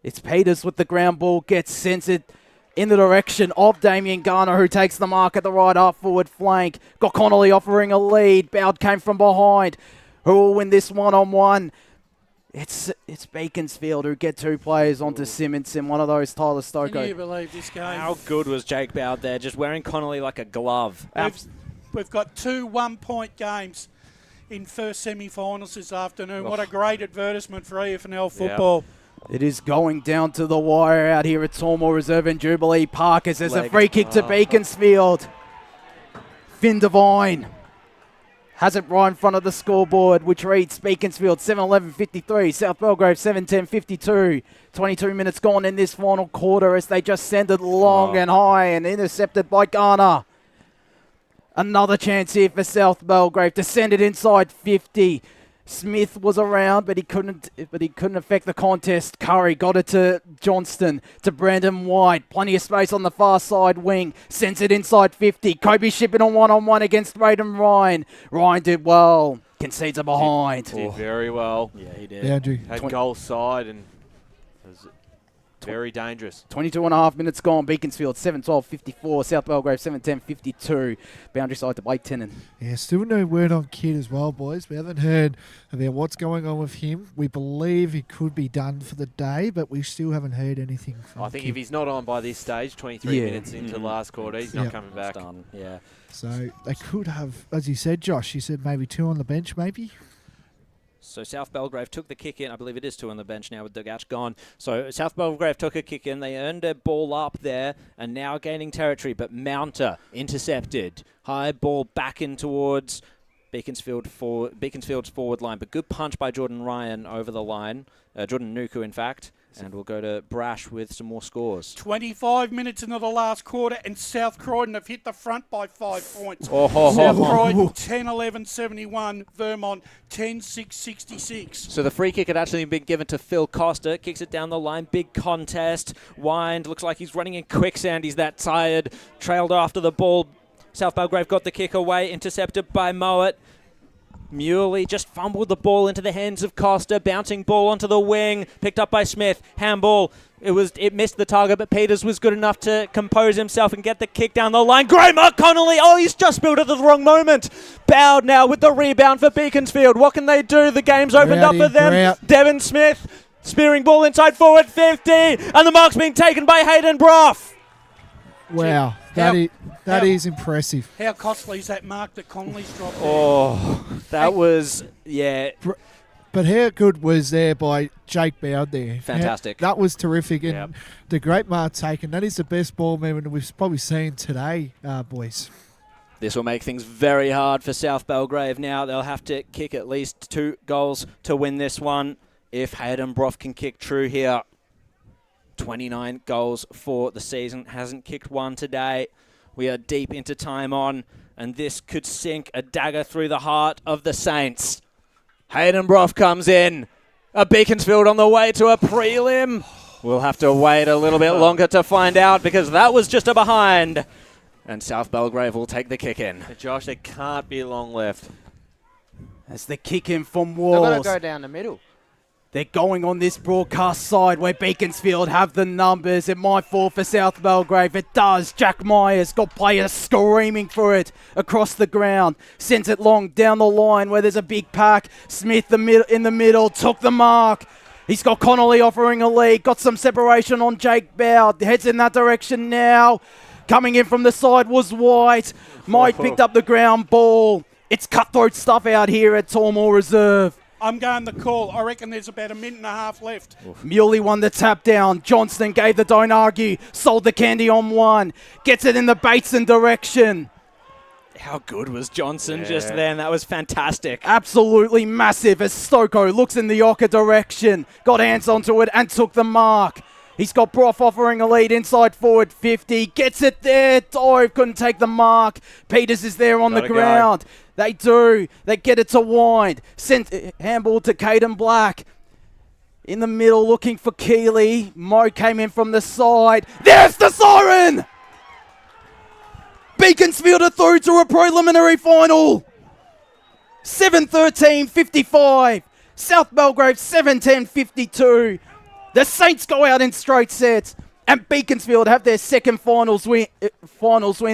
It's Peters with the ground ball. Gets sent it in the direction of Damien Garner, who takes the mark at the right half-forward flank. Got Connolly offering a lead. Bowd came from behind. Who will win this one-on-one? It's Beaconsfield who get 2 players onto Simonson. One of those, Tyler Stoko. Can you believe this game? How good was Jake Bowd there? Just wearing Connolly like a glove. We've got 2 1-point games in first semi-finals this afternoon. What a great advertisement for EFNL football. It is going down to the wire out here at Tormore Reserve in Jubilee Park as there's a free kick to Beaconsfield. Finn Devine has it right in front of the scoreboard, which reads Beaconsfield 7-11-53, South Belgrave 7-10-52. 22 minutes gone in this final quarter as they just send it long and high and intercepted by Garner. Another chance here for South Belgrave to send it inside 50. Smith was around, but he couldn't affect the contest. Curry got it to Johnston, to Brandon White. Plenty of space on the far side wing. Sends it inside 50. Kobe shipping on one-on-one against Braden Ryan. Ryan did well. Concedes a behind. Did very well. Yeah, he did. Yeah, Andrew. Had goal side and was very dangerous. 22.5 minutes gone. Beaconsfield 7-12-54. South Belgrave 7-10-52. Boundary side to Blake Tennant. Yeah, still no word on Kidd as well, boys. We haven't heard about what's going on with him. We believe he could be done for the day, but we still haven't heard anything from I think Kidd. if he's not on by this stage, 23 minutes into the last quarter, he's not coming back. Yeah. So they could have, as you said, Josh, you said maybe 2 on the bench, maybe? So South Belgrave took the kick in. I believe it is 2 on the bench now with Dugach gone. So South Belgrave took a kick in. They earned a ball up there and now gaining territory. But Mounter intercepted. High ball back in towards Beaconsfield's forward line. But good punch by Jordan Ryan over the line. Jordan Nuku, in fact. And we'll go to Brash with some more scores. 25 minutes into the last quarter, and South Croydon have hit the front by 5 points. South Croydon 10-11-71, Vermont 10-6-66. So the free kick had actually been given to Phil Costa. Kicks it down the line. Big contest. Wind looks like he's running in quicksand. He's that tired. Trailed after the ball. South Belgrave got the kick away. Intercepted by Mowat. Muley just fumbled the ball into the hands of Costa. Bouncing ball onto the wing. Picked up by Smith. Handball. It missed the target, but Peters was good enough to compose himself and get the kick down the line. Great mark, Connolly. Oh, he's just spilled it at the wrong moment. Bowd now with the rebound for Beaconsfield. What can they do? The game's opened up for them. Devon Smith spearing ball inside forward 50. And the mark's being taken by Hayden Brough. Wow, that is impressive. How costly is that mark that Connolly's dropped there? Oh, that was, yeah. But how good was there by Jake Boud there? Fantastic. That was terrific. And the great mark taken. That is the best ball movement we've probably seen today, boys. This will make things very hard for South Belgrave now. They'll have to kick at least 2 goals to win this one. If Hayden Brough can kick true here. 29 goals for the season. Hasn't kicked one today. We are deep into time on, and this could sink a dagger through the heart of the Saints. Hayden Brough comes in. A Beaconsfield on the way to a prelim. We'll have to wait a little bit longer to find out because that was just a behind. And South Belgrave will take the kick in. Josh, there can't be long left. That's the kick in from They're Walls. going to go down the middle. They're going on this broadcast side where Beaconsfield have the numbers. It might fall for South Belgrave. It does. Jack Myers got players screaming for it across the ground. Sends it long down the line where there's a big pack. Smith in the middle took the mark. He's got Connolly offering a lead. Got some separation on Jake Boud. Heads in that direction now. Coming in from the side was White. Mike picked up the ground ball. It's cutthroat stuff out here at Tormore Reserve. I'm going the call. I reckon there's about a minute and a half left. Muley won the tap down. Johnston gave the don't argue. Sold the candy on one. Gets it in the Bateson direction. How good was Johnson just then? That was fantastic. Absolutely massive as Stoko looks in the Ocker direction. Got hands onto it and took the mark. He's got Brough offering a lead inside forward 50. Gets it there. Dive couldn't take the mark. Peters is there on the ground. Go. They do. They get it to Wind. Sent handball to Caden Black. In the middle looking for Keeley. Mo came in from the side. There's the siren! Beaconsfield are through to a preliminary final. 7-13-55. South Belgrave 7-10-52. The Saints go out in straight sets, and Beaconsfield have their second finals win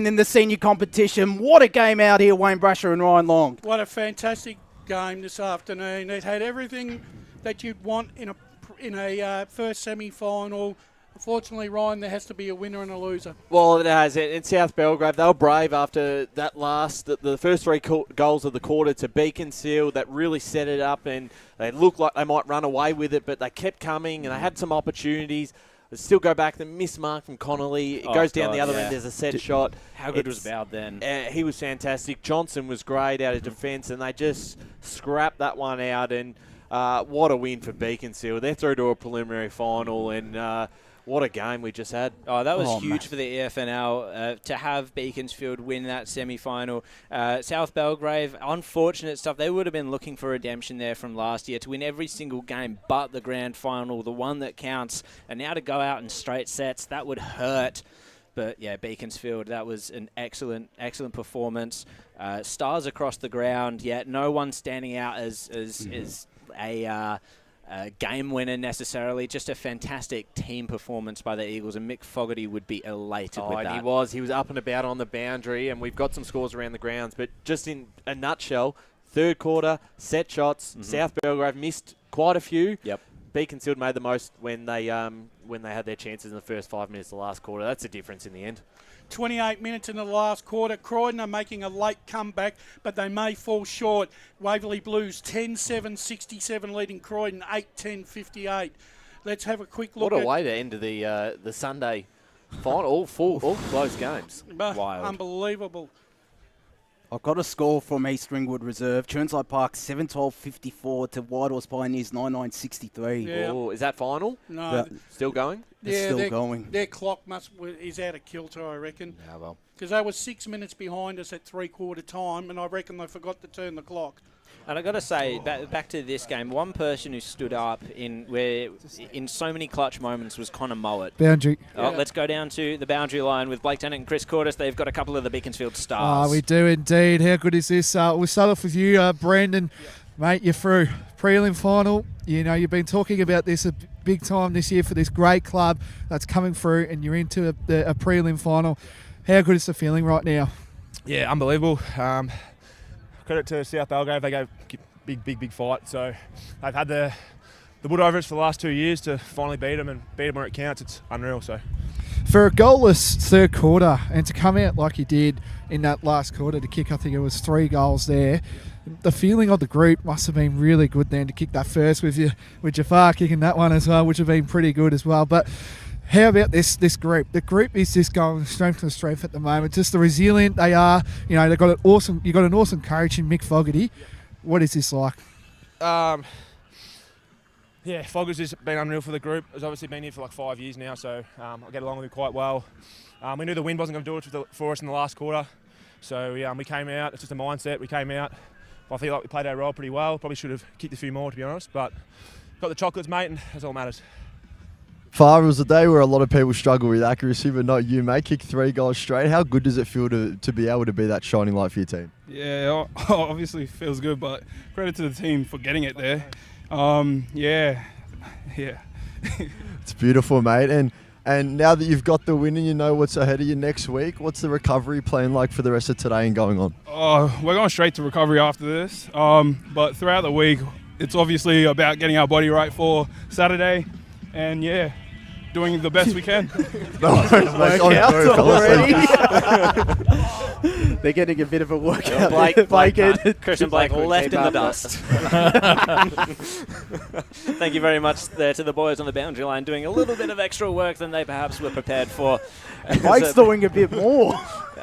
in the senior competition. What a game out here, Wayne Brasher and Ryan Long. What a fantastic game this afternoon. It had everything that you'd want in a first semi-final. Unfortunately, Ryan, there has to be a winner and a loser. Well, it has. In South Belgrave, they were brave after that the first 3 goals of the quarter to Beaconsfield. That really set it up, and they looked like they might run away with it, but they kept coming, and they had some opportunities. They still go back. The miss mark from Connolly. It goes down the other end. There's a set shot. How good was Boud then? He was fantastic. Johnson was great out of defence, and they just scrapped that one out. And what a win for Beaconsfield. They're through to a preliminary final, and what a game we just had. Oh, that was huge for the EFNL to have Beaconsfield win that semi-final. South Belgrave, unfortunate stuff. They would have been looking for redemption there from last year to win every single game but the grand final, the one that counts. And now to go out in straight sets, that would hurt. But yeah, Beaconsfield, that was an excellent performance. Stars across the ground, yet no one standing out as a game winner necessarily. Just a fantastic team performance by the Eagles, and Mick Fogy would be elated with that. He was up and about on the boundary, and we've got some scores around the grounds. But just in a nutshell, third quarter, set shots, South Belgrave missed quite a few. Yep. Beaconsfield made the most when they had their chances in the first 5 minutes of the last quarter. That's the difference in the end. 28 minutes in the last quarter. Croydon are making a late comeback, but they may fall short. Waverley Blues 10-7-67 leading Croydon 8-10-58. Let's have a quick look. What a way to end the Sunday final. All close games. Wild. Unbelievable. I've got a score from East Ringwood Reserve. Churnside Park 7-12-54 to Whitehorse Pioneers 9-9-63. Yeah. Oh, is that final? No. Still going? It's still going. Their clock is out of kilter, I reckon. Yeah, well. Because they were 6 minutes behind us at three-quarter time, and I reckon they forgot to turn the clock. And I've got to say, back to this game, one person who stood up in so many clutch moments was Connor Mowat. Boundary. Let's go down to the boundary line with Blake Tennant and Chris Cordis. They've got a couple of the Beaconsfield stars. We do indeed. How good is this? We'll start off with you, Brandon. Mate, you're through. Prelim final. You know, you've been talking about this a big time this year for this great club that's coming through, and you're into a prelim final. How good is the feeling right now? Yeah, unbelievable. Credit to South Belgrave. They gave big fight. So they've had the wood over us for the last 2 years to finally beat them where it counts. It's unreal. So for a goalless third quarter and to come out like you did in that last quarter to kick, I think it was 3 goals there. the feeling of the group must have been really good then to kick that first with Jafar kicking that one as well, which have been pretty good as well. But how about this group? The group is just going strength to strength at the moment. Just the resilient they are. You know, they've got you got an awesome coach in Mick Fogy. What is this like? Yeah, Fogger's just been unreal for the group. He's obviously been here for like 5 years now, so I get along with him quite well. We knew the wind wasn't going to do it for us in the last quarter, so we came out. It's just a mindset. We came out. I feel like we played our role pretty well. Probably should have kicked a few more, to be honest, but got the chocolates, mate, and that's all that matters. Far, it was a day where a lot of people struggle with accuracy, but not you, mate. Kick 3 goals straight. How good does it feel to be able to be that shining light for your team? Yeah, obviously feels good, but credit to the team for getting it there. Yeah. It's beautiful, mate. And now that you've got the win and you know what's ahead of you next week, what's the recovery plan like for the rest of today and going on? We're going straight to recovery after this. But throughout the week, it's obviously about getting our body right for Saturday. And yeah, doing the best we can. They're getting a bit of a workout. Christian Blake left in the dust. Thank you very much there to the boys on the boundary line, doing a little bit of extra work than they perhaps were prepared for. Blake's doing a bit more.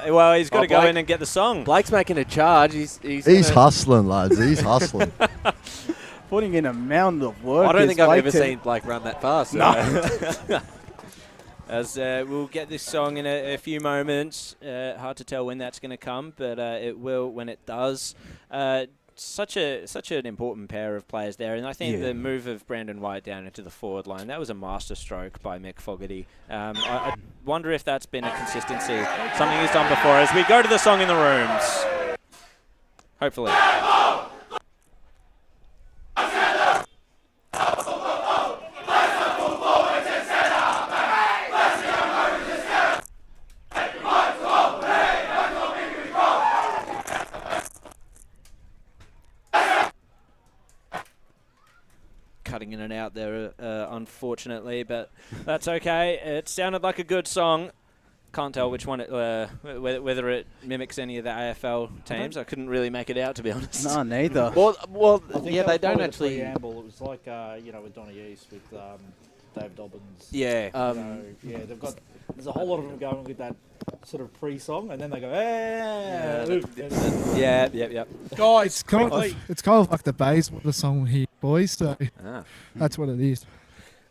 Well, he's got to go in and get the song. Blake's making a charge. He's hustling, lads. He's hustling. Putting in a mountain of work. I don't think I've ever seen Blake run that fast. So. No. As we'll get this song in a few moments. Hard to tell when that's going to come, but it will when it does. Such an important pair of players there, and I think the move of Brandon White down into the forward line, that was a masterstroke by Mick Fogy. I wonder if that's been a consistency, something he's done before. As we go to the song in the rooms, hopefully. Cutting in and out there, unfortunately, but that's okay. It sounded like a good song. Can't tell which one, whether it mimics any of the AFL teams. I couldn't really make it out, to be honest. No, neither. Well, I think yeah, they don't the actually. preamble. It was like with Donny East with Dave Dobbins. Yeah. They've got. There's a whole lot of them going with that sort of pre-song, and then they go, Yep. Guys, It's kind of like the base of the song here, boys. So that's what it is.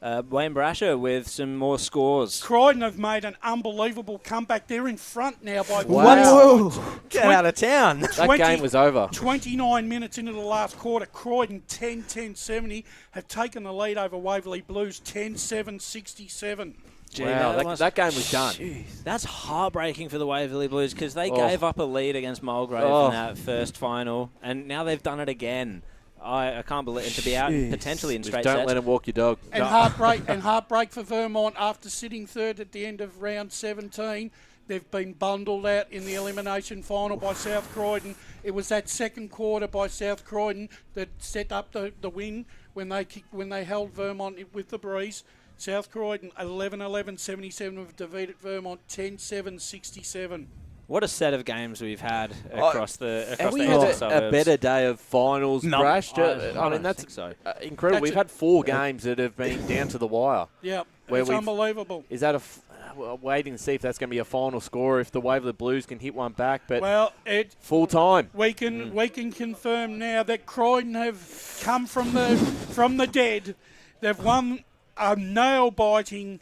Wayne Brasher with some more scores. Croydon have made an unbelievable comeback. They're in front now by Wow. Get out of town. That game was over. 29 minutes into the last quarter, Croydon 10-10-70 have taken the lead over Waverley Blues 10-7-67. Gee, Wow, that game was done. That's heartbreaking for the Waverley Blues because they gave up a lead against Mulgrave in that first final, and now they've done it again. I can't believe it, to be out potentially in straight sets. Don't let him walk your dog. And heartbreak for Vermont after sitting third at the end of round 17. They've been bundled out in the elimination final by South Croydon. It was that second quarter by South Croydon that set up the win when they held Vermont with the breeze. South Croydon 11-11-77 have defeated Vermont 10-7-67. What a set of games we've had across the we eastern had suburbs. a better day of finals, Brash. I I mean, that's incredible. We've had 4 games that have been down to the wire. Yeah, it's unbelievable. Is that waiting to see if that's going to be a final score, if the Waverley Blues can hit one back, but full time. We can confirm now that Croydon have come from the dead. They've won a nail-biting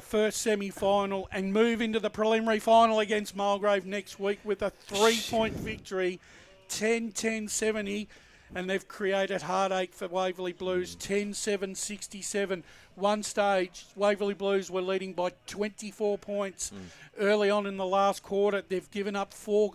first semi-final and move into the preliminary final against Mulgrave next week with a 3-point victory, 10-10-70, and they've created heartache for Waverley Blues, 10-7-67. One stage, Waverley Blues were leading by 24 points early on in the last quarter. They've given up four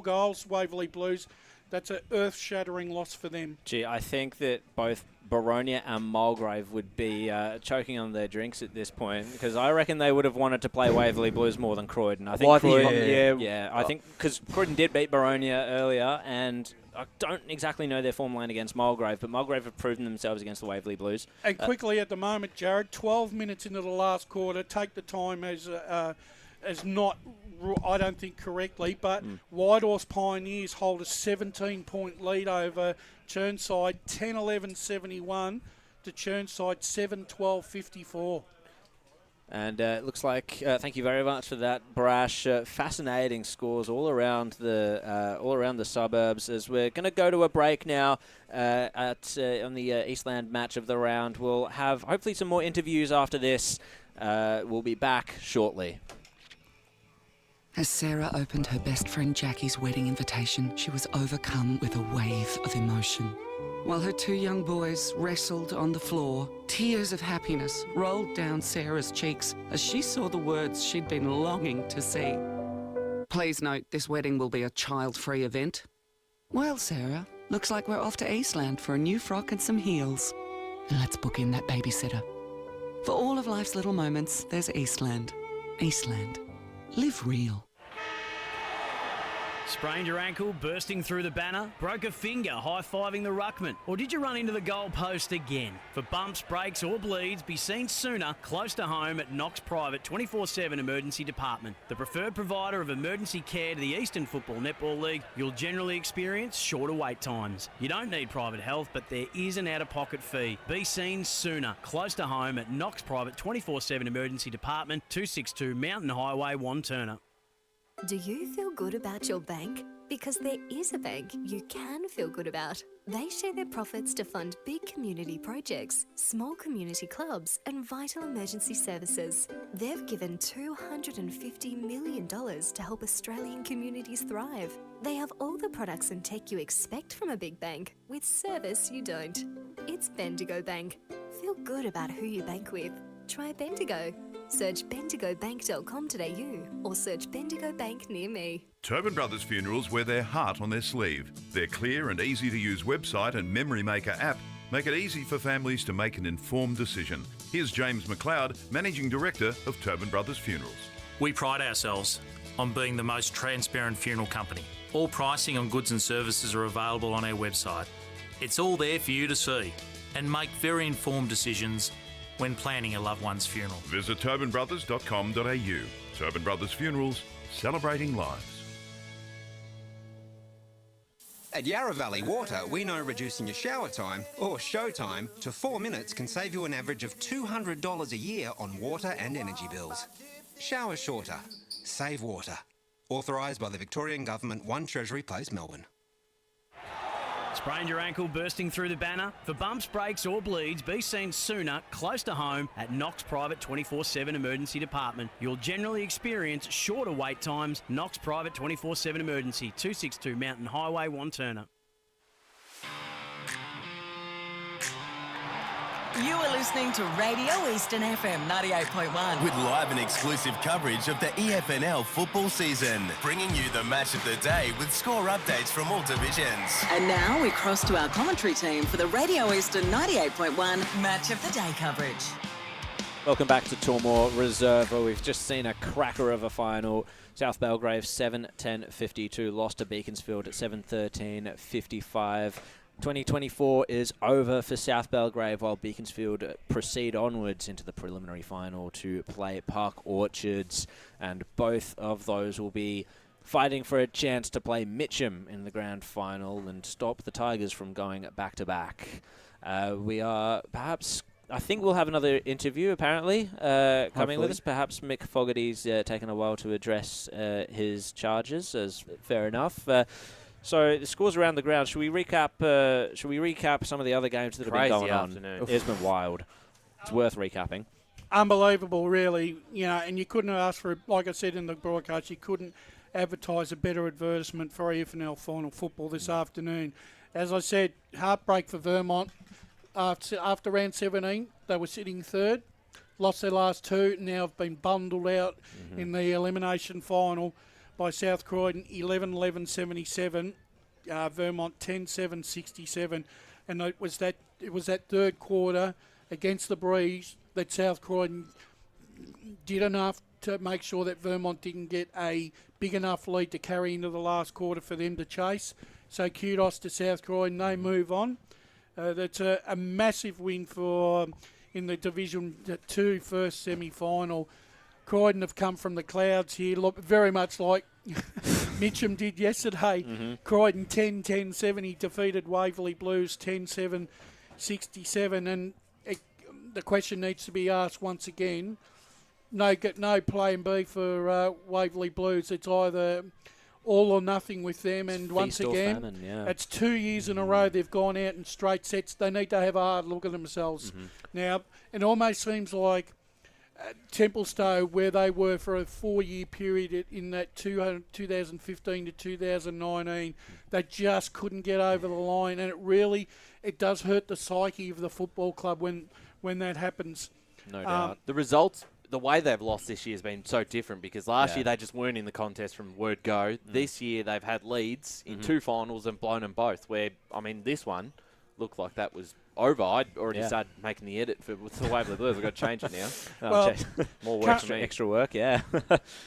goals, Waverley Blues. That's an earth-shattering loss for them. Gee, I think that both Boronia and Mulgrave would be choking on their drinks at this point because I reckon they would have wanted to play Waverley Blues more than Croydon. I think I think because Croydon did beat Boronia earlier, and I don't exactly know their form line against Mulgrave, but Mulgrave have proven themselves against the Waverley Blues. And quickly at the moment, Jared, 12 minutes into the last quarter, take the time as as not, I don't think correctly, but Whitehorse Pioneers hold a 17-point lead over Churnside, 10-11-71 to Churnside 7-12-54. And it looks like, thank you very much for that, Brash. Fascinating scores all around the suburbs. As we're going to go to a break now on the Eastland match of the round. We'll have hopefully some more interviews after this. We'll be back shortly. As Sarah opened her best friend Jackie's wedding invitation, she was overcome with a wave of emotion. While her two young boys wrestled on the floor, tears of happiness rolled down Sarah's cheeks as she saw the words she'd been longing to see. Please note, this wedding will be a child-free event. Well, Sarah, looks like we're off to Eastland for a new frock and some heels. And let's book in that babysitter. For all of life's little moments, there's Eastland. Eastland. Live real. Sprained your ankle, bursting through the banner? Broke a finger, high-fiving the ruckman? Or did you run into the goal post again? For bumps, breaks or bleeds, be seen sooner, close to home at Knox Private 24/7 Emergency Department. The preferred provider of emergency care to the Eastern Football Netball League, you'll generally experience shorter wait times. You don't need private health, but there is an out-of-pocket fee. Be seen sooner, close to home at Knox Private 24/7 Emergency Department, 262 Mountain Highway, Wanturna. Do you feel good about your bank? Because there is a bank you can feel good about. They share their profits to fund big community projects, small community clubs, and vital emergency services. They've given $250 million to help Australian communities thrive. They have all the products and tech you expect from a big bank, with service you don't. It's Bendigo Bank. Feel good about who you bank with. Try Bendigo. Search bendigobank.com.au or search Bendigo Bank near me. Tobin Brothers Funerals wear their heart on their sleeve. Their clear and easy-to-use website and Memory Maker app make it easy for families to make an informed decision. Here's James McLeod, Managing Director of Tobin Brothers Funerals. We pride ourselves on being the most transparent funeral company. All pricing on goods and services are available on our website. It's all there for you to see and make very informed decisions when planning a loved one's funeral. Visit tobinbrothers.com.au. Tobin Brothers Funerals, celebrating lives. At Yarra Valley Water, we know reducing your shower time, or show time, to 4 minutes can save you an average of $200 a year on water and energy bills. Shower shorter. Save water. Authorised by the Victorian Government, 1 Treasury Place, Melbourne. Sprained your ankle, bursting through the banner? For bumps, breaks or bleeds, be seen sooner, close to home at Knox Private 24/7 Emergency Department. You'll generally experience shorter wait times. Knox Private 24/7 Emergency, 262 Mountain Highway, Wanturna. You are listening to Radio Eastern FM 98.1. With live and exclusive coverage of the EFNL football season, bringing you the match of the day with score updates from all divisions. And now we cross to our commentary team for the Radio Eastern 98.1 Match of the Day coverage. Welcome back to Tormore Reserve, where we've just seen a cracker of a final. South Belgrave 7-10-52, lost to Beaconsfield at 7-13-55. 2024 is over for South Belgrave, while Beaconsfield proceed onwards into the preliminary final to play Park Orchards, and both of those will be fighting for a chance to play Mitcham in the grand final and stop the Tigers from going back-to-back. We are perhaps... I think we'll have another interview, apparently, coming with us. Perhaps Mick Fogy's taken a while to address his charges, as fair enough. So the scores around the ground. Should we recap some of the other games that have been going on? It's been wild. It's worth recapping. Unbelievable, really. You know, and you couldn't have asked for, like I said in the broadcast, you couldn't advertise a better advertisement for EFNL final football this afternoon. As I said, heartbreak for Vermont. After round 17, they were sitting third, lost their last two, now have been bundled out in the elimination final by South Croydon 11-11-77, Vermont 10-7-67, and it was that third quarter against the breeze that South Croydon did enough to make sure that Vermont didn't get a big enough lead to carry into the last quarter for them to chase. So kudos to South Croydon, they move on. That's a massive win for in the Division 2 first semi-final. Croydon have come from the clouds here, look very much like Mitcham did yesterday. Croydon 10-10-70 defeated Waverley Blues 10-7-67, and the question needs to be asked once again. No plan B for Waverley Blues. It's either all or nothing with them, and once again, famine, it's 2 years in a row they've gone out in straight sets. They need to have a hard look at themselves. Now, it almost seems like Templestowe, where they were for a 4-year period in that 2015 to 2019, they just couldn't get over the line, and it does hurt the psyche of the football club when that happens. No doubt. The results, the way they've lost this year has been so different, because last year they just weren't in the contest from word go. This year they've had leads in 2 finals and blown them both, where, I mean, this one looked like that was over. I'd already started making the edit with the Waverley Blues. I've got to change it now. Well, more work for me. Extra work, yeah.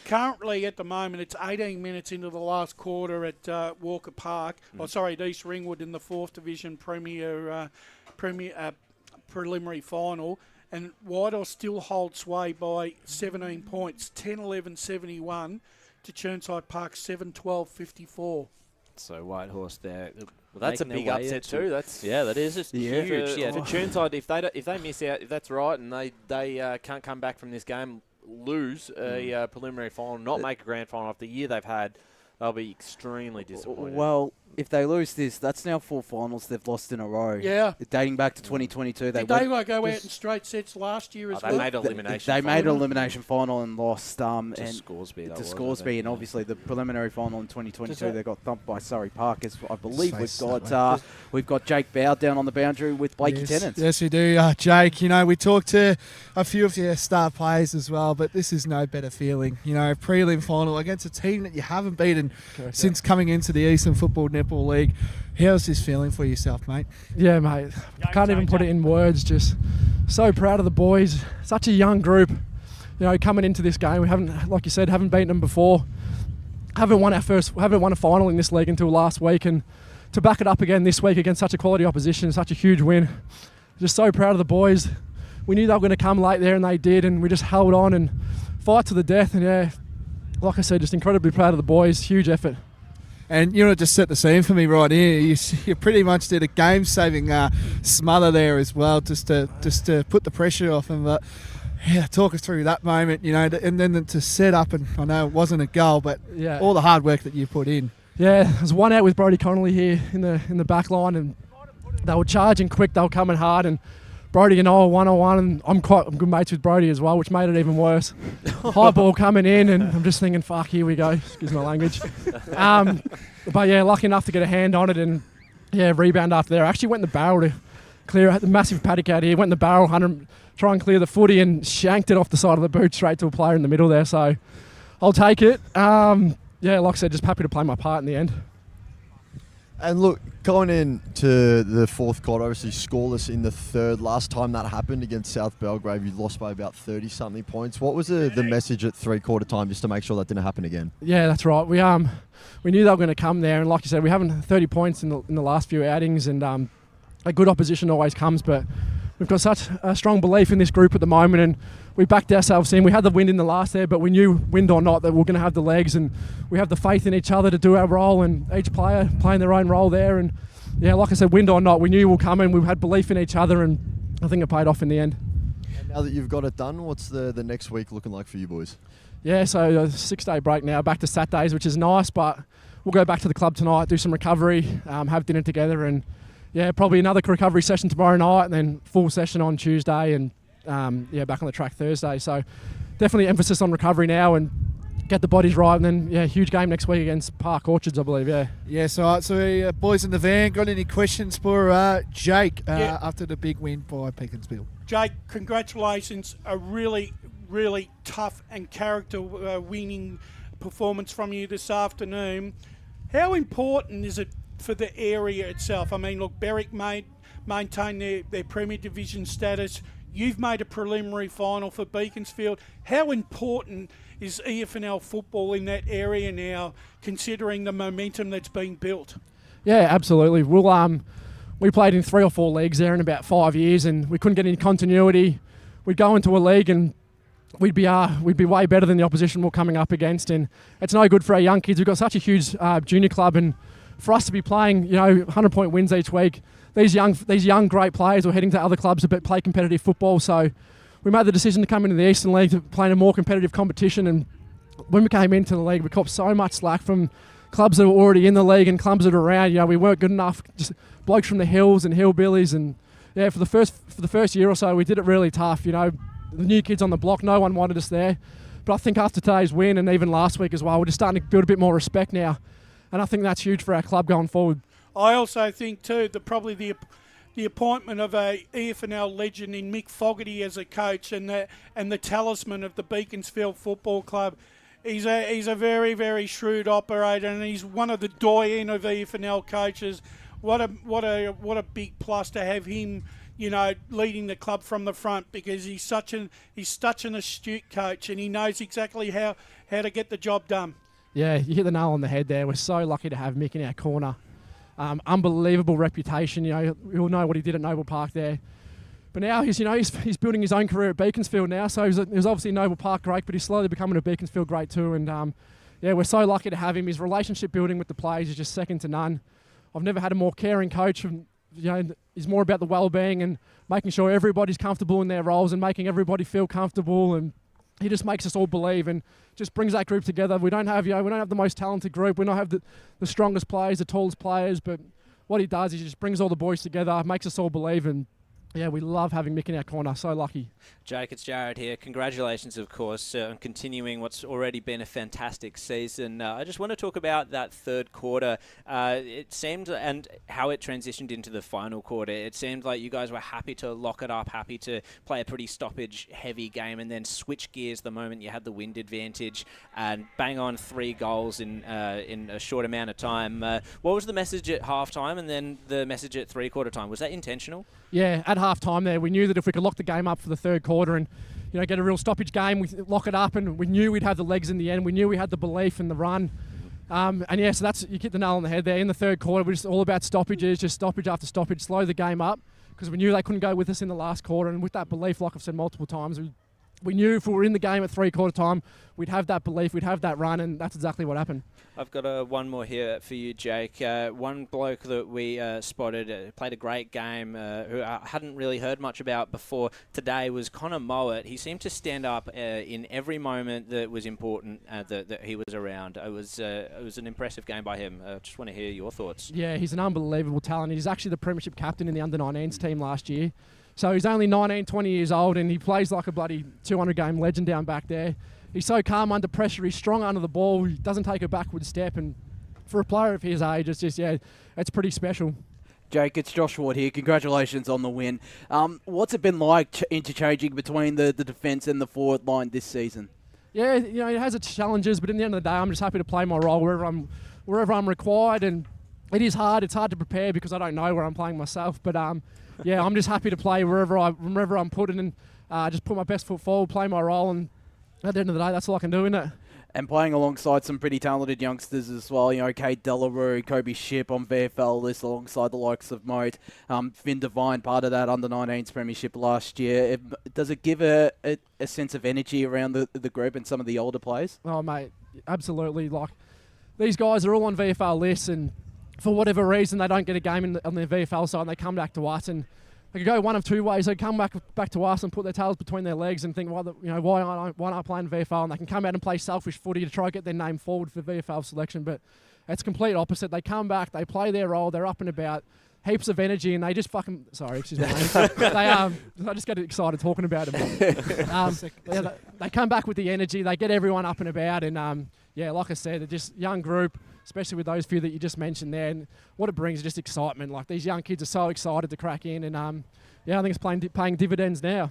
Currently, at the moment, it's 18 minutes into the last quarter at Walker Park. At East Ringwood in the 4th Division preliminary final. And Whitehall still holds sway by 17 points, 10-11-71 to Chirnside Park 7-12-54. So Whitehorse there. Well, that's a big upset too. That is. It's huge. For Chirnside, if they miss out, if that's right, and they can't come back from this game, lose a preliminary final, not make a grand final after the year they've had, they'll be extremely disappointed. Well, if they lose this, that's now 4 finals they've lost in a row. Yeah. Dating back to 2022. Did they go out in straight sets last year as well? They made an elimination They made an elimination final and lost to Scoresby. To Scoresby, and obviously the preliminary final in 2022 they got thumped by Surrey Park. As I believe we've got Jake Bow down on the boundary with Blakey Tennant. Yes, we do, Jake. You know, we talked to a few of your star players as well, but this is no better feeling. You know, prelim final against a team that you haven't beaten since coming into the Eastland Football Netball League. How's this feeling for yourself, mate? Yeah, mate. Can't even put it in words. Just so proud of the boys. Such a young group. You know, coming into this game, we haven't, like you said, haven't beaten them before. Haven't won a final in this league until last week, and to back it up again this week against such a quality opposition, such a huge win. Just so proud of the boys. We knew they were going to come late there, and they did, and we just held on and fight to the death. And yeah, like I said, just incredibly proud of the boys. Huge effort. And you want to just set the scene for me right here. You pretty much did a game-saving smother there as well, just to put the pressure off them. But yeah, talk us through that moment, you know, and then to set up. And I know it wasn't a goal, but all the hard work that you put in. Yeah, there's one out with Brodie Connolly here in the back line, and they were charging quick. They were coming hard, and Brodie and I were 1-on-1, and I'm good mates with Brodie as well, which made it even worse. High ball coming in, and I'm just thinking, fuck, here we go. Excuse my language. But yeah, lucky enough to get a hand on it, and yeah, rebound after there. I actually went in the barrel to clear the massive paddock out here. Went in the barrel, try and clear the footy, and shanked it off the side of the boot straight to a player in the middle there. So I'll take it. Yeah, like I said, just happy to play my part in the end. And look, going into the 4th quarter, obviously scoreless in the 3rd. Last time that happened against South Belgrave, you lost by about 30-something points. What was the message at 3/4 time just to make sure that didn't happen again? Yeah, that's right. We knew they were going to come there, and like you said, we haven't 30 points in the last few outings, and a good opposition always comes, but we've got such a strong belief in this group at the moment, and we backed ourselves in. We had the wind in the last there, but we knew, wind or not, that we're going to have the legs, and we have the faith in each other to do our role, and each player playing their own role there. And yeah, like I said, wind or not, we knew we'll come in. We had belief in each other, and I think it paid off in the end. And now that you've got it done, what's the next week looking like for you boys? Yeah, so a 6-day break now, back to Saturdays, which is nice, but we'll go back to the club tonight, do some recovery, have dinner together, and yeah, probably another recovery session tomorrow night, and then full session on Tuesday, and back on the track Thursday. So definitely emphasis on recovery now and get the bodies right, and then huge game next week against Park Orchards, I believe. So boys in the van, got any questions for Jake after the big win by Beaconsfield? Jake, congratulations. A really, really tough and character winning performance from you this afternoon. How important is it for the area itself? I mean, look, Berwick maintain their Premier Division status. You've made a preliminary final for Beaconsfield. How important is EFNL football in that area now, considering the momentum that's been built? Yeah, absolutely. We played in 3 or 4 leagues there in about 5 years, and we couldn't get any continuity. We'd go into a league and we'd be way better than the opposition we're coming up against, and it's no good for our young kids. We've got such a huge junior club, and for us to be playing 100-point wins each week, these young great players are heading to other clubs to play competitive football. So we made the decision to come into the Eastland League to play in a more competitive competition, and when we came into the league, we copped so much slack from clubs that were already in the league and clubs that are around. We weren't good enough, just blokes from the hills and hillbillies, and for the first year or so, we did it really tough. The new kids on the block, no one wanted us there. But I think after today's win and even last week as well, we're just starting to build a bit more respect now. And I think that's huge for our club going forward. I also think too that probably the appointment of a EFNL legend in Mick Fogy as a coach and the talisman of the Beaconsfield Football Club. He's a very, very shrewd operator, and he's one of the doyen of EFNL coaches. What a big plus to have him, leading the club from the front, because he's such an astute coach, and he knows exactly how to get the job done. Yeah, you hit the nail on the head there. We're so lucky to have Mick in our corner. Unbelievable reputation. We all know what he did at Noble Park there. But now he's building his own career at Beaconsfield now. So he was obviously Noble Park great, but he's slowly becoming a Beaconsfield great too. And we're so lucky to have him. His relationship building with the players is just second to none. I've never had a more caring coach. He's more about the well-being and making sure everybody's comfortable in their roles and making everybody feel comfortable. And he just makes us all believe and just brings that group together. We don't have the most talented group. We don't have the strongest players, the tallest players. But what he does is he just brings all the boys together, makes us all believe. And we love having Mick in our corner. So lucky. Jake, it's Jared here. Congratulations, of course, on continuing what's already been a fantastic season. I just want to talk about that third quarter. It seemed, and how it transitioned into the final quarter, it seemed like you guys were happy to lock it up, happy to play a pretty stoppage-heavy game, and then switch gears the moment you had the wind advantage and bang on 3 goals in a short amount of time. What was the message at halftime and then the message at three-quarter time? Was that intentional? Yeah, at half-time there, we knew that if we could lock the game up for the third quarter and get a real stoppage game, we lock it up, and we knew we'd have the legs in the end. We knew we had the belief in the run. So that's, you hit the nail on the head there. In the third quarter, we're just all about stoppages, just stoppage after stoppage, slow the game up, because we knew they couldn't go with us in the last quarter. And with that belief, like I've said multiple times, we knew if we were in the game at three-quarter time, we'd have that belief, we'd have that run, and that's exactly what happened. I've got one more here for you, Jake. One bloke that we spotted, played a great game, who I hadn't really heard much about before today, was Connor Mowat. He seemed to stand up in every moment that was important that he was around. It was an impressive game by him. I just want to hear your thoughts. Yeah, he's an unbelievable talent. He's actually the premiership captain in the under-19s team last year. So he's only 19, 20 years old, and he plays like a bloody 200-game legend down back there. He's so calm under pressure. He's strong under the ball. He doesn't take a backward step. And for a player of his age, it's just, it's pretty special. Jake, it's Josh Ward here. Congratulations on the win. What's it been like interchanging between the defence and the forward line this season? Yeah, it has its challenges, but in the end of the day, I'm just happy to play my role wherever I'm required. And it is hard. It's hard to prepare because I don't know where I'm playing myself. But I'm just happy to play wherever I'm put in, and just put my best foot forward, play my role, and at the end of the day, that's all I can do, isn't it? And playing alongside some pretty talented youngsters as well, Kate Delarue, Kobe Shipp on VFL list alongside the likes of Moat, Finn Devine, part of that under-19s premiership last year. Does it give a sense of energy around the group and some of the older players? Oh, mate, absolutely. Like, these guys are all on VFL lists, and for whatever reason, they don't get a game on their VFL side, and they come back to us, and they could go one of two ways. They come back to us and put their tails between their legs and think, why aren't I playing VFL? And they can come out and play selfish footy to try and get their name forward for VFL selection. But it's complete opposite. They come back, they play their role, they're up and about, heaps of energy, and they just fucking... Sorry, excuse me. I just get excited talking about them. They come back with the energy, they get everyone up and about, and like I said, they're just young group, especially with those few that you just mentioned there. And what it brings is just excitement. Like, these young kids are so excited to crack in, and I think it's paying dividends now.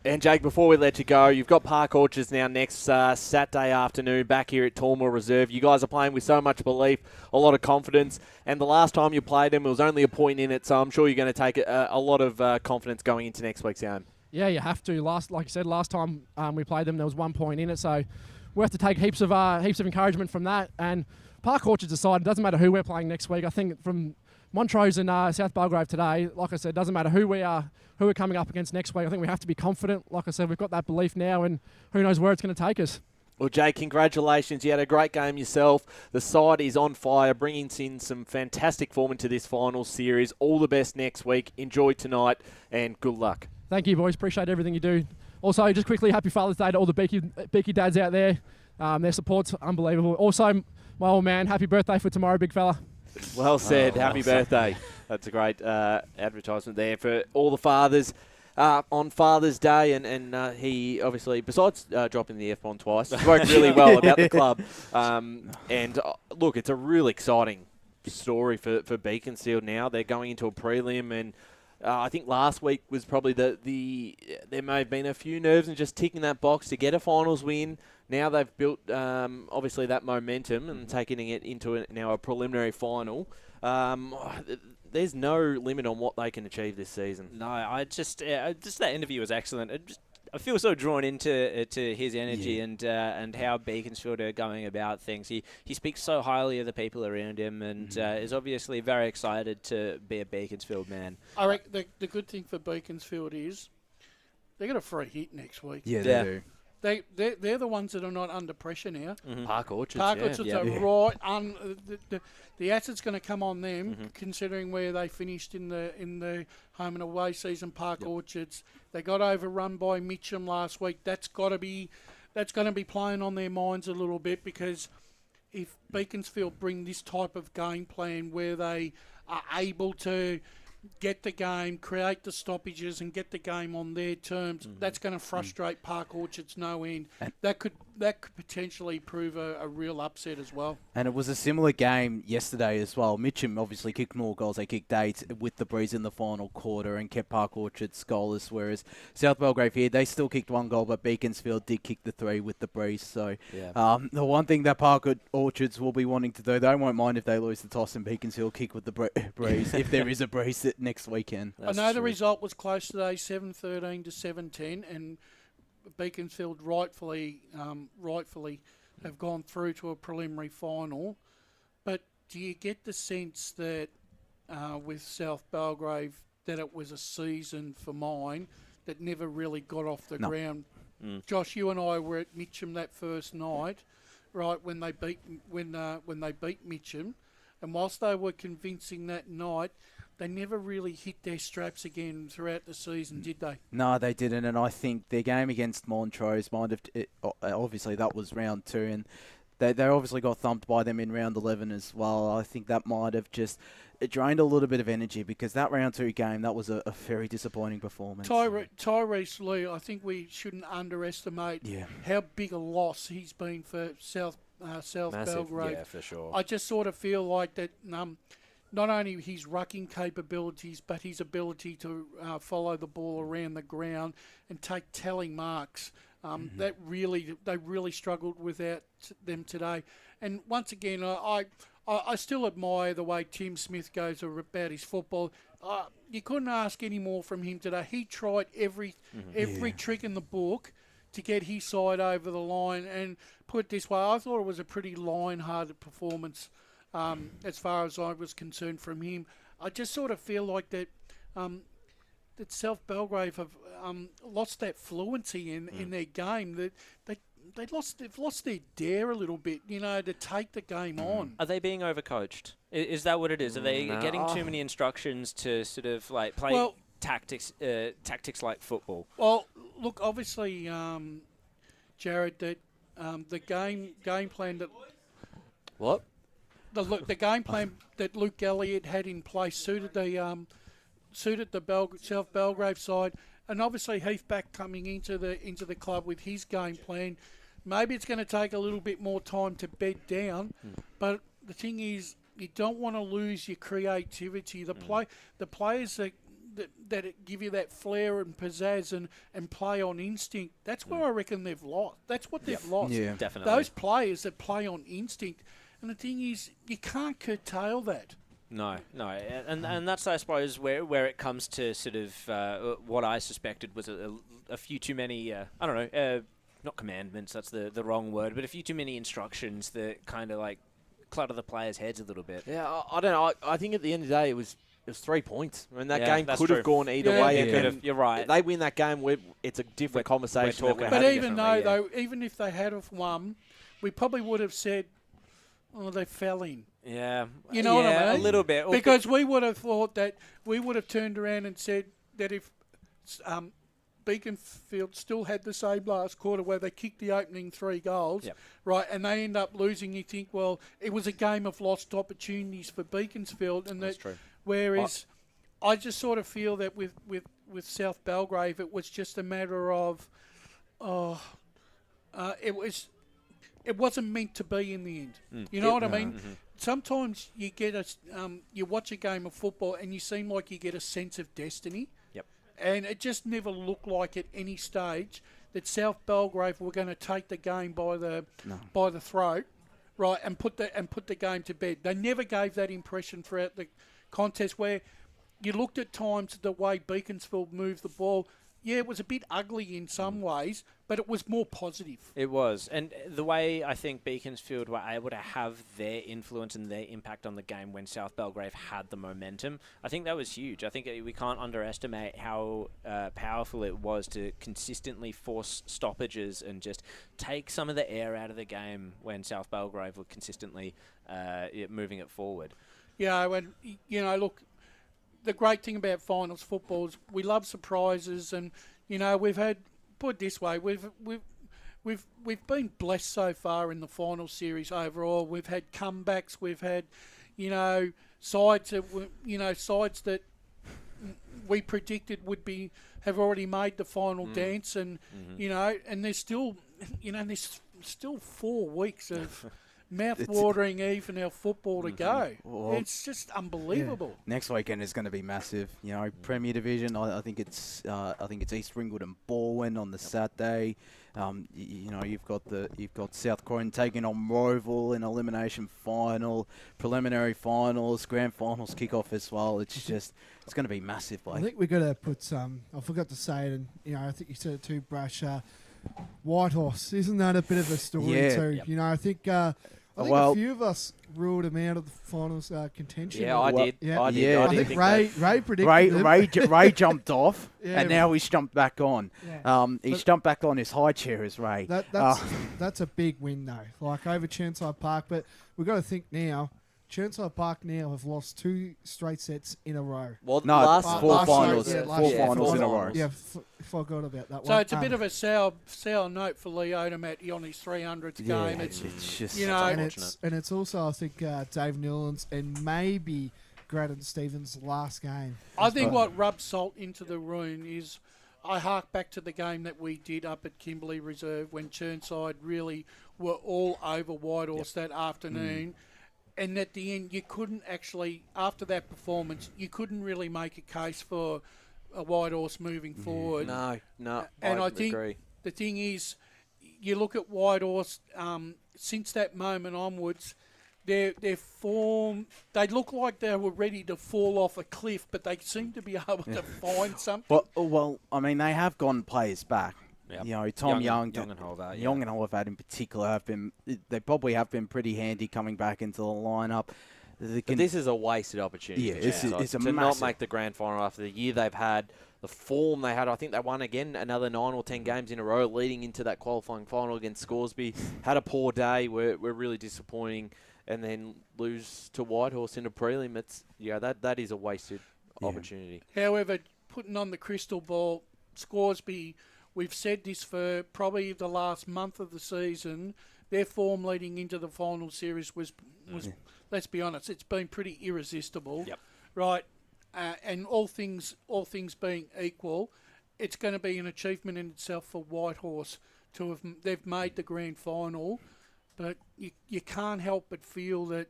And Jake, before we let you go, you've got Park Orchards now next Saturday afternoon back here at Tormore Reserve. You guys are playing with so much belief, a lot of confidence, and the last time you played them, it was only a point in it, so I'm sure you're going to take a lot of confidence going into next week's game. Yeah, you have to. Like you said, last time we played them, there was 1 point in it, so we have to take heaps of encouragement from that. And Park Orchards aside, it doesn't matter who we're playing next week. I think from Montrose and South Belgrave today, like I said, doesn't matter who we're coming up against next week. I think we have to be confident. Like I said, we've got that belief now, and who knows where it's going to take us. Well, Jay, congratulations. You had a great game yourself. The side is on fire, bringing in some fantastic form into this final series. All the best next week. Enjoy tonight, and good luck. Thank you, boys. Appreciate everything you do. Also, just quickly, happy Father's Day to all the Beaky dads out there. Their support's unbelievable. Also, my old man, happy birthday for tomorrow, big fella. Well said. Happy birthday. That's a great advertisement there for all the fathers on Father's Day. And he obviously, besides dropping the F-bomb twice, spoke really well about the club. Look, it's a really exciting story for Beaconsfield now. They're going into a prelim, and I think last week was probably there may have been a few nerves and just ticking that box to get a finals win. Now they've built, obviously, that momentum and taking it into a preliminary final. There's no limit on what they can achieve this season. No, I just that interview was excellent. I feel so drawn into his energy and how Beaconsfield are going about things. He speaks so highly of the people around him, and is obviously very excited to be a Beaconsfield man. I reckon the good thing for Beaconsfield is they got a free hit next week. Yeah, they do. They're the ones that are not under pressure now. Mm-hmm. Park Orchards. Park Orchards are right. The asset's going to come on them, considering where they finished in the home and away season. Park Orchards. They got overrun by Mitcham last week. That's going to be playing on their minds a little bit, because if Beaconsfield bring this type of game plan where they are able to get the game, create the stoppages, and get the game on their terms, that's going to frustrate Park Orchards no end. That could potentially prove a real upset as well. And it was a similar game yesterday as well. Mitcham obviously kicked more goals. They kicked 8 with the breeze in the final quarter and kept Park Orchards goalless, whereas South Belgrave here, they still kicked 1 goal, but Beaconsfield did kick the 3 with the breeze. So the one thing that Park Orchards will be wanting to do, they won't mind if they lose the toss and Beaconsfield kick with the breeze, if there is a breeze next weekend. I know the result was close today, 7-13 to 7-10, and Beaconsfield rightfully have gone through to a preliminary final. But do you get the sense that with South Belgrave that it was a season for mine that never really got off the ground? Josh, you and I were at Mitcham that first night, right, when they beat Mitcham, and whilst they were convincing that night, they never really hit their straps again throughout the season, did they? No, they didn't, and I think their game against Montrose might have... obviously, that was round 2, and they obviously got thumped by them in round 11 as well. I think that might have just drained a little bit of energy, because that round 2 game, that was a very disappointing performance. Tyrese Lee, I think we shouldn't underestimate how big a loss he's been for South Belgrave. Yeah, for sure. I just sort of feel like that... not only his rucking capabilities, but his ability to follow the ball around the ground and take telling marks. They really struggled without them today. And once again, I still admire the way Tim Smith goes about his football. You couldn't ask any more from him today. He tried every trick in the book to get his side over the line. And put it this way, I thought it was a pretty line-hearted performance. As far as I was concerned from him, I just sort of feel like that South Belgrave have lost that fluency in their game. That they've lost their dare a little bit, to take the game on. Are they being overcoached? Is that what it is? Are they getting too many instructions to sort of like play tactics like football? Well, look, obviously, Jared, that the game plan that what. The game plan that Luke Elliott had in place suited the South Belgrave side, and obviously Heath Black coming into the club with his game plan. Maybe it's going to take a little bit more time to bed down, but the thing is, you don't want to lose your creativity. The players that give you that flair and pizzazz and play on instinct. That's where I reckon they've lost. That's what they've lost. Yeah, definitely. Those players that play on instinct. And the thing is, you can't curtail that. No, and that's, I suppose, where it comes to sort of what I suspected was a few too many, not commandments, that's the wrong word, but a few too many instructions that kind of like clutter the players' heads a little bit. Yeah, I don't know. I think at the end of the day, it was 3 points. I mean, that Yeah, game that's could true. have gone either Yeah, way. it and could have. You're right. If they win that game, it's a different conversation. talking that about we're But having. even though, even if they had have won, we probably would have said, "Oh, they fell in." Yeah. You know what I mean? A little bit. Because we would have thought that we would have turned around and said that if Beaconsfield still had the same last quarter where they kicked the opening 3 goals, right, and they end up losing, you think, well, it was a game of lost opportunities for Beaconsfield. And That's true. Whereas I just sort of feel that with South Belgrave, it was just a matter of, it wasn't meant to be in the end. You know what I mean? Mm-hmm. Sometimes you get you watch a game of football and you seem like you get a sense of destiny. Yep. And it just never looked like at any stage that South Belgrave were going to take the game by the throat, right, and put the game to bed. They never gave that impression throughout the contest, where you looked at times the way Beaconsfield moved the ball. Yeah, it was a bit ugly in some ways, but it was more positive. It was. And the way I think Beaconsfield were able to have their influence and their impact on the game when South Belgrave had the momentum, I think that was huge. I think we can't underestimate how powerful it was to consistently force stoppages and just take some of the air out of the game when South Belgrave were consistently moving it forward. Yeah, and, look, the great thing about finals football is we love surprises, and we've had, put it this way, we've been blessed so far in the final series overall. We've had comebacks, we've had sides that we predicted have already made the final dance, and and there's still 4 weeks of mouth-watering even our football to go. Well, it's just unbelievable. Next weekend is going to be massive. Premier Division. I think it's East Ringwood and Balwyn on the Saturday. You've got South Croydon taking on Roval in elimination final, preliminary finals, grand finals kick-off as well. It's going to be massive, Blake. I think we've got to put some. I forgot to say it, and I think you said it too, Brush. Whitehorse, isn't that a bit of a story too? Yep. I think a few of us ruled him out of the finals contention. Yeah, I did. Yeah. I did. I think Ray predicted him. Ray jumped off, Yeah, and now he's jumped back on. Yeah. He's jumped back on his high chair as Ray. That's a big win though, like over Churnside Park. But we've got to think now. Churnside Park now have lost 2 straight sets in a row. Well, last 4 finals night, in a row. Yeah, forgot about that one. So it's a bit of a sour note for Lee Odom on his 300th game. It's just and it's also, I think, Dave Newlands and maybe Graydon Stevens' last game. I think what rubs salt into the wound is I hark back to the game that we did up at Kimberley Reserve when Churnside really were all over Whitehorse that afternoon. And at the end, you couldn't actually, after that performance, you couldn't really make a case for a Whitehorse moving forward. No, and I agree. think the thing is, you look at Whitehorse, since that moment onwards, their form, they look like they were ready to fall off a cliff, but they seem to be able to find something. Well, I mean, they have gone players back. Yep. Tom Young and Horvath. Young and Horvath in particular they probably have been pretty handy coming back into the lineup. But this is a wasted opportunity. Yeah, it's a to massive. not make the grand final after the year they've had, the form they had. I think they won again another 9 or 10 games in a row leading into that qualifying final against Scoresby. Had a poor day. We're really disappointing, and then lose to Whitehorse in a prelim. That is a wasted opportunity. However, putting on the crystal ball, Scoresby. We've said this for probably the last month of the season. Their form leading into the final series was let's be honest, it's been pretty irresistible. Yep. Right? And all things being equal, it's going to be an achievement in itself for Whitehorse they've made the grand final, but you can't help but feel that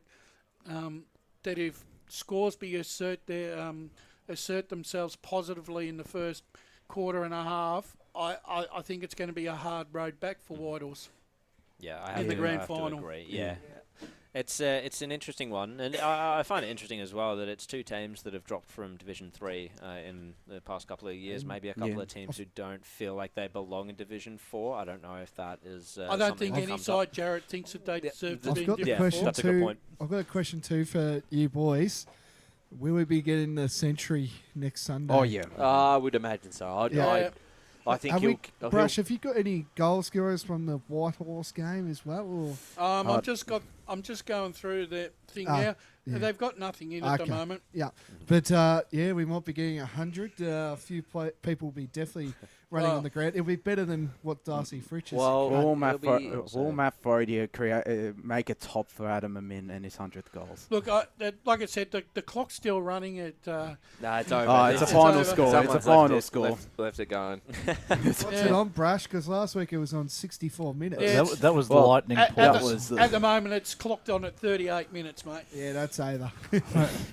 that if Scoresby assert themselves positively in the first quarter and a half, I think it's going to be a hard road back for Whitehorse. Yeah, I in the grand have to final. agree. Yeah. It's an interesting one, and I find it interesting as well that it's two teams that have dropped from Division 3 in the past couple of years. Maybe a couple of teams who don't feel like they belong in Division 4. I don't know if that is. I don't think any side, Jared, thinks that they deserve to be in Division 4. That's a good point. I've got a question too for you boys. Will we be getting the Century next Sunday? Oh yeah, I would imagine so. I think Brush, have you got any goal scorers from the White Horse game as well? Or? I'm just going through the thing now. Yeah. They've got nothing in at the moment. Yeah, but we might be getting 100. A few people will be definitely running on the ground. It'll be better than what Darcy Fritsch is. Will Matt Fogy make a top for Adam Amin and his 100th goals? Look, like I said, the clock's still running at... no, it's over. Oh, it's a final score. It's a final score. Left it going. What's it on, Brash? Because last week it was on 64 minutes. Yeah, that was lightning. At the moment, it's clocked on at 38 minutes, mate. Yeah, that's over.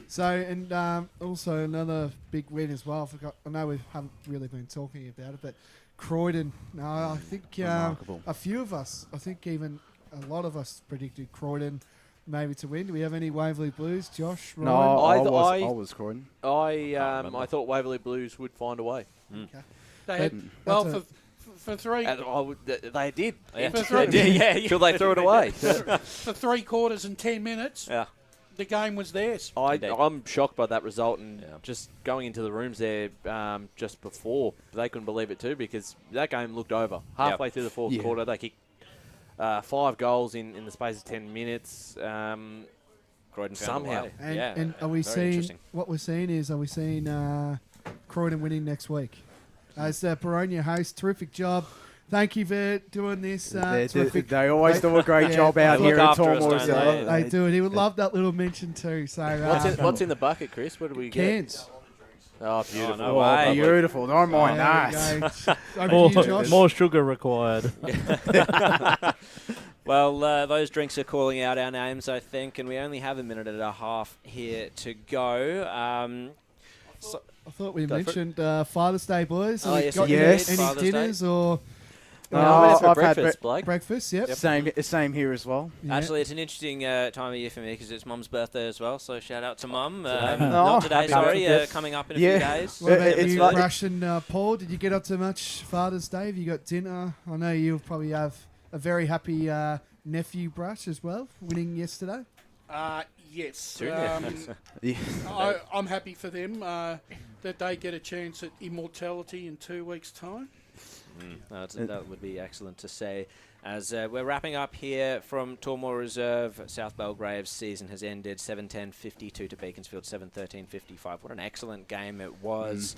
So, and also another big win as well. I know we haven't really been talking about it, but Croydon. No, I think a few of us, I think even a lot of us predicted Croydon maybe to win. Do we have any Waverley Blues, Josh? Ryan? No, I was Croydon. I thought Waverley Blues would find a way. Okay. They had, for three... they did. Yeah. Until they threw it away. For 3 quarters and 10 minutes, the game was theirs. I'm shocked by that result, and just going into the rooms there just before, they couldn't believe it too, because that game looked over. Halfway through the fourth quarter, they kicked 5 goals in the space of 10 minutes. Croydon somehow. And are we seeing, what we're seeing is, Croydon winning next week? As Baronia host, terrific job. Thank you for doing this. They always do a great job out here at Tormore Reserve. They do it. He would love that little mention too. So what's in the bucket, Chris? What do we get? Cans. Oh, beautiful. No way. Beautiful. Don't mind that. More sugar required. Well, those drinks are calling out our names, I think, and we only have a minute and a half here to go. I thought we mentioned Father's Day, boys. Oh, yes, any dinners or... I've had Blake. Breakfast, yep. Same here as well. Yeah. Actually, it's an interesting time of year for me because it's Mum's birthday as well, so shout out to Mum. Not today, sorry, coming up in a few days. What about you, Rush and Paul? Did you get up to much Father's Day? Have you got dinner? I know you'll probably have a very happy nephew, Brush, as well, winning yesterday. Yes. I'm happy for them that they get a chance at immortality in 2 weeks' time. That would be excellent to say. As we're wrapping up here from Tormore Reserve, South Belgrave's season has ended 7-10-52 to Beaconsfield 7-13-55. What an excellent game it was.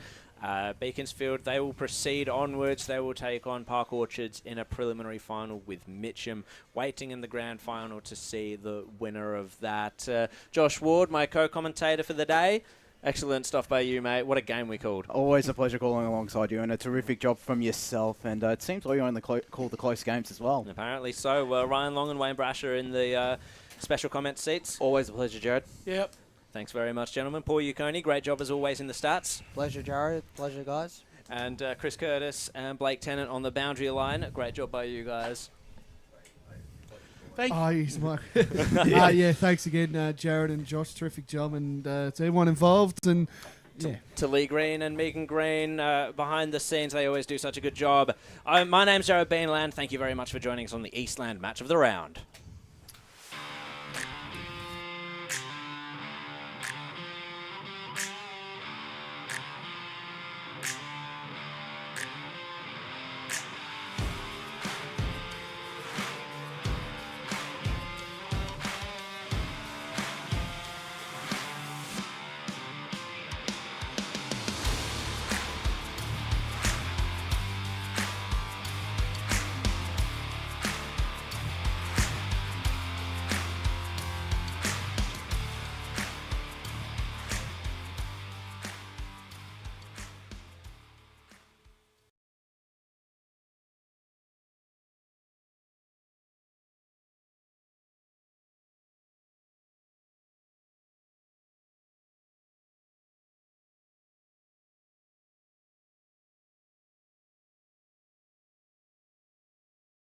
Beaconsfield, they will proceed onwards. They will take on Park Orchards in a preliminary final with Mitcham, waiting in the grand final to see the winner of that. Josh Ward, my co-commentator for the day. Excellent stuff by you, mate. What a game we called. Always a pleasure calling alongside you, and a terrific job from yourself. And it seems like you only call the close games as well. Apparently so. Ryan Long and Wayne Brasher in the special comment seats. Always a pleasure, Jared. Yep. Thanks very much, gentlemen. Paul Uconi, great job as always in the stats. Pleasure, Jared. Pleasure, guys. And Chris Curtis and Blake Tennant on the boundary line. Great job by you guys. Thanks again, Jared and Josh. Terrific job, and to everyone involved. And to Lee Green and Megan Green behind the scenes, they always do such a good job. My name's Jared Beanland. Thank you very much for joining us on the Eastland Match of the Round.